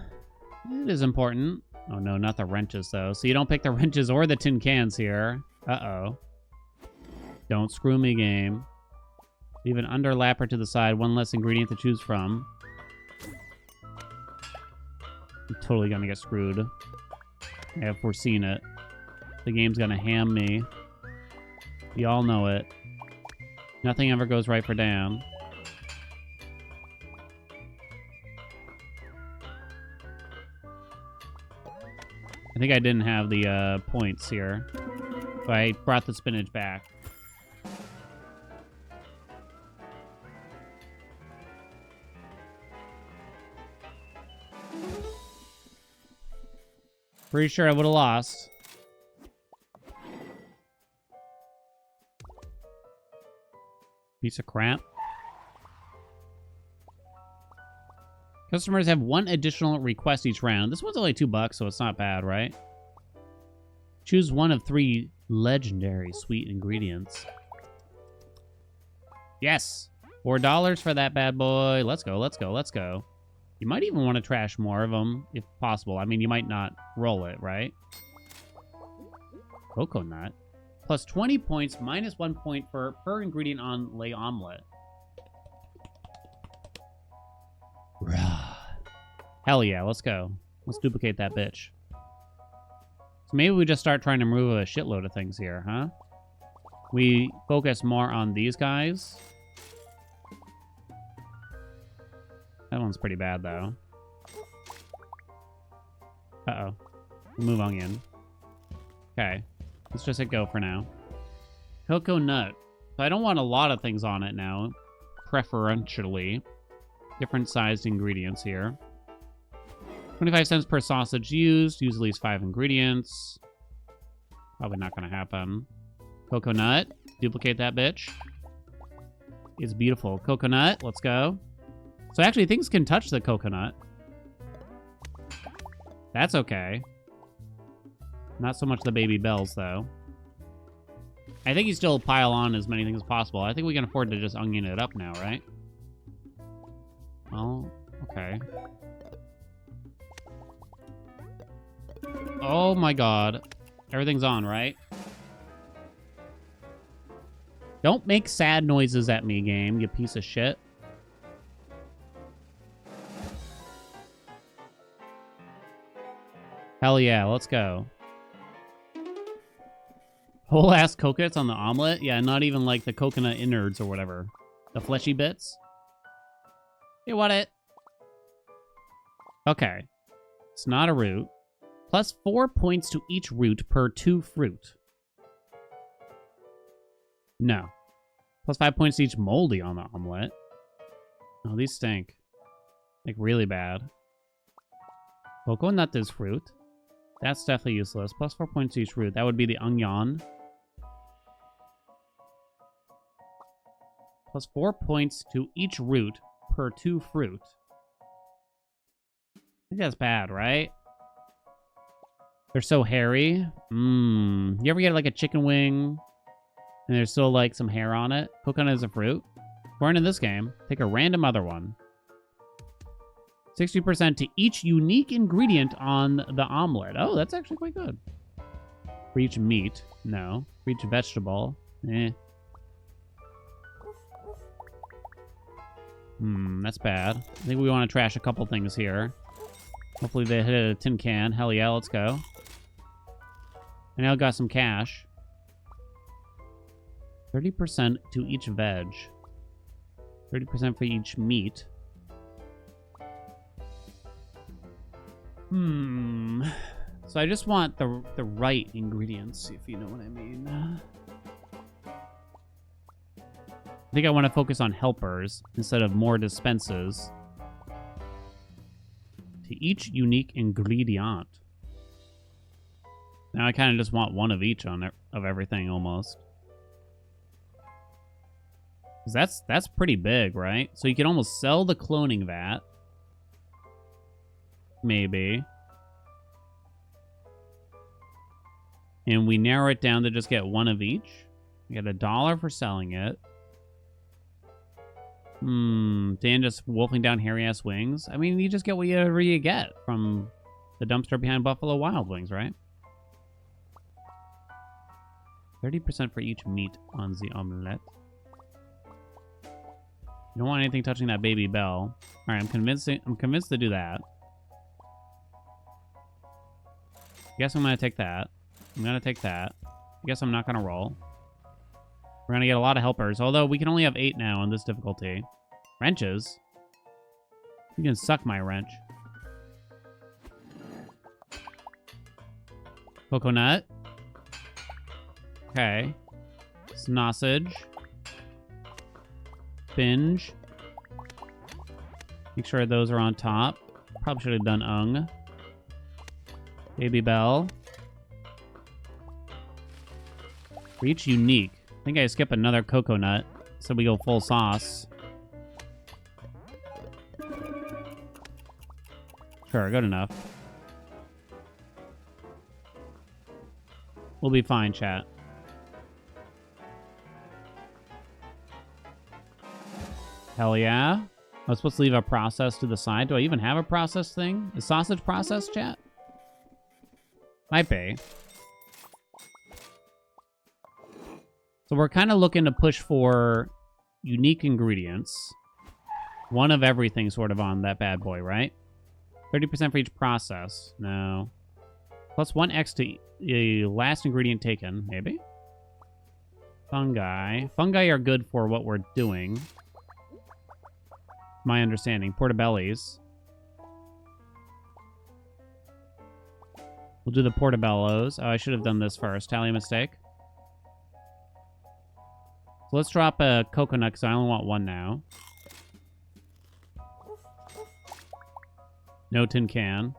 It is important. Oh no, not the wrenches though. So you don't pick the wrenches or the tin cans here. Uh-oh. Don't screw me, game. Leave an underlapper to the side. One less ingredient to choose from. I'm totally gonna get screwed. I have foreseen it. The game's gonna ham me. You all know it. Nothing ever goes right for Dan. I think I didn't have the points here. So I brought the spinach back. Pretty sure I would have lost. Piece of crap. Customers have one additional request each round. This one's only $2, so it's not bad, right? Choose one of 3 legendary sweet ingredients. Yes! $4 for that bad boy. Let's go, let's go, let's go. You might even want to trash more of them, if possible. I mean, you might not roll it, right? Coconut. Plus 20 points, minus 1 point per ingredient on lay omelet. Hell yeah, let's go. Let's duplicate that bitch. So maybe we just start trying to remove a shitload of things here, huh? We focus more on these guys. That one's pretty bad, though. Uh-oh. Remove onion. Okay. Let's just hit go for now. Cocoa nut. So I don't want a lot of things on it now. Preferentially. Different sized ingredients here. 25 cents per sausage used. Use at least 5 ingredients. Probably not going to happen. Coconut. Duplicate that bitch. It's beautiful. Coconut. Let's go. So actually, things can touch the coconut. That's okay. Not so much the baby bells, though. I think you still pile on as many things as possible. I think we can afford to just onion it up now, right? Oh, okay. Oh my god. Everything's on, right? Don't make sad noises at me, game, you piece of shit. Hell yeah, let's go. Whole ass coconuts on the omelet? Yeah, not even like the coconut innards or whatever. The fleshy bits. You want it? Okay. It's not a root. Plus 4 points to each root per 2 fruit. No. Plus 5 points to each moldy on the omelet. Oh, these stink. Like, really bad. Coconut is fruit. That's definitely useless. Plus 4 points to each root. That would be the onion. Plus 4 points to each root per 2 fruit. I think that's bad, right? They're so hairy. You ever get like a chicken wing and there's still like some hair on it? Coconut is a fruit. According to this game, take a random other one. 60% to each unique ingredient on the omelet. Oh, that's actually quite good. For each meat, no. For each vegetable, that's bad. I think we want to trash a couple things here. Hopefully they hit a tin can. Hell yeah, let's go. And I got some cash. 30% to each veg. 30% for each meat. So I just want the right ingredients, if you know what I mean. I think I want to focus on helpers instead of more dispenses. To each unique ingredient. Now I kind of just want one of each of everything almost. 'Cause that's pretty big, right? So you can almost sell the cloning vat. Maybe. And we narrow it down to just get one of each. We get $1 for selling it. Dan just wolfing down hairy-ass wings. I mean, you just get whatever you get from the dumpster behind Buffalo Wild Wings, right? 30% for each meat on the omelet. You don't want anything touching that baby bell. All right, I'm convinced to do that. I guess I'm gonna take that. I'm gonna take that. I guess I'm not gonna roll. We're gonna get a lot of helpers, although we can only have 8 now on this difficulty. Wrenches? You can suck my wrench. Coconut. Okay. Sausage. Binge. Make sure those are on top. Probably should have done Baby Bell. For each unique. I think I skip another coconut, so we go full sauce. Sure, good enough. We'll be fine, chat. Hell yeah. I was supposed to leave a process to the side. Do I even have a process thing? Is sausage process, chat? Might be. So we're kind of looking to push for unique ingredients. One of everything sort of on that bad boy, right? 30% for each process. No. Plus 1x to the last ingredient taken, maybe? Fungi. Fungi are good for what we're doing. My understanding. Portobellos. We'll do the portobellos. Oh, I should have done this first. Tally mistake. So let's drop a coconut because I only want one now. No tin can.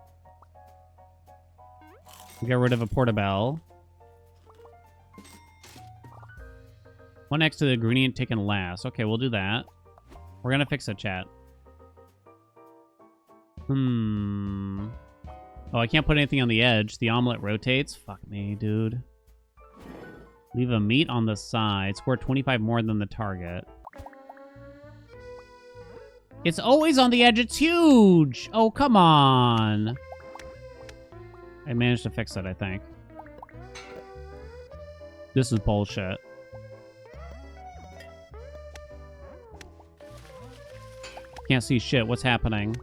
We'll get rid of a portobello. 1x to the ingredient taken last. Okay, we'll do that. We're gonna fix it, chat. Oh, I can't put anything on the edge. The omelet rotates. Fuck me, dude. Leave a meat on the side. Score 25 more than the target. It's always on the edge. It's huge. Oh, come on. I managed to fix it, I think. This is bullshit. Can't see shit. What's happening?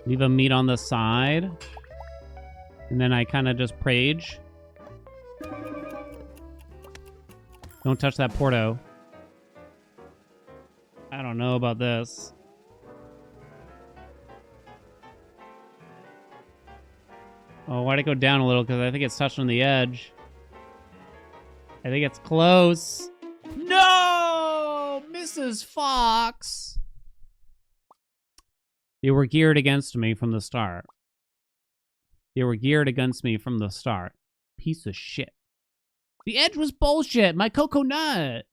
Leave a meat on the side. And then I kind of just prage. Don't touch that Porto. I don't know about this. Oh, why'd it go down a little? Because I think it's touched on the edge. I think it's close. No! Mrs. Fox! They were geared against me from the start. They were geared against me from the start. Piece of shit. The edge was bullshit. My coconut.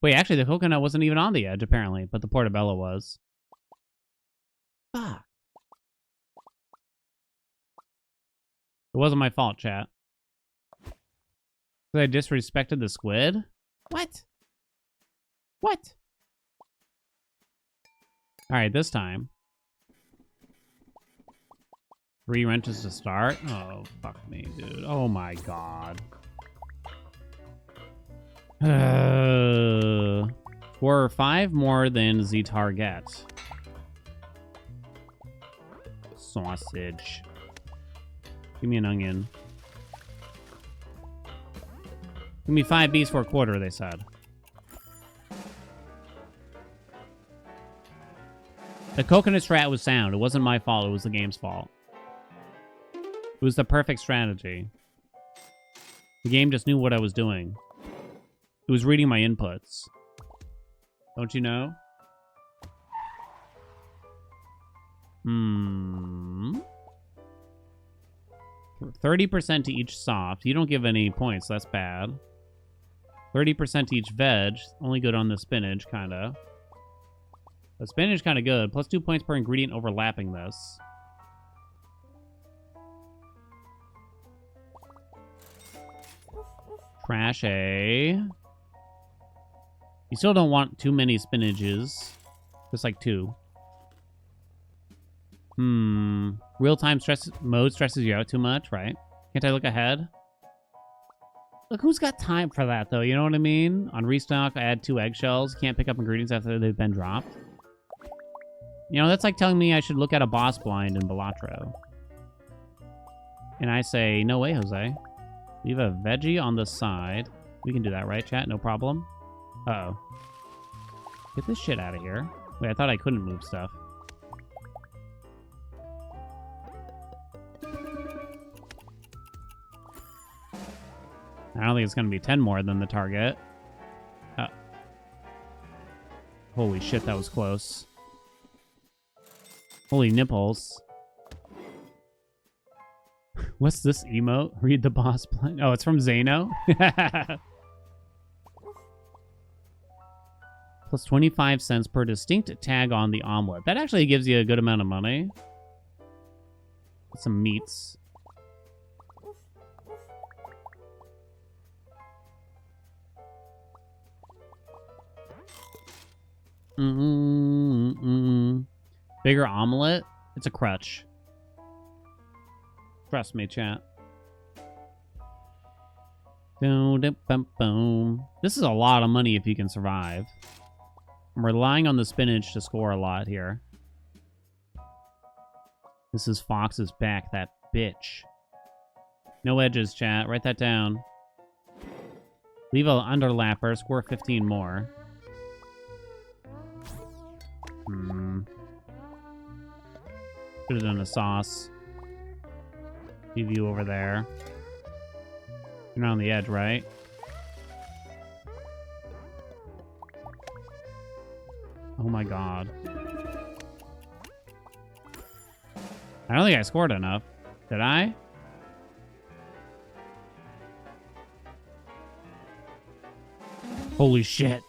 Wait, actually, the coconut wasn't even on the edge, apparently, but the portobello was. Fuck. It wasn't my fault, chat. I disrespected the squid? What? What? Alright, this time. 3 wrenches to start? Oh, fuck me, dude. Oh my god. 4 or 5 more than the target. Sausage. Give me an onion. Give me 5 bees for a quarter, they said. The coconut strat was sound. It wasn't my fault. It was the game's fault. It was the perfect strategy. The game just knew what I was doing. It was reading my inputs. Don't you know? 30% to each soft. You don't give any points. That's bad. 30% to each veg. Only good on the spinach, kind of. The spinach kind of good. Plus 2 points per ingredient overlapping this. Trash A. You still don't want too many spinaches. Just like 2. Real-time stress mode stresses you out too much, right? Can't I look ahead? Look, who's got time for that, though? You know what I mean? On restock, I add 2 eggshells. Can't pick up ingredients after they've been dropped. You know, that's like telling me I should look at a boss blind in Balatro. And I say, no way, Jose. Leave a veggie on the side. We can do that, right, chat? No problem. Uh-oh. Get this shit out of here. Wait, I thought I couldn't move stuff. I don't think it's going to be 10 more than the target. Holy shit, that was close. Holy nipples. What's this emote? Read the boss plan. Oh, it's from Zano? Plus 25 cents per distinct tag on the omelet. That actually gives you a good amount of money. Get some meats. Bigger omelet? It's a crutch. Trust me, chat. This is a lot of money if you can survive. I'm relying on the spinach to score a lot here. This is Fox's back, that bitch. No edges, chat. Write that down. Leave an underlapper. Score 15 more. Could have done a sauce. Leave you over there. You're not on the edge, right? Oh my god. I don't think I scored enough. Did I? Holy shit.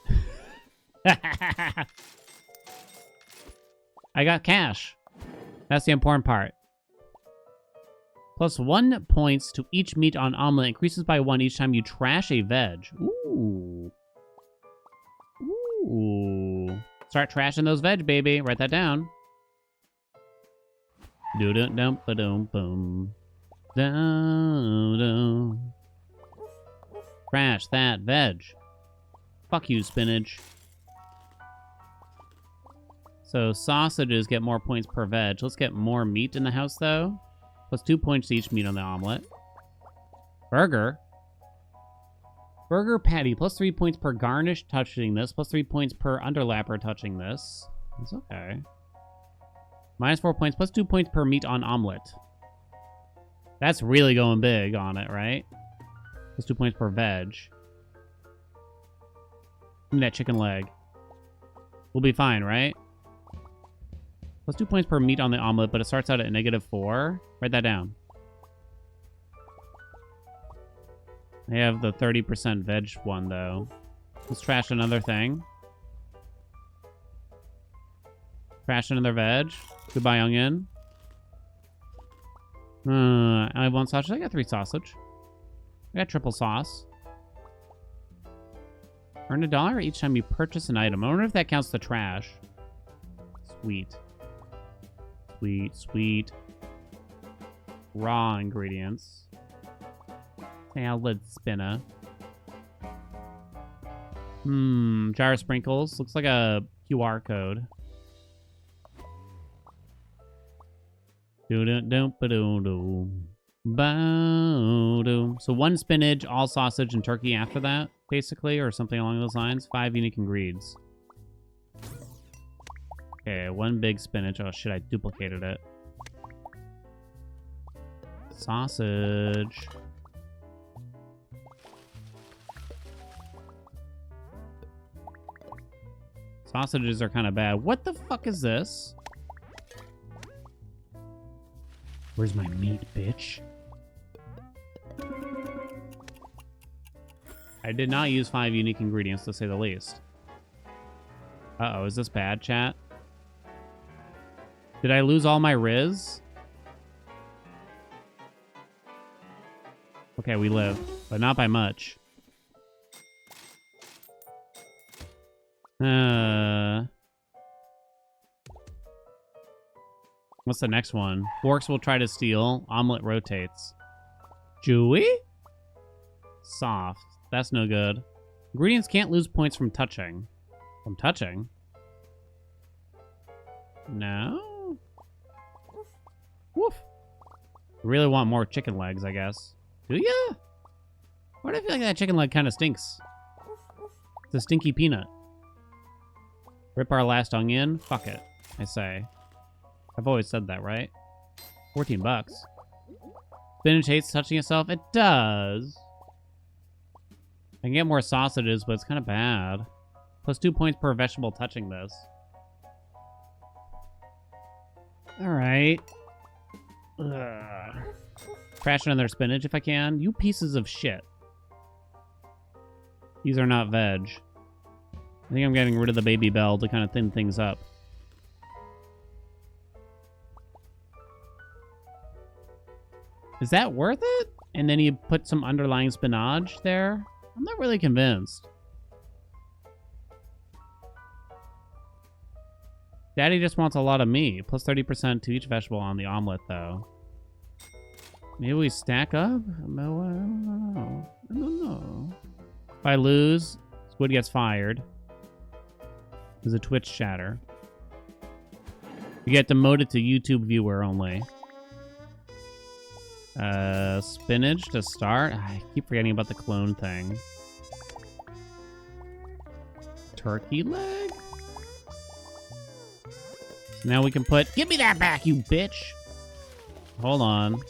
I got cash. That's the important part. Plus 1 points to each meat on omelet. Increases by 1 each time you trash a veg. Ooh. Ooh. Start trashing those veg, baby. Write that down. Do-dum-dum-ba-dum-boom. Dum-dum. Trash that veg. Fuck you, spinach. So sausages get more points per veg. Let's get more meat in the house, though. Plus 2 points to each meat on the omelet. Burger. Burger patty. Plus 3 points per garnish touching this. Plus 3 points per underlapper touching this. It's okay. Minus 4 points. Plus 2 points per meat on omelet. That's really going big on it, right? Plus 2 points per veg. Give me that chicken leg. We'll be fine, right? Plus 2 points per meat on the omelet, but it starts out at -4. Write that down. I have the 30% veg one, though. Let's trash another thing. Trash another veg. Goodbye, onion. I have 1 sausage. I got 3 sausage. I got triple sauce. Earn $1 each time you purchase an item. I wonder if that counts the trash. Sweet. Sweet, sweet. Raw ingredients. Salad spinner. Jar of sprinkles. Looks like a QR code. So 1 spinach, all sausage, and turkey after that, basically, or something along those lines. 5 unique ingredients. Okay, 1 big spinach. Oh shit, I duplicated it. Sausage. Sausages are kind of bad. What the fuck is this? Where's my meat, bitch? I did not use 5 unique ingredients, to say the least. Uh-oh, is this bad, chat? Did I lose all my Riz? Okay, we live, but not by much. What's the next one? Forks will try to steal. Omelet rotates. Chewy? Soft. That's no good. Ingredients can't lose points from touching. From touching? No? Woof. Really want more chicken legs, I guess. Do ya? Why do I feel like that chicken leg kind of stinks? It's a stinky peanut. Rip our last onion? Fuck it, I say. I've always said that, right? 14 bucks. Spinach hates touching itself? It does. I can get more sausages, but it's kind of bad. Plus 2 points per vegetable touching this. Alright. Crash another spinach if I can. You pieces of shit. These are not veg. I think I'm getting rid of the baby bell to kind of thin things up. Is that worth it? And then you put some underlying spinach there? I'm not really convinced. Daddy just wants a lot of meat. Plus 30% to each vegetable on the omelet, though. Maybe we stack up? No, I don't know. If I lose, Squid gets fired. There's a Twitch chatter. You get demoted to YouTube viewer only. Spinach to start. I keep forgetting about the clone thing. Turkey leg? So now we can put... Give me that back, you bitch! Hold on.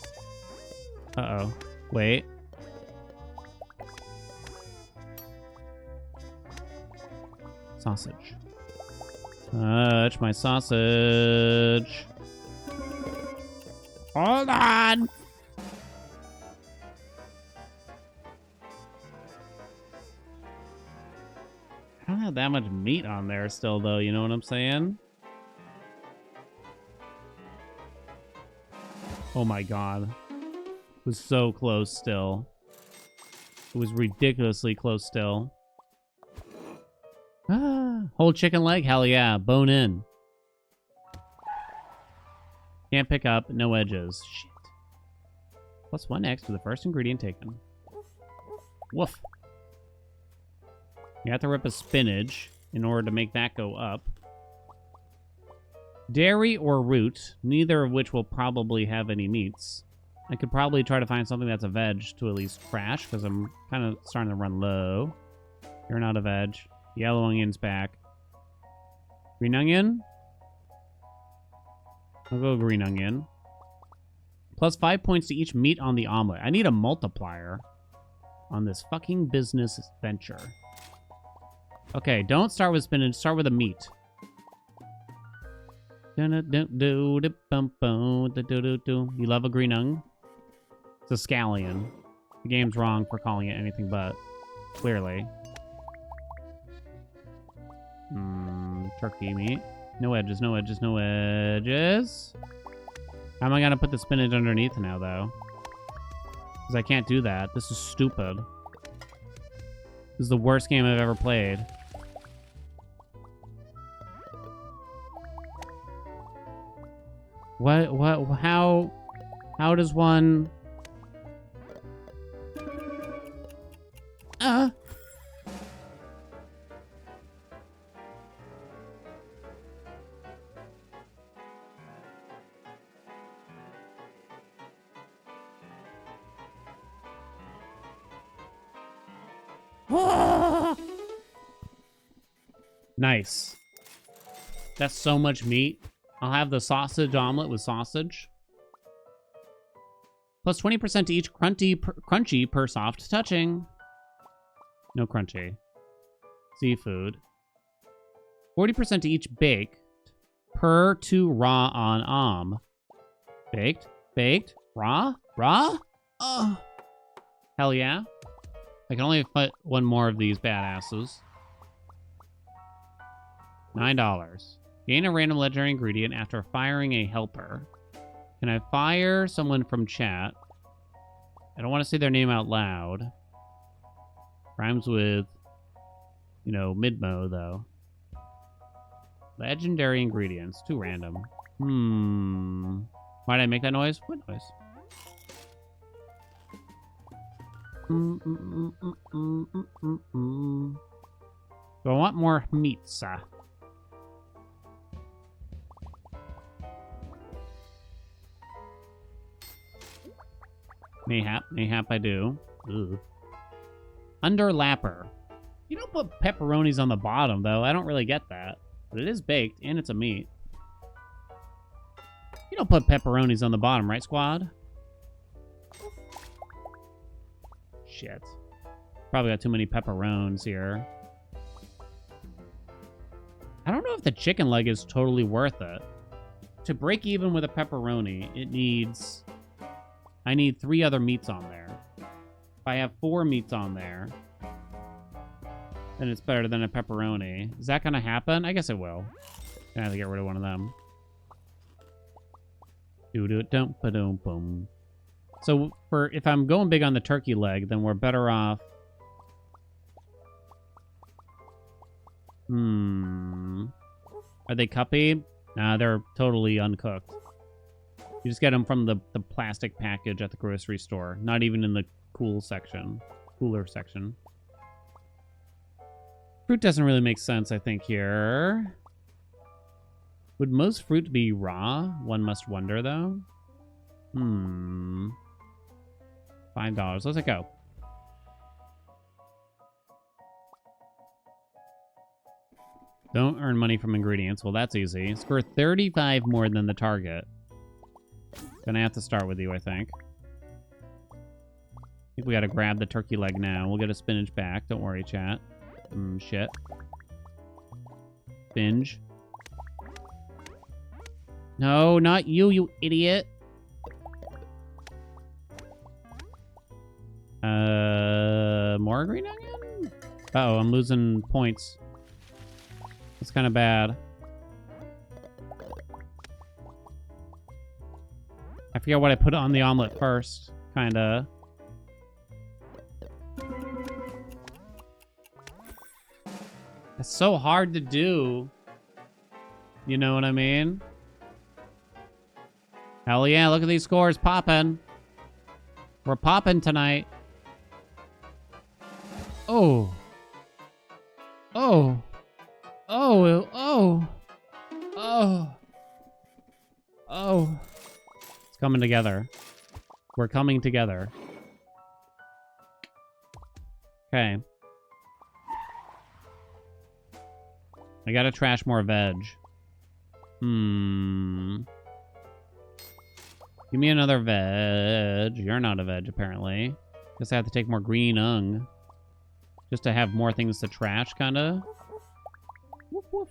Uh-oh. Wait. Sausage. Touch my sausage. Hold on! I don't have that much meat on there still, though. You know what I'm saying? Oh my god. It was so close still. It was ridiculously close still. Ah, whole chicken leg? Hell yeah. Bone in. Can't pick up. No edges. Shit. Plus 1x to the first ingredient taken. Woof. You have to rip a spinach in order to make that go up. Dairy or root, neither of which will probably have any meats. I could probably try to find something that's a veg to at least crash, because I'm kind of starting to run low. You're not a veg. Yellow onion's back. Green onion? I'll go green onion. Plus 5 points to each meat on the omelet. I need a multiplier on this fucking business venture. Okay, don't start with spinach. Start with a meat. You love a green onion? It's a scallion. The game's wrong for calling it anything but. Clearly. Turkey meat. No edges, no edges, no edges. How am I gonna put the spinach underneath now, though? Because I can't do that. This is stupid. This is the worst game I've ever played. How does one... Nice. That's so much meat. I'll have the sausage omelet with sausage. Plus 20% to each crunchy per soft touching. No crunchy. Seafood. 40% to each baked per 2 raw on Baked? Raw? Oh. Hell yeah. I can only put one more of these badasses. $9. Gain a random legendary ingredient after firing a helper. Can I fire someone from chat? I don't want to say their name out loud. Rhymes with, you know, Midmo, though. Legendary ingredients. Too random. Why did I make that noise? What noise? Do I want more meats? Mayhap I do. Ugh. Underlapper. You don't put pepperonis on the bottom, though. I don't really get that. But it is baked, and it's a meat. You don't put pepperonis on the bottom, right, squad? Shit. Probably got too many pepperones here. I don't know if the chicken leg is totally worth it. To break even with a pepperoni, it needs... I need 3 other meats on there. If I have 4 meats on there, then it's better than a pepperoni. Is that gonna happen? I guess it will. I have to get rid of one of them. Do-do-dum-ba-dum-bum. So for if I'm going big on the turkey leg, then we're better off. Are they cuppy? Nah, they're totally uncooked. You just get them from the plastic package at the grocery store. Not even in the cooler section. Fruit doesn't really make sense, I think, here. Would most fruit be raw? One must wonder, though. $5. Let's go. Don't earn money from ingredients. Well, that's easy. Score 35 more than the target. Gonna have to start with you, I think. I think we gotta grab the turkey leg now. We'll get a spinach back. Don't worry, chat. Shit. Binge. No, not you, you idiot. More green onion? Uh-oh, I'm losing points. That's kind of bad. I forget what I put on the omelet first. Kinda. It's so hard to do. You know what I mean? Hell yeah, look at these scores popping. We're popping tonight. Oh. Oh. Oh. Oh. Oh. Oh. It's coming together. We're coming together. Okay. I gotta trash more veg. Give me another veg. You're not a veg, apparently. Guess I have to take more green ung. Just to have more things to trash, kinda. Woof, woof.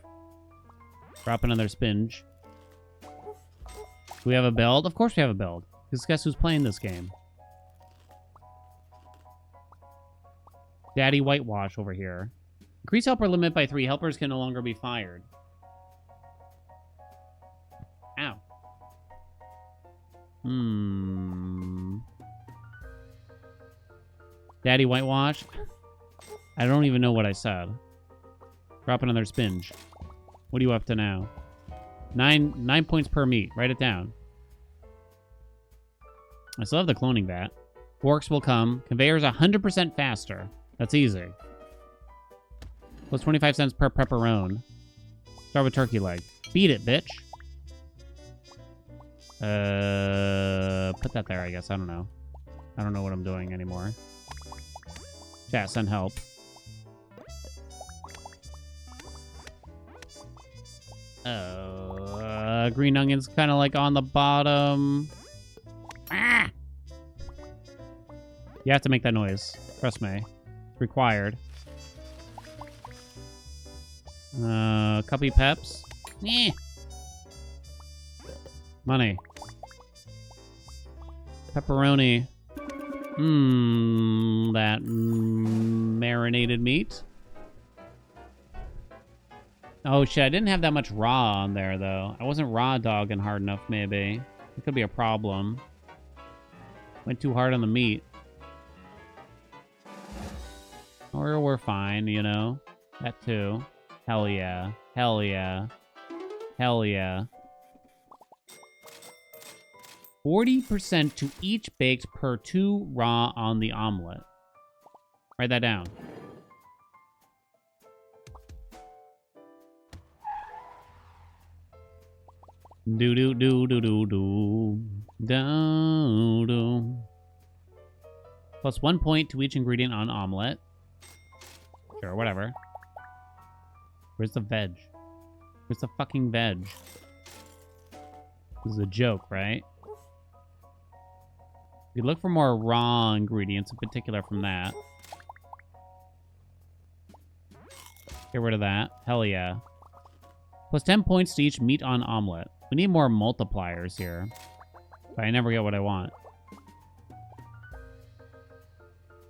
Drop another spinach. Do we have a build? Of course we have a build. Because guess who's playing this game? Daddy Whitewash over here. Increase helper limit by 3. Helpers can no longer be fired. Ow. Daddy Whitewash? I don't even know what I said. Drop another spinge. What are you up to now? 9 points per meat. Write it down. I still have the cloning vat. Forks will come. Conveyor's 100% faster. That's easy. Plus 25 cents per pepperoni. Start with turkey leg. Beat it, bitch. Put that there, I guess. I don't know. I don't know what I'm doing anymore. Chat, send help. Green onion's kind of like on the bottom. Ah! You have to make that noise. Trust me. It's required. Cuppy peps. Eh. Money. Pepperoni. That marinated meat. Oh shit, I didn't have that much raw on there though. I wasn't raw dogging hard enough maybe. It could be a problem. Went too hard on the meat. Or we're fine, you know? That too. Hell yeah. Hell yeah. Hell yeah. 40% to each baked per 2 raw on the omelet. Write that down. Do do do do do do do do. Plus 1 point to each ingredient on omelet. Sure, whatever. Where's the veg? Where's the fucking veg? This is a joke, right? We look for more raw ingredients, in particular from that. Get rid of that. Hell yeah. Plus 10 points to each meat on omelet. We need more multipliers here. But I never get what I want.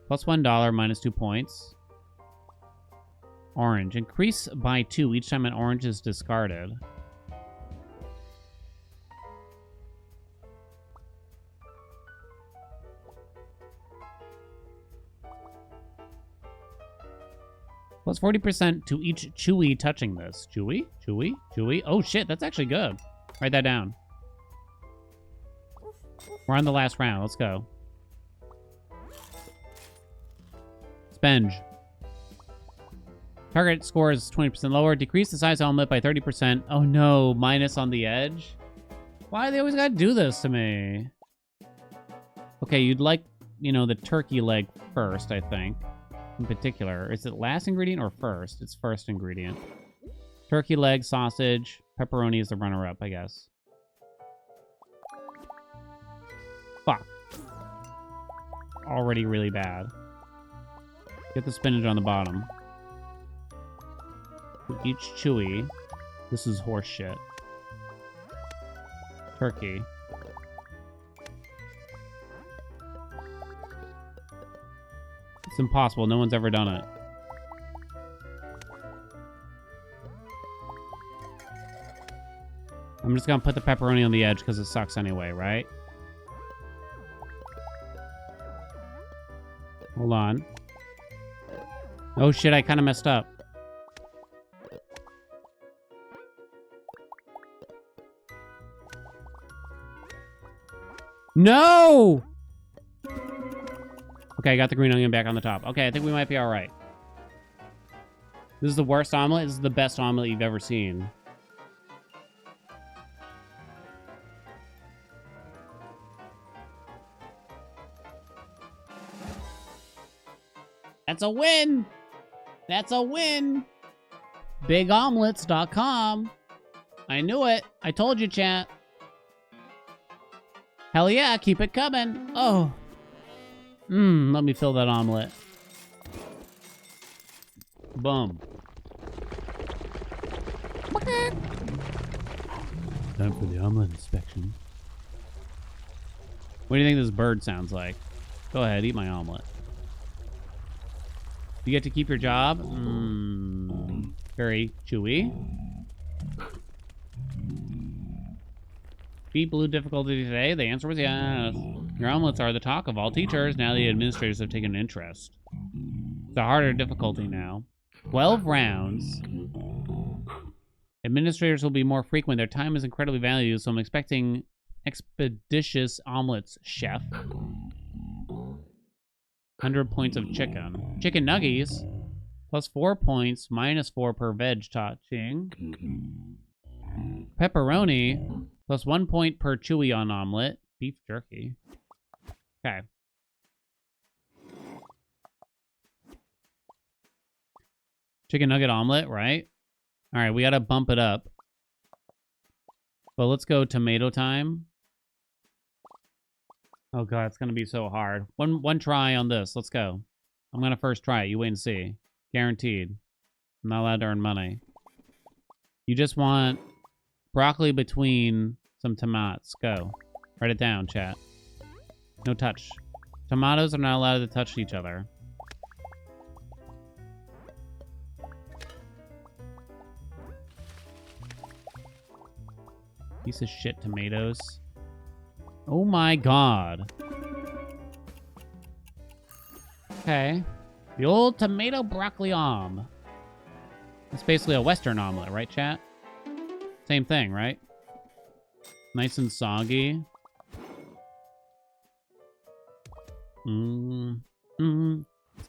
Plus $1, minus 2 points. Orange. Increase by 2 each time an orange is discarded. Plus 40% to each chewy touching this. Chewy? Chewy? Chewy? Oh shit, that's actually good. Write that down. We're on the last round. Let's go. Spenge. Target score is 20% lower. Decrease the size omelet by 30%. Oh no, minus on the edge? Why do they always gotta do this to me? Okay, you'd like, you know, the turkey leg first, I think. In particular. Is it last ingredient or first? It's first ingredient. Turkey leg, sausage, pepperoni is the runner-up, I guess. Fuck. Already really bad. Get the spinach on the bottom. Each chewy. This is horse shit. Turkey. It's impossible. No one's ever done it. I'm just gonna put the pepperoni on the edge because it sucks anyway, right? Hold on. Oh shit, I kind of messed up. No! Okay, I got the green onion back on the top. Okay, I think we might be all right. This is the worst omelet. This is the best omelet you've ever seen. That's a win! That's a win! BigOmelets.com. I knew it. I told you, chat. Hell yeah, keep it coming. Oh. Let me fill that omelet. Boom. Time for the omelet inspection. What do you think this bird sounds like? Go ahead, eat my omelet. You get to keep your job? Very chewy. Beat blue difficulty today? The answer was yes. Your omelets are the talk of all teachers. Now the administrators have taken an interest. It's a harder difficulty now. 12 rounds. Administrators will be more frequent. Their time is incredibly valuable, so I'm expecting expeditious omelets, chef. 100 points of chicken. Chicken nuggies. Plus 4 points, minus 4 per veg touching. Pepperoni. Plus 1 point per chewy on omelet. Beef jerky. Okay. Chicken nugget omelet, right? All right, we gotta bump it up. But let's go tomato time. Oh god, it's gonna be so hard. One try on this. Let's go. I'm gonna first try it. You wait and see. Guaranteed. I'm not allowed to earn money. You just want broccoli between some tomatoes. Go. Write it down, chat. No touch. Tomatoes are not allowed to touch each other. Piece of shit tomatoes. Oh my god. Okay. The old tomato broccoli omelet. It's basically a Western omelet, right, chat? Same thing, right? Nice and soggy.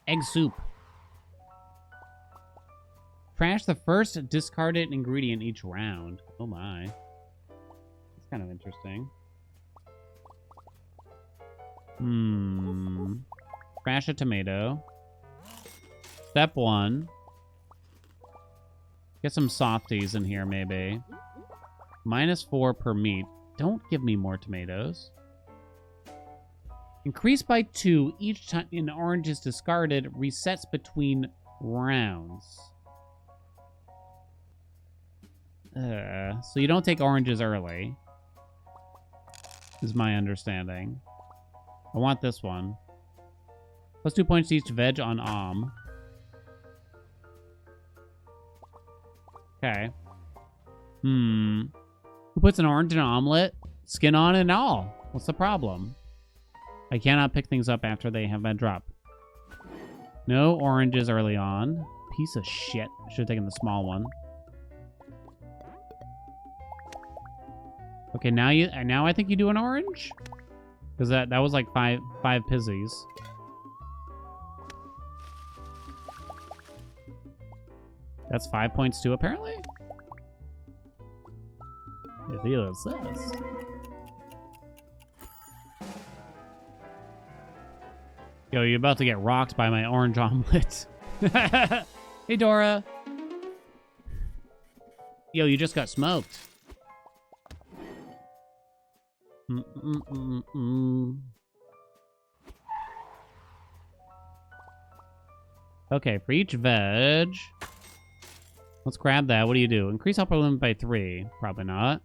Egg soup. Trash the first discarded ingredient each round. Oh my. That's kind of interesting. Trash a tomato. Step 1. Get some softies in here, maybe. Minus 4 per meat. Don't give me more tomatoes. Increase by 2 each time an orange is discarded. Resets between rounds. So you don't take oranges early. Is my understanding. I want this one. Plus 2 points to each veg on om. Okay. Who puts an orange in an omelet? Skin on and all. What's the problem? I cannot pick things up after they have been dropped. No oranges early on. Piece of shit. I should have taken the small one. Okay, now I think you do an orange? Because that was like five pizzies. That's 5 points too, apparently? It feels this. Yo, you're about to get rocked by my orange omelet. Hey, Dora. Yo, you just got smoked. Okay, for each veg... Let's grab that. What do you do? Increase upper limit by 3. Probably not.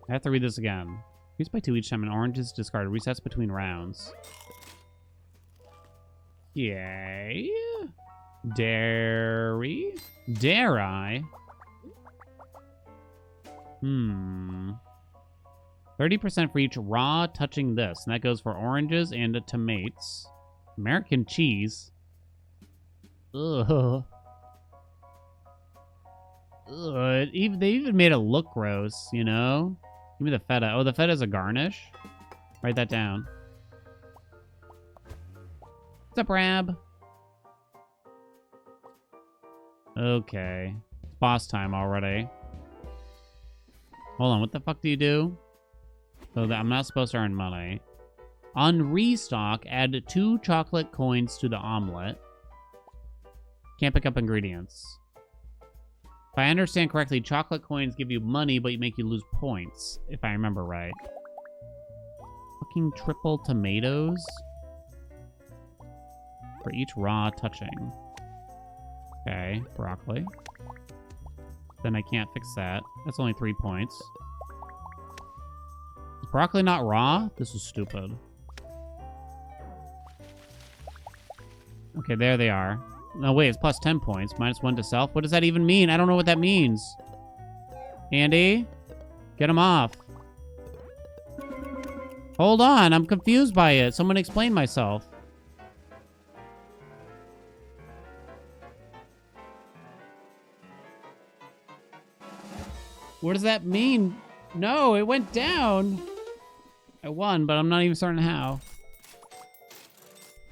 I have to read this again. Increase by 2 each time an orange is discarded. Resets between rounds. Yay. Dairy? Dare I? 30% for each raw touching this. And that goes for oranges and tomatoes. American cheese. Ugh. Ugh. They even made it look gross, you know? Give me the feta. Oh, the feta's a garnish? Write that down. What's up, Rab? Okay. It's boss time already. Hold on, what the fuck do you do? So that I'm not supposed to earn money. On restock, add 2 chocolate coins to the omelet. Can't pick up ingredients. If I understand correctly, chocolate coins give you money, but make you lose points, if I remember right. Fucking triple tomatoes? For each raw touching. Okay, broccoli. Then I can't fix that. That's only 3 points. Is broccoli not raw? This is stupid. Okay, there they are. No, wait, it's plus 10 points. Minus 1 to self. What does that even mean? I don't know what that means. Andy? Get him off. Hold on, I'm confused by it. Someone explain myself. What does that mean? No, it went down. I won, but I'm not even certain how.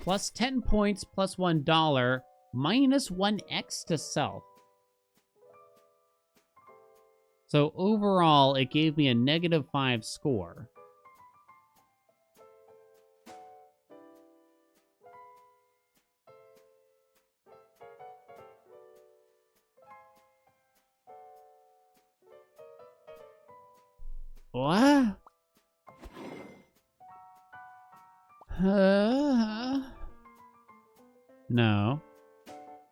Plus 10 points, plus $1, minus 1x to self. So overall, it gave me a -5 score. What? No.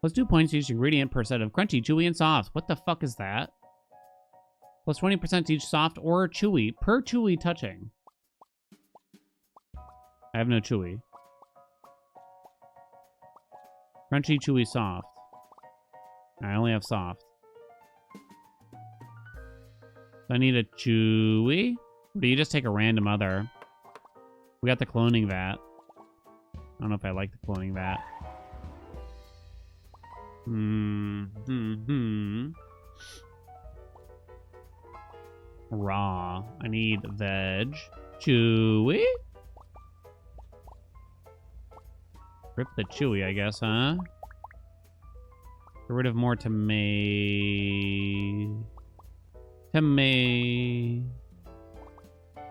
Plus 2 points to each ingredient per set of crunchy, chewy, and soft. What the fuck is that? Plus 20% to each soft or chewy per chewy touching. I have no chewy. Crunchy, chewy, soft. I only have soft. So I need a chewy. Or do you just take a random other? We got the cloning vat. I don't know if I like the cloning vat. Raw. I need veg. Chewy. Rip the chewy, I guess, huh? Get rid of more tomato.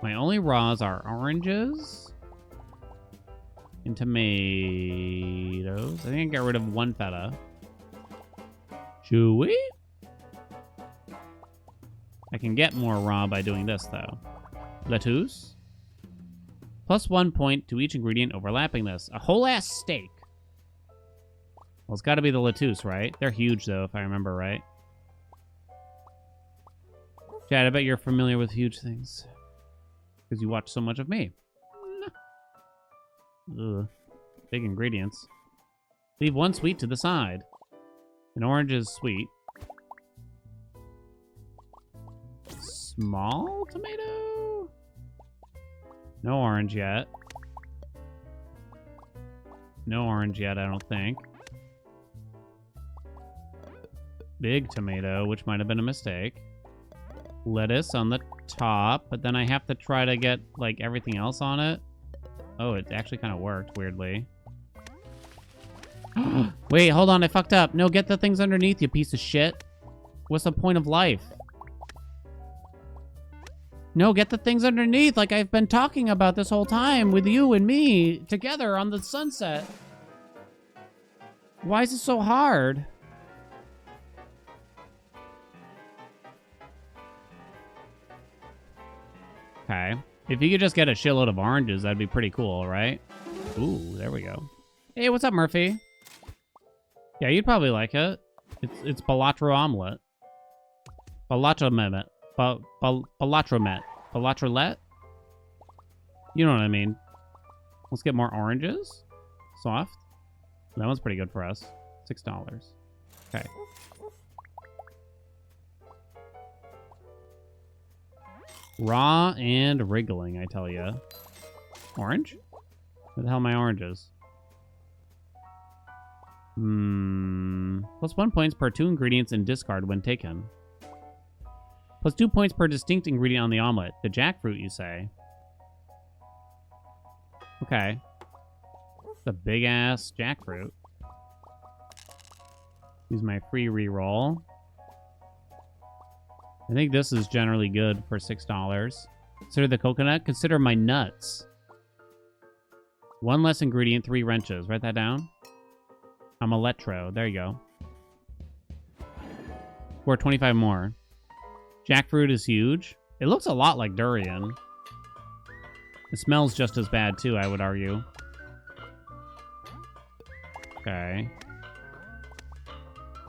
My only raws are oranges and tomatoes. I think I can get rid of 1 feta. Chewy? I can get more raw by doing this, though. Lettuce. Plus 1 point to each ingredient overlapping this. A whole ass steak. Well, it's got to be the lettuce, right? They're huge, though, if I remember right. Chad, I bet you're familiar with huge things. Because you watch so much of me. Ugh. Big ingredients. Leave 1 sweet to the side. An orange is sweet. Small tomato? No orange yet. No orange yet, I don't think. Big tomato, which might have been a mistake. Lettuce on the top, but then I have to try to get, like, everything else on it. Oh, it actually kind of worked, weirdly. Wait, hold on, I fucked up. No, get the things underneath, you piece of shit. What's the point of life? No, get the things underneath, like I've been talking about this whole time with you and me together on the sunset. Why is it so hard? Okay. If you could just get a shitload of oranges, that'd be pretty cool, right? Ooh, there we go. Hey, what's up, Murphy? Yeah, you'd probably like it. It's Balatro omelet. Balatromet. Balatromet. Balatrolet? You know what I mean. Let's get more oranges. Soft. That one's pretty good for us. $6. Okay. Raw and wriggling, I tell ya. Orange? Where the hell are my oranges? Plus 1 points per 2 ingredients in discard when taken. Plus 2 points per distinct ingredient on the omelet. The jackfruit, you say? Okay. It's a big-ass jackfruit. Use my free reroll. I think this is generally good for $6. Consider the coconut. Consider my nuts. 1 less ingredient, 3 wrenches. Write that down. Omeletro. There you go. Or 25 more. Jackfruit is huge. It looks a lot like durian. It smells just as bad, too, I would argue. Okay.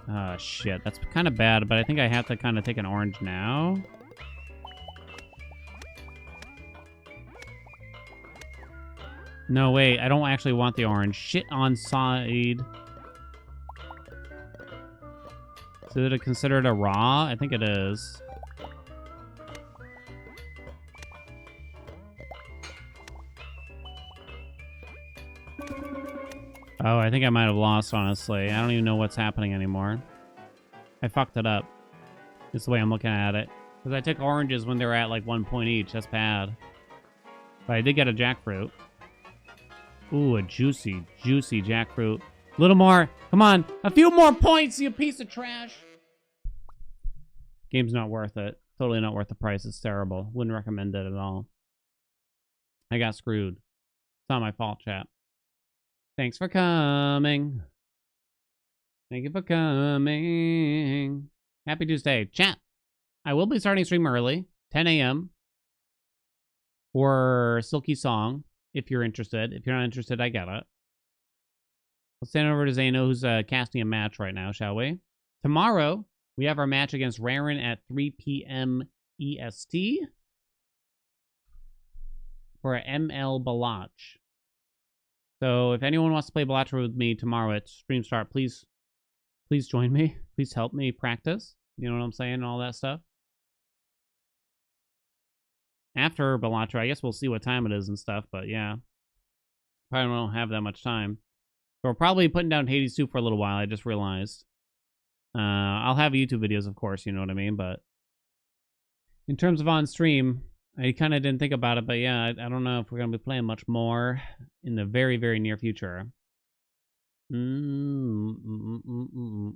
Oh, shit. That's kind of bad, but I think I have to kind of take an orange now. No, wait. I don't actually want the orange. Shit on side. So is it considered a raw? I think it is. Oh, I think I might have lost, honestly. I don't even know what's happening anymore. I fucked it up. It's the way I'm looking at it. Because I took oranges when they were at like 1 point each. That's bad. But I did get a jackfruit. Ooh, a juicy, juicy jackfruit. A little more. Come on. A few more points, you piece of trash. Game's not worth it. Totally not worth the price. It's terrible. Wouldn't recommend it at all. I got screwed. It's not my fault, chat. Thanks for coming. Thank you for coming. Happy Tuesday. Chat. I will be starting stream early. 10 a.m. for Silky Song. If you're interested. If you're not interested, I get it. Let's stand over to Zano, who's casting a match right now, shall we? Tomorrow, we have our match against Raren at 3 p.m. EST for ML Balach. So if anyone wants to play Balach with me tomorrow at stream start, please join me. Please help me practice. You know what I'm saying? And all that stuff. After Balach, I guess we'll see what time it is and stuff, but yeah. Probably won't have that much time. So we're probably putting down Hades 2 for a little while, I just realized. I'll have YouTube videos, of course, you know what I mean, but in terms of on stream, I kind of didn't think about it, but yeah, I don't know if we're going to be playing much more in the very, very near future.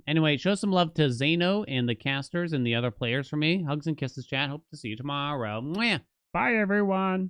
Anyway, show some love to Zano and the casters and the other players for me. Hugs and kisses, chat. Hope to see you tomorrow. Mwah. Bye, everyone.